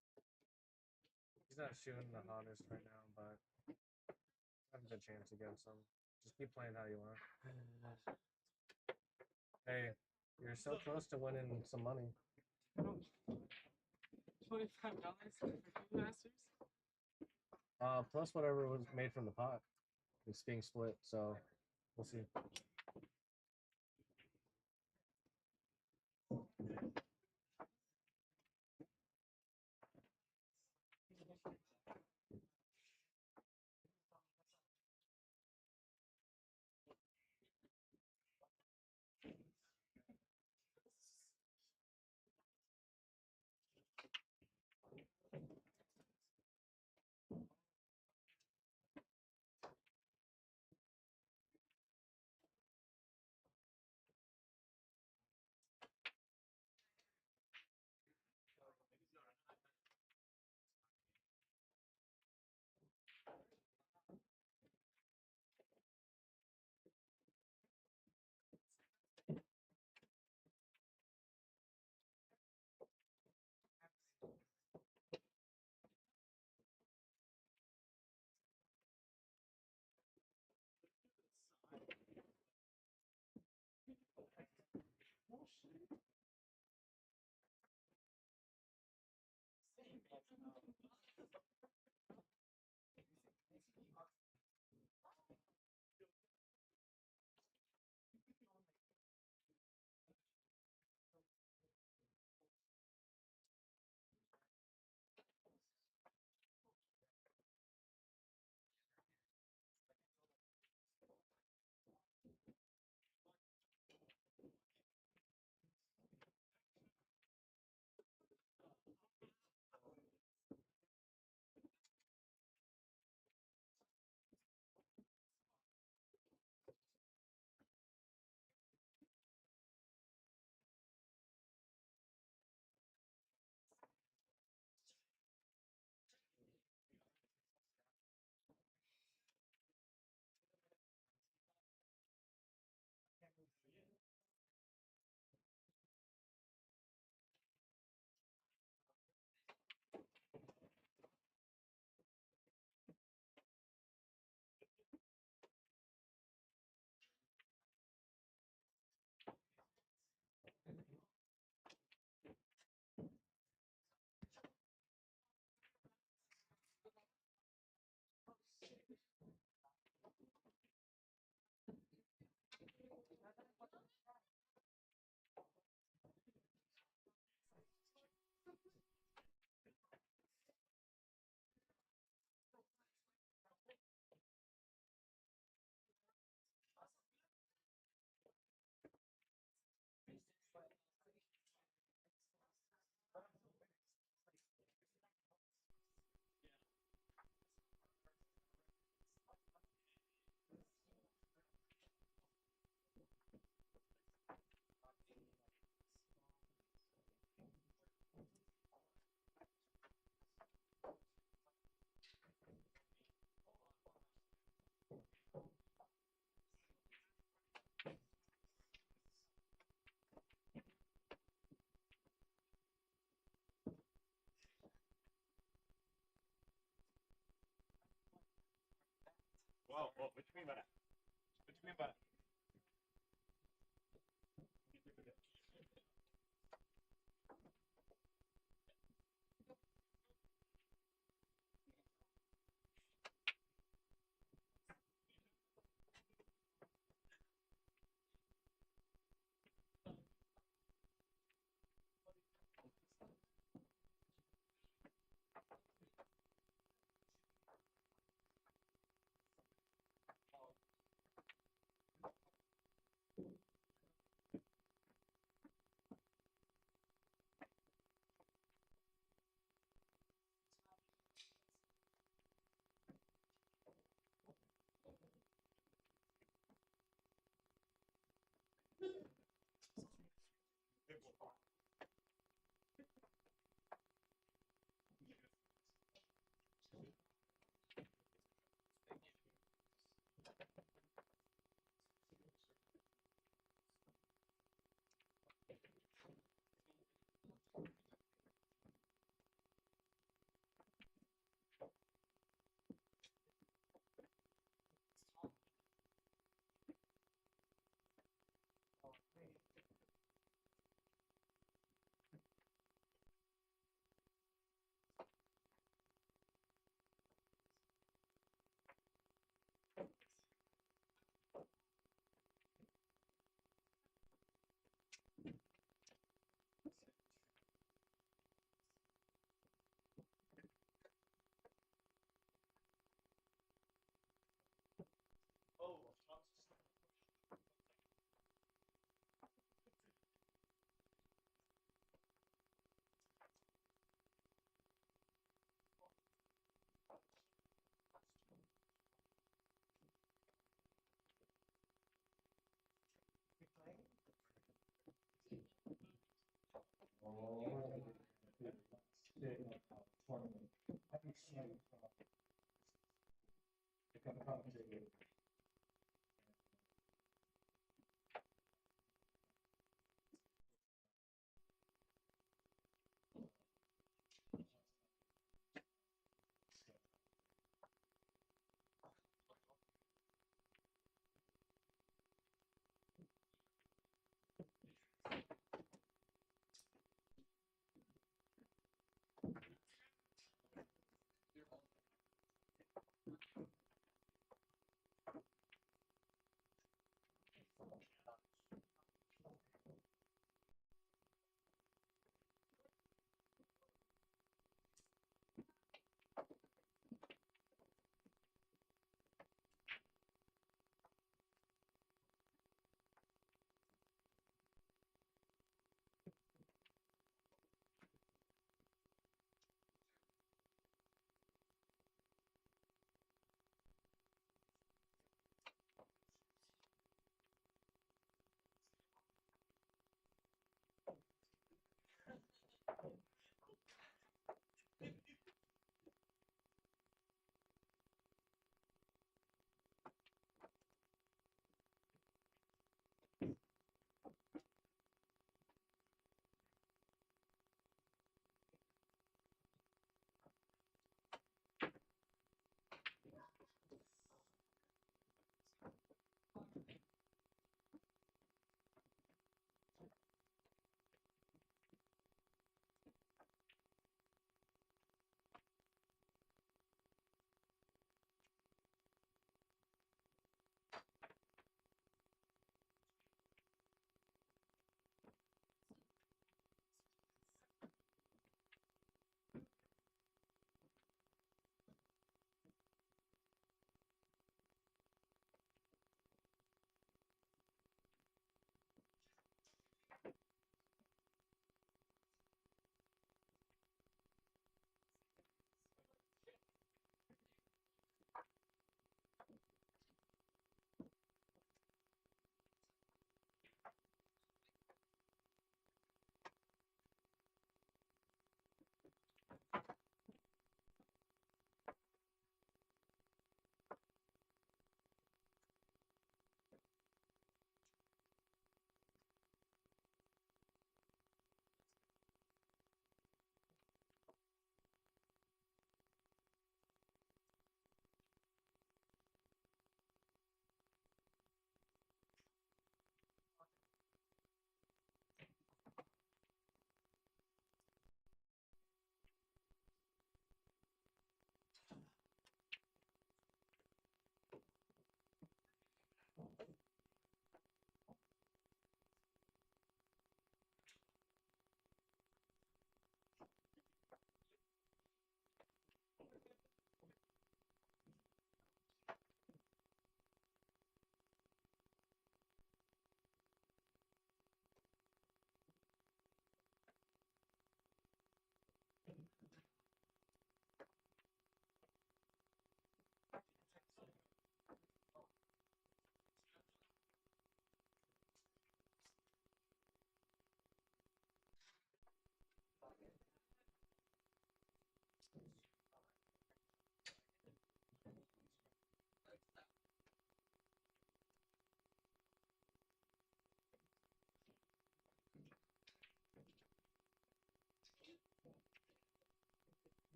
A: he's not shooting the hottest right now, but I have a good chance against him. Just keep playing how you want. Hey, you're so close to winning some money.
G: $25 for Food Masters?
A: Plus whatever was made from the pot. It's being split, so we'll see.
B: Whoa, what you mean by that? What you mean by that?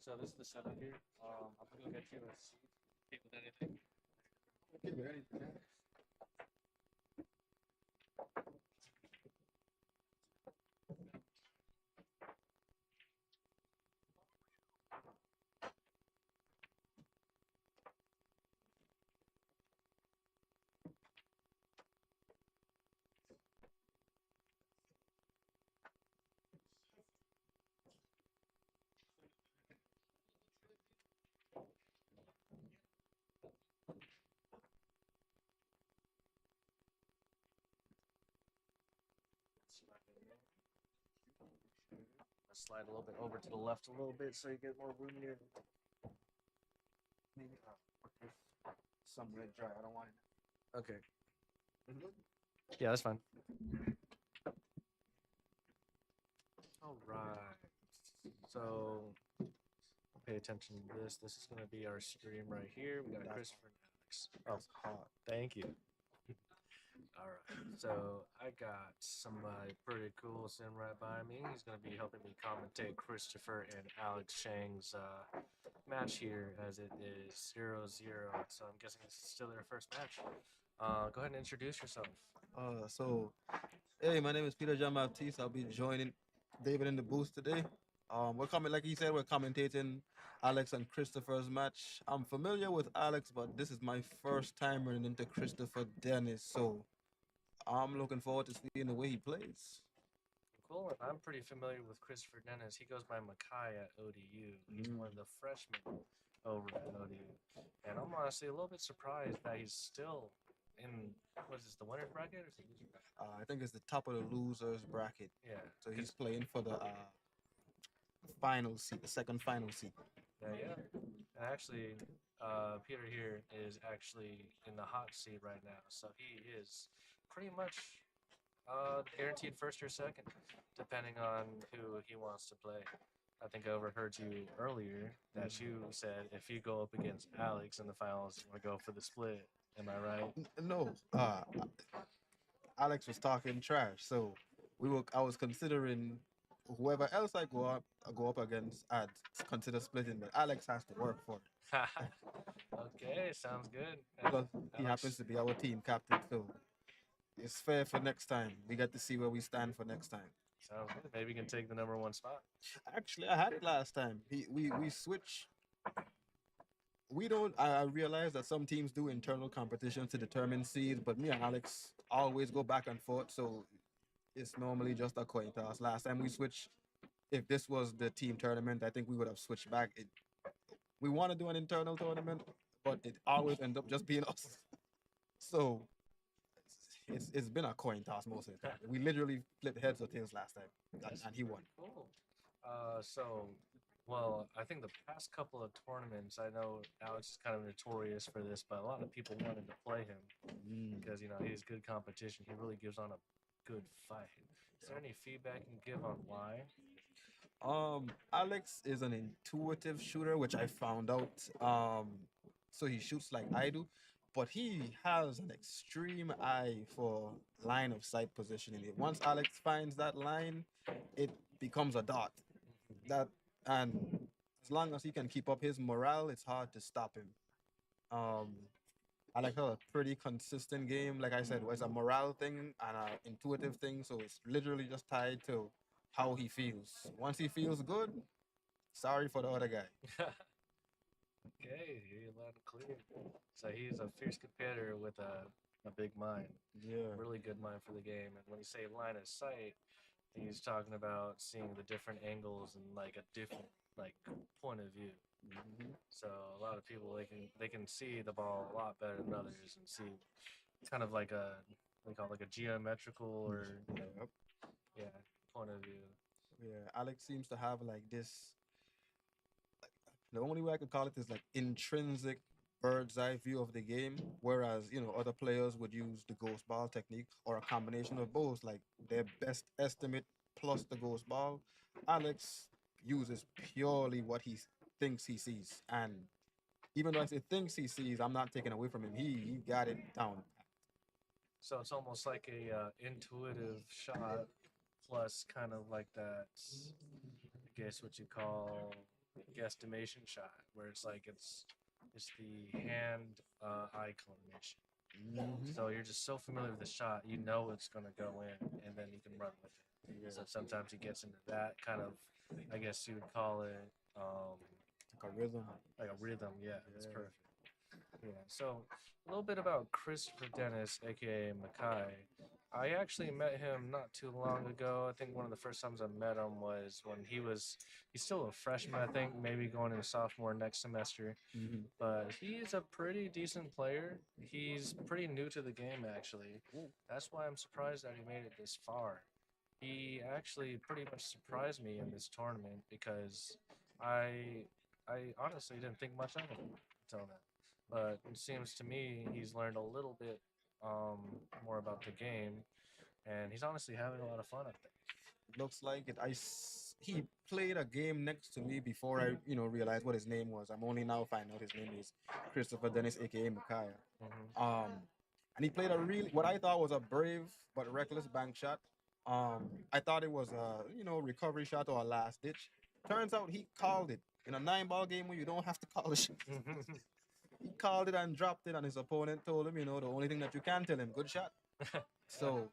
A: So this is the setup here. I'm gonna go get you a seat. Okay with anything?
H: Okay, with anything.
A: Slide a little bit over to the left a little bit so you get more room here.
H: Maybe put this some red dry. I don't want it.
A: Okay. Yeah, that's fine. All right. So pay attention to this. This is going to be our stream right here. We got
H: That's-
A: Christopher and Alex.
H: That's hot.
A: Thank you. All right. So I got somebody pretty cool sitting right by me. He's going to be helping me commentate Christopher and Alex Shang's match here as it is 0-0. So I'm guessing this is still their first match. Go ahead and introduce yourself.
J: Hey, my name is Peter John Baptiste. I'll be joining David in the booth today. We're coming, like he said, we're commentating Alex and Christopher's match. I'm familiar with Alex, but this is my first time running into Christopher Dennis, so I'm looking forward to seeing the way he plays.
A: Cool. And I'm pretty familiar with Christopher Dennis. He goes by Makai at ODU. He's one of the freshmen over at ODU. And I'm honestly a little bit surprised that he's still in, what is this, the winner's bracket or is it loser bracket?
J: I think it's the top of the losers bracket,
A: Yeah.
J: so he's playing for the final seat, the second final seat.
A: Yeah. And actually, Peter here is actually in the hot seat right now. So he is pretty much guaranteed first or second, depending on who he wants to play. I think I overheard you earlier that you said if you go up against Alex in the finals, you want to go for the split. Am I right?
J: No, Alex was talking trash, so I was considering whoever else I go up against, I'd consider splitting, but Alex has to work for it.
A: Okay, sounds good. And
J: Plus, he
A: Alex,
J: happens to be our team captain, so it's fair for next time. We get to see where we stand for next time.
A: sounds good. Maybe you can take the #1 spot.
J: Actually, I had it last time. We switch. We don't. I realize that some teams do internal competitions to determine seeds, but me and Alex always go back and forth. So it's normally just a coin toss. Last time we switched, if this was the team tournament, I think we would have switched back. We want to do an internal tournament, but it always ends up just being us. So it's been a coin toss most of the time. We literally flipped heads or tails last time, and he won.
A: Cool. Well, I think the past couple of tournaments, I know Alex is kind of notorious for this, but a lot of people wanted to play him because, he's good competition. He really gives on a good fight. Is there any feedback you can give on why?
J: Alex is an intuitive shooter, which I found out. So he shoots like I do, but he has an extreme eye for line of sight positioning. Once Alex finds that line, it becomes a dot. That and as long as he can keep up his morale, it's hard to stop him. Um, Alex has a pretty consistent game. Like I said, it's a morale thing and an intuitive thing, so it's literally just tied to how he feels. Once he feels good, sorry for the other guy.
A: Okay, hear you loud and clear. So he's a fierce competitor with a big mind,
J: Yeah.
A: really good mind for the game. And when you say line of sight, he's talking about seeing the different angles and like a different point of view. So a lot of people they can see the ball a lot better than others and see kind of like we call it like a geometrical or
J: Yep.
A: yeah point of view.
J: Yeah. Alex seems to have like this. The only way I could call it is like intrinsic bird's eye view of the game, whereas other players would use the ghost ball technique or a combination of both, like their best estimate plus the ghost ball. Alex uses purely what he thinks he sees, and even though I say thinks he sees, I'm not taking away from him. He got it down.
A: So it's almost like a intuitive shot plus kind of like that. I guess what you call guesstimation shot, where it's like it's the hand eye coordination. So you're just so familiar with the shot, you know it's gonna go in, and then you can run with it. So sometimes he gets into that kind of, I guess you would call it,
J: Like a rhythm.
A: like a rhythm. Yeah, that's
J: Yeah.
A: perfect. Yeah. So a little bit about Christopher Dennis, aka Makai. I actually met him not too long ago. I think one of the first times I met him was when he's still a freshman, I think, maybe going into sophomore next semester.
J: Mhm.
A: But he's a pretty decent player. He's pretty new to the game, actually. That's why I'm surprised that he made it this far. He actually pretty much surprised me in this tournament because I I honestly didn't think much of him until then. But it seems to me he's learned a little bit more about the game, and he's honestly having a lot of fun up there.
J: Looks like it. He played a game next to me before I, realized what his name was. I'm only now finding out his name is Christopher Dennis, aka Micaiah. Um, and he played a really what I thought was a brave but reckless bank shot. I thought it was a recovery shot or a last ditch. Turns out he called it in a 9-ball game where you don't have to call a shot. He called it and dropped it, and his opponent told him, the only thing that you can tell him, good shot. So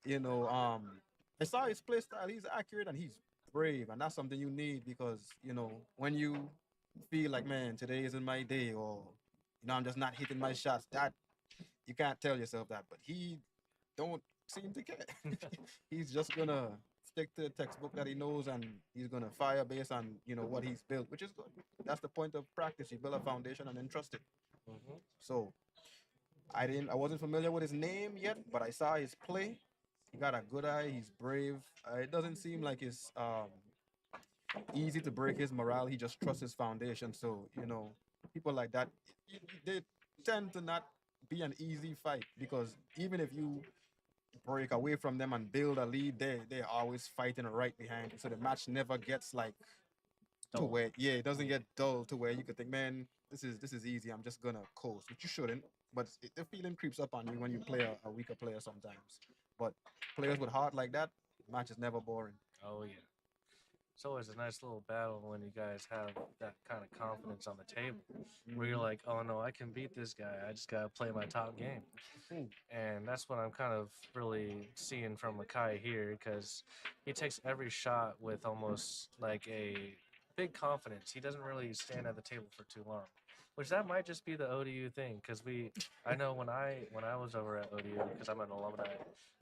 J: you know, I saw his play style. He's accurate and he's brave, and that's something you need because when you feel like, man, today isn't my day, or I'm just not hitting my shots. That you can't tell yourself that, but he don't seem to care. He's just gonna stick to the textbook that he knows, and he's gonna fire based on what he's built, which is good. That's the point of practice. You build a foundation and then trust it.
A: Mhm.
J: So I wasn't familiar with his name yet, but I saw his play. He got a good eye. He's brave. It doesn't seem like it's easy to break his morale. He just trusts his foundation. So people like that, they tend to not be an easy fight because even if you break away from them and build a lead, they're always fighting right behind you. So the match never gets like to
A: Dull.
J: where it doesn't get dull to where you could think, man, this is easy. I'm just gonna coast, which you shouldn't. But the feeling creeps up on you when you play a weaker player sometimes. But players with heart like that, match is never boring.
A: Oh yeah. It's always a nice little battle when you guys have that kind of confidence on the table, where you're like, oh no, I can beat this guy. I just gotta play my top game. And that's what I'm kind of really seeing from Makai here, because he takes every shot with almost like a big confidence. He doesn't really stand at the table for too long, which that might just be the ODU thing. Because I know when I was over at ODU, because I'm an alumni,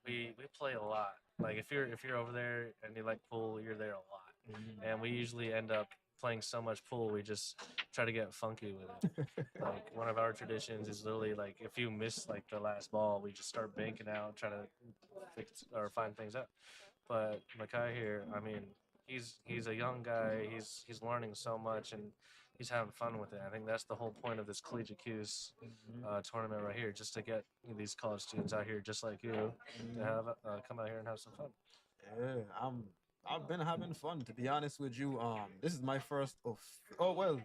A: we play a lot. Like if you're over there and you like pool, you're there a lot, and we usually end up playing so much pool, we just try to get funky with it. Like one of our traditions is literally like if you miss like the last ball, we just start banking out, trying to fix or find things out. But Makai here, I mean, he's a young guy. He's learning so much and he's having fun with it. I think that's the whole point of this Collegiate Q's tournament right here, just to get these college students out here just like you to have come out here and have some fun.
J: Yeah, I've been having fun, to be honest with you. This is my first of oh well,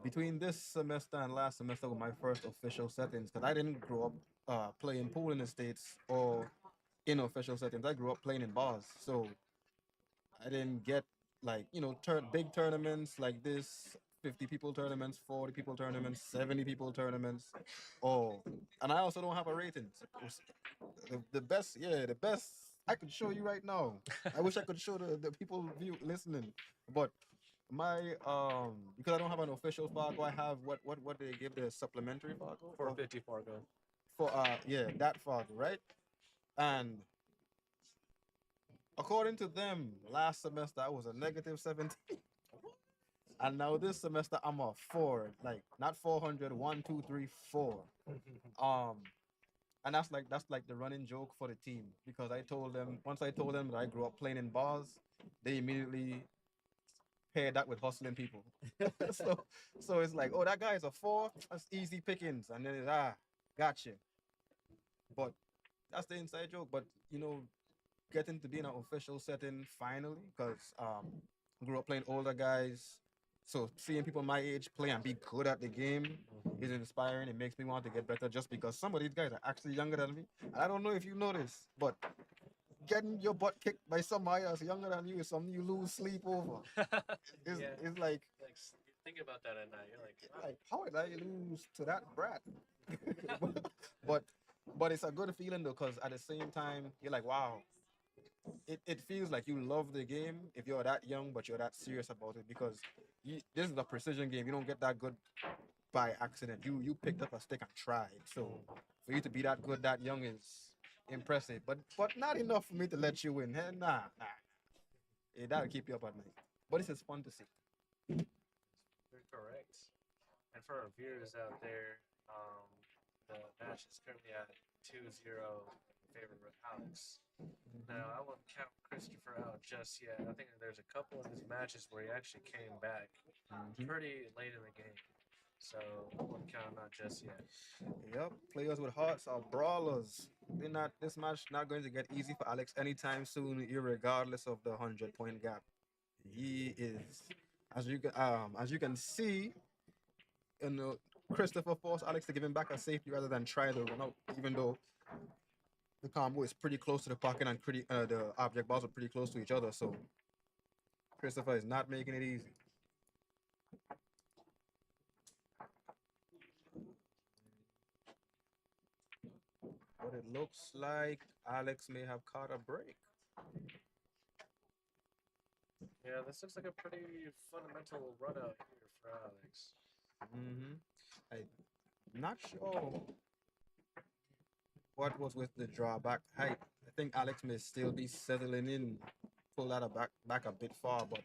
J: between this semester and last semester were my first official settings because I didn't grow up playing pool in the States or in official settings. I grew up playing in bars. So I didn't get like, big tournaments like this, 50 people tournaments, 40 people tournaments, 70 people tournaments. Oh, and I also don't have a rating. The best, yeah, the best I could show you right now. I wish I could show the people listening, but my because I don't have an official Fargo, I have what they give the supplementary Fargo
A: 450 Fargo.
J: for yeah, that Fargo, right? And according to them, last semester I was a negative 17. And now this semester I'm a 4, like not 400, 1, 2, 3, 4. Um, and that's like the running joke for the team because once I told them that I grew up playing in bars, they immediately paired that with hustling people. so it's like, oh, that guy is a 4, that's easy pickings, and then gotcha. But that's the inside joke. But getting to be in an official setting finally, because grew up playing older guys. So seeing people my age play and be good at the game is inspiring. It makes me want to get better just because some of these guys are actually younger than me. And I don't know if you know this, but getting your butt kicked by somebody that's younger than you is something you lose sleep over. It's,
A: Yeah.
J: it's like,
A: Think about that at night. You're like, wow.
J: like how did I lose to that brat? but but it's a good feeling though, because at the same time you're like, wow, it feels like you love the game if you're that young, but you're that serious about it because this is a precision game. You don't get that good by accident. You picked up a stick and tried. So for you to be that good that young is impressive, but not enough for me to let you win. Heh, nah. That'll keep you up at night. But this is fun to see.
A: You're correct. And for our viewers out there, the match is currently at 2-0 in favor of Alex. Now, I won't count Christopher out just yet. I think there's a couple of his matches where he actually came back pretty late in the game. So I won't count him out just yet.
J: Yep, players with hearts are brawlers. They're not. This match not going to get easy for Alex anytime soon, regardless of the 100-point gap. He is, as you can see, you know, Christopher forced Alex to give him back a safety rather than try to run out, even though the combo is pretty close to the pocket and the object balls are pretty close to each other. So Christopher is not making it easy. But it looks like Alex may have caught a break.
A: Yeah, this looks like a pretty fundamental run out here for Alex.
J: I'm not sure what was with the drawback height. I think Alex may still be settling in, pull that back a bit far, but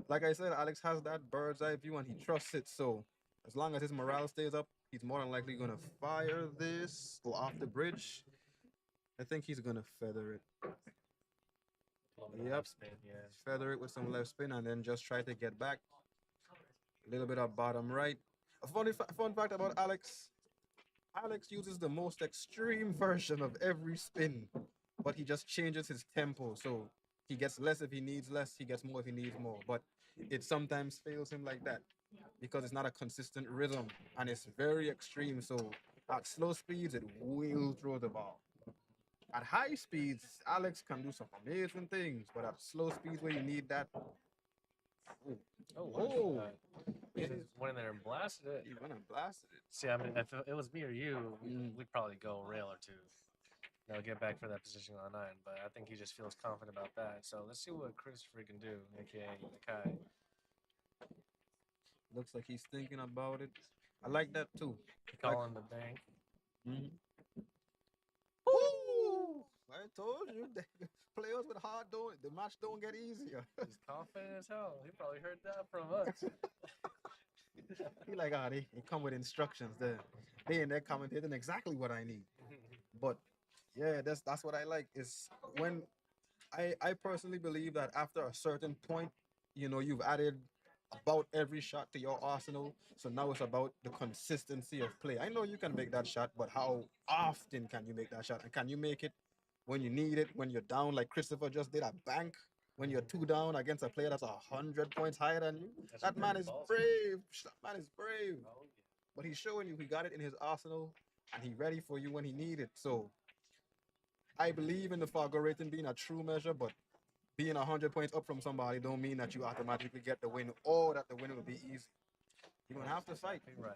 J: like I said, Alex has that bird's eye view and he trusts it. So as long as his morale stays up, he's more than likely gonna fire this or off the bridge. I think he's gonna feather it. Yep,
A: Spin, yeah.
J: feather it with some left spin and then just try to get back. A little bit of bottom right. A fun fact about Alex. Alex uses the most extreme version of every spin, but he just changes his tempo. So he gets less if he needs less, he gets more if he needs more. But it sometimes fails him like that because it's not a consistent rhythm and it's very extreme. So at slow speeds, it will throw the ball. At high speeds, Alex can do some amazing things, but at slow speeds where you need that,
A: Whoa. He just went in there and blasted it.
J: he went and blasted it.
A: See, I mean, if it was me or you, we'd probably go rail or two. Get back for that position on 9. But I think he just feels confident about that. So let's see what Christopher can do, aka Kai.
J: Looks like he's thinking about it. I like that too.
A: Calling the bank.
J: Woo! I told you, players with hard the match don't get easier.
A: He's confident as hell. He probably heard that from us.
J: He like, they come with instructions. They in there commentating exactly what I need. But yeah, that's what I like. Is when I personally believe that after a certain point, you've added about every shot to your arsenal. So now it's about the consistency of play. I know you can make that shot, but how often can you make that shot? And can you make it when you need it, when you're down, like Christopher just did at bank, when you're 2 down against a player that's 100 points higher than you? That man is brave. That man is brave. But he's showing you he got it in his arsenal and he's ready for you when he needs it. So I believe in the Fargo rating being a true measure, but being 100 points up from somebody don't mean that you automatically get the win or that the win will be easy. You're going to have to fight.
A: Right.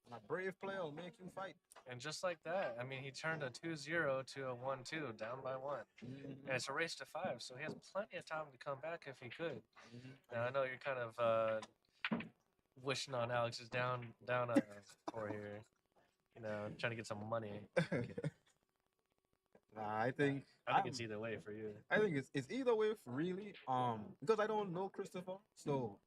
J: And a brave player will make you fight.
A: And just like that, I mean, he turned a 2-0 to a 1-2, down by 1. And it's a race to 5, so he has plenty of time to come back if he could. Now, I know you're kind of wishing on Alex's down for here, trying to get some money.
J: I think
A: it's either way for you.
J: I think it's either way really. Because I don't know Christopher, so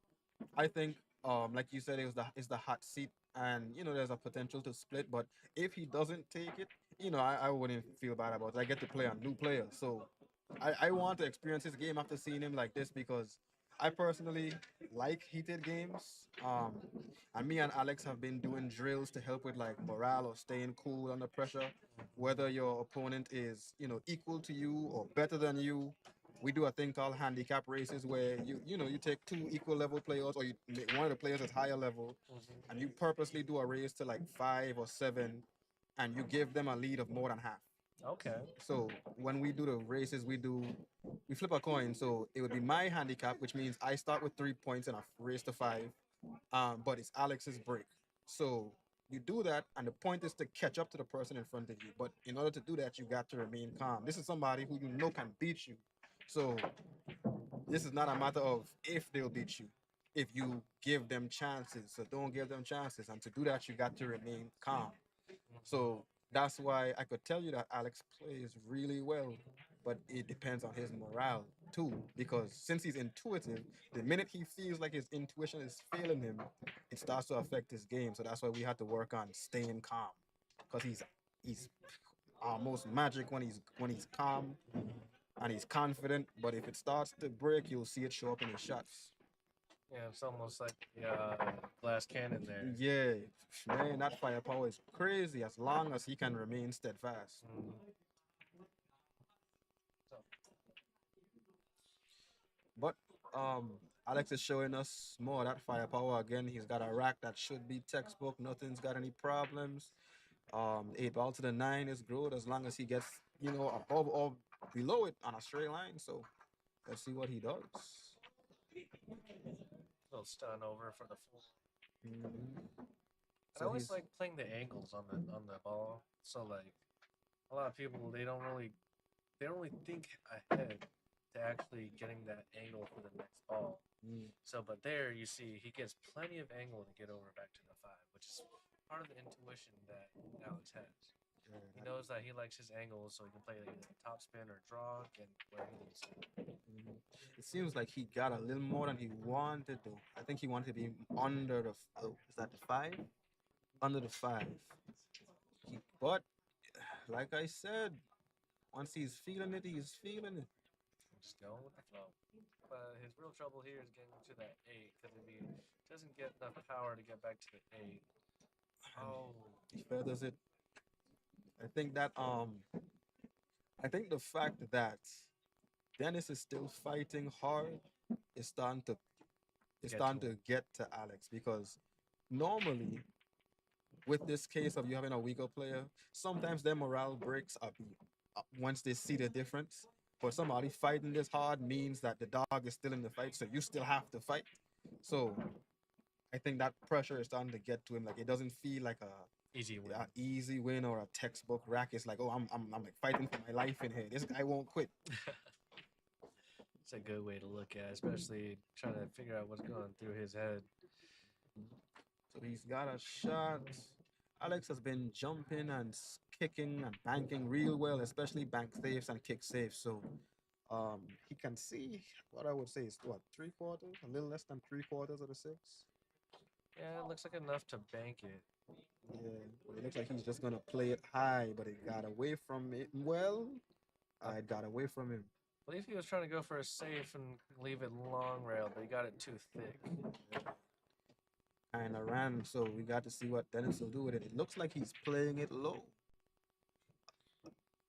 J: I think like you said, it's the hot seat, and there's a potential to split. But if he doesn't take it, I wouldn't feel bad about it. I get to play a new player, so I want to experience his game after seeing him like this because I personally like heated games. And me and Alex have been doing drills to help with like morale or staying cool under pressure. Whether your opponent is, equal to you or better than you, we do a thing called handicap races where you take 2 equal level players or you make one of the players is higher level, and you purposely do a race to like 5 or 7, and you give them a lead of more than half.
A: Okay.
J: So when we do the races, we flip a coin. So it would be my handicap, which means I start with 3 points and I race to five. But it's Alex's break. So you do that, and the point is to catch up to the person in front of you. But in order to do that, you got to remain calm. This is somebody who you know can beat you. So this is not a matter of if they'll beat you, if you give them chances. So don't give them chances. And to do that, you got to remain calm. So that's why I could tell you that Alex plays really well, but it depends on his morale too. Because since he's intuitive, the minute he feels like his intuition is failing him, it starts to affect his game. So that's why we have to work on staying calm. Because he's almost magic when he's calm and he's confident. But if it starts to break, you'll see it show up in his shots.
A: Yeah, it's almost like glass cannon there.
J: Yeah, man, that firepower is crazy as long as he can remain steadfast.
A: So,
J: But um, Alex is showing us more of that firepower again. He's got a rack that should be textbook. Nothing's got any problems. 8 ball to the 9 is good as long as he gets above or below it on a straight line. So let's see what he does.
A: little stun over for the full.
J: Mhm.
A: And I
J: So
A: always
J: he's
A: like playing the angles on the ball. So like a lot of people they don't really think ahead to actually getting that angle for the next ball.
J: mm,
A: So but there you see he gets plenty of angle to get over back to the five, which is part of the intuition that Alex has.
J: yeah,
A: He knows that he likes his angles, so he can play either top spin or draw and where he needs to.
J: mhm. It seems like he got a little more than he wanted though. I think he wanted to be under the is that the 5? Under the 5. But like I said, once he's feeling it, he's feeling it.
A: Just going with the flow. But his real trouble here is getting to that eight because if he doesn't get enough power to get back to the eight, oh,
J: He feathers it. I think that I think the fact that Dennis is still fighting hard is starting to
A: get to him.
J: get to Alex because normally with this case of you having a weaker player, sometimes their morale breaks up once they see the difference. But somebody fighting this hard means that the dog is still in the fight, so you still have to fight. So I think that pressure is starting to get to him. Like it doesn't feel like
A: Easy win.
J: a easy win or a textbook rack. It's like, oh, I'm like fighting for my life in here. This guy won't quit.
A: It's a good way to look at it, especially trying to figure out what's going through his head.
J: So he's got a shot. Alex has been jumping and kicking and banking real well, especially bank saves and kick saves. So he can see what I would say is what 3/4, a little less than 3/4 of the six.
A: Yeah, it looks like enough to bank it.
J: Yeah, but it looks like he's just gonna play it high, but it got away from it. Well, I got away from him.
A: I believe he was trying to go for a safe and leave it long rail, but he got it too thick.
J: Kind of ran, so we got to see what Dennis will do with it. It looks like he's playing it low.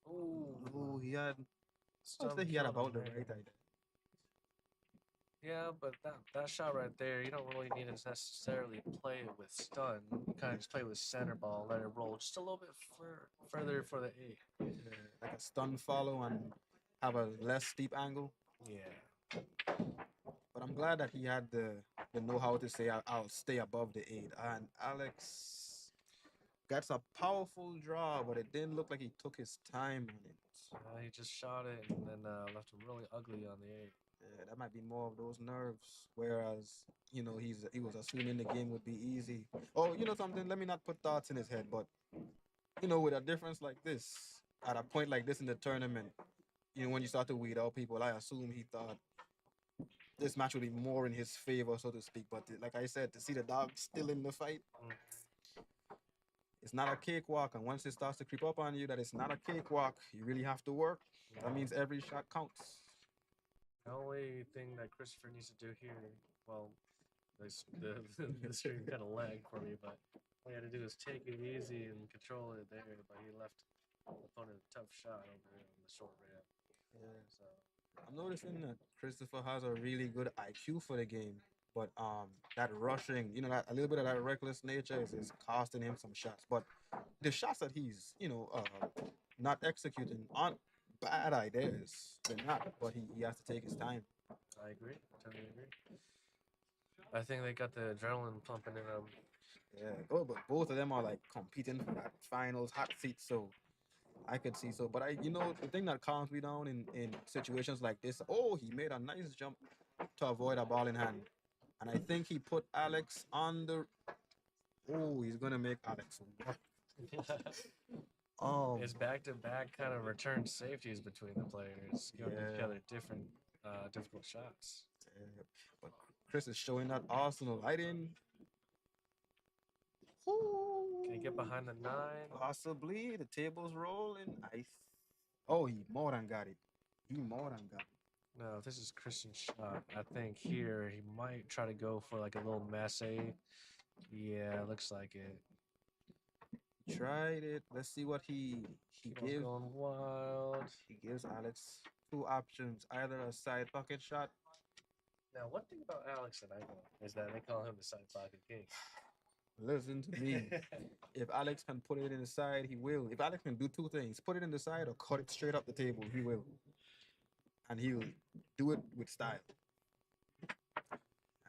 A: Ooh,
J: Oh, he had. I'd
A: stun
J: say he had
A: killed him
J: about the
A: there.
J: right idea.
A: Yeah, but that shot right there, you don't really need to necessarily play it with stun. You kind of just play with center ball, let it roll just a little bit further for the eight.
J: Like a stun follow and have a less steep angle.
A: Yeah.
J: But I'm glad that he had the know how to say I'll stay above the 8. And Alex gets a powerful draw, but it didn't look like he took his time on it.
A: He just shot it and then left him really ugly on the eight.
J: Yeah, that might be more of those nerves. Whereas, he was assuming the game would be easy. Oh, you know something? Let me not put thoughts in his head, but with a difference like this, at a point like this in the tournament, when you start to weed out people, I assume he thought this match would be more in his favor, so to speak. But like I said, to see the dog still in the fight, it's not a cakewalk. And once it starts to creep up on you that it's not a cakewalk, you really have to work. That means every shot counts.
A: The only thing that Christopher needs to do here, well, the stream kind of lagged for me, but all he had to do is take it easy and control it there. But he left the opponent a tough shot over on the short rail.
J: Yeah.
A: So
J: I'm noticing that Christopher has a really good IQ for the game, but that rushing, that a little bit of that reckless nature is costing him some shots. But the shots that he's not executing on bad ideas. They're not, but he has to take his time.
A: I agree. Totally agree. I think they got the adrenaline pumping in them.
J: Yeah, oh, but both of them are like competing for that finals hot seat, so I could see so. But the thing that calms me down in situations like this. Oh, he made a nice jump to avoid a ball in hand, and I think he put Alex on the. Oh, he's gonna make Alex work.
A: It's back to back kind of return safeties between the players, giving each
J: Yeah.
A: other different difficult shots.
J: Yeah, but Chris is showing that Arsenal. I didn't.
A: Can he get behind the 9?
J: Possibly the table's rolling. Oh, he more than got it. He more than got it.
A: No, this is Christian's shot. I think here he might try to go for like a little messy. Yeah, looks like it.
J: Tried it. Let's see what he
A: Keep
J: gives.
A: going wild.
J: He gives Alex two options: either a side pocket shot.
A: Now, one thing about Alex and I know is that they call him the side pocket king.
J: Listen to me. If Alex can put it in the side, he will. If Alex can do two things: put it in the side or cut it straight up the table, he will. And he'll do it with style.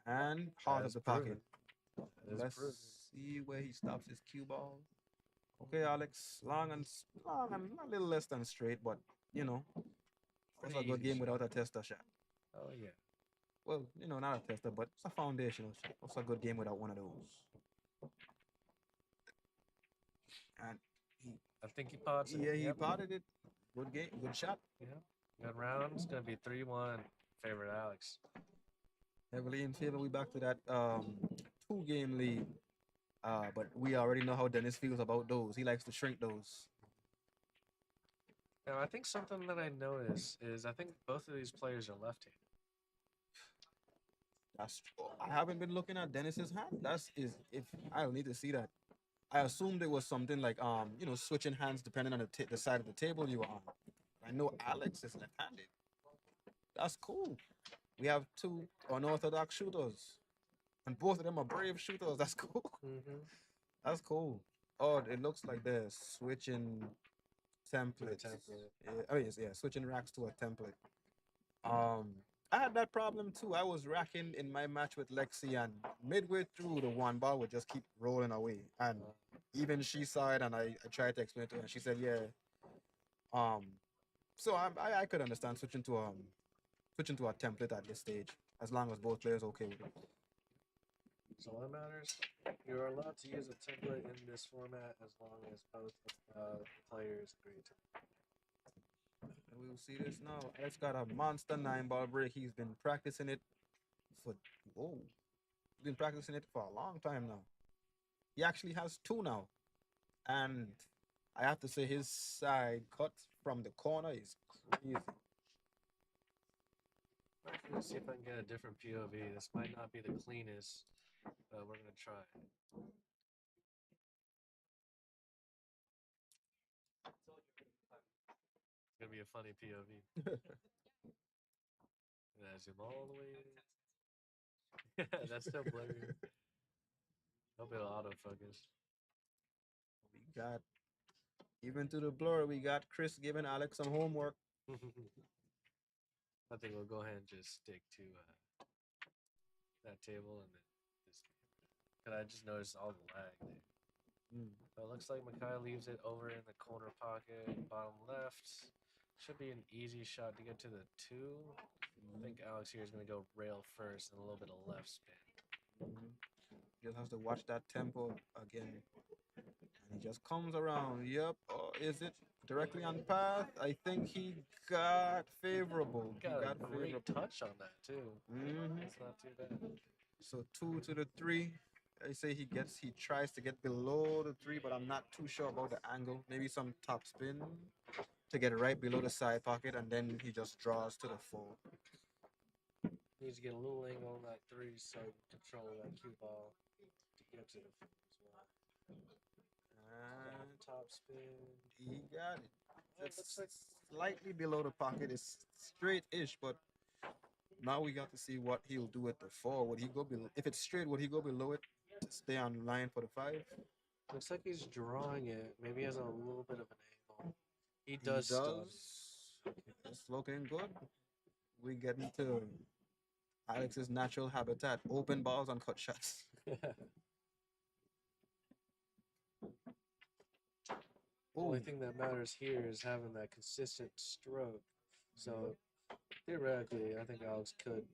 J: And heart of the pocket. Let's see where he stops his cue ball. Okay, Alex, long and a little less than straight, but it's a good game without a tester shot.
A: Oh yeah.
J: Well, not a tester, but it's a foundational shot. It's a good game without one of those. And
A: I think he pots it.
J: yeah, he potted it. Good game, good shot.
A: Yeah. Good round. It's gonna be 3-1. Favorite Alex.
J: Heavily in favor. We back to that 2-game lead. But we already know how Dennis feels about those. He likes to shrink those.
A: Now, I think something that I noticed is I think both of these players are left-handed.
J: I haven't been looking at Dennis's hand. If I'll need to see that. I assumed it was something like switching hands depending on the side of the table you were on. I know Alex is left-handed. That's cool. We have two unorthodox shooters, and both of them are brave shooters. That's cool.
A: Mm-hmm.
J: That's cool. Oh, it looks like they're switching templates. Yeah, oh yes, yeah, switching racks to a template. I had that problem too. I was racking in my match with Lexi, and midway through, the one ball would just keep rolling away. And even she saw it, and I tried to explain it to her, and she said, "Yeah." So I could understand switching to a template at this stage, as long as both players are okay with it.
A: So what matters? You are allowed to use a template in this format as long as both players agree to.
J: And we will see this now. Alex got a monster 9-ball break. He's been practicing it for he's been practicing it for a long time now. He actually has two now. And I have to say his side cut from the corner is crazy.
A: Let's see if I can get a different POV. This might not be the cleanest, but we're gonna try. It's gonna be a funny POV. And I zoom all the way in. Yeah, that's still blurry. Hope it'll autofocus.
J: We got even to the blur, we got Chris giving Alex some homework.
A: I think we'll go ahead and just stick to that table and then just. Cause I just noticed all the lag there. But it looks like Makai leaves it over in the corner pocket, bottom left. Should be an easy shot to get to the 2. I think Alex here is going to go rail first and a little bit of left spin.
J: Just has to watch that tempo again. And he just comes around. Yep. Oh, is it directly on path? I think he got favorable.
A: He got a great touch on that too. It's not too bad.
J: So 2 to the 3. I say he tries to get below the 3, but I'm not too sure about the angle. Maybe some top spin to get right below the side pocket, and then he just draws to the 4.
A: Needs to get a little angle on that 3 so he can control that cue ball to get to the 4 as well.
J: And
A: top spin.
J: He got it. It's slightly below the pocket. It's straight-ish, but now we got to see what he'll do at the 4. Would he go below? If it's straight, would he go below it to stay on line for the 5?
A: Looks like he's drawing it. Maybe he has a little bit of an angle. He
J: He
A: does stun.
J: does. It's looking good. We get into Alex's natural habitat: open balls and cut shots.
A: The only
J: Ooh.
A: thing that matters here is having that consistent stroke. So theoretically, I think Alex could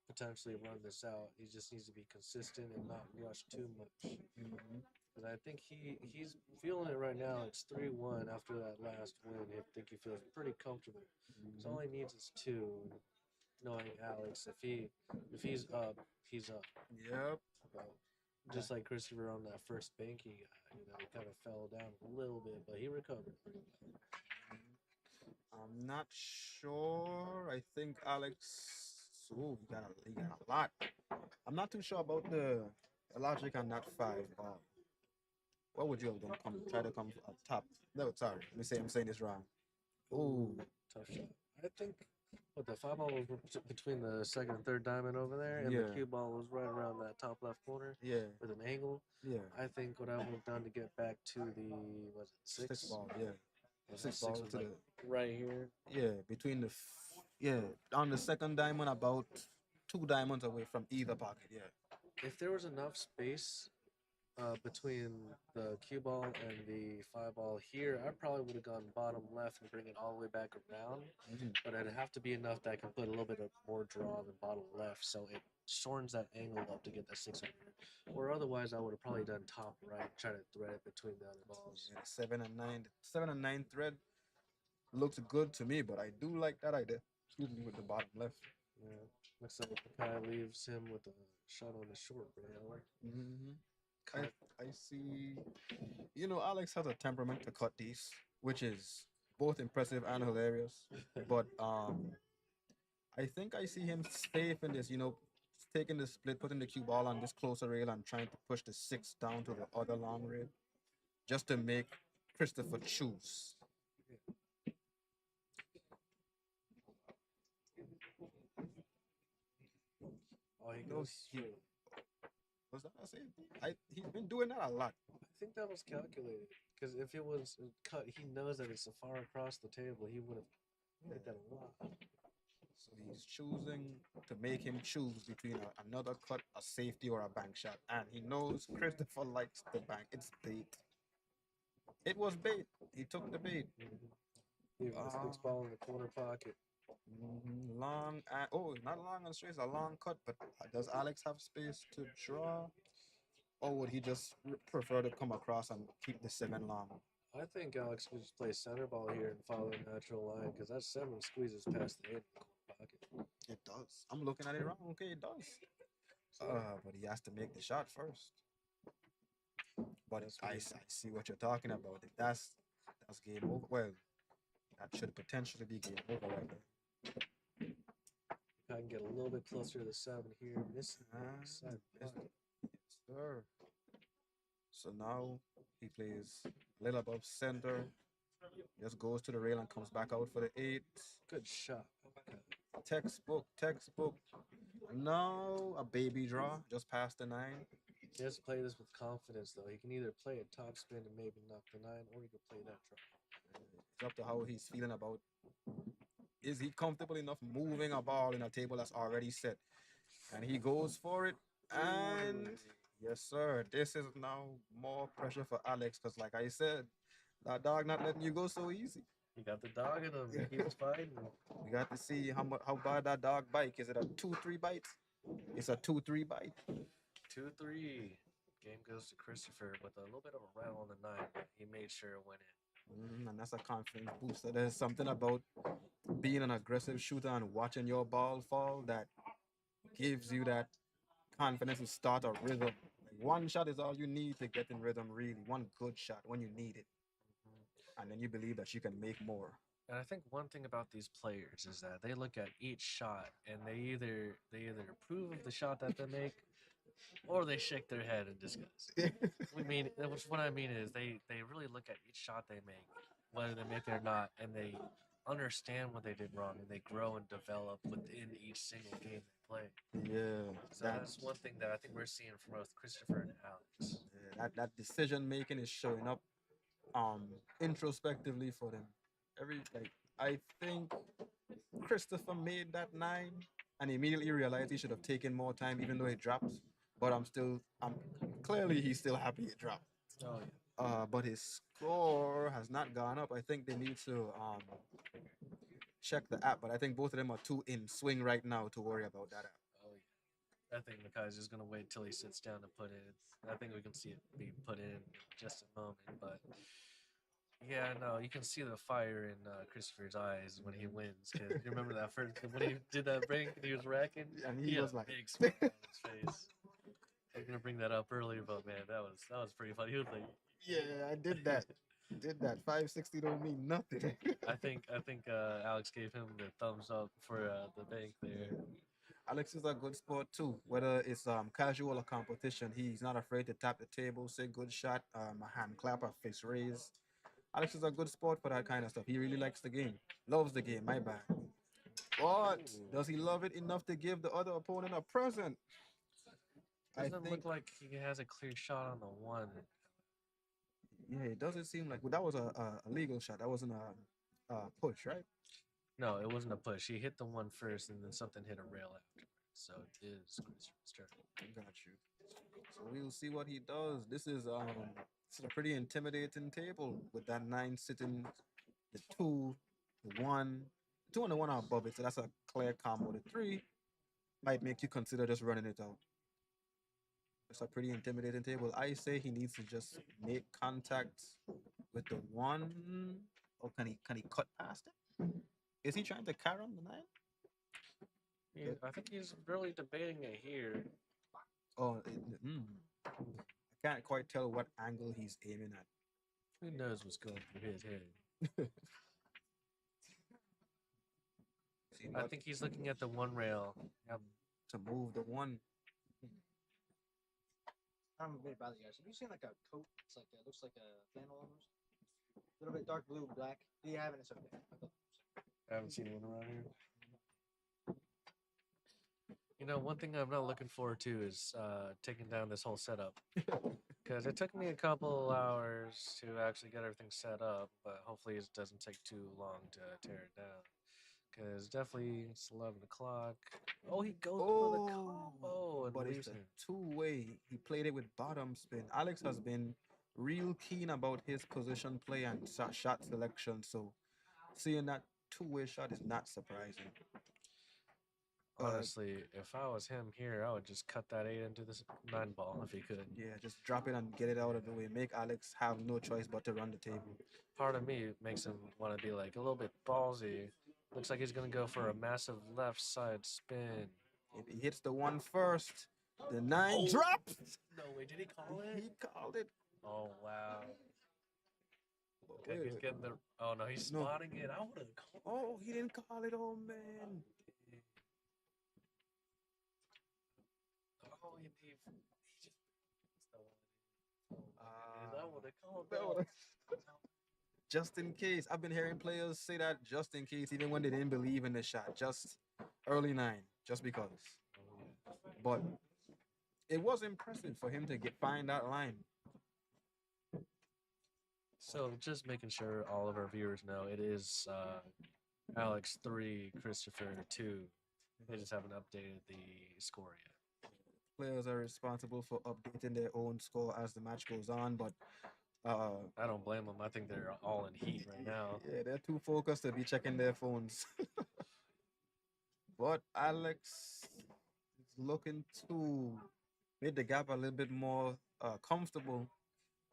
A: potentially run this out. He just needs to be consistent and not rush too much.
J: Mhm.
A: Because I think he's feeling it right now. It's 3-1 after that last win. I think he feels pretty comfortable. Because all he needs is two. And knowing Alex, if he's up, he's up.
J: Yep.
A: But just like Christopher on that first banky guy, he kind of fell down a little bit, but he recovered.
J: I'm not sure. I think Alex. Oh, he got a lot. I'm not too sure about the logic on that five ball. What would you have done? Try to come up top. No, sorry. I'm saying this wrong. Oh,
A: Tough shot. I think what the five ball was between the second and third diamond over there, and the
J: yeah,
A: cue ball was right around that top left corner
J: yeah,
A: with an angle.
J: yeah.
A: I think what I would have done to get back to the was it
J: Six
A: six?
J: ball, yeah.
A: Was
J: Six
A: that six
J: ball
A: was
J: to
A: like
J: the
A: right here.
J: yeah between yeah on the second diamond about 2 diamonds away from either pocket. Yeah.
A: If there was enough space between the cue ball and the five ball here, I probably would have gone bottom left and bring it all the way back around.
J: Mhm.
A: But it'd have to be enough that I can put a little bit of more draw than bottom left, so it shortens that angle up to get that six over here. Or otherwise, I would have probably done top right, try to thread it between the other balls.
J: Yeah, the 7 and 9 thread looks good to me, but I do like that idea. Excuse me, with the bottom left.
A: Yeah, looks like Kai leaves him with a shot on the short rail.
J: Hmm I
A: Cut.
J: I see. Alex has a temperament to cut these, which is both impressive and hilarious. But I think I see him safe in this. Taking the split, putting the cue ball on this closer rail, and trying to push the six down to the other long rail, just to make Christopher choose.
A: Oh, he
J: You know,
A: goes
J: he
A: straight.
J: was that I say? He's been doing that a lot.
A: I think that was calculated because if it was cut, he knows that it's so far across the table. He would have hit that a lot.
J: So he's choosing to make him choose between another cut, a safety, or a bank shot. And he knows Christopher likes the bank. It's bait. It was bait. He took the bait.
A: Leaving the
J: Uh,
A: six ball in the corner pocket.
J: Long and not long and straight, it's a long cut. But does Alex have space to draw, or would he just prefer to come across and keep the seven long?
A: I think Alex could just play center ball here and follow the natural line because that seven squeezes past the eight in the corner pocket.
J: It does. I'm looking at it wrong. Okay, it does. But he has to make the shot first. But
A: That's what
J: I see what you're talking about. If that's game over. Well, that should potentially be game over right there.
A: I can get a little bit closer to the seven here. Missing the
J: Ah,
A: side
J: yes,
A: pocket.
J: sir. So now he plays a little above center. Just goes to the rail and comes back out for the eight.
A: Good shot.
J: Textbook, textbook. Now a baby draw just past the nine.
A: He has to play this with confidence, though. He can either play a top spin and maybe knock the nine, or he could play that draw.
J: It's up to how he's feeling about. Is he comfortable enough moving a ball in a table that's already set? And he goes for it. And yes, sir. This is now more pressure for Alex because, like I said, that dog not letting you go so easy.
A: He got the dog in him. He keeps fighting.
J: We got to see how bad that dog bite. Is it a 2-3 bite? It's a 2-3 bite.
A: 2-3. Game goes to Christopher with a little bit of a rattle on the nine, but he made sure it went in.
J: And that's a confidence booster. There's something about being an aggressive shooter and watching your ball fall that gives you that confidence to start a rhythm. Like one shot is all you need to get in rhythm, really. One good shot when you need it. And then you believe that you can make more.
A: And I think one thing about these players is that they look at each shot and they either approve of the shot that they make, or they shake their head in disgust. What I mean is they really look at each shot they make, whether they make it or not, and they understand what they did wrong and they grow and develop within each single game they play.
J: Yeah.
A: So that's one thing that I think we're seeing from both Christopher and Alex.
J: That decision making is showing up introspectively for them. I think Christopher made that 9 and immediately realized he should have taken more time even though it dropped. But I'm clearly he's still happy it dropped.
A: Oh yeah.
J: But his score has not gone up. I think they need to check the app, but I think both of them are too in swing right now to worry about that app.
A: Oh yeah. I think Makai's just gonna wait till he sits down to put it. I think we can see it be put in just a moment, but yeah, no, you can see the fire in Christopher's eyes when he wins. Cause you remember that first when he did that break and he was racking,
J: And
A: he
J: he
A: had
J: was
A: a
J: like,
A: big smile on his face. I was gonna bring that up earlier, but man, that was pretty funny. He was like,
J: "Yeah, I did that. Did that. 560 don't mean nothing."
A: I think Alex gave him the thumbs up for the bank there.
J: Alex is a good sport too. Whether it's casual or competition, he's not afraid to tap the table, say good shot, a hand clap, a fist raise. Alex is a good sport for that kind of stuff. He really likes the game, loves the game. My bad. But does he love it enough to give the other opponent a present? I
A: Doesn't
J: think,
A: look like he has a clear shot on the one.
J: yeah, it doesn't seem like. Well, that was a legal shot. That wasn't a push, right?
A: No, it wasn't a push. He hit the one first, and then something hit a rail afterwards. So it is Christopher's turn.
J: Got you. So we'll see what he does. This is a pretty intimidating table with that 9 sitting, the 2, the 1, 2 and the 1 are above it. So that's a clear combo. The 3 might make you consider just running it out. It's a pretty intimidating table. I say he needs to just make contact with the 1, or can he cut past it? Is he trying to carry on the 9?
A: I think he's really debating it here.
J: Oh, I can't quite tell what angle he's aiming at.
A: Who knows what's going through his head?
J: See
A: I
J: what
A: think he's looking at the one rail. Yep.
J: to move the 1.
H: I'm a bit about you guys. Have you seen like a coat? It's like it looks like a flannel almost. A little bit dark blue, black. Do you have it? It's okay.
A: I haven't seen one around here. You know, one thing I'm not looking forward to is taking down this whole setup. Because it took me a couple hours to actually get everything set up, but hopefully it doesn't take too long to tear it down. Because definitely it's 11 o'clock. Oh, he goes for the combo and
J: But it's
A: leaves
J: the
A: him.
J: two-way. He played it with bottom spin. Alex has been real keen about his position play and shot selection, so seeing that two-way shot is not surprising.
A: Honestly, if I was him here, I would just cut that 8 into this 9 ball if he could.
J: Yeah, just drop it and get it out of the way. Make Alex have no choice but to run the table.
A: Part of me makes him want to be like a little bit ballsy. Looks like he's going to go for a massive left side spin.
J: If he hits the 1 first, the 9 drops.
A: No way, did he call it?
J: He called it.
A: Oh, wow.
J: Wait
A: Okay,
J: a
A: he's
J: minute.
A: getting the. Oh, no, he's
J: No.
A: spotting it. I would have called
J: Oh, he didn't call it. Oh, man.
A: Oh, he just. I would have called
J: that
A: that.
J: would've- Just in case. I've been hearing players say that just in case, even when they didn't believe in the shot. Just early 9, just because. But it was impressive for him to find that line.
A: So, just making sure all of our viewers know it is Alex 3, Christopher 2. They just haven't updated the score yet.
J: Players are responsible for updating their own score as the match goes on, but
A: I don't blame them. I think they're all in heat right now.
J: yeah, they're too focused to be checking their phones. But Alex is looking to make the gap a little bit more comfortable.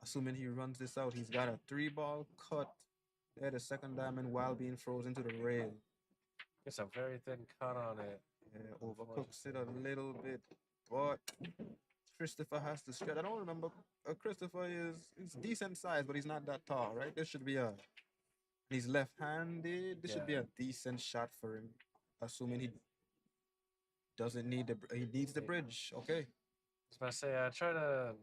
J: Assuming he runs this out, he's got a 3-ball cut there, the second diamond, while being frozen to the rail.
A: It's a very thin cut on it.
J: Yeah, overcooks it a little bit, but Christopher has to stretch. I don't remember. Christopher is decent size, but he's not that tall, right? This should be a. He's left-handed. This should be
A: Yeah.
J: a decent shot for him, assuming he doesn't need the. He needs the bridge. Okay.
A: I was about to say, I try to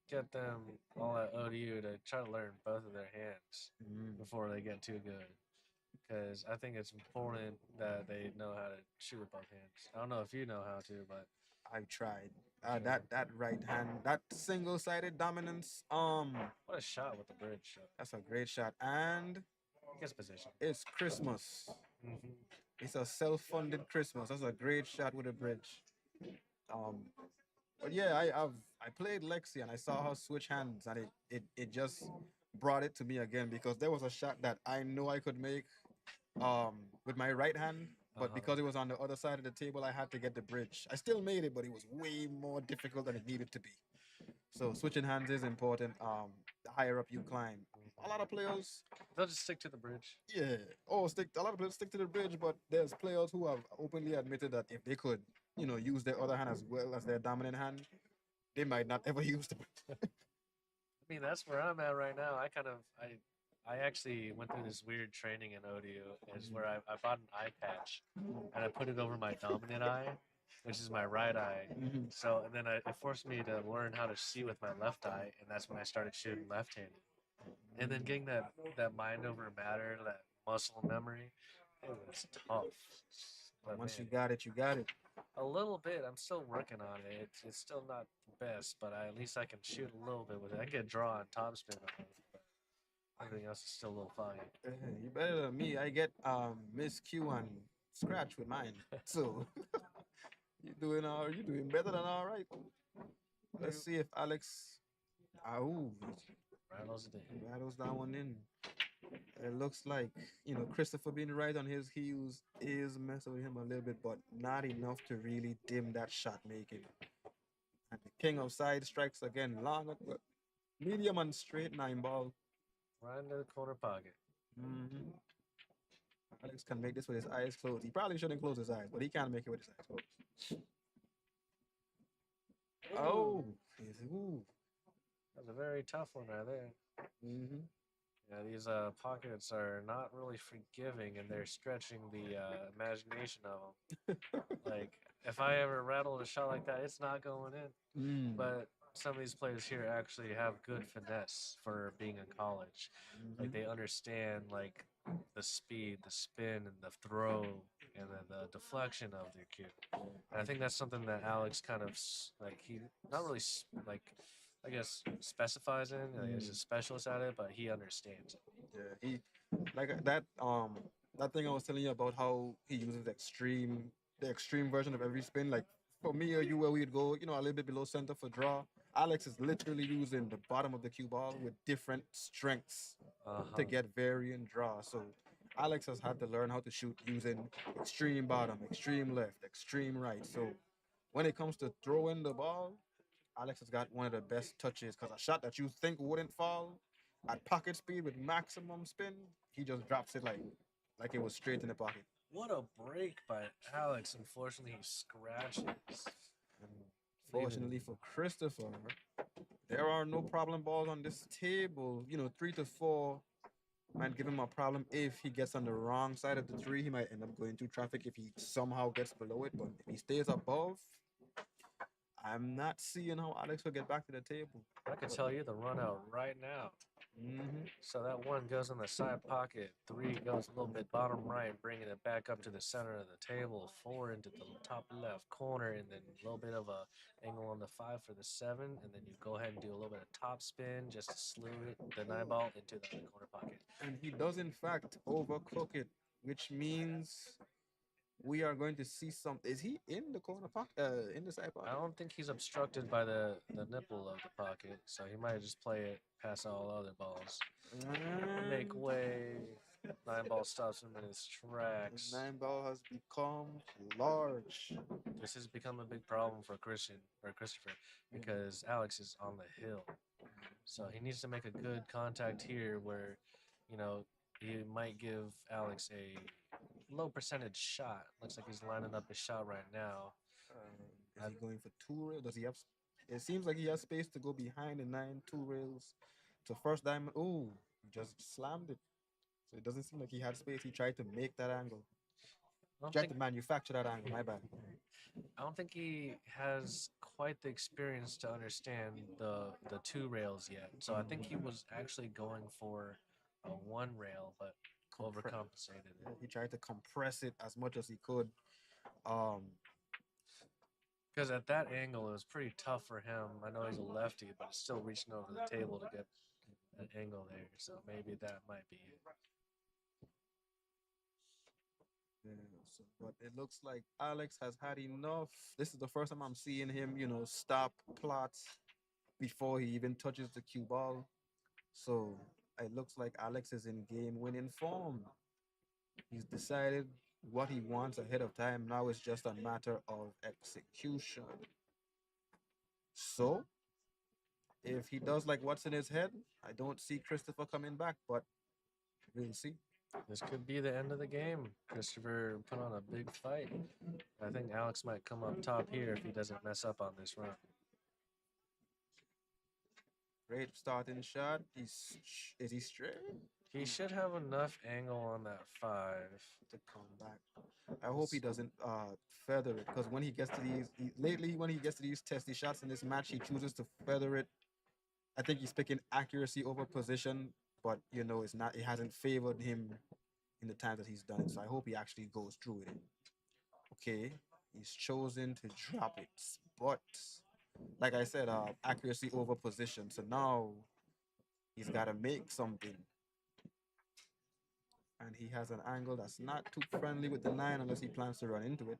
A: get them all at ODU to try to learn both of their hands before they get too good. Because I think it's important that they know how to shoot with both hands. I don't know if you know how to, but
J: I tried. That right hand, that single-sided dominance.
A: what a shot with the bridge shot.
J: That's a great shot, and
A: Gets position.
J: It's Christmas.
A: Mm-hmm.
J: It's a self-funded Christmas. That's a great shot with a bridge. Um, but yeah, I played Lexi and I saw her switch hands and it just brought it to me again because there was a shot that I know I could make with my right hand, but because it was on the other side of the table, I had to get the bridge. I still made it, but it was way more difficult than it needed to be. So switching hands is important. The higher up you climb, a lot of players,
A: They'll just stick to the bridge.
J: yeah, stick. A lot of players stick to the bridge, but there's players who have openly admitted that if they could, use their other hand as well as their dominant hand, they might not ever use the bridge.
A: I mean, that's where I'm at right now. I actually went through this weird training in ODU, is where I bought an eye patch and I put it over my dominant eye, which is my right eye. So, and then it forced me to learn how to see with my left eye, and that's when I started shooting left-handed. And then getting that mind over matter, that muscle memory, it was tough. But
J: Once you
A: man,
J: got it, you got it.
A: a little bit. I'm still working on it. It's still not the best, but at least I can shoot a little bit with it. I can draw and topspin on it, but everything else is still a little foggy.
J: You better than me. I get Miss Q and scratch with mine. So you doing better than all right. Let's see if Alex ooh,
A: Rattles it in.
J: rattles that one in. It looks like, Christopher being right on his heels is messing with him a little bit, but not enough to really dim that shot making. And the king of side strikes again, long, medium and straight 9 ball.
A: Right into the corner pocket.
J: hmm Alex can make this with his eyes closed. He probably shouldn't close his eyes, but he can make it with his eyes closed. Oh, ooh.
A: That's a very tough one right there.
J: hmm
A: Yeah, these pockets are not really forgiving, and they're stretching the imagination of them. Like, if I ever rattled a shot like that, it's not going in. But some of these players here actually have good finesse for being in college. Like, they understand like the speed, the spin, and the throw, and then the deflection of their cue. And I think that's something that Alex kind of like he not really like I guess specifies in. Like, he's a specialist at it, but he understands it.
J: Yeah, he like that thing I was telling you about how he uses the extreme version of every spin. Like for me or you, where we'd go, a little bit below center for draw. Alex is literally using the bottom of the cue ball with different strengths to get varying draw. So Alex has had to learn how to shoot using extreme bottom, extreme left, extreme right. So when it comes to throwing the ball, Alex has got one of the best touches because a shot that you think wouldn't fall at pocket speed with maximum spin, he just drops it like it was straight in the pocket.
A: What a break by Alex. Unfortunately, he scratches.
J: Fortunately for Christopher, there are no problem balls on this table. 3 to 4 might give him a problem if he gets on the wrong side of the tree. He might end up going through traffic if he somehow gets below it. But if he stays above, I'm not seeing how Alex will get back to the table.
A: I can tell you the run out right now. So that one goes in the side pocket, 3 goes a little bit bottom right, bringing it back up to the center of the table, 4 into the top left corner, and then a little bit of a angle on the 5 for the 7, and then you go ahead and do a little bit of top spin just to slew it, the 9 ball into the corner pocket.
J: And he does in fact overcook it, which means we are going to see some. Is he in the corner pocket? In the side pocket?
A: I don't think he's obstructed by the nipple of the pocket, so he might just play it past all other balls. Make way. 9 ball stops him in his tracks.
J: 9 ball has become large.
A: This has become a big problem for Christopher because Alex is on the hill. So he needs to make a good contact here where, he might give Alex a low percentage shot. Looks like he's lining up his shot right now.
J: Is he going for 2 rails? Does he have? It seems like he has space to go behind the 2 rails to first diamond. Oh, he just slammed it. So it doesn't seem like he had space. He tried to make that angle. Tried to manufacture that angle. My bad.
A: I don't think he has quite the experience to understand the 2 rails yet. So I think he was actually going for a 1 rail, but overcompensated it.
J: He tried to compress it as much as he could.
A: Because at that angle, it was pretty tough for him. I know he's a lefty, but it's still reaching over the table to get an angle there. So maybe that might be it.
J: Yeah, but it looks like Alex has had enough. This is the first time I'm seeing him, stop plots before he even touches the cue ball. So it looks like Alex is in game winning form. He's decided what he wants ahead of time. Now it's just a matter of execution. So if he does like what's in his head, I don't see Christopher coming back, but we'll see.
A: This could be the end of the game. Christopher put on a big fight. I think Alex might come up top here if he doesn't mess up on this run.
J: Great starting shot. Is he straight?
A: He should have enough angle on that 5.
J: To come back. I hope he doesn't feather it because when he gets to lately when he gets to these testy shots in this match, he chooses to feather it. I think he's picking accuracy over position, but it's not. It hasn't favored him in the time that he's done it. So I hope he actually goes through with it. Okay, he's chosen to drop it, but like I said, accuracy over position. So now he's got to make something. And he has an angle that's not too friendly with the 9 unless he plans to run into it.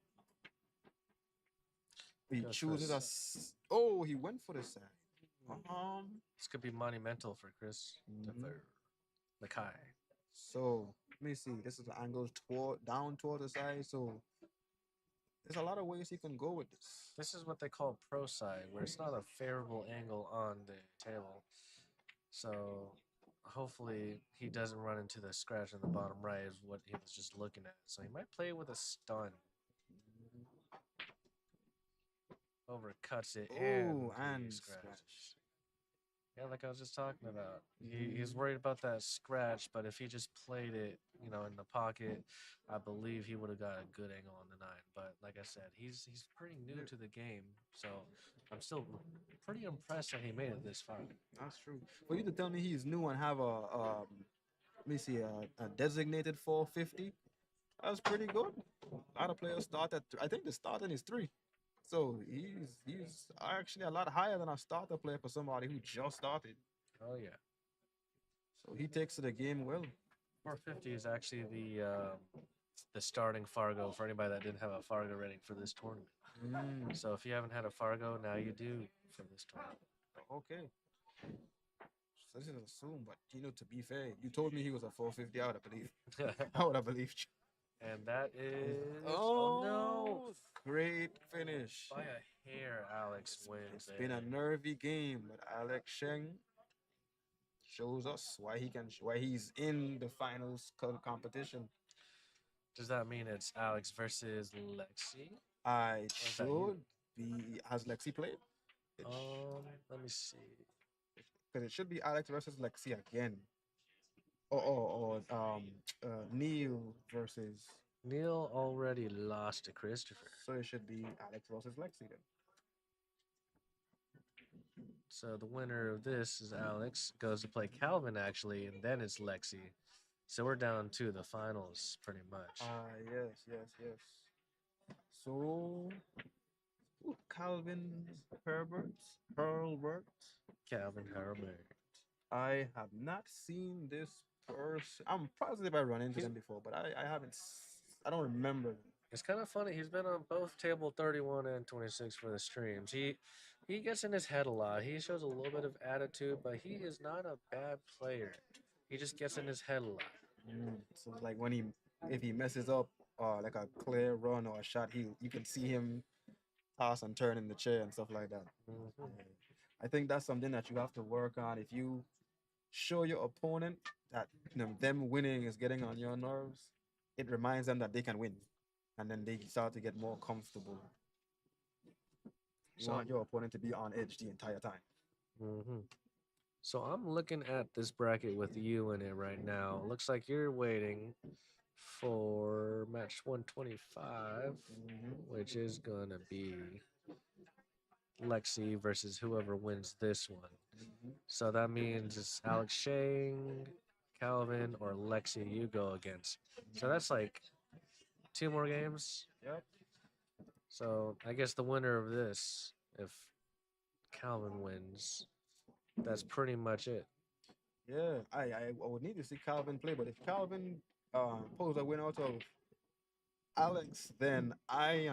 J: He chooses us. Oh, he went for the side.
A: This could be monumental for Chris. Mackay.
J: So let me see. This is the angle down toward the side. So there's a lot of ways he can go with this.
A: This is what they call pro side, where it's not a favorable angle on the table. So hopefully he doesn't run into the scratch in the bottom right is what he was just looking at. So he might play with a stun. Overcuts it and scratches. Yeah, like I was just talking about. He's worried about that scratch, but if he just played it, in the pocket, I believe he would have got a good angle on the 9. But like I said, he's pretty new to the game, so I'm still pretty impressed that he made it this far.
J: That's true. For you to tell me he's new and have let me see, a designated 450, that's pretty good. A lot of players start at, I think the starting is 3. So he's actually a lot higher than a starter player for somebody who just started.
A: Oh yeah.
J: So he takes to the game well.
A: 450 is actually the starting Fargo for anybody that didn't have a Fargo rating for this tournament. So if you haven't had a Fargo, now you do for this tournament.
J: Okay. So this is assumed, but to be fair, you told me he was a 450. I would have believed. I would have believed you.
A: And that is
J: oh
A: no,
J: great finish.
A: By a hair, Alex wins.
J: It's been a nervy game, but Alex Sheng shows us why he's in the finals competition.
A: Does that mean it's Alex versus Lexi?
J: It should be. Has Lexi played?
A: Let me see.
J: Because it should be Alex versus Lexi again. Or Neil versus.
A: Neil already lost to Christopher.
J: So it should be Alex versus Lexi then.
A: So the winner of this is Alex. Goes to play Calvin actually, and then it's Lexi. So we're down to the finals pretty much.
J: Yes. So Calvin Herbert.
A: Calvin Herbert.
J: I have not seen this person. I'm positive I run into them before, but I haven't. I don't remember.
A: It's kind of funny. He's been on both table 31 and 26 for the streams. He gets in his head a lot. He shows a little bit of attitude, but he is not a bad player. He just gets in his head a lot.
J: So like if he messes up like a clear run or a shot, you can see him toss and turn in the chair and stuff like that. I think that's something that you have to work on. If you show your opponent that them winning is getting on your nerves, it reminds them that they can win, and then they start to get more comfortable. You want your opponent to be on edge the entire time.
A: So I'm looking at this bracket with you in it right now. Looks like you're waiting for match 125, which is gonna be Lexi versus whoever wins this one. So that means it's Alex Shang, Calvin, or Lexi you go against. So that's like 2 more games.
J: Yep.
A: So I guess the winner of this, if Calvin wins, that's pretty much it.
J: Yeah, I would need to see Calvin play, but if Calvin pulls a win out of Alex, then I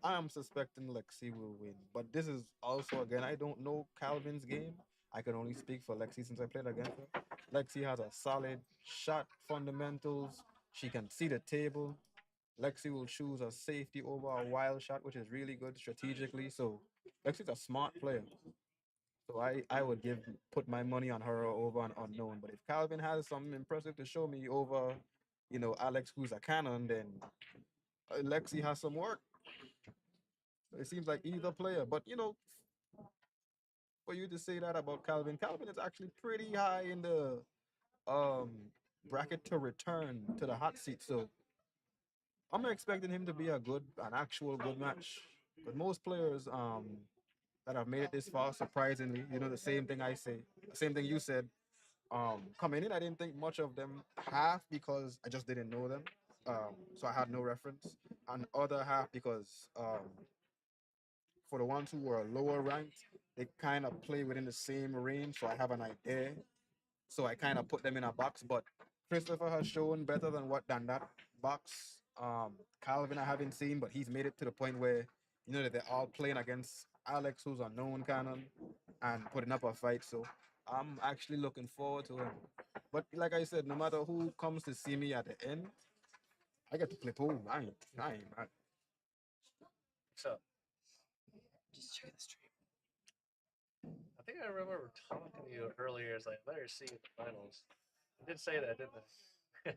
J: am suspecting Lexi will win. But this is also again, I don't know Calvin's game. I can only speak for Lexi since I played against her. Lexi has a solid shot fundamentals. She can see the table. Lexi will choose a safety over a wild shot, which is really good strategically. So Lexi's a smart player. So I would put my money on her over an unknown. But if Calvin has something impressive to show me over, Alex, who's a cannon, then Lexi has some work. It seems like either player. But for you to say that about Calvin is actually pretty high in the um bracket to return to the hot seat. So I'm expecting him to be an actual good match. But most players that have made it this far, surprisingly, the same thing I say, the same thing you said. Coming in, I didn't think much of them, half because I just didn't know them. So I had no reference. And other half because for the ones who were lower ranked, they kind of play within the same range, so I have an idea. So I kind of put them in a box. But Christopher has shown better than that box. Calvin I haven't seen, but he's made it to the point where that they're all playing against Alex, who's a known cannon, and putting up a fight. So I'm actually looking forward to him. But like I said, no matter who comes to see me at the end, I get to play pool. I ain't mad.
A: So
D: Just check the stream.
A: I think I remember talking to you earlier. It's like, I better see you in the finals. I did say that, didn't I?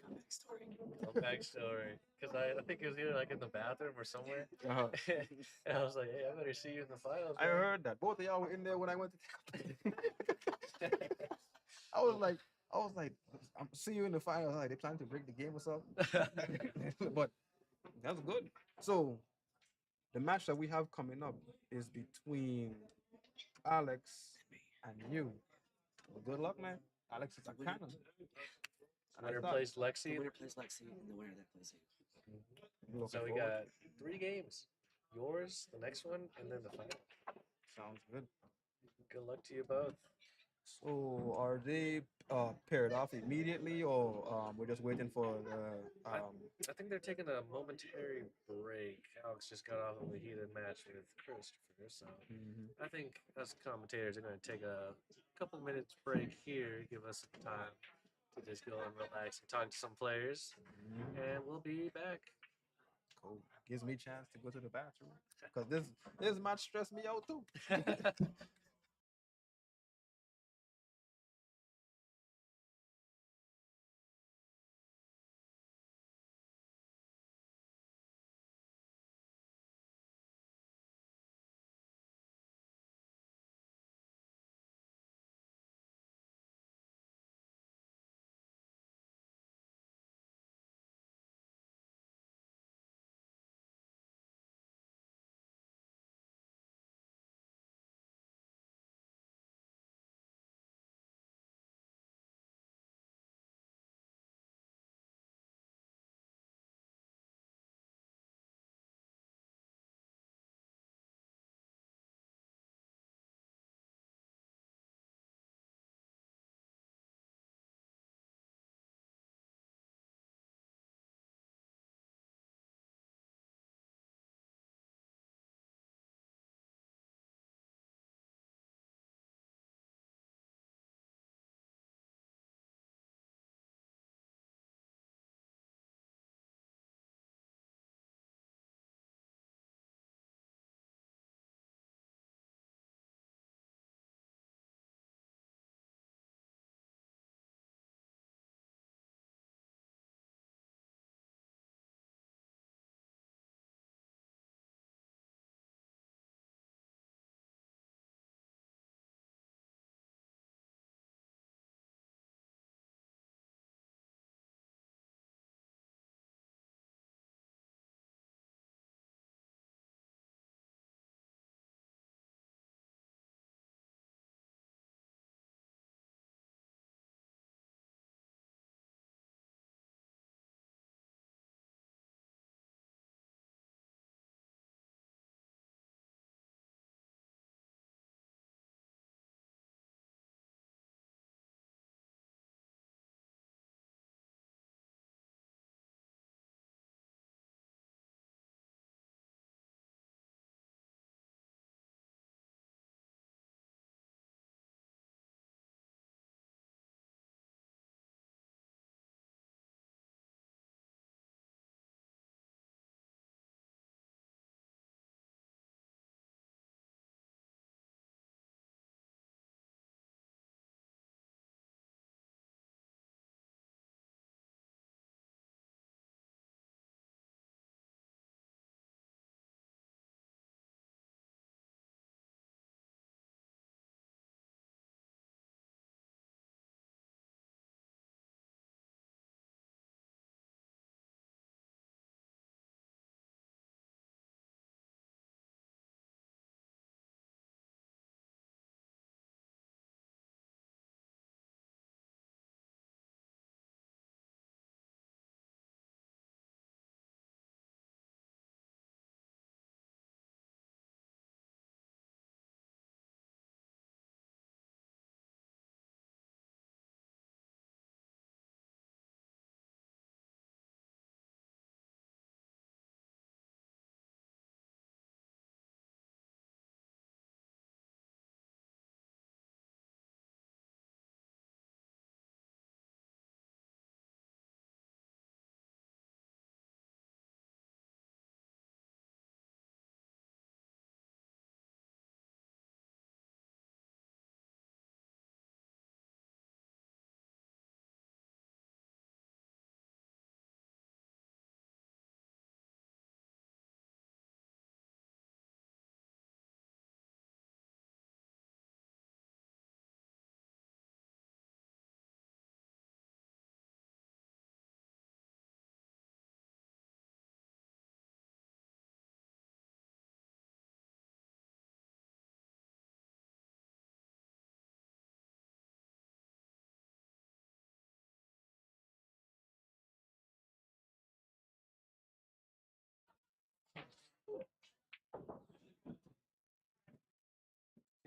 D: Comeback story.
A: Comeback story. Because I think it was either like in the bathroom or somewhere.
J: Uh-huh.
A: And I was like, hey, I better see you in the finals.
J: I
A: man."
J: heard that both of y'all were in there when I went to. I was like, I'm see you in the finals. Like they plan to break the game or something. But that's good. So the match that we have coming up is between Alex and you. Well, good luck, man. Alex is a cannon. And I
A: Winner
J: thought,
A: plays
D: The
A: Lexi.
D: winner plays Lexi, and the winner that plays you.
J: I'm looking
A: So we
J: forward.
A: got 3 games. Yours, the next one, and then the final.
J: Sounds good.
A: Good luck to you both.
J: So are they paired off immediately, or we're just waiting for the
A: I think they're taking a momentary break. Alex just got off of a heated match with Christopher, so I think us commentators are going to take a couple minutes break here, give us some time to just go and relax and talk to some players, and we'll be back.
J: Cool. Gives me a chance to go to the bathroom because this match stressed me out too.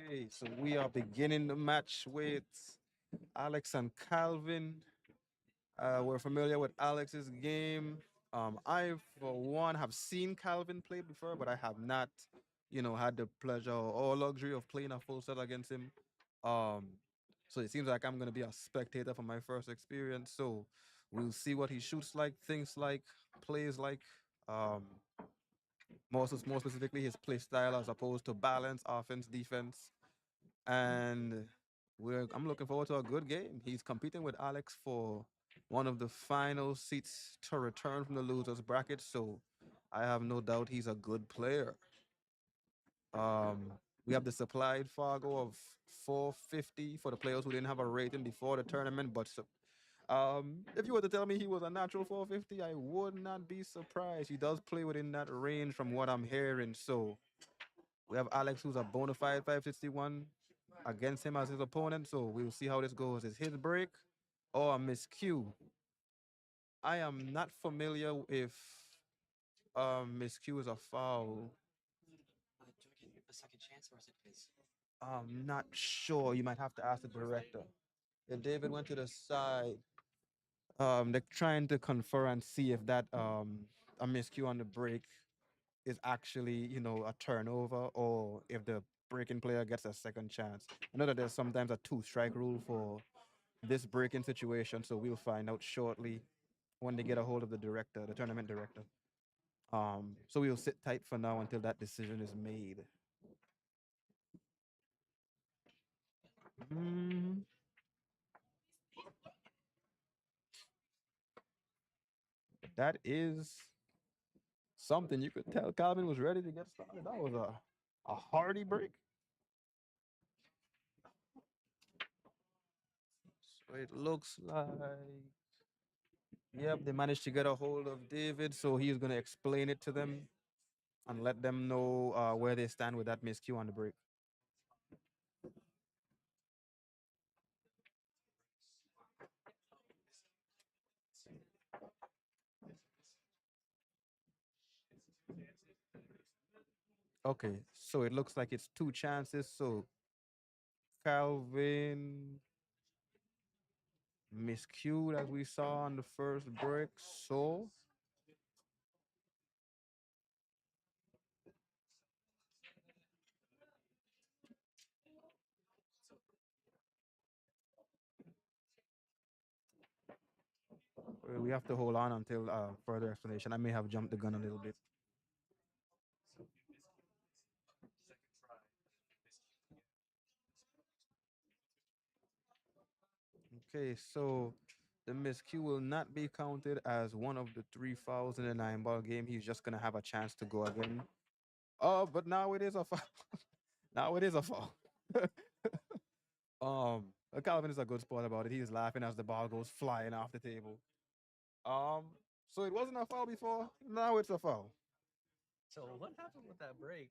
J: Okay, so we are beginning the match with Alex and Calvin. We're familiar with Alex's game. I, for one, have seen Calvin play before, but I have not, had the pleasure or luxury of playing a full set against him. Um, so it seems like I'm gonna be a spectator for my first experience. So we'll see what he shoots like, thinks like, plays like. Um, more specifically, his play style as opposed to balance, offense, defense, and I'm looking forward to a good game. He's competing with Alex for one of the final seats to return from the losers bracket, so I have no doubt he's a good player. Um, we have the supplied Fargo of 450 for the players who didn't have a rating before the tournament, but if you were to tell me he was a natural 450, I would not be surprised. He does play within that range from what I'm hearing. So we have Alex, who's a bona fide 561 against him as his opponent. So we'll see how this goes. Is his break or a miscue? I am not familiar if miscue is a foul.
D: Do I get a second chance or is it his?
J: I'm not sure. You might have to ask the director. If David went to the side, they're trying to confer and see if that a miscue on the break is actually, a turnover or if the breaking player gets a second chance. I know that there's sometimes a two-strike rule for this breaking situation, so we'll find out shortly when they get a hold of the director, the tournament director. So we'll sit tight for now until that decision is made. Mm, that is something you could tell Calvin was ready to get started. That was a hearty break. So it looks like, yep, they managed to get a hold of David, so he's going to explain it to them and let them know where they stand with that miscue on the break. Okay, so it looks like it's two chances. So Calvin miscued as we saw on the first break. So we have to hold on until further explanation. I may have jumped the gun a little bit. Okay, so the miscue will not be counted as one of the three fouls in the 9-ball game. He's just gonna have a chance to go again. Oh, but now it is a foul. Now it is a foul. Calvin is a good sport about it. He's laughing as the ball goes flying off the table. Um, so it wasn't a foul before. Now it's a foul.
A: So what happened with that break?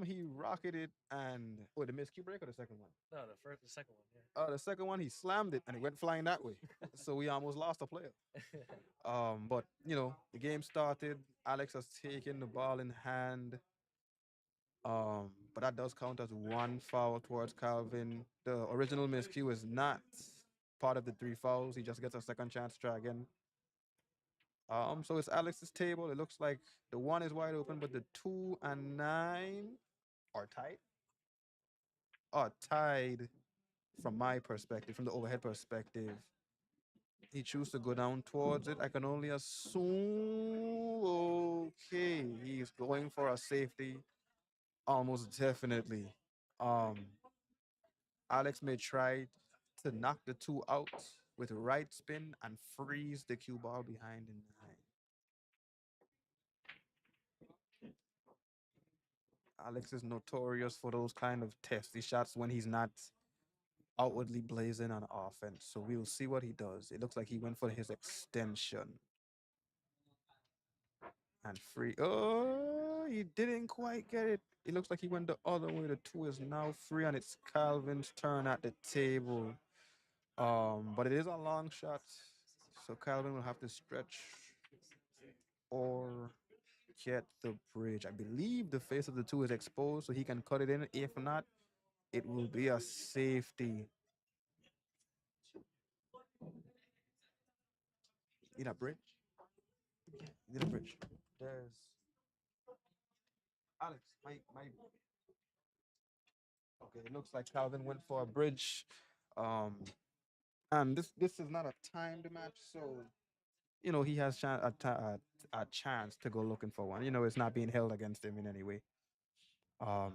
J: He rocketed and the miscue break or the second one?
A: No, the second one. Yeah.
J: The second one he slammed it and it went flying that way. So we almost lost a player. But the game started. Alex has taken the ball in hand. But that does count as one foul towards Calvin. The original miscue is not part of the three fouls. He just gets a second chance to try again. So it's Alex's table. It looks like the one is wide open, but the 2 and 9 are tied. Are tied from my perspective, from the overhead perspective. He chooses to go down towards it. I can only assume. Okay, he's going for a safety. Almost definitely. Um, Alex may try to knock the two out with right spin and freeze the cue ball behind in 9. Alex is notorious for those kind of testy shots when he's not outwardly blazing on offense. So we'll see what he does. It looks like he went for his extension. And free. Oh, he didn't quite get it. It looks like he went the other way. The 2 is now free, and it's Calvin's turn at the table. But it is a long shot. So Calvin will have to stretch or get the bridge. I believe the face of the 2 is exposed, so he can cut it in. If not, It will be a safety. Need a bridge? Need a bridge. There's Alex. My. Okay, it looks like Calvin went for a bridge. Um, and this is not a timed match, so he has a chance to go looking for one. It's not being held against him in any way. Um,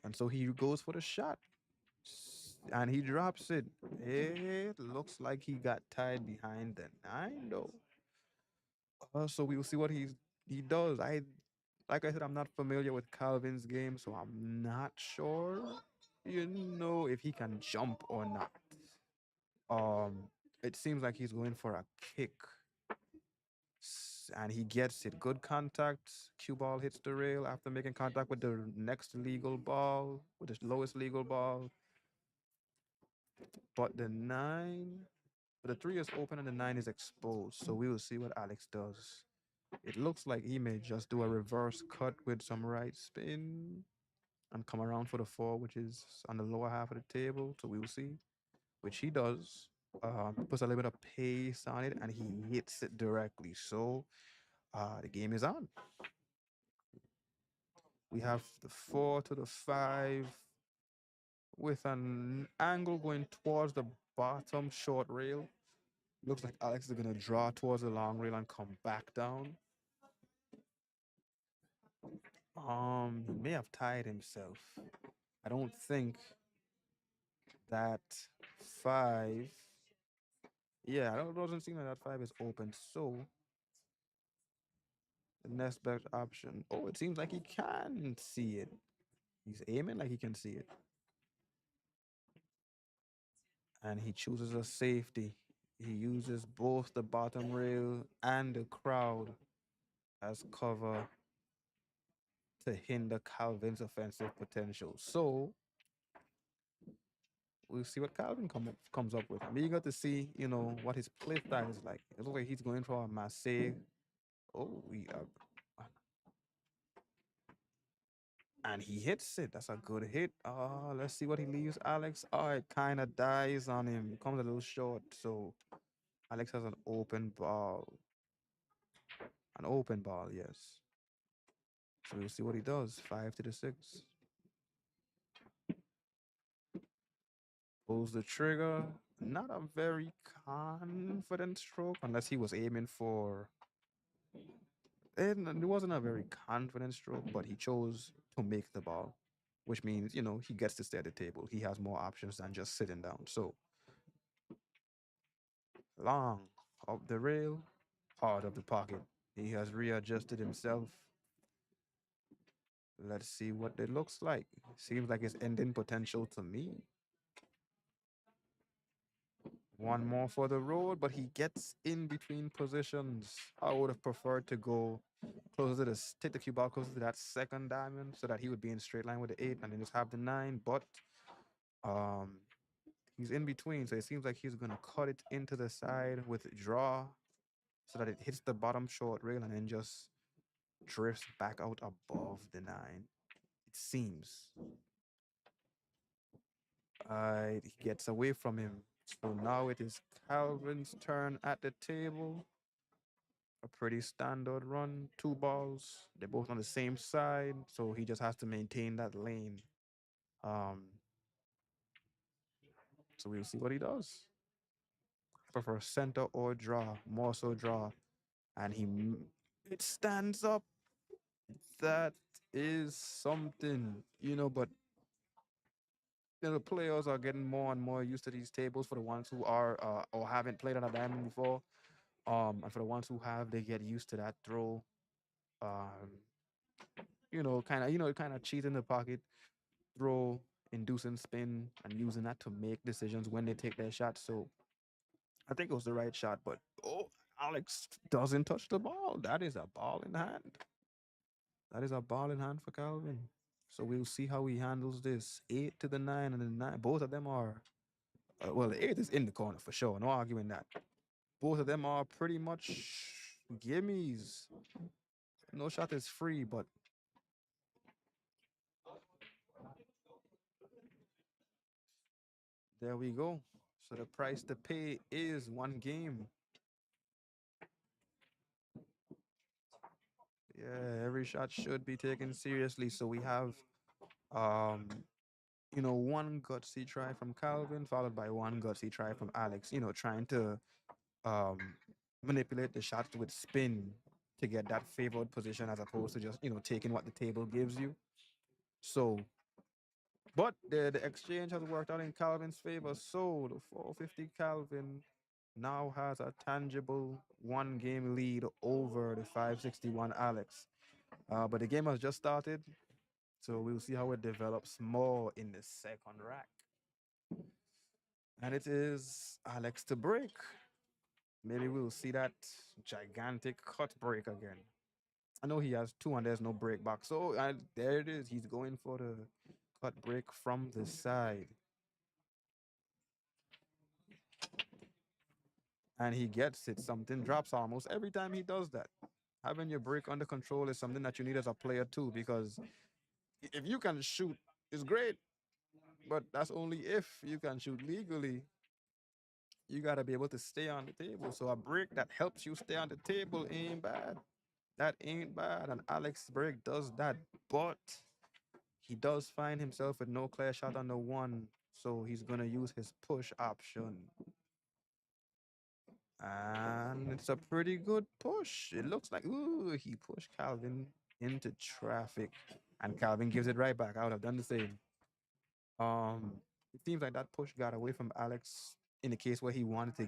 J: and so he goes for the shot, and he drops it. It looks like he got tied behind the nine, though. So we will see what he does. Like I said, I'm not familiar with Calvin's game, so I'm not sure, if he can jump or not. It seems like he's going for a kick, and he gets it. Good contact. Cue ball hits the rail after making contact with the next legal ball, with the lowest legal ball. But the three is open and the nine is exposed. So we will see what Alex does. It looks like he may just do a reverse cut with some right spin and come around for the four, which is on the lower half of the table. So we will see, which he does. Puts a little bit of pace on it and he hits it directly. So the game is on. We have the four to the five with an angle going towards the bottom short rail. Looks like Alex is going to draw towards the long rail and come back down. He may have tied himself. I don't think that five. Yeah, it doesn't seem like that five is open. So the next best option. Oh, it seems like he can see it. He's aiming like he can see it. And he chooses a safety. He uses both the bottom rail and the crowd as cover to hinder Calvin's offensive potential. So we'll see what Calvin comes up with. I'm eager to see, what his play style is like. It looks like he's going for a Marseille. Oh, and he hits it. That's a good hit. Let's see what he leaves Alex. Oh, it kind of dies on him. It comes a little short. So Alex has an open ball. An open ball, yes. So we'll see what he does. 5 to the 6. Pulls the trigger. Not a very confident stroke unless he was aiming for. It wasn't a very confident stroke, but he chose to make the ball, which means, he gets to stay at the table. He has more options than just sitting down. So long up the rail, hard of the pocket. He has readjusted himself. Let's see what it looks like. Seems like it's ending potential to me. One more for the road, but he gets in between positions. I would have preferred to go closer to take the cue ball closer to that second diamond so that he would be in straight line with the 8 and then just have the 9. But um, he's in between, so it seems like he's gonna cut it into the side with draw so that it hits the bottom short rail and then just drifts back out above the 9. It seems. He gets away from him. So now it is Calvin's turn at the table. A pretty standard run, 2 balls. They're both on the same side, so he just has to maintain that lane. Um, so we'll see what he does. I prefer center or draw, more so draw, and it stands up. That is something, but the players are getting more and more used to these tables for the ones who are or haven't played on a diamond before. And for the ones who have, they get used to that throw. Um, kind of cheat in the pocket, throw, inducing spin, and using that to make decisions when they take their shot. So I think it was the right shot, but Alex doesn't touch the ball. That is a ball in hand. That is a ball in hand for Calvin. So we'll see how he handles this. 8 to the 9 and the 9. Both of them are, well, the 8 is in the corner for sure. No arguing that. Both of them are pretty much gimmies. No shot is free, but There we go. So the price to pay is one game. Yeah, every shot should be taken seriously. So we have, um, one gutsy try from Calvin, followed by one gutsy try from Alex. Trying to um, manipulate the shot with spin to get that favored position as opposed to just taking what the table gives you. So, but the exchange has worked out in Calvin's favor. So the 450 Calvin now has a tangible one game lead over the 561 Alex. But the game has just started, so we'll see how it develops more in the second rack. And it is Alex to break. Maybe we'll see that gigantic cut break again. I know he has two and there's no break back. So there it is. He's going for the cut break from the side. And he gets it. Something drops almost every time he does that. Having your break under control is something that you need as a player too, because if you can shoot, it's great. But that's only if you can shoot legally. You got to be able to stay on the table. So a break that helps you stay on the table ain't bad. That ain't bad. And Alex Break does that. But he does find himself with no clear shot on the one. So he's going to use his push option. And it's a pretty good push. It looks like, ooh, he pushed Calvin into traffic. And Calvin gives it right back. I would have done the same. Um, it seems like that push got away from Alex in the case where he wanted to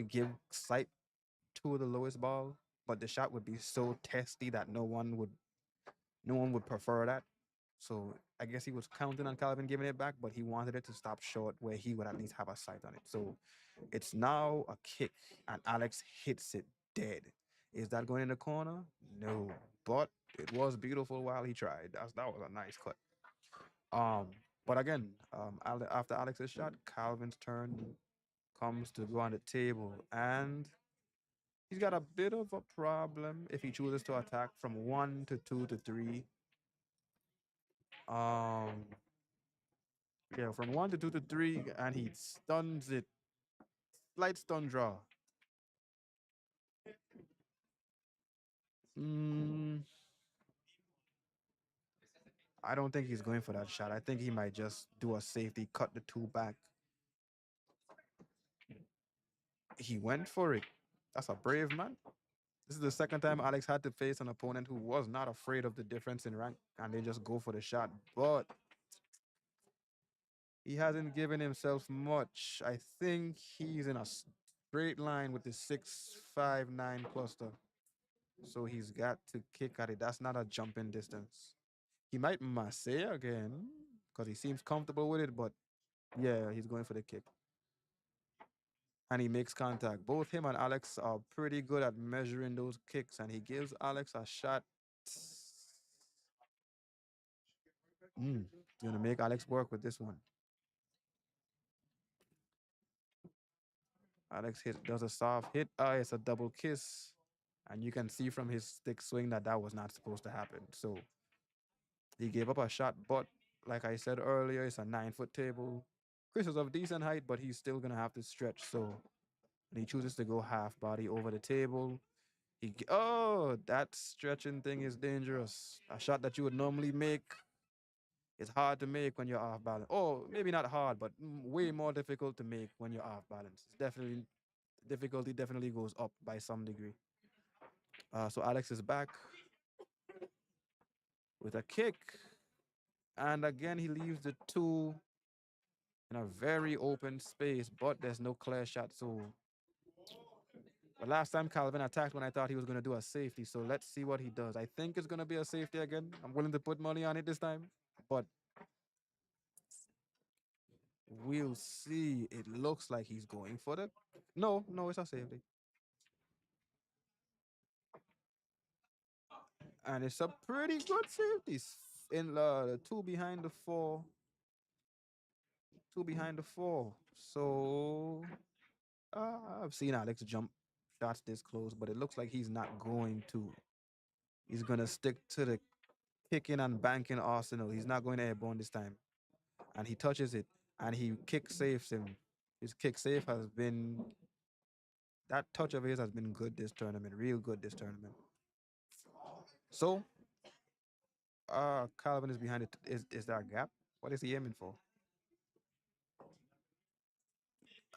J: give sight to the lowest ball, but the shot would be so testy that no one would prefer that. So I guess he was counting on Calvin giving it back, but he wanted it to stop short where he would at least have a sight on it. So it's now a kick, and Alex hits it dead. Is that going in the corner? No, but it was beautiful while he tried. That was a nice cut. Um, but again, after Alex's shot, Calvin's turn comes to go on the table, and he's got a bit of a problem if he chooses to attack from 1 to 2 to 3. Um, yeah, from 1 to 2 to 3, and he stuns it. Slight stun draw. Mm, I don't think he's going for that shot. I think he might just do a safety, cut the two back. He went for it. That's a brave man. This is the second time Alex had to face an opponent who was not afraid of the difference in rank, and they just go for the shot. But he hasn't given himself much. I think he's in a straight line with the 659 cluster. So he's got to kick at it. That's not a jumping distance. He might masse again because he seems comfortable with it, but yeah, he's going for the kick. And he makes contact. Both him and Alex are pretty good at measuring those kicks, and he gives Alex a shot. He's gonna make Alex work with this one. Alex does a soft hit. It's a double kiss. And you can see from his stick swing that that was not supposed to happen. So he gave up a shot, but like I said earlier, it's a 9-foot table. Chris is of decent height, but he's still gonna have to stretch. So he chooses to go half body over the table. That stretching thing is dangerous. A shot that you would normally make is hard to make when you're off balance. Oh, maybe not hard, but way more difficult to make when you're off balance. It's definitely difficulty definitely goes up by some degree. So Alex is back with a kick. And again, he leaves the two in a very open space, but there's no clear shot. So the last time Calvin attacked when I thought he was going to do a safety. So let's see what he does. I think it's going to be a safety again. I'm willing to put money on it this time, but we'll see. It looks like he's going for the... No, it's a safety. And it's a pretty good safety. In the two behind the four. Two behind the four. So I've seen Alex jump shots this close, but it looks like he's not going to. He's going to stick to the kicking and banking arsenal. He's not going airborne this time. And he touches it. and he kick safes him. His kick safe has been that touch of his has been good this tournament, real good this tournament. So, Calvin is behind it. Is there a gap? What is he aiming for?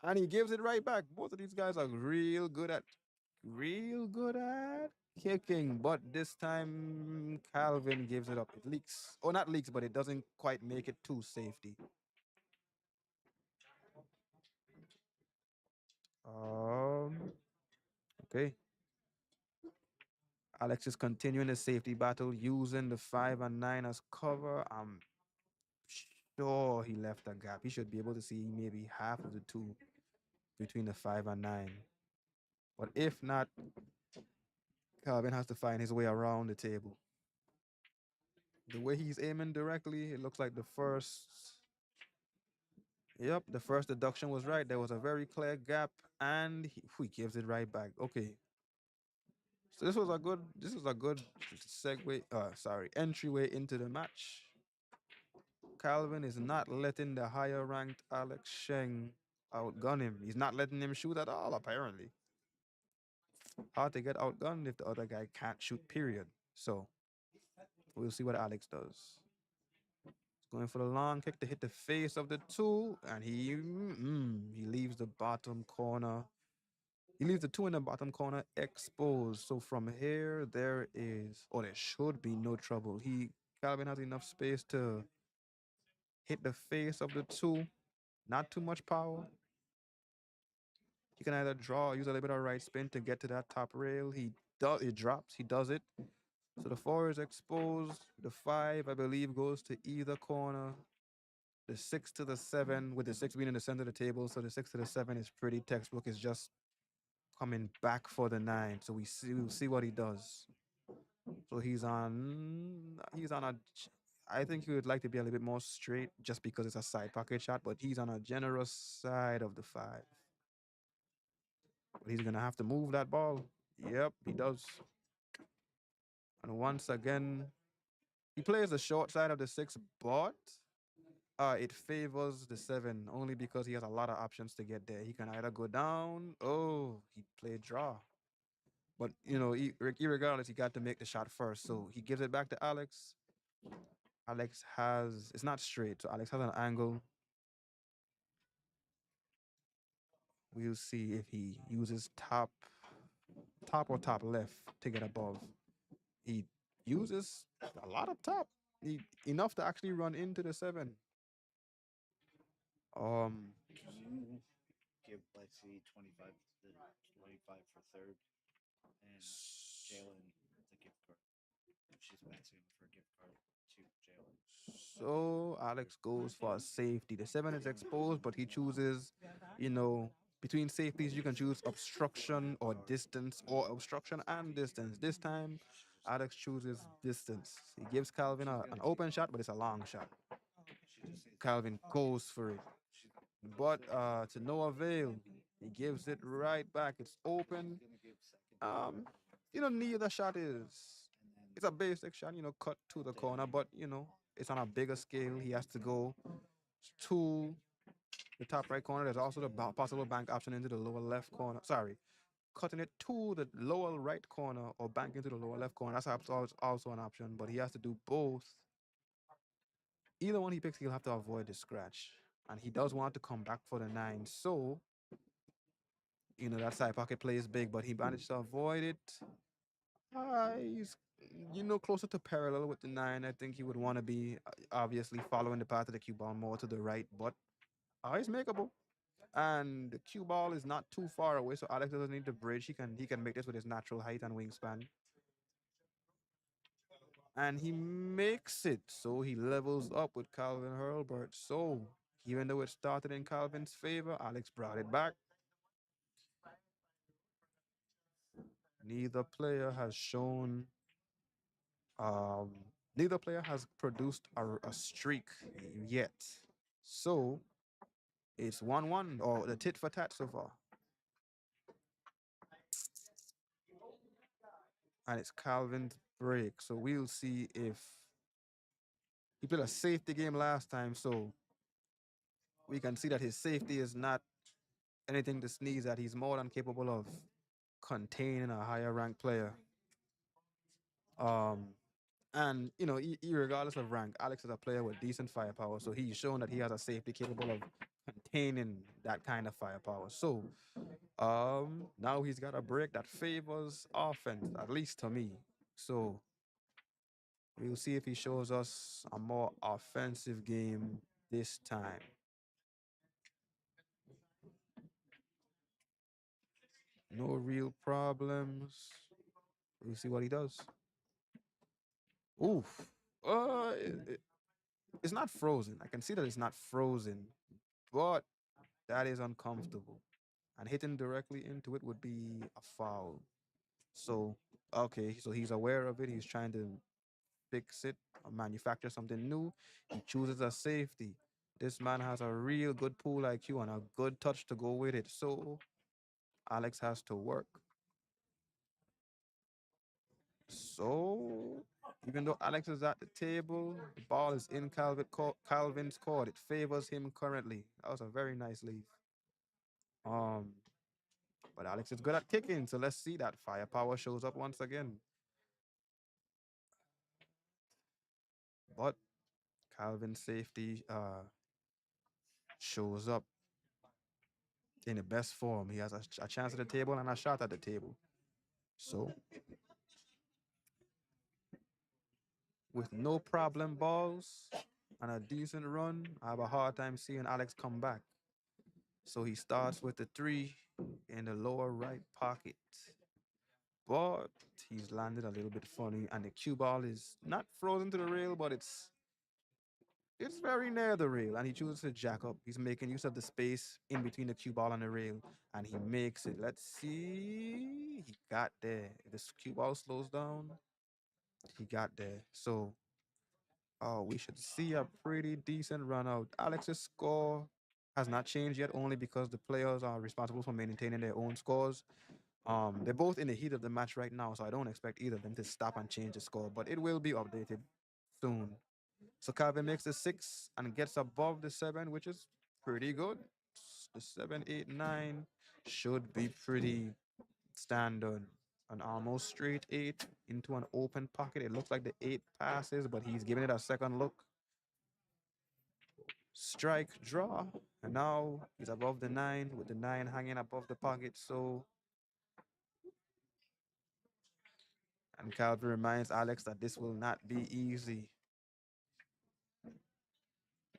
J: And he gives it right back. Both of these guys are real good at kicking, but this time Calvin gives it up. It leaks, or not leaks, but it doesn't quite make it to safety. Okay. Alex is continuing the safety battle using the 5 and 9 as cover. I'm sure he left a gap. He should be able to see maybe half of the two between the 5 and 9. But if not, Calvin has to find his way around the table. The way he's aiming directly, it looks like the first. Yep, the first deduction was right. There was a very clear gap, and he gives it right back. Okay. So this was a good segue. Sorry, entryway into the match. Calvin is not letting the higher ranked Alex Sheng outgun him. He's not letting him shoot at all, apparently. Hard to get outgunned if the other guy can't shoot, period. So we'll see what Alex does. Going for the long kick to hit the face of the two, and he leaves the bottom corner. He leaves the two in the bottom corner exposed. So from here, there should be no trouble. Calvin has enough space to hit the face of the two. Not too much power. He can either draw or use a little bit of right spin to get to that top rail. It drops, he does it. So the 4 is exposed. The 5, I believe, goes to either corner. The 6 to the 7, with the 6 being in the center of the table. So the 6 to the 7 is pretty textbook. It's just coming back for the 9. So we'll see what he does. So he's on a I think he would like to be a little bit more straight just because it's a side pocket shot, but he's on a generous side of the 5. But he's gonna have to move that ball. Yep, he does. And once again, he plays the short side of the 6, but it favors the 7 only because he has a lot of options to get there. He can either go down. Oh, he played draw. But regardless, he got to make the shot first. So he gives it back to Alex. It's not straight, so Alex has an angle. We'll see if he uses top or top left to get above. He uses a lot of top. Enough to actually run into the 7.
K: Can you give Lexi 25 for third and Jalen the gift card? She's maxing for gift card to Jalen.
J: So Alex goes for safety. The 7 is exposed, but he chooses, between safeties, you can choose obstruction or distance, or obstruction and distance. This time, Alex chooses distance. He gives Calvin an open shot, but it's a long shot. Calvin goes for it, but to no avail. He gives it right back. It's open. Neither shot is. It's a basic shot, cut to the corner, but it's on a bigger scale. He has to go to the top right corner. There's also the possible bank option into the lower left corner. Sorry, cutting it to the lower right corner or bank into the lower left corner. That's also an option, but he has to do both. Either one he picks, he'll have to avoid the scratch. And he does want to come back for the 9. So, that side pocket play is big, but he managed to avoid it. He's, closer to parallel with the 9. I think he would want to be obviously following the path of the cue ball more to the right, but it's makeable. And the cue ball is not too far away, so Alex doesn't need to bridge. He can make this with his natural height and wingspan. And he makes it. So he levels up with Calvin Hurlbert. So even though it started in Calvin's favor, Alex brought it back. Neither player has shown um neither player has produced a streak yet. So it's 1-1, or the tit for tat so far. And it's Calvin's break. So we'll see if he played a safety game last time. So we can see that his safety is not anything to sneeze at. He's more than capable of containing a higher ranked player. Um, and regardless of rank, Alex is a player with decent firepower, so he's shown that he has a safety capable of containing that kind of firepower. So, now he's got a break that favors offense, at least to me. So we'll see if he shows us a more offensive game this time. No real problems. We'll see what he does. Oof. It's not frozen. I can see that it's not frozen, but that is uncomfortable. And hitting directly into it would be a foul. So, okay, so he's aware of it. He's trying to fix it or manufacture something new. He chooses a safety. This man has a real good pool IQ and a good touch to go with it. So, Alex has to work. So, even though Alex is at the table, the ball is in Calvin's court. It favors him currently. That was a very nice leave. Um, but Alex is good at kicking, so let's see that firepower shows up once again. But Calvin's safety shows up in the best form. He has a chance at the table and a shot at the table. So, with no problem balls and a decent run, I have a hard time seeing Alex come back. So he starts with the three in the lower right pocket. But he's landed a little bit funny, and the cue ball is not frozen to the rail, but it's very near the rail, and he chooses to jack up. He's making use of the space in between the cue ball and the rail, and he makes it. Let's see. He got there. If the cue ball slows down, he got there. So, we should see a pretty decent run out. Alex's score has not changed yet, only because the players are responsible for maintaining their own scores. They're both in the heat of the match right now, so I don't expect either of them to stop and change the score, but it will be updated soon. So Calvin makes the 6 and gets above the 7, which is pretty good. The 7, 8, 9 should be pretty standard. An almost straight 8 into an open pocket. It looks like the 8 passes, but he's giving it a second look. Strike, draw. And now he's above the 9 with the 9 hanging above the pocket. So, and Calvin reminds Alex that this will not be easy.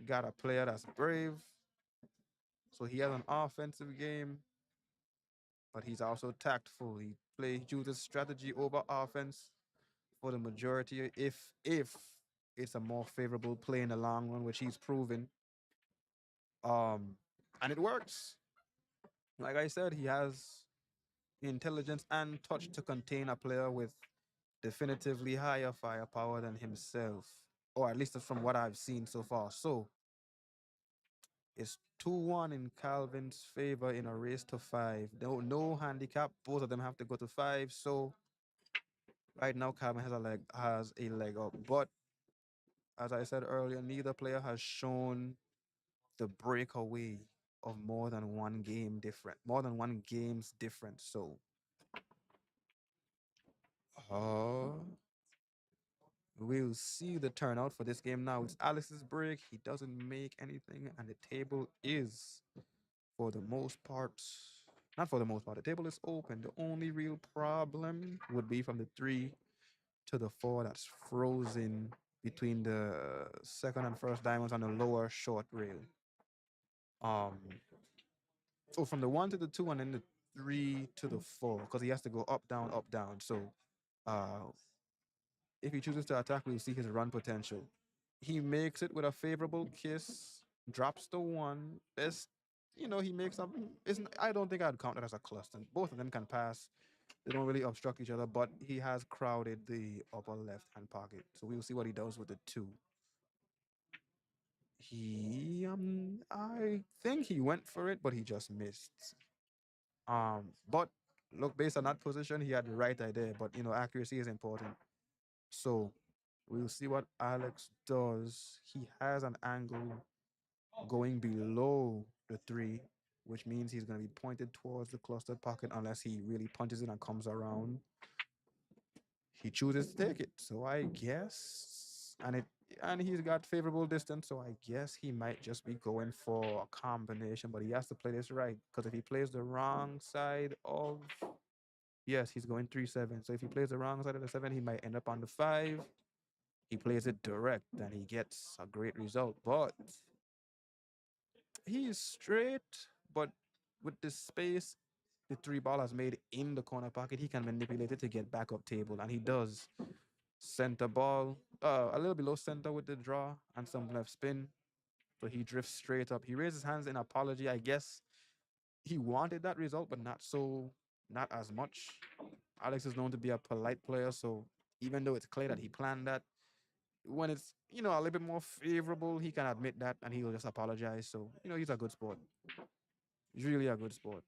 J: Got a player that's brave. So he has an offensive game, but he's also tactful. He chooses strategy over offense for the majority if it's a more favorable play in the long run, which he's proven. Um, and it works. Like I said, he has intelligence and touch to contain a player with definitively higher firepower than himself, or at least from what I've seen so far. So it's 2-1 in Calvin's favor in a race to 5. No handicap. Both of them have to go to 5. So right now, Calvin has a leg up. But as I said earlier, neither player has shown the breakaway of more than one game different, more than one game's difference. So, uh, we'll see the turnout for this game now. It's Alex's break. He doesn't make anything, and the table is, for the most part, not for the most part, the table is open. The only real problem would be from the 3 to the 4 that's frozen between the second and first diamonds on the lower short rail. Um, so from the 1 to the 2 and then the 3 to the 4, because he has to go up, down, up, down. So, uh, if he chooses to attack, we'll see his run potential. He makes it with a favorable kiss, drops the 1. He makes something. I don't think I'd count that as a cluster. Both of them can pass. They don't really obstruct each other, but he has crowded the upper left hand pocket. So we'll see what he does with the 2. I think he went for it, but he just missed. But look, based on that position, he had the right idea. But accuracy is important. So we'll see what Alex does. He has an angle going below the three, which means he's going to be pointed towards the clustered pocket unless he really punches it and comes around. He chooses to take it. So I guess, and he's got favorable distance, so I guess he might just be going for a combination, but he has to play this right because if he plays the wrong side of yes, he's going 3-7. So if he plays the wrong side of the 7, he might end up on the 5. He plays it direct and he gets a great result. But he is straight, but with the space the 3 ball has made in the corner pocket, he can manipulate it to get back up table. And he does. Center ball, a little below center with the draw and some left spin. So he drifts straight up. He raises hands in apology. I guess he wanted that result, but not as much. Alex is known to be a polite player, so even though it's clear that he planned that, when it's a little bit more favorable, he can admit that and he'll just apologize. So he's a good sport. He's really a good sport.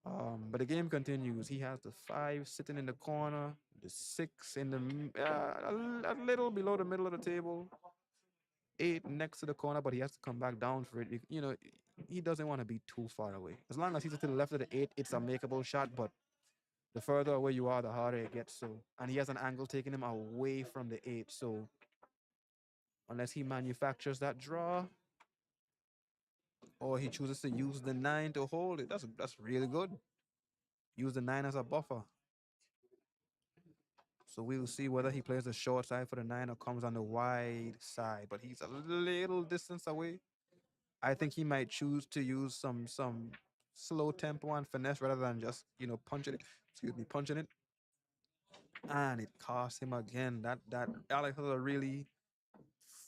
J: But the game continues. He has the 5 sitting in the corner, the 6 in the a little below the middle of the table, 8 next to the corner, but he has to come back down for it. He doesn't want to be too far away. As long as he's to the left of the 8, it's a makeable shot. But the further away you are, the harder it gets. So, and he has an angle taking him away from the 8. So unless he manufactures that draw, or he chooses to use the 9 to hold it, that's really good. Use the 9 as a buffer. So we'll see whether he plays the short side for the 9 or comes on the wide side. But he's a little distance away. I think he might choose to use some slow tempo and finesse rather than just punching it. Excuse me, punching it. And it cost him again. That Alex has a really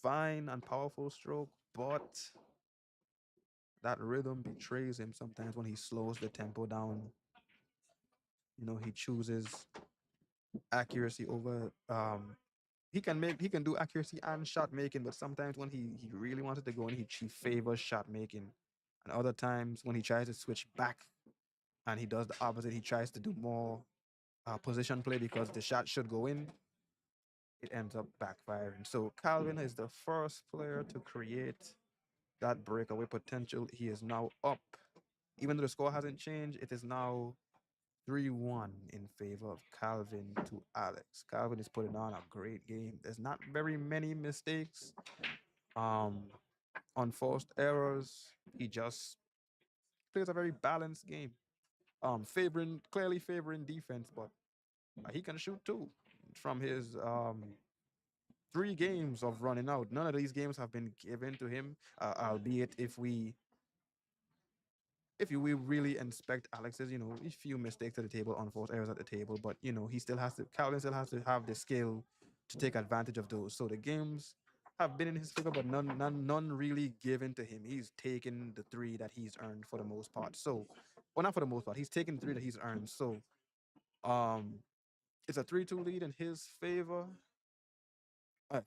J: fine and powerful stroke, but that rhythm betrays him sometimes when he slows the tempo down. He chooses accuracy over he can do accuracy and shot making, but sometimes when he really wanted to go in, he favors shot making. And other times when he tries to switch back and he does the opposite, he tries to do more position play because the shot should go in. It ends up backfiring. So Calvin is the first player to create that breakaway potential. He is now up. Even though the score hasn't changed, it is now 3-1 in favor of Calvin to Alex. Calvin is putting on a great game. There's not very many mistakes, um, unforced errors. He just plays a very balanced game. Clearly favoring defense, but he can shoot too. From his 3 games of running out, none of these games have been given to him. Albeit we really inspect Alex's, a few mistakes at the table, unforced errors at the table, but he still has to. Calvin still has to have the skill to take advantage of those. So the games have been in his favor, but none really given to him. He's taken the 3 that he's earned for the most part. So, well, not for the most part. He's taken 3 that he's earned. So, um, it's a 3-2 lead in his favor.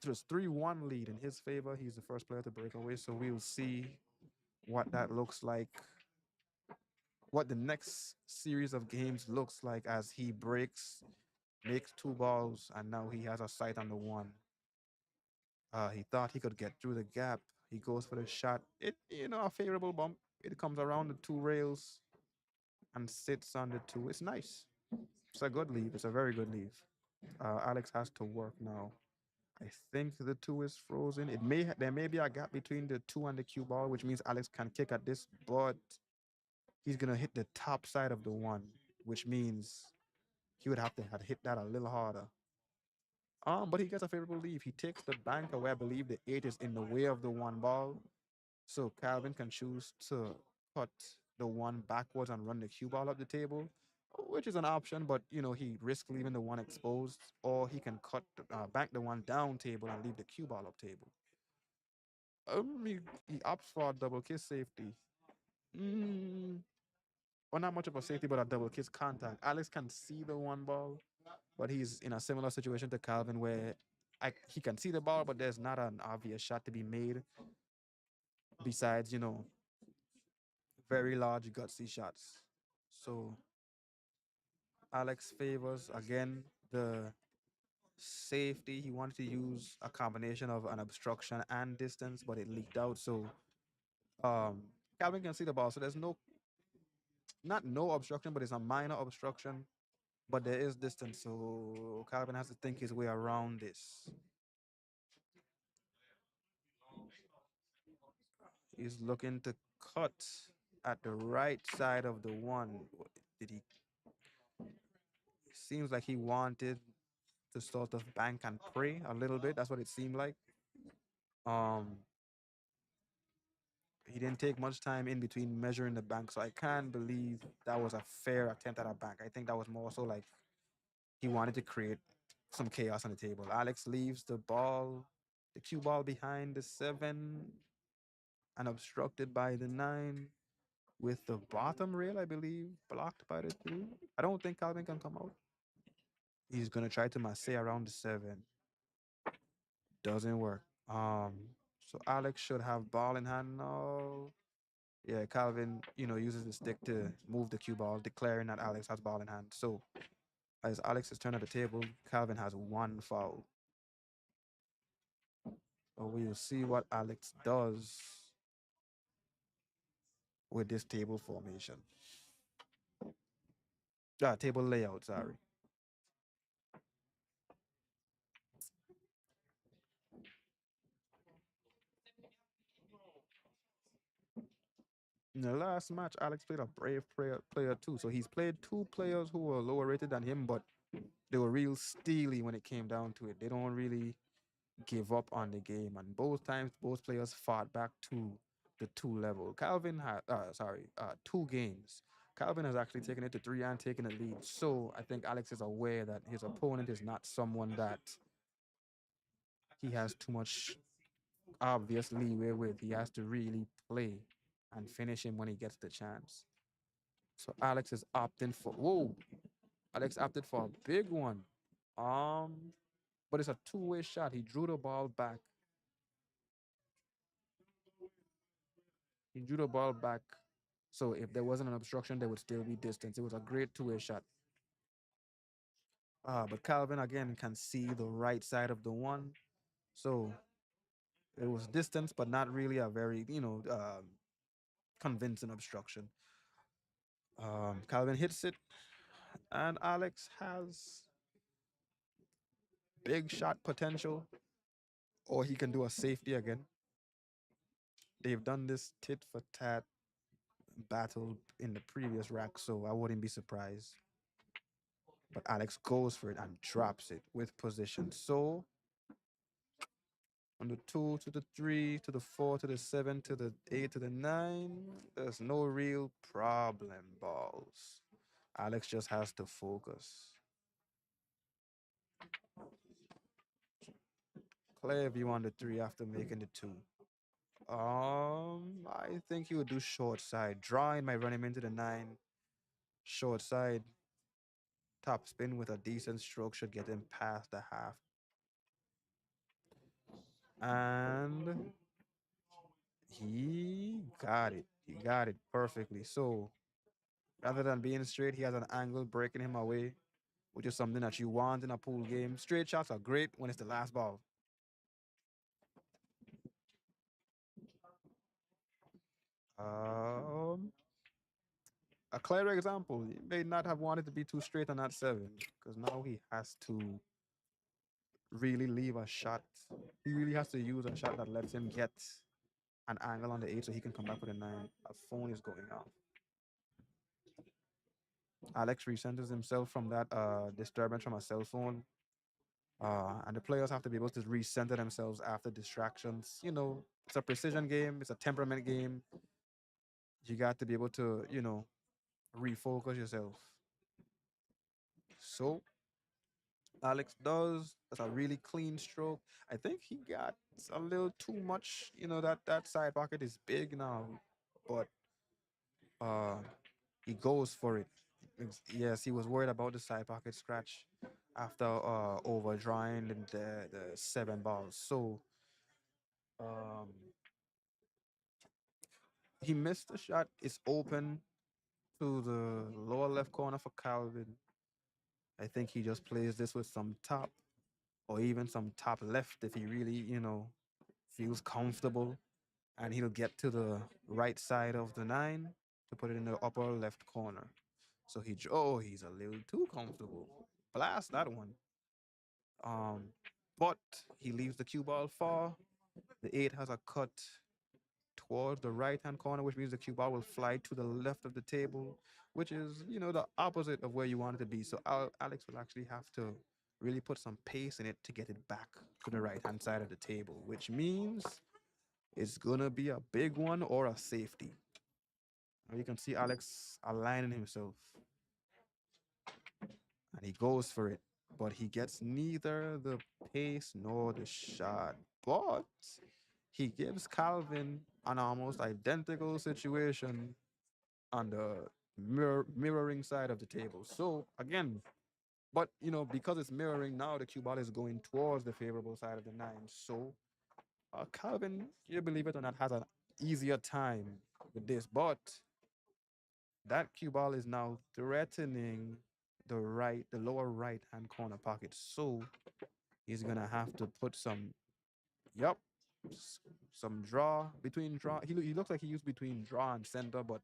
J: Just 3-1 lead in his favor. He's the first player to break away. So we'll see what that looks like, what the next series of games looks like as he makes 2 balls, and now he has a sight on the 1. He thought he could get through the gap. He goes for the shot. A favorable bump. It comes around the 2 rails and sits on the 2. It's nice. It's a good leave. It's a very good leave. Alex has to work now. I think the 2 is frozen. There may be a gap between the 2 and the cue ball, which means Alex can kick at this, but he's gonna hit the top side of the 1, which means he would have to have hit that a little harder. But he gets a favorable leave. He takes the banker where I believe the 8 is in the way of the 1 ball. So Calvin can choose to cut the 1 backwards and run the cue ball up the table, which is an option, but he risks leaving the 1 exposed, or he can bank the 1 down table and leave the cue ball up table. He opts for a double kiss safety. Well, not much of a safety, but a double kiss contact. Alex can see the 1 ball, but he's in a similar situation to Calvin where he can see the ball, but there's not an obvious shot to be made besides, very large gutsy shots. So Alex favors again the safety. He wanted to use a combination of an obstruction and distance, but it leaked out. So Calvin can see the ball, so there's not no obstruction, but it's a minor obstruction. But there is distance, so Calvin has to think his way around this. He's looking to cut at the right side of the one. Did he? Seems like he wanted to sort of bank and pray a little bit. That's what it seemed like. Um, he didn't take much time in between measuring the bank, so I can't believe that was a fair attempt at a bank. I think that was more so like he wanted to create some chaos on the table. Alex leaves the ball, the cue ball behind the 7 and obstructed by the 9 with the bottom rail, I believe, blocked by the 3. I don't think Calvin can come out. He's gonna try to masse around the 7. Doesn't work. So Alex should have ball in hand now. Yeah, Calvin, uses the stick to move the cue ball, declaring that Alex has ball in hand. So as Alex's turn at the table, Calvin has 1 foul. So we will see what Alex does with this table formation. Table layout, sorry. In the last match, Alex played a brave player too. So he's played 2 players who were lower rated than him, but they were real steely when it came down to it. They don't really give up on the game. And both times, both players fought back to the 2 level. Calvin had, 2 games. Calvin has actually taken it to 3 and taken a lead. So I think Alex is aware that his opponent is not someone that he has too much obvious leeway with. He has to really play and finish him when he gets the chance. So Alex is opting for, whoa, Alex opted for a big one. But it's a two-way shot. He drew the ball back. He drew the ball back. So if there wasn't an obstruction, there would still be distance. It was a great two-way shot. But Calvin again can see the right side of the one. So it was distance, but not really a very, convincing obstruction. Calvin hits it, and Alex has big shot potential, or he can do a safety again. They've done this tit for tat battle in the previous rack, so I wouldn't be surprised. But Alex goes for it and drops it with position. So on the 2 to the 3 to the 4 to the 7 to the 8 to the 9, there's no real problem, balls. Alex just has to focus. Clear view on the 3 after making the 2. I think he would do short side. Drawing might run him into the 9. Short side. Top spin with a decent stroke should get him past the half. And he got it. He got it perfectly. So rather than being straight, he has an angle breaking him away, which is something that you want in a pool game. Straight shots are great when it's the last ball. Um, a clear example, he may not have wanted to be too straight on that 7 because now he has to really leave a shot. He really has to use a shot that lets him get an angle on the 8 so he can come back with a 9. A phone is going off. Alex recenters himself from that disturbance from a cell phone. And the players have to be able to recenter themselves after distractions. It's a precision game, it's a temperament game. You got to be able to, refocus yourself. So Alex does. That's a really clean stroke. I think he got a little too much. That side pocket is big now, but uh, he goes for it. Yes, he was worried about the side pocket scratch after overdrawing the 7 balls. So um, he missed the shot. It's open to the lower left corner for Calvin. I think he just plays this with some top or even some top left if he really, feels comfortable. and he'll get to the right side of the nine to put it in the upper left corner. So he's a little too comfortable. Blast that one. Um, but he leaves the cue ball far. The eight has a cut towards the right hand corner, which means the cue ball will fly to the left of the table, which is, the opposite of where you want it to be. So Alex will actually have to really put some pace in it to get it back to the right hand side of the table, which means it's gonna be a big one or a safety. Now you can see Alex aligning himself, and he goes for it, but he gets neither the pace nor the shot. But he gives Calvin an almost identical situation on the mirroring side of the table. So again, but because it's mirroring now, the cue ball is going towards the favorable side of the nine. So Calvin, you believe it or not, has an easier time with this. But that cue ball is now threatening the lower right hand corner pocket. So he's gonna have to put yup, some draw between draw. He looks like he used between draw and center, but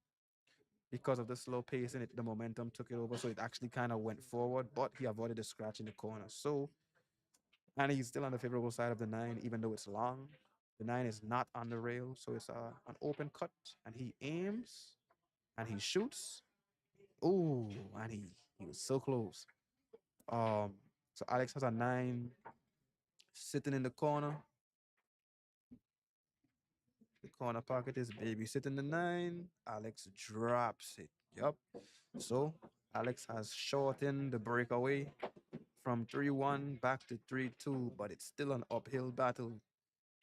J: because of the slow pace in it, the momentum took it over, so it actually kind of went forward. But he avoided the scratch in the corner. So, and he's still on the favorable side of the nine, even though it's long. The nine is not on the rail, so it's an open cut, and he aims and he shoots. Oh, and he was so close. Um, so Alex has a nine sitting in the corner. The corner pocket is babysitting the nine. Alex drops it. Yup. So Alex has shortened the breakaway from 3-1 back to 3-2, but it's still an uphill battle.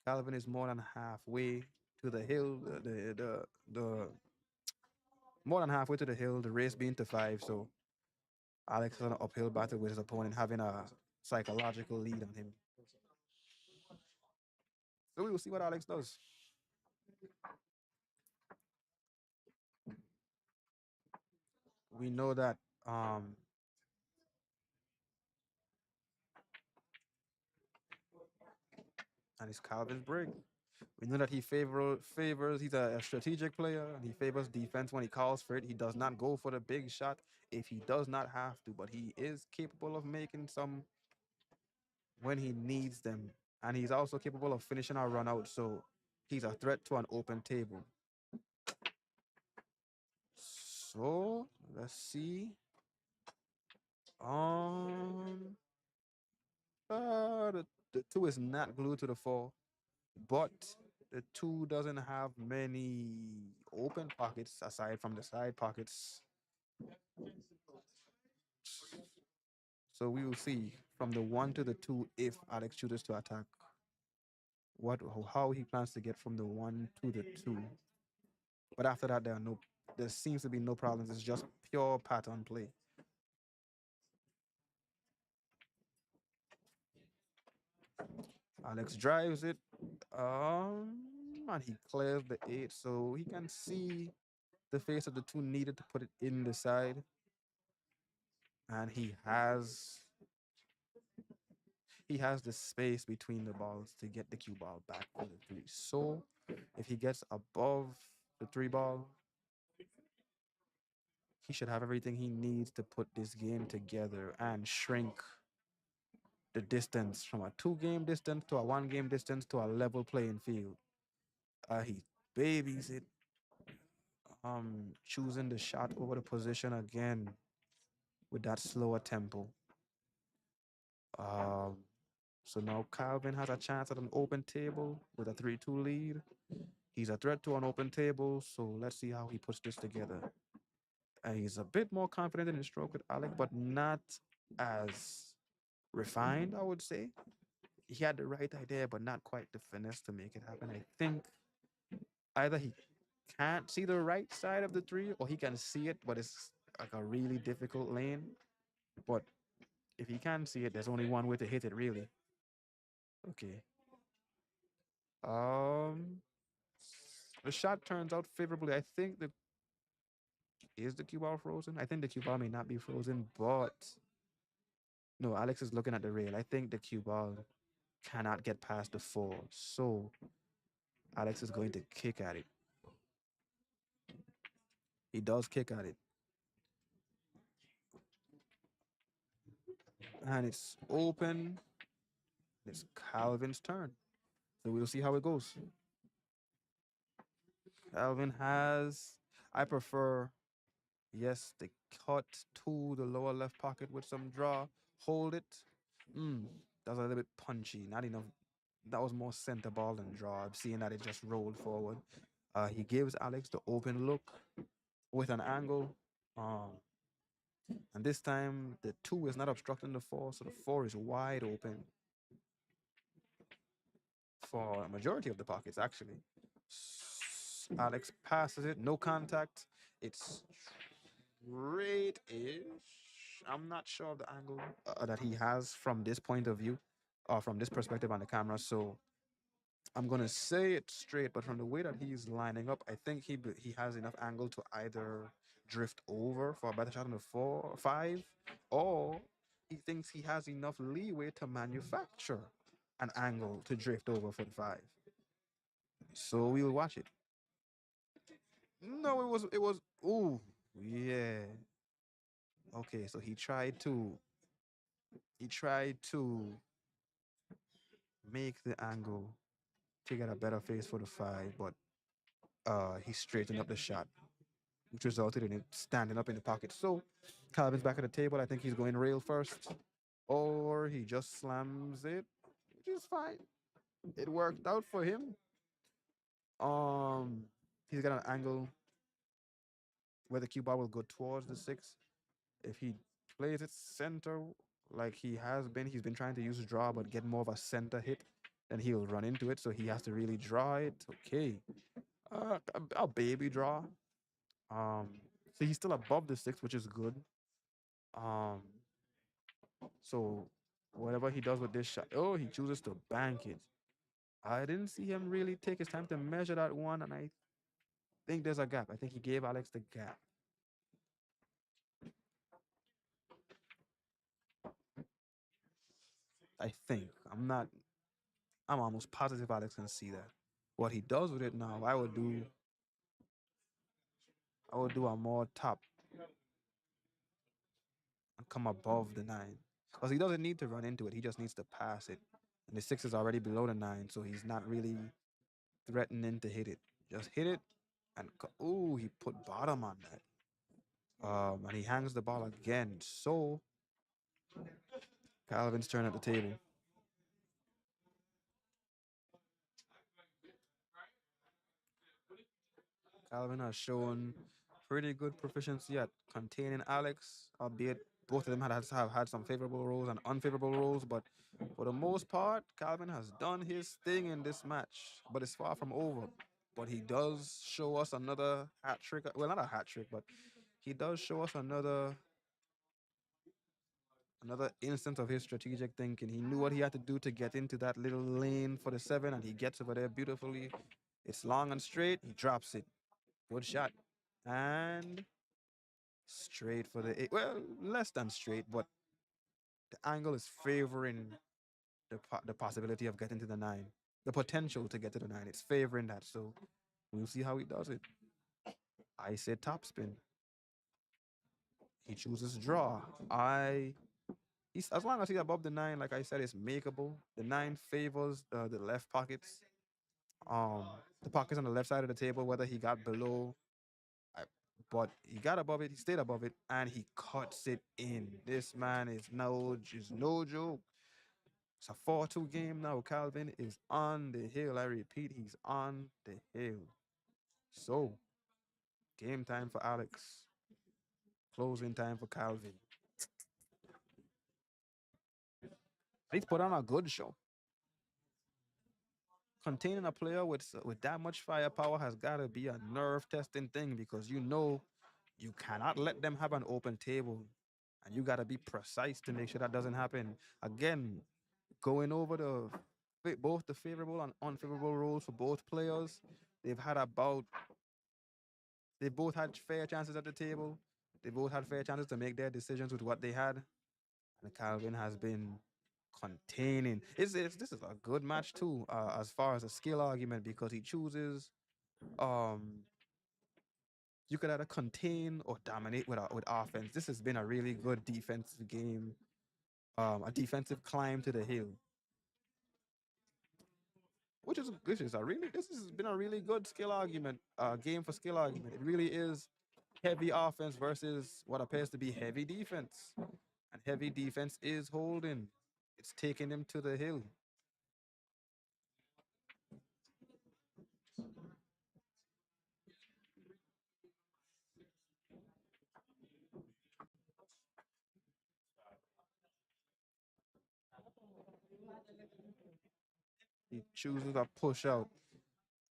J: Calvin is more than halfway to the hill. The more than halfway to the hill. The race being to five. So Alex is on an uphill battle with his opponent having a psychological lead on him. So we will see what Alex does. We know that and it's Calvin's break. We know that he favors. He's a strategic player, and he favors defense when he calls for it. He does not go for the big shot if he does not have to, but he is capable of making some when he needs them, and he's also capable of finishing our run out. So he's a threat to an open table. So let's see. Um, the two is not glued to the four, but the two doesn't have many open pockets aside from the side pockets. So we will see from the one to the two if Alex chooses to attack. How he plans to get from the one to the two. But after that, there seems to be no problems. It's just pure pattern play. Alex drives it, and he clears the eight, so he can see the face of the two needed to put it in the side, and he has the space between the balls to get the cue ball back for the three. So if he gets above the three ball, he should have everything he needs to put this game together and shrink the distance from a 2 game distance to a 1 game distance to a level playing field. He babies it, choosing the shot over the position again with that slower tempo. Um, so now Calvin has a chance at an open table with a 3-2 lead. He's a threat to an open table, so let's see how he puts this together. He's a bit more confident in his stroke with Alec, but not as refined, I would say. He had the right idea, but not quite the finesse to make it happen. I think either he can't see the right side of the three, or he can see it, but it's like a really difficult lane. But if he can see it, there's only one way to hit it, really. Okay. Um, the shot turns out favorably. I think the cue ball frozen? I think the cue ball may not be frozen, but no, Alex is looking at the rail. I think the cue ball cannot get past the four. So Alex is going to kick at it. He does kick at it. And it's open. It's Calvin's turn. So we'll see how it goes. Calvin has. I prefer, yes, the cut to the lower left pocket with some draw. Hold it. That was a little bit punchy. Not enough. That was more center ball than draw. I'm seeing that it just rolled forward. He gives Alex the open look with an angle. Um, and this time the two is not obstructing the four, so the four is wide open for a majority of the pockets, actually. Alex passes it, no contact. It's straight-ish. I'm not sure of the angle that he has from this point of view, or from this perspective on the camera. So I'm gonna say it's straight, but from the way that he's lining up, I think he has enough angle to either drift over for a better shot on the 4 5, or he thinks he has enough leeway to manufacture an angle to drift over for the 5. So we'll watch it. No, it was. Ooh, yeah. Okay, so he tried to make the angle to get a better face for the 5, but he straightened up the shot, which resulted in it standing up in the pocket. So Calvin's back at the table. I think he's going rail first, or he just slams it, which is fine. It worked out for him. Um, he's got an angle where the cue ball will go towards the 6. If he plays it center like he's been trying to use draw but get more of a center hit, then he'll run into it. So he has to really draw it. Okay, a baby draw. Um, so he's still above the 6, which is good. Um, so whatever he does with this shot, oh, he chooses to bank it. I didn't see him really take his time to measure that one, and I think there's a gap. I think he gave Alex the gap. I think. I'm almost positive Alex can see that. What he does with it now, I would do a more top and come above the 9. Because he doesn't need to run into it. He just needs to pass it. And the 6 is already below the 9, so he's not really threatening to hit it. Just hit it and ooh, he put bottom on that. And he hangs the ball again. So Calvin's turn at the table. Calvin has shown pretty good proficiency at containing Alex, albeit both of them have had some favorable roles and unfavorable roles. But for the most part, Calvin has done his thing in this match, but it's far from over. But he does show us another hat trick. Well, not a hat trick, but he does show us another instance of his strategic thinking. He knew what he had to do to get into that little lane for the 7, and he gets over there beautifully. It's long and straight. He drops it. Good shot. And straight for the 8. Well, less than straight, but the angle is favoring the possibility of getting to the 9. The potential to get to the 9. It's favoring that. So we'll see how he does it. I said topspin. He chooses draw. He's, as long as he's above the 9, like I said, it's makeable. The 9 favors the left pockets. Um, the pockets on the left side of the table, whether he got below, I, but he got above it, he stayed above it, and he cuts it in. This man is no joke. It's a 4-2 game now. Calvin is on the hill. I repeat, he's on the hill. So, game time for Alex. Closing time for Calvin. He's put on a good show. Containing a player with that much firepower has got to be a nerve testing thing, because you cannot let them have an open table, and you got to be precise to make sure that doesn't happen. Again, going over both the favorable and unfavorable roles for both players, they've had about they both had fair chances at the table. They both had fair chances to make their decisions with what they had. And Calvin has been containing. This is a good match too, as far as a skill argument because he chooses um you could either contain or dominate with offense. This has been a really good defensive game, a defensive climb to the hill, this has been a really good skill argument, game for skill argument. It really is heavy offense versus what appears to be heavy defense, and heavy defense is holding. It's taking him to the hill. He chooses a push out.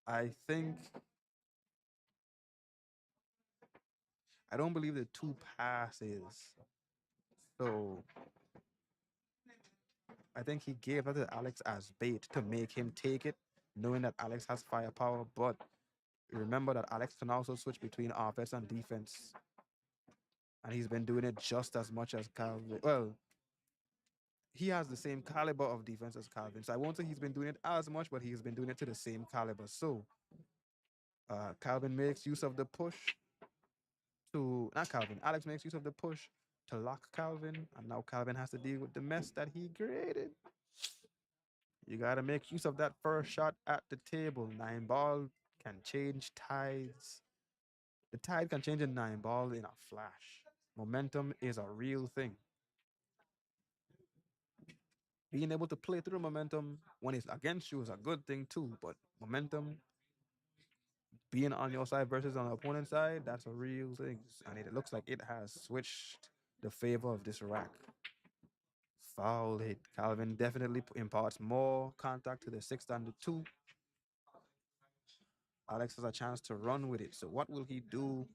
J: I think I don't believe the two passes. So I think he gave that to Alex as bait to make him take it, knowing that Alex has firepower. But remember that Alex can also switch between offense and defense. And he's been doing it just as much as Calvin. Well, he has the same caliber of defense as Calvin. So I won't say he's been doing it as much, but he's been doing it to the same caliber. So Calvin makes use of the push to, not Calvin, Alex makes use of the push to lock Calvin. And now Calvin has to deal with the mess that he created. You got to make use of that first shot at the table. Nine ball can change tides. The tide can change a nine ball in a flash. Momentum is a real thing. Being able to play through momentum when it's against you is a good thing too. But momentum being on your side versus on the opponent's side, that's a real thing. And it looks like it has switched the favor of this rack. Foul hit. Calvin definitely imparts more contact to the six than the two. Alex has a chance to run with it. So what will he do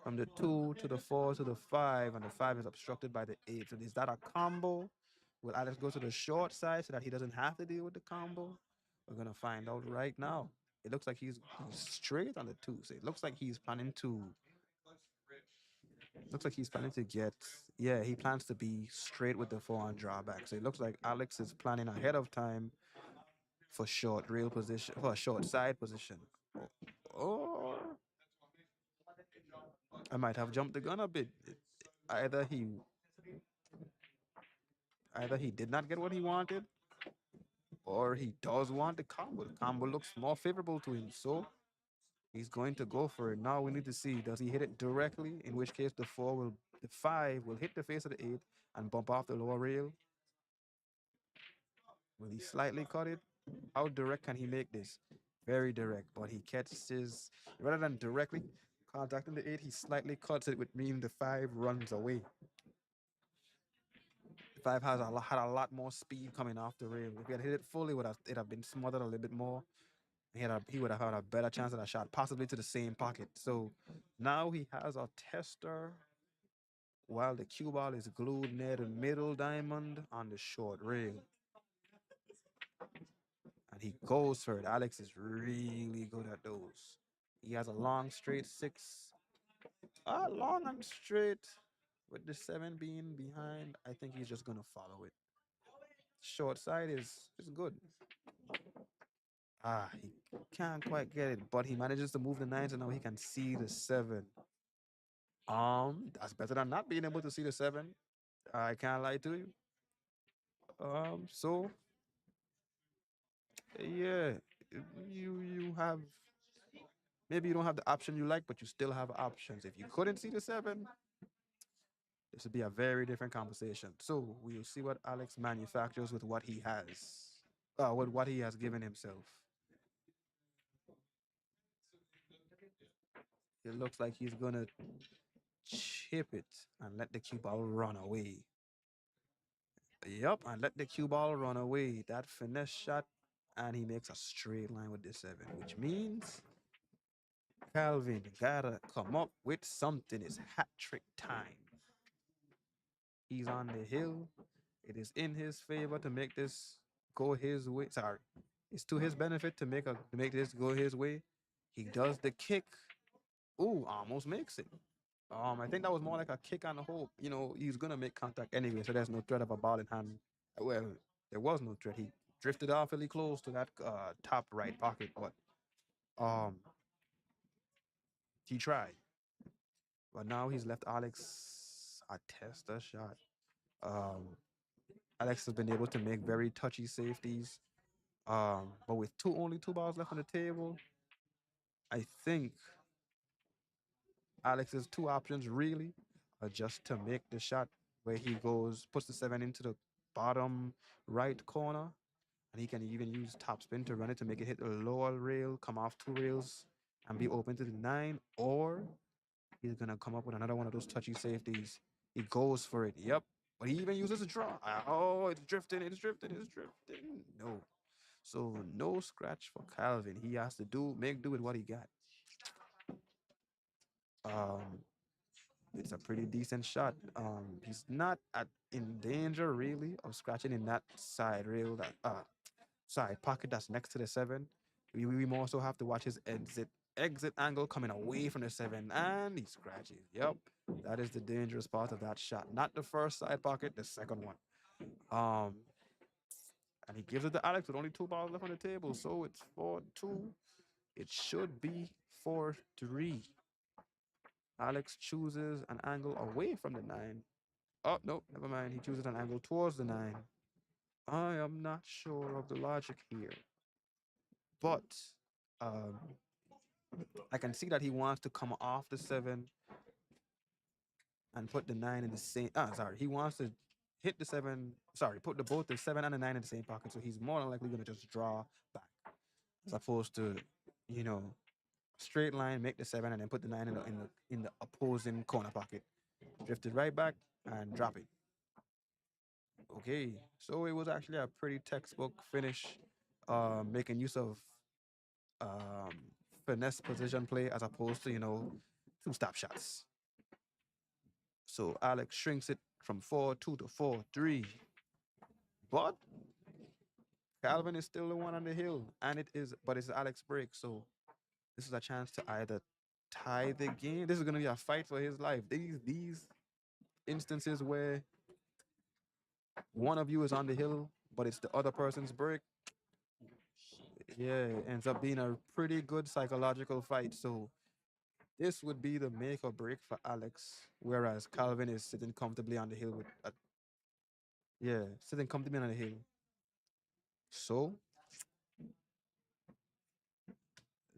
J: from the two to the four to the five? And the five is obstructed by the eight. So is that a combo? Will Alex go to the short side so that he doesn't have to deal with the combo? We're gonna find out right now. It looks like he's straight on the two. So it looks like he's planning to. Looks like he's planning to get. Yeah, he plans to be straight with the four on drawback. So it looks like Alex is planning ahead of time for short rail position, for a short side position. Or I might have jumped the gun a bit. Either he either he did not get what he wanted, or he does want the combo. The combo looks more favorable to him, so he's going to go for it. Now we need to see, does he hit it directly? In which case the five will hit the face of the eight and bump off the lower rail. Will he slightly cut it? How direct can he make this? Very direct, but he catches, rather than directly contacting the eight, he slightly cuts it, which means the five runs away. The five had a lot more speed coming off the rail. If he had hit it fully, it'd have been smothered a little bit more. He would have had a better chance at a shot, possibly to the same pocket. So now he has a tester while the cue ball is glued near the middle diamond on the short rail. And he goes for it. Alex is really good at those. He has a long straight six. Long and straight with the seven being behind. I think he's just gonna follow it. Short side is good. He can't quite get it, but he manages to move the nine, so now he can see the seven. That's better than not being able to see the seven. I can't lie to you. So yeah, you have, maybe you don't have the option you like, but you still have options. If you couldn't see the seven, this would be a very different conversation. So we'll see what Alex manufactures with what he has, with what he has given himself. It looks like he's gonna chip it and let the cue ball run away. Yup, and let the cue ball run away. That finesse shot, and he makes a straight line with the seven, which means Calvin gotta come up with something. It's hat trick time. He's on the hill. It is in his favor to make this go his way. Sorry, it's to his benefit to make this go his way. He does the kick. Ooh, almost makes it. I think that was more like a kick on the hope. You know, he's gonna make contact anyway, so there's no threat of a ball in hand. Well, There was no threat. He drifted awfully close to that top right pocket, but um, he tried. But now he's left Alex a tester shot. Um, Alex has been able to make very touchy safeties. But with only two balls left on the table, I think Alex's two options really are just to make the shot where he goes, puts the seven into the bottom right corner, and he can even use topspin to run it to make it hit the lower rail, come off two rails, and be open to the nine, or he's gonna come up with another one of those touchy safeties. He goes for it. Yep. But he even uses a draw. Oh, it's drifting, it's drifting, it's drifting. No. So no scratch for Calvin. He has to make do with what he got. Um, it's a pretty decent shot. He's not in danger really of scratching in that side rail, that side pocket that's next to the seven. We also have to watch his exit angle coming away from the seven, and he scratches. Yep, that is the dangerous part of that shot. Not the first side pocket, the second one. Um, and he gives it to Alex with only two balls left on the table, so it's 4-2. It should be 4-3. Alex chooses an angle away from the nine. Oh, no, never mind. He chooses an angle towards the nine. I am not sure of the logic here, but um, I can see that he wants to come off the seven and put the nine in the same. Sorry. He wants to hit the seven. Sorry, put both the seven and the nine in the same pocket. So he's more than likely going to just draw back as opposed to, you know, straight line, make the seven, and then put the nine in the opposing corner pocket. Drift it right back and drop it. Okay, so it was actually a pretty textbook finish, making use of um, finesse position play as opposed to two stop shots. So Alex shrinks it from 4-2 to 4-3, but Calvin is still the one on the hill, and it's Alex break, so this is a chance to either tie the game. This is gonna be a fight for his life. These instances where one of you is on the hill, but it's the other person's break. Yeah, it ends up being a pretty good psychological fight. So this would be the make or break for Alex, whereas Calvin is sitting comfortably on the hill sitting comfortably on the hill. So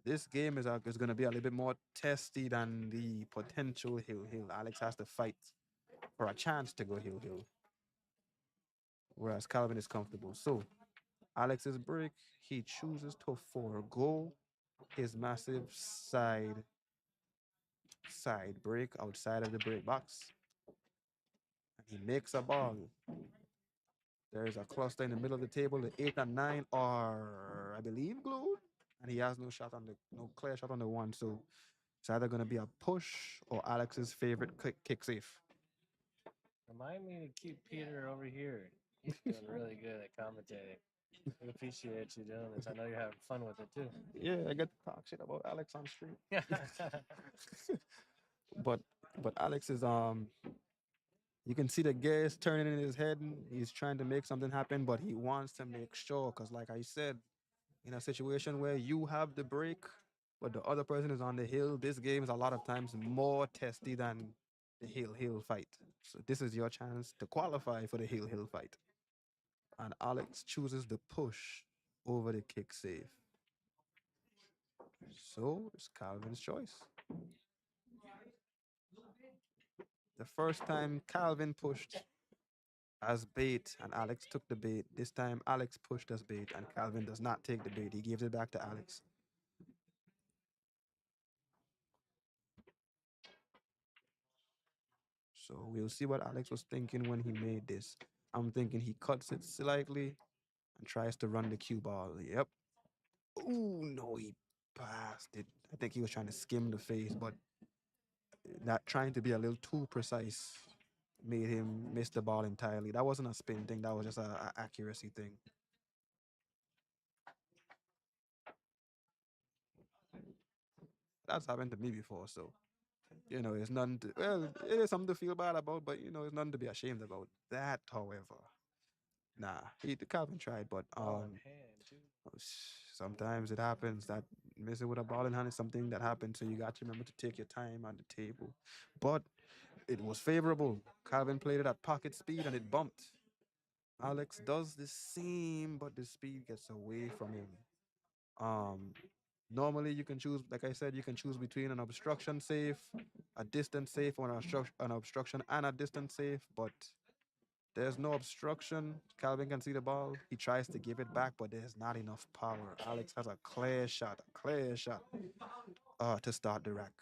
J: this game is going to be a little bit more testy than the potential hill. Alex has to fight for a chance to go hill, whereas Calvin is comfortable. So Alex's break, he chooses to forego his massive side break outside of the break box. And he makes a ball. There's a cluster in the middle of the table. The 8 and 9 are, I believe, glued. And he has no clear shot on the one. So it's either going to be a push or Alex's favorite kick safe.
A: Remind me to keep Peter over here. He's doing really good at commentating. We appreciate you doing this. I know you're having fun with it too.
J: Yeah, I get to talk shit about Alex on stream. but Alex is you can see the gears turning in his head. He's trying to make something happen, but he wants to make sure, because like I said, in a situation where you have the break, but the other person is on the hill, this game is a lot of times more testy than the hill fight. So this is your chance to qualify for the hill fight. And Alex chooses the push over the kick save. So it's Calvin's choice. The first time Calvin pushed as bait and Alex took the bait. This time Alex pushed as bait and Calvin does not take the bait. He gives it back to Alex. So we'll see what Alex was thinking when he made this. I'm thinking he cuts it slightly and tries to run the cue ball. Yep. Oh no, he passed it. I think he was trying to skim the face, but not trying to be a little too precise made him miss the ball entirely. That wasn't a spin thing, that was just a accuracy thing. That's happened to me before, so it's nothing to, well, it is something to feel bad about, but it's nothing to be ashamed about. That, however, Nah, the Calvin tried, but
A: Ball in hand too.
J: sometimes it happens that missing with a ball in hand is something that happens. So you got to remember to take your time on the table. But it was favorable. Calvin played it at pocket speed and it bumped. Alex does the same, but the speed gets away from him. Um, Normally you can choose, like I said, you can choose between an obstruction safe, a distance safe, or an obstruction and a distance safe, but there's no obstruction. Calvin can see the ball. He tries to give it back, but there's not enough power. Alex has a clear shot to start the rack.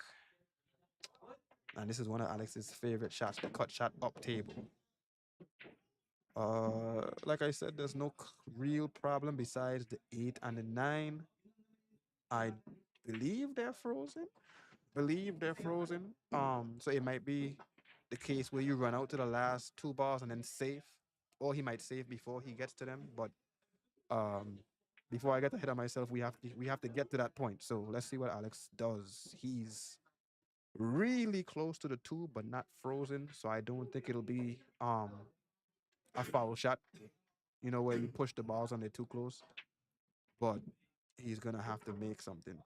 J: And this is one of Alex's favorite shots, the cut shot up table. Like I said, there's no real problem besides the 8 and the 9. I believe they're frozen. So it might be the case where you run out to the last two balls and then save, or he might save before he gets to them. But um, before I get ahead of myself, we have to get to that point. So let's see what Alex does. He's really close to the two, but not frozen. So I don't think it'll be a foul shot. You know where you push the balls and they're too close. But he's gonna have to make something.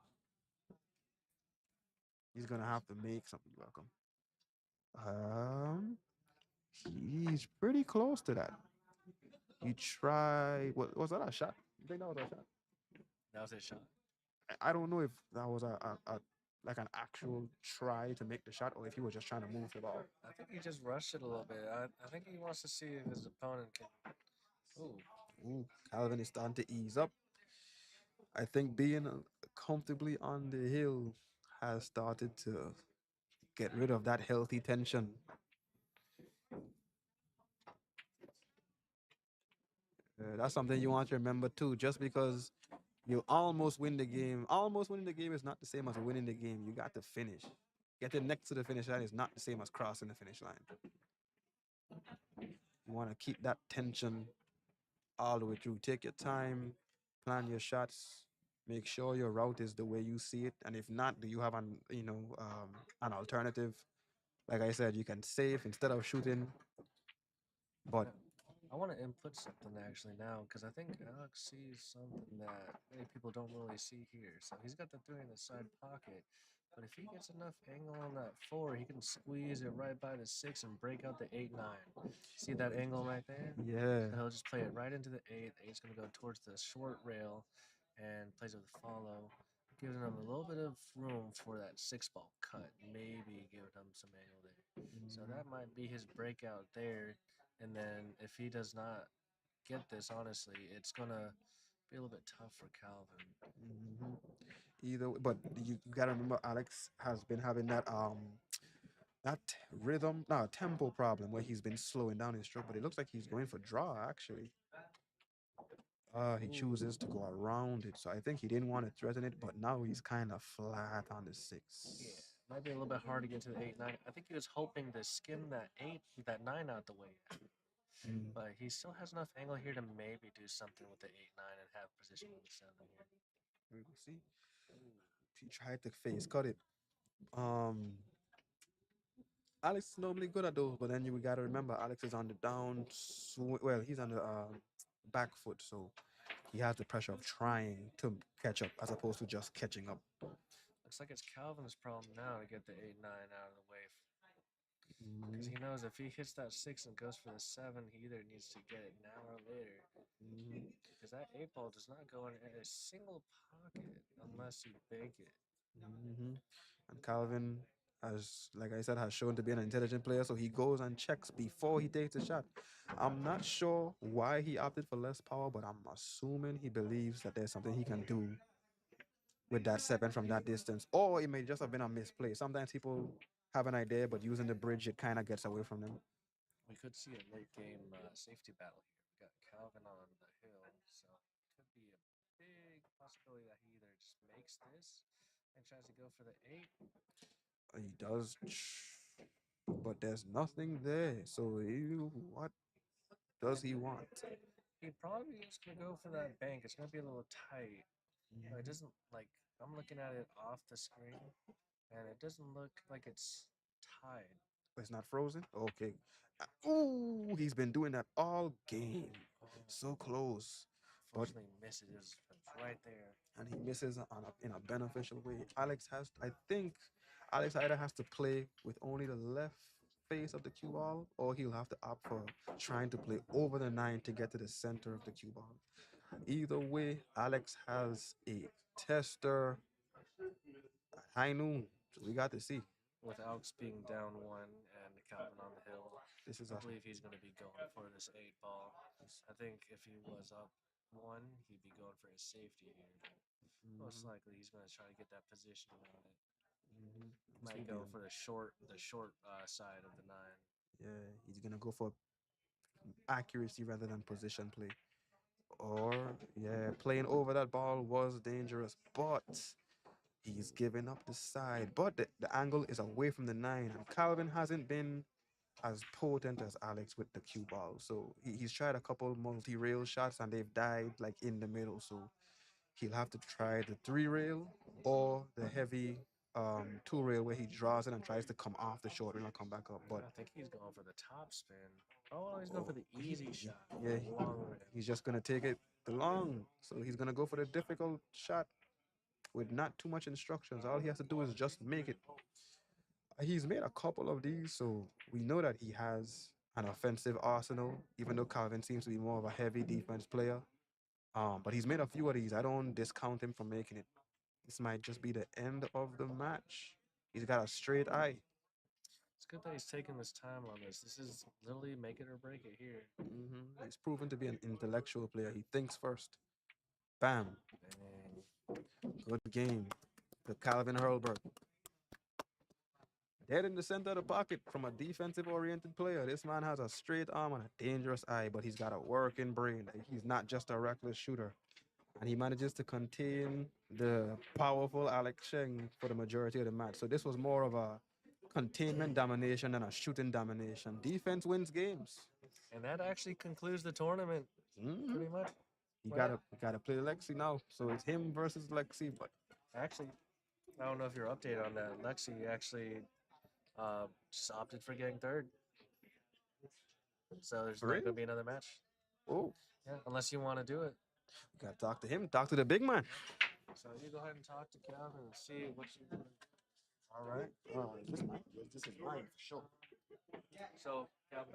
J: He's gonna have to make something. Welcome. Um, he's pretty close to that. You try. What was that a shot? You think that was a shot?
A: That was his shot.
J: I don't know if that was a like an actual try to make the shot, or if he was just trying to move the ball.
A: I think he just rushed it a little bit. I think he wants to see if his opponent can. Ooh,
J: Ooh, Calvin is starting to ease up. I think being comfortably on the hill has started to get rid of that healthy tension. That's something you want to remember too. Just because you almost winning the game is not the same as winning the game. You got to finish. Getting next to the finish line is not the same as crossing the finish line. You want to keep that tension all the way through. Take your time, plan your shots, make sure your route is the way you see it. And if not, do you have an alternative? Like I said, you can save instead of shooting. But
A: I want to input something actually now because I think Alex sees something that many people don't really see here. So he's got the 3 in the side pocket, but if he gets enough angle on that 4, he can squeeze it right by the 6 and break out the 8-9. See that angle right there?
J: yeah,
A: So he'll just play it right into the 8. The 8's going to go towards the short rail and plays it with follow, giving him a little bit of room for that 6 ball cut, maybe giving him some angle there. So that might be his breakout there. And then if he does not get this, honestly, it's gonna be a little bit tough for Calvin.
J: mhm. Either, but you gotta remember, Alex has been having that rhythm, no tempo problem where he's been slowing down his stroke. But it looks like he's going for draw actually. He chooses to go around it, so I think he didn't want to threaten it, but now he's kind of flat on the 6.
A: Yeah, might be a little bit hard to get to the 8-9. I think he was hoping to skim that 9 out the way,
J: Mm,
A: but he still has enough angle here to maybe do something with the 8-9 and have position on the 7 here.
J: we will see. He tried to face cut it. Um, Alex is normally good at those, but then you gotta remember Alex is on the well, he's on the back foot, so he has the pressure of trying to catch up as opposed to just catching up.
A: Looks like it's Calvin's problem now to get the 8-9 out of the way. Because
J: Mhm,
A: he knows if he hits that 6 and goes for the 7, he either needs to get it now or later.
J: mhm,
A: Because that 8 ball does not go in a single pocket unless you bake it.
J: mhm. And Calvin, as like I said, has shown to be an intelligent player, so he goes and checks before he takes the shot. I'm not sure why he opted for less power, but I'm assuming he believes that there's something he can do with that 7 from that distance, or it may just have been a misplay. Sometimes people have an idea, but using the bridge, it kind of gets away from them.
A: We could see a late game safety battle here. We got Calvin on the hill, so it could be a big possibility that he either just makes this and tries to go for the 8.
J: He does, but there's nothing there. So what does he want?
A: He probably is going to go for that bank. It's going to be a little tight. It doesn't like, I'm looking at it off the screen, and it doesn't look like it's tied.
J: It's not frozen. Okay. Ooh, he's been doing that all game.
A: Oh,
J: so close, but
A: Unfortunately, misses. It's right there.
J: and he misses in a beneficial way. I think Alex either has to play with only the left face of the cue ball, or he'll have to opt for trying to play over the 9 to get to the center of the cue ball. Either way, Alex has a tester at high noon, so we got to see.
A: With Elks being down one and Calvin on the hill,
J: This is
A: I
J: a
A: believe he's going to be going for this 8 ball. I think if he was up one, he'd be going for his safety here. Most likely, he's going to try to get that positioning on it. Might go for the short side of the 9.
J: Yeah, he's gonna go for accuracy rather than position play. Or yeah, playing over that ball was dangerous, but he's giving up the side. But the angle is away from the 9, and Calvin hasn't been as potent as Alex with the cue ball. So he's tried a couple multi-rail shots and they've died like in the middle. So he'll have to try the 3 rail or the heavy 2 rail where he draws it and tries to come off the short rail and come back up. But
A: I think he's going for the top spin. Oh, he's going for the easy shot.
J: yeah,
A: Long rail.
J: he's just gonna take it the long. So he's gonna go for the difficult shot with not too much instructions. All he has to do is just make it. He's made a couple of these, so we know that he has an offensive arsenal, even though Calvin seems to be more of a heavy defense player. But he's made a few of these. I don't discount him for making it. This might just be the end of the match. He's got a straight eye.
A: It's good that he's taking this time on this. This is literally make it or break it here.
J: He's proven to be an intellectual player. He thinks first. Bam.
A: Dang.
J: Good game. The Calvin Hurlbert. Dead in the center of the pocket from a defensive oriented player. This man has a straight arm and a dangerous eye, but he's got a working brain. He's not just a reckless shooter. And he manages to contain the powerful Alex Sheng for the majority of the match. So this was more of a containment domination than a shooting domination. Defense wins games.
A: And that actually concludes the tournament, pretty much.
J: You gotta play Lexi now. So it's him versus Lexi. But
A: Actually, I don't know if you're updated on that. Lexi actually just opted for getting third. So there's not
J: Really?
A: going to be another match.
J: Oh,
A: Yeah, unless you want to do it.
J: you gotta talk to him. Talk to the big man.
A: So you go ahead and talk to Calvin and see what you do.
J: All right. This is mine for sure.
A: So, Calvin.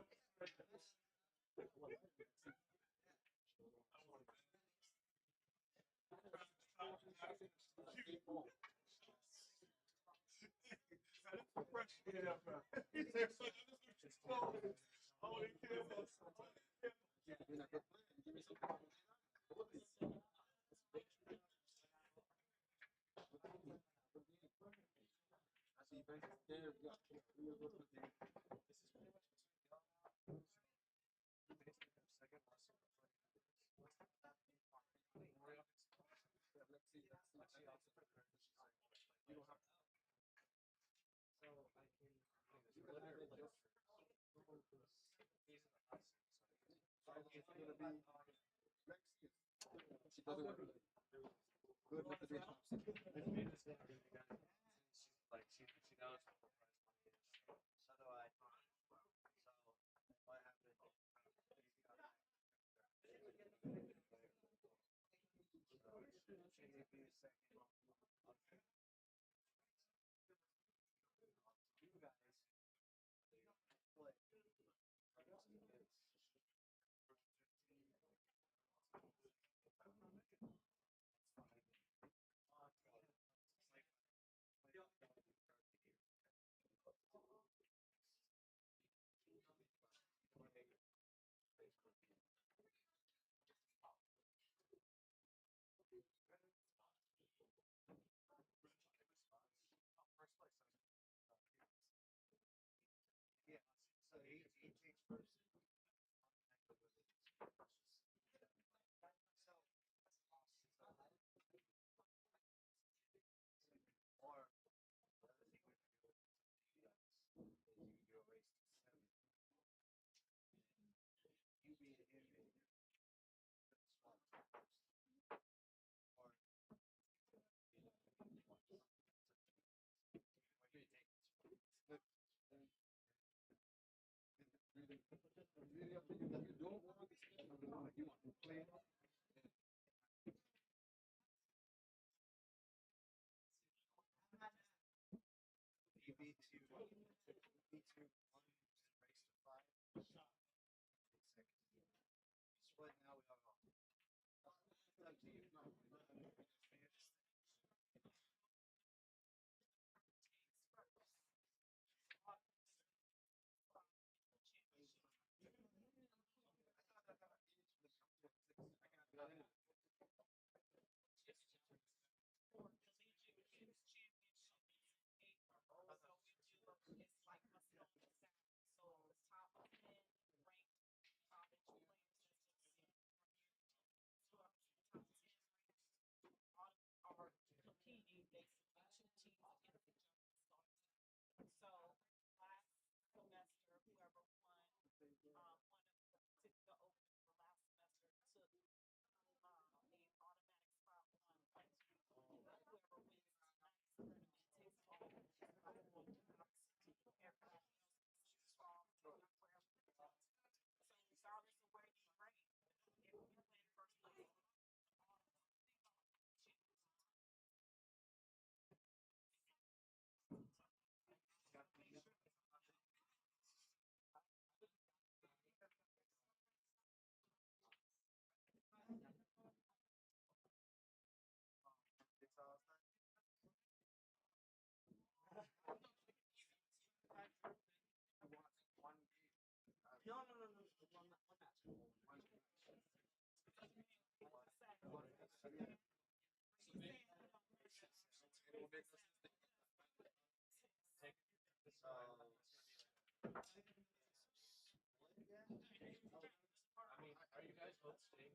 A: I mean, are you guys both staying?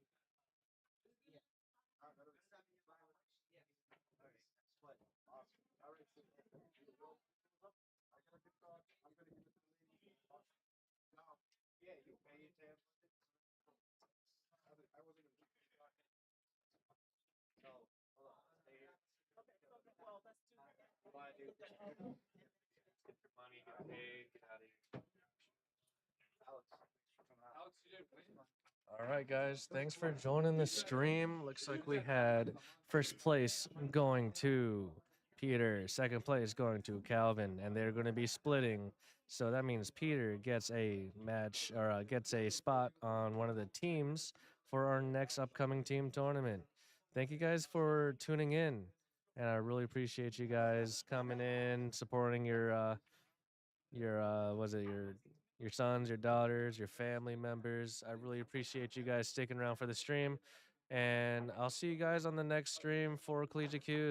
A: Get your money, get paid, get out of here. All right, guys. Thanks for joining the stream. Looks like we had first place going to Peter, second place going to Calvin, and they're going to be splitting. So that means Peter gets a match or gets a spot on one of the teams for our next upcoming team tournament. Thank you guys for tuning in, and I really appreciate you guys coming in, supporting your was it your sons, your daughters, your family members. I really appreciate you guys sticking around for the stream, and I'll see you guys on the next stream for Collegiate Qs.